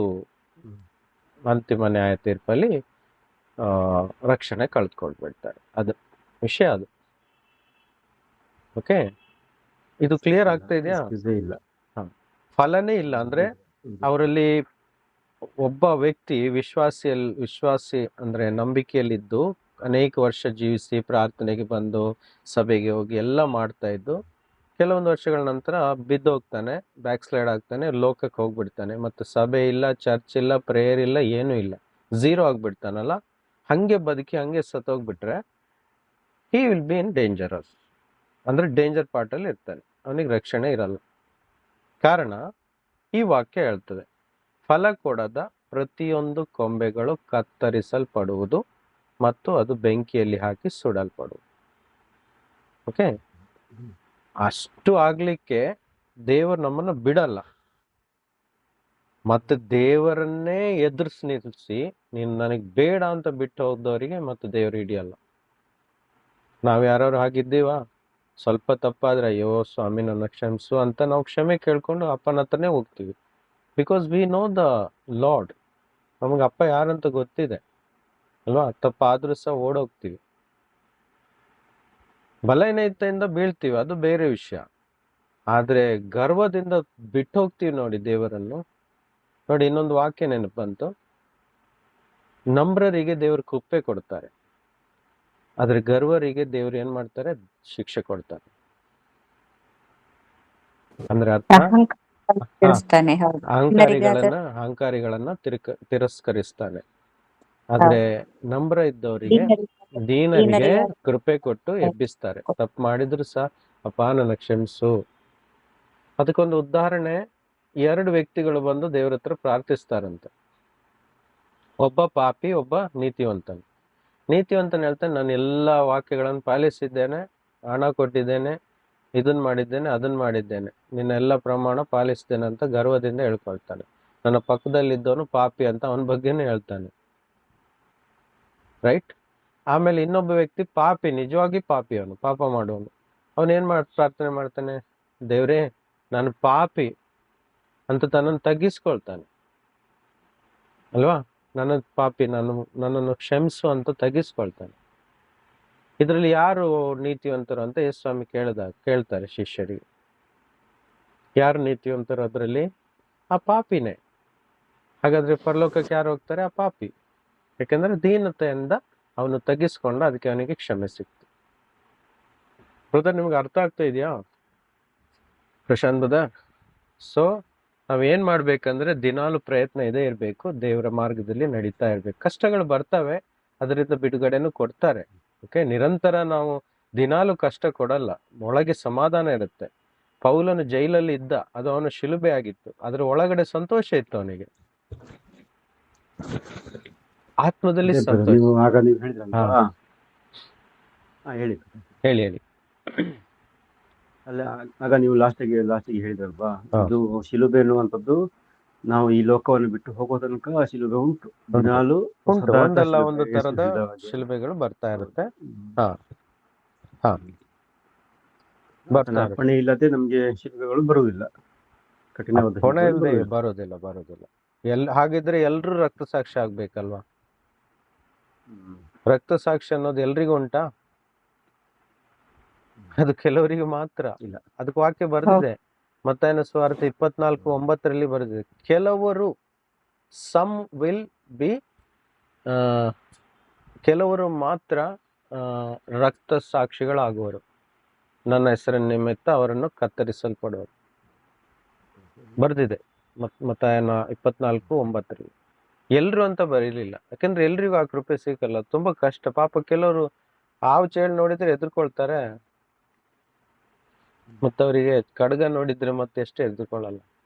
ಅಂತಿಮ ನ್ಯಾಯ ತೀರ್ಪಲ್ಲಿ ರಕ್ಷಣೆ ಕಳೆದುಕೊಳ್ಬಿಡ್ತಾರೆ. ಅದು ವಿಷಯ. ಅದು ಓಕೆ, ಇದು ಕ್ಲಿಯರ್ ಆಗ್ತಾ ಇದೆಯಾ? ಫಲನೇ ಇಲ್ಲ ಅಂದ್ರೆ ಅವರಲ್ಲಿ ಒಬ್ಬ ವ್ಯಕ್ತಿ ವಿಶ್ವಾಸಿ ಅಂದ್ರೆ ನಂಬಿಕೆಯಲ್ಲಿದ್ದು ಅನೇಕ ವರ್ಷ ಜೀವಿಸಿ ಪ್ರಾರ್ಥನೆಗೆ ಬಂದು ಸಭೆಗೆ ಹೋಗಿ ಎಲ್ಲ ಮಾಡ್ತಾ ಇದ್ದು, ಕೆಲವೊಂದು ವರ್ಷಗಳ ನಂತರ ಬಿದ್ದು ಹೋಗ್ತಾನೆ, ಬ್ಯಾಕ್ ಸ್ಲೈಡ್ ಆಗ್ತಾನೆ, ಲೋಕಕ್ಕೆ ಹೋಗ್ಬಿಡ್ತಾನೆ. ಮತ್ತೆ ಸಭೆ ಇಲ್ಲ, ಚರ್ಚ್ ಇಲ್ಲ, ಪ್ರೇಯರ್ ಇಲ್ಲ, ಏನೂ ಇಲ್ಲ, ಝೀರೋ ಆಗ್ಬಿಡ್ತಾನಲ್ಲ. ಹಂಗೆ ಬದುಕಿ ಹಂಗೆ ಸತ್ತೋಗ್ಬಿಟ್ರೆ he will be in dangerous, ಅಂದ್ರೆ ಡೇಂಜರ್ ಪಾರ್ಟ್ ಅಲ್ಲಿ ಇರ್ತಾನೆ, ಅವನಿಗೆ ರಕ್ಷಣೆ ಇರಲ್ಲ. ಕಾರಣ ಈ ವಾಕ್ಯ ಹೇಳ್ತದೆ, ಫಲ ಕೊಡದ ಪ್ರತಿಯೊಂದು ಕೊಂಬೆಗಳು ಕತ್ತರಿಸಲ್ಪಡುವುದು ಮತ್ತು ಅದು ಬೆಂಕಿಯಲ್ಲಿ ಹಾಕಿ ಸುಡಲ್ಪಡುವುದು. ಓಕೆ, ಅಷ್ಟು ಆಗ್ಲಿಕ್ಕೆ ದೇವರು ನಮ್ಮನ್ನು ಬಿಡಲ್ಲ. ಮತ್ತೆ ದೇವರನ್ನೇ ಎದುರಿಸಿ ನಿಲ್ಲಿಸಿ ನೀನು ನನಗೆ ಬೇಡ ಅಂತ ಬಿಟ್ಟು ಹೋದವರಿಗೆ ಮತ್ತೆ ದೇವರು ಹಿಡಿಯಲ್ಲ. ನಾವು ಯಾರು ಹಾಗಿದ್ದೀವಾ? ಸ್ವಲ್ಪ ತಪ್ಪಾದ್ರೆ ಅಯ್ಯೋ ಸ್ವಾಮಿ ನನ್ನ ಕ್ಷಮಿಸು ಅಂತ ನಾವು ಕ್ಷಮೆ ಕೇಳ್ಕೊಂಡು ಅಪ್ಪನ ಹತ್ರನೇ ಹೋಗ್ತೀವಿ. Because we know the lord. ನಮಗೆ ಅಪ್ಪ ಯಾರಂತ ಗೊತ್ತಿದೆ ಅಲ್ವಾ? ತಪ್ಪಾದ್ರೂ ಸಹ ಓಡೋಗ್ತೀವಿ, ಬಲಹೀನತೆಯಿಂದ ಬೀಳ್ತೀವಿ, ಅದು ಬೇರೆ ವಿಷಯ. ಆದ್ರೆ ಗರ್ವದಿಂದ ಬಿಟ್ಟು ಹೋಗ್ತೀವಿ ನೋಡಿ ದೇವರನ್ನು. ನೋಡಿ, ಇನ್ನೊಂದು ವಾಕ್ಯ ನೆನಪು ಬಂತು, ನಮ್ರರಿಗೆ ದೇವರು ಕೃಪೆ ಕೊಡ್ತಾರೆ, ಆದ್ರೆ ಗರ್ವರಿಗೆ ದೇವ್ರು ಏನ್ ಮಾಡ್ತಾರೆ? ಶಿಕ್ಷೆ ಕೊಡ್ತಾರೆ. ಅಂದ್ರೆ ಅರ್ಥ, ಅಹಂಕಾರಿಗಳನ್ನ ತಿರಸ್ಕರಿಸ್ತಾನೆ. ಆದ್ರೆ ನಮ್ರ ಇದ್ದವರಿಗೆ, ದೀನರಿಗೆ ಕೃಪೆ ಕೊಟ್ಟು ಎಬ್ಬಿಸ್ತಾರೆ. ತಪ್ಪು ಮಾಡಿದ್ರು ಸಹ ಅಪ್ಪ ನನ್ನ ಕ್ಷಮಿಸು. ಅದಕ್ಕೊಂದು ಉದಾಹರಣೆ, 2 ವ್ಯಕ್ತಿಗಳು ಬಂದು ದೇವ್ರ ಹತ್ರ ಪ್ರಾರ್ಥಿಸ್ತಾರಂತೆ. ಒಬ್ಬ ಪಾಪಿ, ಒಬ್ಬ ನೀತಿವಂತನು. ನೀತಿವಂತನ ಹೇಳ್ತಾನೆ, ನಾನು ಎಲ್ಲ ವಾಕ್ಯಗಳನ್ನು ಪಾಲಿಸಿದ್ದೇನೆ, ಹಣ ಕೊಟ್ಟಿದ್ದೇನೆ, ಇದನ್ ಮಾಡಿದ್ದೇನೆ, ಅದನ್ನ ಮಾಡಿದ್ದೇನೆ, ನಿನ್ನ ಎಲ್ಲ ಪ್ರಮಾಣ ಪಾಲಿಸಿದ್ದೇನೆ ಅಂತ ಗರ್ವದಿಂದ ಹೇಳ್ಕೊಳ್ತಾನೆ. ನನ್ನ ಪಕ್ಕದಲ್ಲಿದ್ದವನು ಪಾಪಿ ಅಂತ ಅವನ ಬಗ್ಗೆನೇ ಹೇಳ್ತಾನೆ, ರೈಟ್? ಆಮೇಲೆ ಇನ್ನೊಬ್ಬ ವ್ಯಕ್ತಿ ಪಾಪಿ, ನಿಜವಾಗಿ ಪಾಪಿ, ಅವನು ಪಾಪ ಮಾಡುವನು. ಅವನೇನ್ ಪ್ರಾರ್ಥನೆ ಮಾಡ್ತಾನೆ? ದೇವ್ರೇ ನಾನು ಪಾಪಿ ಅಂತ ತನ್ನನ್ನು ತಗ್ಗಿಸ್ಕೊಳ್ತಾನೆ ಅಲ್ವಾ? ನನ್ನ ಪಾಪಿ, ನನ್ನನ್ನು ಕ್ಷಮಿಸು ಅಂತ ತಗ್ಗಿಸ್ಕೊಳ್ತಾನೆ. ಇದರಲ್ಲಿ ಯಾರು ನೀತಿವಂತರು ಅಂತ ಯೇಸು ಸ್ವಾಮಿ ಕೇಳ್ತಾರೆ ಶಿಷ್ಯರಿಗೆ. ಯಾರು ನೀತಿವಂತರು ಅದರಲ್ಲಿ? ಆ ಪಾಪಿನೇ. ಹಾಗಾದ್ರೆ ಪರಲೋಕಕ್ಕೆ ಯಾರು ಹೋಗ್ತಾರೆ? ಆ ಪಾಪಿ. ಯಾಕಂದ್ರೆ ದೀನತೆಯಿಂದ ಅವನು ತಗ್ಗಿಸ್ಕೊಂಡ, ಅದಕ್ಕೆ ಅವನಿಗೆ ಕ್ಷಮೆ ಸಿಕ್ತು. ಬ್ರದರ್, ನಿಮ್ಗೆ ಅರ್ಥ ಆಗ್ತಾ ಇದೆಯಾ ಪ್ರಶಾಂತ್ ಬ್ರದರ್? ಸೊ ನಾವೇನ್ ಮಾಡ್ಬೇಕಂದ್ರೆ ದಿನಾಲು ಪ್ರಯತ್ನ ಇದೇ ಇರಬೇಕು, ದೇವರ ಮಾರ್ಗದಲ್ಲಿ ನಡೀತಾ ಇರ್ಬೇಕು. ಕಷ್ಟಗಳು ಬರ್ತವೆ, ಅದರಿಂದ ಬಿಡುಗಡೆನೂ ಕೊಡ್ತಾರೆ. ಓಕೆ, ನಿರಂತರ ನಾವು ದಿನಾಲು ಕಷ್ಟ ಕೊಡಲ್ಲ, ಒಳಗೆ ಸಮಾಧಾನ ಇರುತ್ತೆ. ಪೌಲನು ಜೈಲಲ್ಲಿ ಇದ್ದ, ಅದು ಅವನು ಶಿಲುಬೆ ಆಗಿತ್ತು, ಅದ್ರ ಒಳಗಡೆ ಸಂತೋಷ ಇತ್ತು ಅವನಿಗೆ, ಆತ್ಮದಲ್ಲಿ ಅದೇ brother, ಸಂತೋಷ. ನೀವು ಆಗ ನೀವು ಹೇಳಿದ್ರಲ್ವಾ, ಹೇಳಿ ಹೇಳಿ ಹೇಳಿ. ಅಲ್ಲ, ಆಗ ನೀವು ಲಾಸ್ಟಿಗೆ ಹೇಳಿದ್ರಲ್ವಾ, ಹಾ. ಇದು ಶಿಲುಬೆ ಎನ್ನುವಂಥದ್ದು ನಾವು ಈ ಲೋಕವನ್ನು ಬಿಟ್ಟು ಹೋಗೋ ತನಕ ಆ ಶಿಲುಬೆ ಉಂಟು. ದಿನಾಲು ಉಂಟು, ಸದಾಕಾಲ ಒಂದಲ್ಲ ಶಿಲುಬೆ, ಒಂದು ಯೇಸು ತರದ ಹೇಳಿದ ಹಾಗೆ. ಶಿಲುಬೆಗಳು ಬರ್ತಾ ಇರುತ್ತೆ. ಹ್ಮ್. ಹಾ ಹಾ ಬರ್ತಾ ಆತನ ಇರುತ್ತೆ. ಅಪ್ಪಣೆ ಇಲ್ಲದೆ ನಮ್ಗೆ ಶಿಲುಬೆಗಳು ಬರುವುದಿಲ್ಲ, ಕಠಿಣವಾದ ಹೊಣೆ ಶಿಲುಬೆಗಳು ಇಲ್ಲದೆ ಬರುವುದಿಲ್ಲ. ಬರೋದಿಲ್ಲ. ಹಾಗಿದ್ರೆ ಎಲ್ರೂ ರಕ್ತ ಸಾಕ್ಷಿ ಆಗ್ಬೇಕಲ್ವಾ? ಹ್ಮ್. ರಕ್ತ ಸಾಕ್ಷಿ ಅನ್ನೋದು ಎಲ್ರಿಗೂ ಉಂಟಾ? ಅದು ಕೆಲವರಿಗೆ ಮಾತ್ರ. ಇಲ್ಲ. ಅದಕ್ಕೆ ವಾಕ್ಯ ಬರೆದಿದೆ, ಮತ್ತಾಯನ ಸುವಾರ್ತೆ 24:9 ಬರೆದಿದೆ, ಕೆಲವರು ಸಮ್ ವಿಲ್ ಬಿ, ಕೆಲವರು ಮಾತ್ರ ರಕ್ತ ಸಾಕ್ಷಿಗಳಾಗುವರು, ನನ್ನ ಹೆಸರಿನ ನಿಮಿತ್ತ ಅವರನ್ನು ಕತ್ತರಿಸಲ್ಪಡುವರು. ಬರ್ದಿದೆ ಮತ್ತಾಯನ 24:9. ಎಲ್ರು ಅಂತ ಬರೀಲಿಲ್ಲ, ಯಾಕಂದ್ರೆ ಎಲ್ರಿಗೂ ಆ ಕೃಪೆ ಸಿಕ್ಕಲ್ಲ, ತುಂಬಾ ಕಷ್ಟ. ಪಾಪ ಕೆಲವರು ಹಾವು ಚೇಳು ನೋಡಿದ್ರೆ ಎದುರ್ಕೊಳ್ತಾರೆ, ಮತ್ತವರಿಗೆ ಖಡ್ಗ ನೋಡಿದ್ರೆ ಮತ್ತೆ ಎಷ್ಟು ಎದುರ್ಕೊಳ್ಳಲ್ಲ.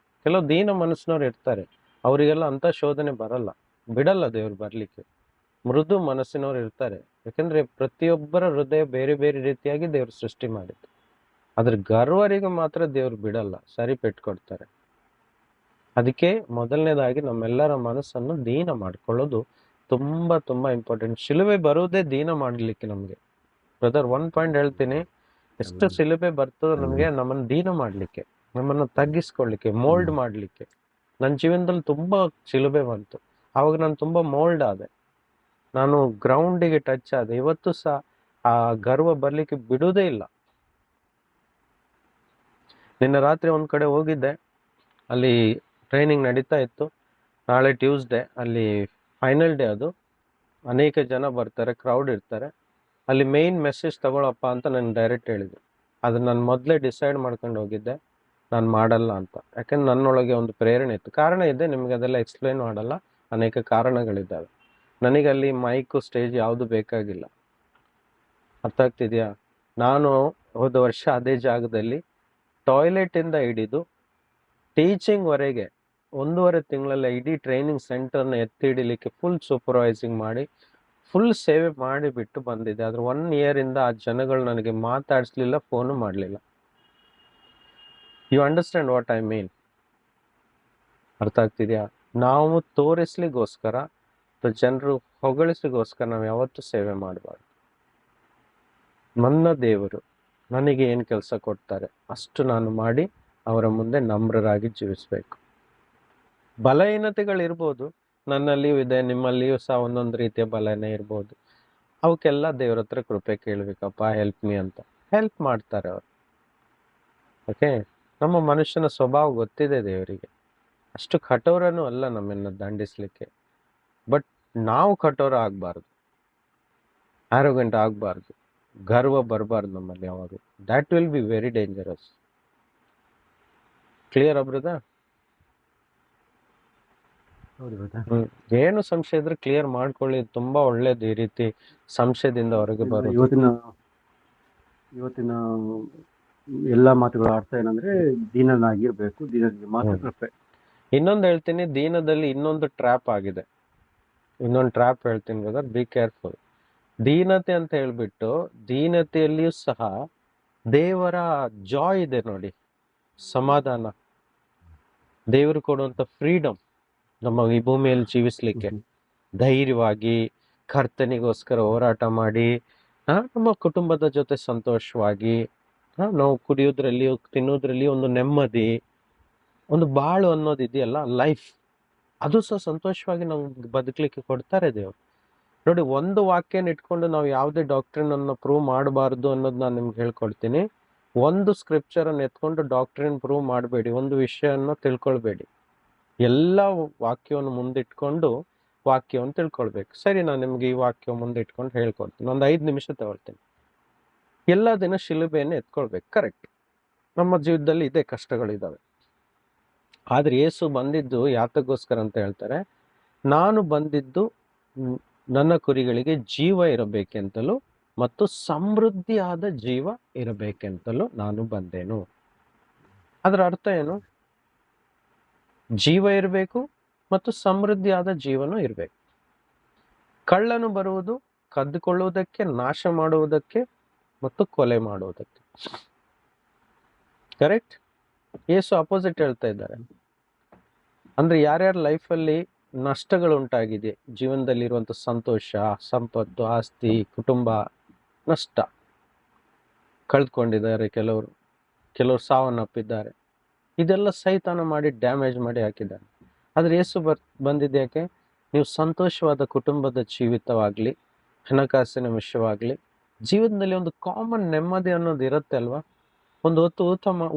ಕೆಲವು ದೀನ ಮನಸ್ಸಿನವ್ರು ಇರ್ತಾರೆ, ಅವರಿಗೆಲ್ಲ ಅಂತ ಶೋಧನೆ ಬರಲ್ಲ, ಬಿಡಲ್ಲ ದೇವ್ರು ಬರ್ಲಿಕ್ಕೆ. ಮೃದು ಮನಸ್ಸಿನವ್ರು ಇರ್ತಾರೆ, ಯಾಕಂದ್ರೆ ಪ್ರತಿಯೊಬ್ಬರ ಹೃದಯ ಬೇರೆ ಬೇರೆ ರೀತಿಯಾಗಿ ದೇವ್ರು ಸೃಷ್ಟಿ ಮಾಡಿದ್ದು. ಅದ್ರ ಗರ್ವರಿಗೆ ಮಾತ್ರ ದೇವ್ರು ಬಿಡಲ್ಲ, ಸರಿ ಪೆಟ್ಕೊಡ್ತಾರೆ. ಅದಕ್ಕೆ ಮೊದಲನೇದಾಗಿ ನಮ್ಮೆಲ್ಲರ ಮನಸ್ಸನ್ನು ದೀನ ಮಾಡ್ಕೊಳ್ಳೋದು ತುಂಬಾ ತುಂಬಾ ಇಂಪಾರ್ಟೆಂಟ್. ಶಿಲುಬೆ ಬರುವುದೇ ದೀನ ಮಾಡ್ಲಿಕ್ಕೆ ನಮ್ಗೆ. ಬ್ರದರ್, 1 ಪಾಯಿಂಟ್ ಹೇಳ್ತೀನಿ, ಎಷ್ಟು ಶಿಲುಬೆ ಬರ್ತದೋ ನಮ್ಗೆ, ನಮ್ಮನ್ನ ದೀನ ಮಾಡ್ಲಿಕ್ಕೆ, ನಮ್ಮನ್ನ ತಗ್ಗಿಸ್ಕೊಳ್ಳಿಕ್ಕೆ, ಮೋಲ್ಡ್ ಮಾಡ್ಲಿಕ್ಕೆ. ನನ್ನ ಜೀವನದಲ್ಲಿ ತುಂಬಾ ಶಿಲುಬೆ ಬಂತು, ಅವಾಗ ನಾನು ತುಂಬಾ ಮೋಲ್ಡ್ ಆದೆ, ನಾನು ಗ್ರೌಂಡಿಗೆ ಟಚ್ ಆದೆ. ಇವತ್ತು ಸಹ ಆ ಗರ್ವ ಬರ್ಲಿಕ್ಕೆ ಬಿಡುವುದೇ ಇಲ್ಲ. ನಿನ್ನೆ ರಾತ್ರಿ ಒಂದ್ ಕಡೆ ಹೋಗಿದ್ದೆ, ಅಲ್ಲಿ ಟ್ರೈನಿಂಗ್ ನಡೀತಾ ಇತ್ತು. ನಾಳೆ ಟ್ಯೂಸ್ಡೇ, ಅಲ್ಲಿ ಫೈನಲ್ ಡೇ. ಅದು ಅನೇಕ ಜನ ಬರ್ತಾರೆ, ಕ್ರೌಡ್ ಇರ್ತಾರೆ. ಅಲ್ಲಿ ಮೇಯ್ನ್ ಮೆಸೇಜ್ ತಗೊಳಪ್ಪ ಅಂತ ನಾನು ಡೈರೆಕ್ಟ್ ಹೇಳಿದ್ರು. ಅದು ನಾನು ಮೊದಲೇ ಡಿಸೈಡ್ ಮಾಡ್ಕೊಂಡು ಹೋಗಿದ್ದೆ, ನಾನು ಮಾಡಲ್ಲ ಅಂತ. ಯಾಕಂದ್ರೆ ನನ್ನೊಳಗೆ ಒಂದು ಪ್ರೇರಣೆ ಇತ್ತು, ಕಾರಣ ಇದೆ, ನಿಮ್ಗೆ ಅದೆಲ್ಲ ಎಕ್ಸ್ಪ್ಲೈನ್ ಮಾಡಲ್ಲ, ಅನೇಕ ಕಾರಣಗಳಿದ್ದಾವೆ. ನನಗೆ ಅಲ್ಲಿ ಮೈಕು ಸ್ಟೇಜ್ ಯಾವುದು ಬೇಕಾಗಿಲ್ಲ, ಅರ್ಥ ಆಗ್ತಿದ್ಯಾ? ನಾನು ಹೋದ ವರ್ಷ ಅದೇ ಜಾಗದಲ್ಲಿ ಟಾಯ್ಲೆಟ್ ಇಂದ ಹಿಡಿದು ಟೀಚಿಂಗ್ ವರೆಗೆ 1.5 ತಿಂಗಳಲ್ಲಿ ಇಡೀ ಟ್ರೈನಿಂಗ್ ಸೆಂಟರ್ನ ಎತ್ತಿ ಹಿಡಿಲಿಕ್ಕೆ ಫುಲ್ ಸೂಪರ್ವೈಸಿಂಗ್ ಮಾಡಿ, ಫುಲ್ ಸೇವೆ ಮಾಡಿ ಬಿಟ್ಟು ಬಂದಿದೆ. ಆದ್ರೆ 1 ಇಯರ್ ಇಂದ ಆ ಜನಗಳು ನನಗೆ ಮಾತಾಡಿಸ್ಲಿಲ್ಲ, ಫೋನು ಮಾಡಲಿಲ್ಲ. You understand what I mean? ಅರ್ಥ ಆಗ್ತಿದ್ಯಾ? ನಾವು ತೋರಿಸ್ಲಿಗೋಸ್ಕರ, ಜನರು ಹೊಗಳಿಸ್ಲಿಗೋಸ್ಕರ ನಾವು ಯಾವತ್ತೂ ಸೇವೆ ಮಾಡಬಾರ್ದು. ನನ್ನ ದೇವರು ನನಗೆ ಏನು ಕೆಲಸ ಕೊಡ್ತಾರೆ ಅಷ್ಟು ನಾನು ಮಾಡಿ ಅವರ ಮುಂದೆ ನಮ್ರರಾಗಿ ಜೀವಿಸ್ಬೇಕು. ಬಲಹೀನತೆಗಳಿರ್ಬೋದು, ನನ್ನಲ್ಲಿಯೂ ಇದೆ, ನಿಮ್ಮಲ್ಲಿಯೂ ಸಹ ಒಂದೊಂದು ರೀತಿಯ ಬಲಹೀನ ಇರ್ಬೋದು. ಅವಕ್ಕೆಲ್ಲ ದೇವ್ರ ಹತ್ರ ಕೃಪೆ ಕೇಳಬೇಕಪ್ಪ, ಹೆಲ್ಪ್ ಮೀ ಅಂತ. ಹೆಲ್ಪ್ ಮಾಡ್ತಾರೆ ಅವರು. ಓಕೆ, ನಮ್ಮ ಮನುಷ್ಯನ ಸ್ವಭಾವ ಗೊತ್ತಿದೆ ದೇವರಿಗೆ, ಅಷ್ಟು ಕಠೋರನೂ ಅಲ್ಲ ನಮ್ಮನ್ನು ದಂಡಿಸ್ಲಿಕ್ಕೆ. ಬಟ್ ನಾವು ಕಠೋರ ಆಗಬಾರ್ದು, ಆರೋಗೆಂಟ್ ಆಗಬಾರ್ದು, ಗರ್ವ ಬರಬಾರ್ದು ನಮ್ಮಲ್ಲಿ ಯಾವಾಗ. That will be very dangerous. Clear brother? ಏನು ಸಂಶಯ ಇದ್ರೆ ಕ್ಲಿಯರ್ ಮಾಡ್ಕೊಳ್ಳಿ, ತುಂಬಾ ಒಳ್ಳೇದು. ಈ ರೀತಿ ಸಂಶಯದಿಂದ ಹೊರಗೆ ಬರೋದು. ಇವತ್ತಿನ ಎಲ್ಲಾ ಮಾತುಗಳ ಅರ್ಥ ಏನಂದ್ರೆ, ದೀನನಾಗಿರ್ಬೇಕು, ದೀನನಿಗೆ ಮಾತ್ರ ಕೃಪೆ. ಇನ್ನೊಂದು ಹೇಳ್ತೀನಿ, ದೀನದಲ್ಲಿ ಇನ್ನೊಂದು ಟ್ರ್ಯಾಪ್ ಆಗಿದೆ. ಇನ್ನೊಂದು ಟ್ರ್ಯಾಪ್ ಹೇಳ್ತೀನಿ ಬ್ರದರ್, ಬಿ ಕೇರ್ಫುಲ್. ದೀನತೆ ಅಂತ ಹೇಳ್ಬಿಟ್ಟು, ದೀನತೆಯಲ್ಲಿಯೂ ಸಹ ದೇವರ ಜಾಯ್ ಇದೆ ನೋಡಿ, ಸಮಾಧಾನ, ದೇವರು ಕೊಡುವಂತ ಫ್ರೀಡಮ್ ನಮ್ಮ ಈ ಭೂಮಿಯಲ್ಲಿ ಜೀವಿಸ್ಲಿಕ್ಕೆ. ಧೈರ್ಯವಾಗಿ ಕರ್ತನಿಗೋಸ್ಕರ ಹೋರಾಟ ಮಾಡಿ, ನಮ್ಮ ಕುಟುಂಬದ ಜೊತೆ ಸಂತೋಷವಾಗಿ, ನಾವು ಕುಡಿಯೋದ್ರಲ್ಲಿ ತಿನ್ನೋದ್ರಲ್ಲಿ ಒಂದು ನೆಮ್ಮದಿ, ಒಂದು ಬಾಳು ಅನ್ನೋದು ಇದೆಯಲ್ಲ, ಲೈಫ್, ಅದು ಸಹ ಸಂತೋಷವಾಗಿ ನಾವು ಬದುಕಲಿಕ್ಕೆ ಕೊಡ್ತಾರೆ ದೇವರು. ನೋಡಿ, ಒಂದು ವಾಕ್ಯನ ಇಟ್ಕೊಂಡು ನಾವು ಯಾವುದೇ ಡಾಕ್ಟ್ರಿನ್ ಅನ್ನು ಪ್ರೂವ್ ಮಾಡಬಾರ್ದು ಅನ್ನೋದು ನಾನು ನಿಮ್ಗೆ ಹೇಳ್ಕೊಡ್ತೀನಿ. ಒಂದು ಸ್ಕ್ರಿಪ್ಚರ್ ಅನ್ನು ಎತ್ಕೊಂಡು ಡಾಕ್ಟ್ರಿನ್ ಪ್ರೂವ್ ಮಾಡಬೇಡಿ, ಒಂದು ವಿಷಯನ ತಿಳ್ಕೊಳ್ಬೇಡಿ. ಎಲ್ಲ ವಾಕ್ಯವನ್ನು ಮುಂದಿಟ್ಕೊಂಡು ವಾಕ್ಯವನ್ನು ತಿಳ್ಕೊಳ್ಬೇಕು. ಸರಿ, ನಾನು ನಿಮ್ಗೆ ಈ ವಾಕ್ಯ ಮುಂದೆ ಇಟ್ಕೊಂಡು ಹೇಳ್ಕೊಡ್ತೀನಿ, ಒಂದು 5 ನಿಮಿಷ ತಗೊಳ್ತೀನಿ. ಎಲ್ಲ ದಿನ ಶಿಲುಬೆಯನ್ನು ಎತ್ಕೊಳ್ಬೇಕು, ಕರೆಕ್ಟ್. ನಮ್ಮ ಜೀವಿತದಲ್ಲಿ ಇದೇ ಕಷ್ಟಗಳಿದ್ದಾವೆ. ಆದ್ರೆ ಯೇಸು ಬಂದಿದ್ದು ಯಾತಕ್ಕೋಸ್ಕರ ಅಂತ ಹೇಳ್ತಾರೆ, ನಾನು ಬಂದಿದ್ದು ನನ್ನ ಕುರಿಗಳಿಗೆ ಜೀವ ಇರಬೇಕೆಂತಲೂ ಮತ್ತು ಸಮೃದ್ಧಿಯಾದ ಜೀವ ಇರಬೇಕೆಂತಲೂ ನಾನು ಬಂದೇನು. ಅದರ ಅರ್ಥ ಏನು? ಜೀವ ಇರಬೇಕು ಮತ್ತು ಸಮೃದ್ಧಿಯಾದ ಜೀವನೂ ಇರಬೇಕು. ಕಳ್ಳನು ಬರುವುದು ಕದ್ದುಕೊಳ್ಳುವುದಕ್ಕೆ, ನಾಶ ಮಾಡುವುದಕ್ಕೆ ಮತ್ತು ಕೊಲೆ ಮಾಡುವುದಕ್ಕೆ. ಕರೆಕ್ಟ್? ಯೇಸು ಅಪೋಸಿಟ್ ಹೇಳ್ತಾ ಇದ್ದಾರೆ. ಅಂದ್ರೆ ಯಾರ್ಯಾರ ಲೈಫಲ್ಲಿ ನಷ್ಟಗಳು ಉಂಟಾಗಿದೆ, ಜೀವನದಲ್ಲಿರುವಂಥ ಸಂತೋಷ, ಸಂಪತ್ತು, ಆಸ್ತಿ, ಕುಟುಂಬ ನಷ್ಟ ಕಳೆದುಕೊಂಡಿದ್ದಾರೆ, ಕೆಲವರು ಸಾವನ್ನಪ್ಪಿದ್ದಾರೆ, ಇದೆಲ್ಲ ಸೈತಾನ ಮಾಡಿ ಡ್ಯಾಮೇಜ್ ಮಾಡಿ ಹಾಕಿದ್ದಾರೆ. ಆದ್ರೆ ಯೇಸು ಬಂದಿದ್ಯಾಕೆ? ನೀವು ಸಂತೋಷವಾದ ಕುಟುಂಬದ ಜೀವಿತವಾಗ್ಲಿ, ಹಣಕಾಸಿನ ವಿಷಯವಾಗ್ಲಿ, ಜೀವನದಲ್ಲಿ ಒಂದು ಕಾಮನ್ ನೆಮ್ಮದಿ ಅನ್ನೋದು ಇರುತ್ತೆ ಅಲ್ವಾ. ಒಂದು ಹೊತ್ತು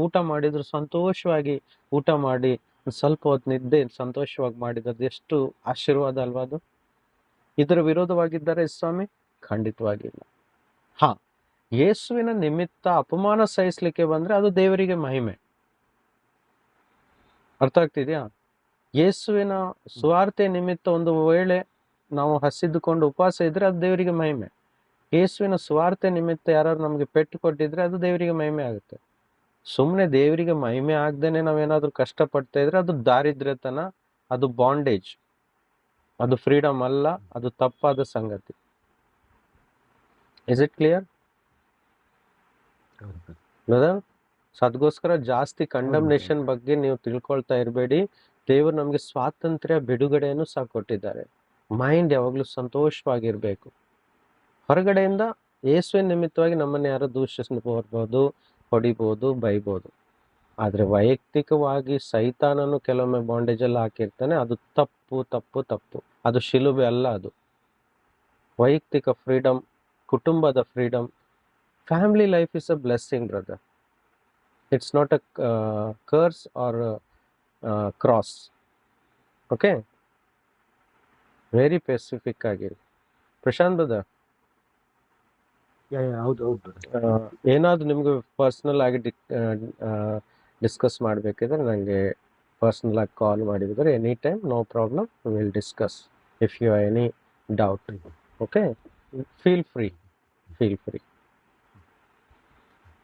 ಊಟ ಮಾಡಿದ್ರು ಸಂತೋಷವಾಗಿ ಊಟ ಮಾಡಿ ಸ್ವಲ್ಪ ಹೊತ್ತು ನಿದ್ದೆ ಸಂತೋಷವಾಗಿ ಮಾಡಿದ್ದು ಎಷ್ಟು ಆಶೀರ್ವಾದ ಅಲ್ವಾ ಅದು. ಇದರ ವಿರೋಧವಾಗಿದ್ದಾರೆ ಸ್ವಾಮಿ? ಖಂಡಿತವಾಗಿಲ್ಲ. ಹಾ, ಯೇಸುವಿನ ನಿಮಿತ್ತ ಅಪಮಾನ ಸಹಿಸ್ಲಿಕ್ಕೆ ಬಂದ್ರೆ ಅದು ದೇವರಿಗೆ ಮಹಿಮೆ. ಅರ್ಥ ಆಗ್ತಿದ್ಯಾ? ಯೇಸುವಿನ ಸುವಾರ್ತೆ ನಿಮಿತ್ತ ಒಂದು ವೇಳೆ ನಾವು ಹಸಿದುಕೊಂಡು ಉಪವಾಸ ಇದ್ರೆ ಅದು ದೇವರಿಗೆ ಮಹಿಮೆ. ಯೇಸುವಿನ ಸುವಾರ್ತೆ ನಿಮಿತ್ತ ಯಾರು ನಮ್ಗೆ ಪೆಟ್ಟು ಕೊಟ್ಟಿದ್ರೆ ಅದು ದೇವರಿಗೆ ಮಹಿಮೆ ಆಗುತ್ತೆ. ಸುಮ್ಮನೆ ದೇವರಿಗೆ ಮಹಿಮೆ ಆಗದೇನೆ ನಾವೇನಾದ್ರೂ ಕಷ್ಟಪಡ್ತಾ ಇದ್ರೆ ಅದು ದಾರಿದ್ರ್ಯತನ, ಅದು ಬಾಂಡೇಜ್, ಅದು ಫ್ರೀಡಮ್ ಅಲ್ಲ, ಅದು ತಪ್ಪಾದ ಸಂಗತಿ. Is it clear brother? So ಅದಕ್ಕೋಸ್ಕರ ಜಾಸ್ತಿ ಕಂಡಮ್ನೇಷನ್ ಬಗ್ಗೆ ನೀವು ತಿಳ್ಕೊಳ್ತಾ ಇರಬೇಡಿ. ದೇವರು ನಮ್ಗೆ ಸ್ವಾತಂತ್ರ್ಯ, ಬಿಡುಗಡೆಯನ್ನು ಸಹ ಕೊಟ್ಟಿದ್ದಾರೆ. ಮೈಂಡ್ ಯಾವಾಗ್ಲೂ ಸಂತೋಷವಾಗಿರ್ಬೇಕು. ಹೊರಗಡೆಯಿಂದ ಯೇಸುವಿನ ನಿಮಿತ್ತವಾಗಿ ನಮ್ಮನ್ನ ಯಾರು ದೂಷಿಸಬಹುದು, ಹೊಡಿಬಹುದು, ಬೈಬಹುದು. ಆದ್ರೆ ವೈಯಕ್ತಿಕವಾಗಿ ಸೈತಾನನು ಕೆಲವೊಮ್ಮೆ ಬಾಂಡೇಜ್ ಎಲ್ಲ ಹಾಕಿರ್ತಾನೆ. ಅದು ತಪ್ಪು ತಪ್ಪು ತಪ್ಪು. ಅದು ಶಿಲುಬೆ ಅಲ್ಲ. ಅದು ವೈಯಕ್ತಿಕ ಫ್ರೀಡಮ್, ಕುಟುಂಬದ freedom. Family life is a blessing brother. It's not a curse or cross. Okay, very pacific ಆಗಿರಿ. ಪ್ರಶಾಂತ್ ಬ್ರದರ್, ಹೌದು ಹೌದು. ಏನಾದ್ರು ನಿಮ್ಗೆ ಪರ್ಸನಲ್ ಆಗಿ ಡಿಸ್ಕಸ್ ಮಾಡಬೇಕಿದ್ರೆ ನನಗೆ ಪರ್ಸನಲ್ ಆಗಿ ಕಾಲ್ ಮಾಡಿದ್ರೆ any time, no problem, will discuss if you are any doubt. Okay, feel free.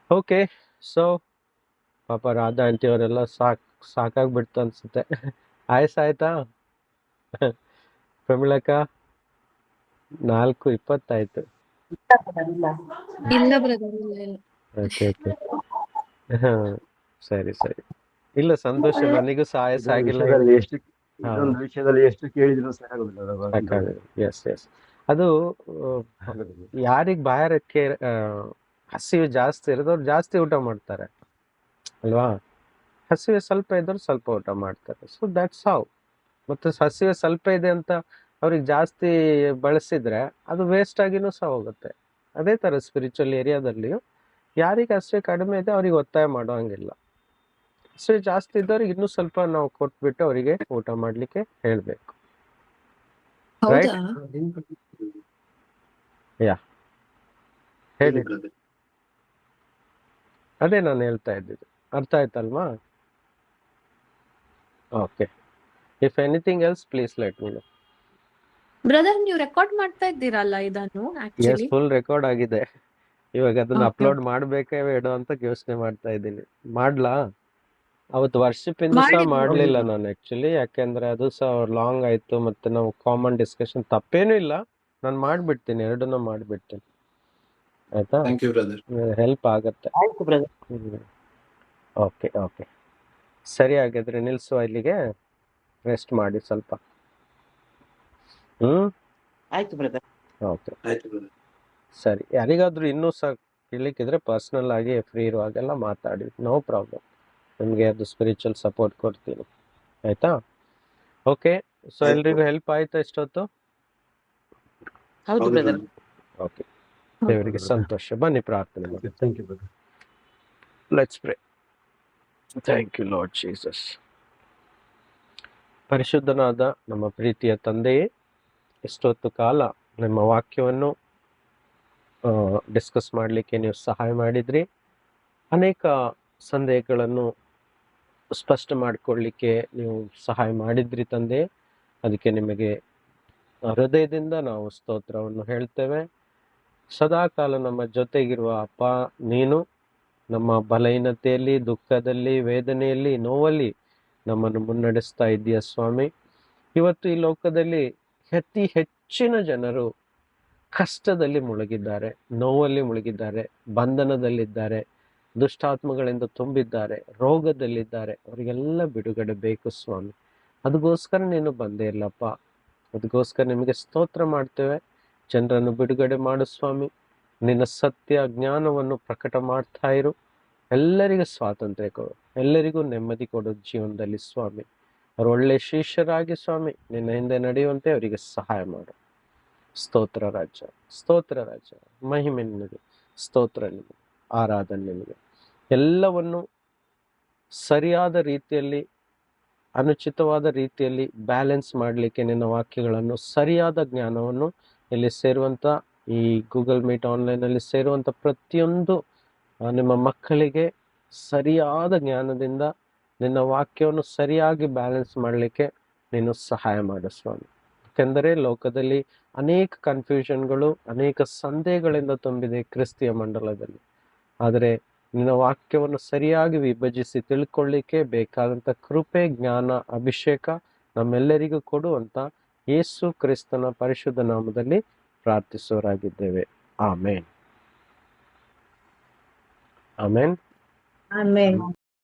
Okay, so ಪಾಪ ರಾಧಾ ಆಂಟಿ ಅವರೆಲ್ಲ ಸಾಕಾಗ್ಬಿಡ್ತು ಅನ್ಸುತ್ತೆ. ಆಯ್ತಾ ಪ್ರಮಿಳಕ್ಕ? 4:20 ಇಲ್ಲ ಬ್ರದರ್, ಇಲ್ಲ. ಓಕೆ. ಸರಿ. ಇಲ್ಲ, ಸಂತೋಷ. ನನಗೂ ಸಹಾಯ ಆಗಿಲ್ಲ. ಇದೊಂದು ವಿಷಯದಲ್ಲಿ ಎಷ್ಟು ಕೇಳಿದ್ರು ಸಾಕಾಗುದಿಲ್ಲ. ಎಸ್. ಅದು ಯಾರಿಗ್ ಬಾಯಾರಕ್ಕೆ ಹಸಿವೆ ಜಾಸ್ತಿ ಇರೋದವ್ರು ಜಾಸ್ತಿ ಊಟ ಮಾಡ್ತಾರೆ ಅಲ್ವಾ. ಹಸಿವೆ ಸ್ವಲ್ಪ ಇದ್ದವ್ರು ಸ್ವಲ್ಪ ಊಟ ಮಾಡ್ತಾರೆ. So that's how. ಮತ್ತೆ ಹಸಿವೆ ಸ್ವಲ್ಪ ಇದೆ ಅಂತ ಅವ್ರಿಗೆ ಜಾಸ್ತಿ ಬಳಸಿದ್ರೆ ಅದು ವೇಸ್ಟ್ ಆಗಿನೂ ಸಹ ಹೋಗುತ್ತೆ. ಅದೇ ತರ ಸ್ಪಿರಿಚುವಲ್ ಏರಿಯಾದಲ್ಲಿಯೂ ಯಾರಿಗೆ ಹಸಿವೆ ಕಡಿಮೆ ಇದೆ ಅವ್ರಿಗೆ ಒತ್ತಾಯ ಮಾಡೋ ಹಂಗಿಲ್ಲ. ಹಸಿವೆ ಜಾಸ್ತಿ ಇದ್ದವ್ರಿಗೆ ಇನ್ನೂ ಸ್ವಲ್ಪ ನಾವು ಕೊಟ್ಬಿಟ್ಟು ಅವರಿಗೆ ಊಟ ಮಾಡ್ಲಿಕ್ಕೆ ಹೇಳ್ಬೇಕು. ರೈಟ್? ಯಾ, ಹೇಳಿ. ಅದೇ ನಾನು ಹೇಳ್ತಾ ಇದ್ದಿದ್ದು. ಅರ್ಥ ಆಯ್ತಲ್ವಾ? Okay. If anything else please let me know. Brother, ನೀವು ರೆಕಾರ್ಡ್ ಮಾಡ್ತಾ ಇದ್ದೀರಲ್ಲ ಇದನ್ನು? ಎಸ್, ಆಕ್ಚುಲಿ ಫುಲ್ ರೆಕಾರ್ಡ್ ಆಗಿದೆ. ಇವಾಗ ಅದನ್ನ Okay, ಅಪ್ಲೋಡ್ ಮಾಡ್ಬೇಕೇ ಬೇಡ ಅಂತ ಯೋಚನೆ ಮಾಡ್ತಾ ಇದ್ದೀನಿ. ಮಾಡ್ಲಾ? ಅವತ್ತು ವರ್ಷಿಪ್ ಇಂದು ಸಹ ಮಾಡಿ. ಮಾಡ್ಲಿಲ್ಲ ನಾನು ಆಕ್ಚುಲಿ, ಯಾಕೆಂದ್ರೆ ಅದು ಸಹ ಲಾಂಗ್ ಆಯ್ತು. ಮತ್ತೆ ನಾವು ಕಾಮನ್ ಡಿಸ್ಕಷನ್, ತಪ್ಪೇನೂ ಇಲ್ಲ, ನಾನು ಮಾಡ್ಬಿಡ್ತೀನಿ, ಎರಡನ್ನೂ ಮಾಡ್ಬಿಡ್ತೀನಿ. ಆಯ್ತಾ? Thank you, brother. ಹೆಲ್ಪ್ ಆಗತ್ತೆ. ಓಕೆ. ಸರಿ, ಹಾಗಾದ್ರೆ ನಿಲ್ಸುವ ಇಲ್ಲಿಗೆ. ರೆಸ್ಟ್ ಮಾಡಿ ಸ್ವಲ್ಪ. ಆಯ್ತು ಬ್ರದರ್. ಓಕೆ, ಆಯ್ತು brother. ಸರಿ. ಯಾರಿಗಾದ್ರೂ ಇನ್ನೂ ಸಹ ಕೇಳಲಿಕ್ಕಿದ್ರೆ ಪರ್ಸ್ನಲ್ ಆಗಿ ಫ್ರೀ ಇರುವಾಗೆಲ್ಲ ಮಾತಾಡಿ, ನೋ ಪ್ರಾಬ್ಲಮ್. ನಿಮಗೆ ಅದು ಸ್ಪಿರಿಚುವಲ್ ಸಪೋರ್ಟ್ ಕೊಡ್ತೀನಿ. ಆಯ್ತಾ? ಓಕೆ. ಸೊ ಎಲ್ರಿಗೂ ಹೆಲ್ಪ್ ಆಯ್ತಾ ಇಷ್ಟೊತ್ತು? ಹೌದು ಹೌದು ಬ್ರದರ್. brother. ಓಕೆ, ದೇವರಿಗೆ ಸಂತೋಷ. ಬನ್ನಿ ಪ್ರಾರ್ಥನೆ ಮಾಡಿ. Thank you brother. Let's pray. Thank you Lord Jesus. ಪರಿಶುದ್ಧನಾದ ನಮ್ಮ ಪ್ರೀತಿಯ ತಂದೆಯೇ, ಇಷ್ಟೊತ್ತು ಕಾಲ ನಿಮ್ಮ ವಾಕ್ಯವನ್ನು ಡಿಸ್ಕಸ್ ಮಾಡಲಿಕ್ಕೆ ನೀವು ಸಹಾಯ ಮಾಡಿದ್ರಿ. ಅನೇಕ ಸಂದೇಹಗಳನ್ನು ಸ್ಪಷ್ಟ ಮಾಡಿಕೊಳ್ಳಿಕ್ಕೆ ನೀವು ಸಹಾಯ ಮಾಡಿದ್ರಿ ತಂದೆ. ಅದಕ್ಕೆ ನಿಮಗೆ ಹೃದಯದಿಂದ ನಾವು ಸ್ತೋತ್ರವನ್ನು ಹೇಳ್ತೇವೆ. ಸದಾಕಾಲ ನಮ್ಮ ಜೊತೆಗಿರುವ ಅಪ್ಪ, ನೀನು ನಮ್ಮ ಬಲಹೀನತೆಯಲ್ಲಿ, ದುಃಖದಲ್ಲಿ, ವೇದನೆಯಲ್ಲಿ, ನೋವಲ್ಲಿ ನಮ್ಮನ್ನು ಮುನ್ನಡೆಸ್ತಾ ಇದ್ದೀಯ ಸ್ವಾಮಿ. ಇವತ್ತು ಈ ಲೋಕದಲ್ಲಿ ಅತಿ ಹೆಚ್ಚಿನ ಜನರು ಕಷ್ಟದಲ್ಲಿ ಮುಳುಗಿದ್ದಾರೆ, ನೋವಲ್ಲಿ ಮುಳುಗಿದ್ದಾರೆ, ಬಂಧನದಲ್ಲಿದ್ದಾರೆ, ದುಷ್ಟಾತ್ಮಗಳಿಂದ ತುಂಬಿದ್ದಾರೆ, ರೋಗದಲ್ಲಿದ್ದಾರೆ. ಅವರಿಗೆಲ್ಲ ಬಿಡುಗಡೆ ಬೇಕು ಸ್ವಾಮಿ. ಅದಕ್ಕೋಸ್ಕರ ನೀನು ಬಂದೇ ಇಲ್ಲಪ್ಪ. ಅದಕ್ಕೋಸ್ಕರ ನಿಮಗೆ ಸ್ತೋತ್ರ ಮಾಡ್ತೇವೆ. ಜನರನ್ನು ಬಿಡುಗಡೆ ಮಾಡು ಸ್ವಾಮಿ. ನಿನ್ನ ಸತ್ಯ ಜ್ಞಾನವನ್ನು ಪ್ರಕಟ ಮಾಡ್ತಾ ಇರು. ಎಲ್ಲರಿಗೂ ಸ್ವಾತಂತ್ರ್ಯ ಕೊಡು, ಎಲ್ಲರಿಗೂ ನೆಮ್ಮದಿ ಕೊಡು ಜೀವನದಲ್ಲಿ ಸ್ವಾಮಿ. ಅವರು ಒಳ್ಳೆ ಶಿಷ್ಯರಾಗಿ ಸ್ವಾಮಿ ನಿನ್ನ ಹಿಂದೆ ನಡೆಯುವಂತೆ ಅವರಿಗೆ ಸಹಾಯ ಮಾಡು. ಸ್ತೋತ್ರ ರಾಜ, ಸ್ತೋತ್ರ ರಾಜ. ಮಹಿಮೆ ನಿನಗೆ, ಸ್ತೋತ್ರ ನಿನಗೆ, ಆರಾಧನೆ ನಿನಗೆ. ಎಲ್ಲವನ್ನು ಸರಿಯಾದ ರೀತಿಯಲ್ಲಿ, ಅನುಚಿತವಾದ ರೀತಿಯಲ್ಲಿ ಬ್ಯಾಲೆನ್ಸ್ ಮಾಡಲಿಕ್ಕೆ ನಿನ್ನ ವಾಕ್ಯಗಳನ್ನು, ಸರಿಯಾದ ಜ್ಞಾನವನ್ನು ಇಲ್ಲಿ ಸೇರುವಂಥ, ಈ ಗೂಗಲ್ ಮೀಟ್ ಆನ್ಲೈನಲ್ಲಿ ಸೇರುವಂಥ ಪ್ರತಿಯೊಂದು ನಿಮ್ಮ ಮಕ್ಕಳಿಗೆ ಸರಿಯಾದ ಜ್ಞಾನದಿಂದ ನಿನ್ನ ವಾಕ್ಯವನ್ನು ಸರಿಯಾಗಿ ಬ್ಯಾಲೆನ್ಸ್ ಮಾಡಲಿಕ್ಕೆ ನೀನು ಸಹಾಯ ಮಾಡು ಸ್ವಾಮಿ. ಯಾಕೆಂದರೆ ಲೋಕದಲ್ಲಿ ಅನೇಕ ಕನ್ಫ್ಯೂಷನ್ಗಳು, ಅನೇಕ ಸಂದೇಹಗಳಿಂದ ತುಂಬಿದೆ ಕ್ರಿಸ್ತಿಯ ಮಂಡಲದಲ್ಲಿ. ಆದರೆ ನಿನ್ನ ವಾಕ್ಯವನ್ನು ಸರಿಯಾಗಿ ವಿಭಜಿಸಿ ತಿಳ್ಕೊಳ್ಳಿಕ್ಕೆ ಬೇಕಾದಂಥ ಕೃಪೆ, ಜ್ಞಾನ, ಅಭಿಷೇಕ ನಮ್ಮೆಲ್ಲರಿಗೂ ಕೊಡುವಂತ ಯೇಸು ಕ್ರಿಸ್ತನ ಪರಿಶುದ್ಧ ನಾಮದಲ್ಲಿ ಪ್ರಾರ್ಥಿಸೋರಾಗಿದ್ದೇವೆ. ಆಮೇನ್, ಆಮೇನ್, ಆಮೇನ್.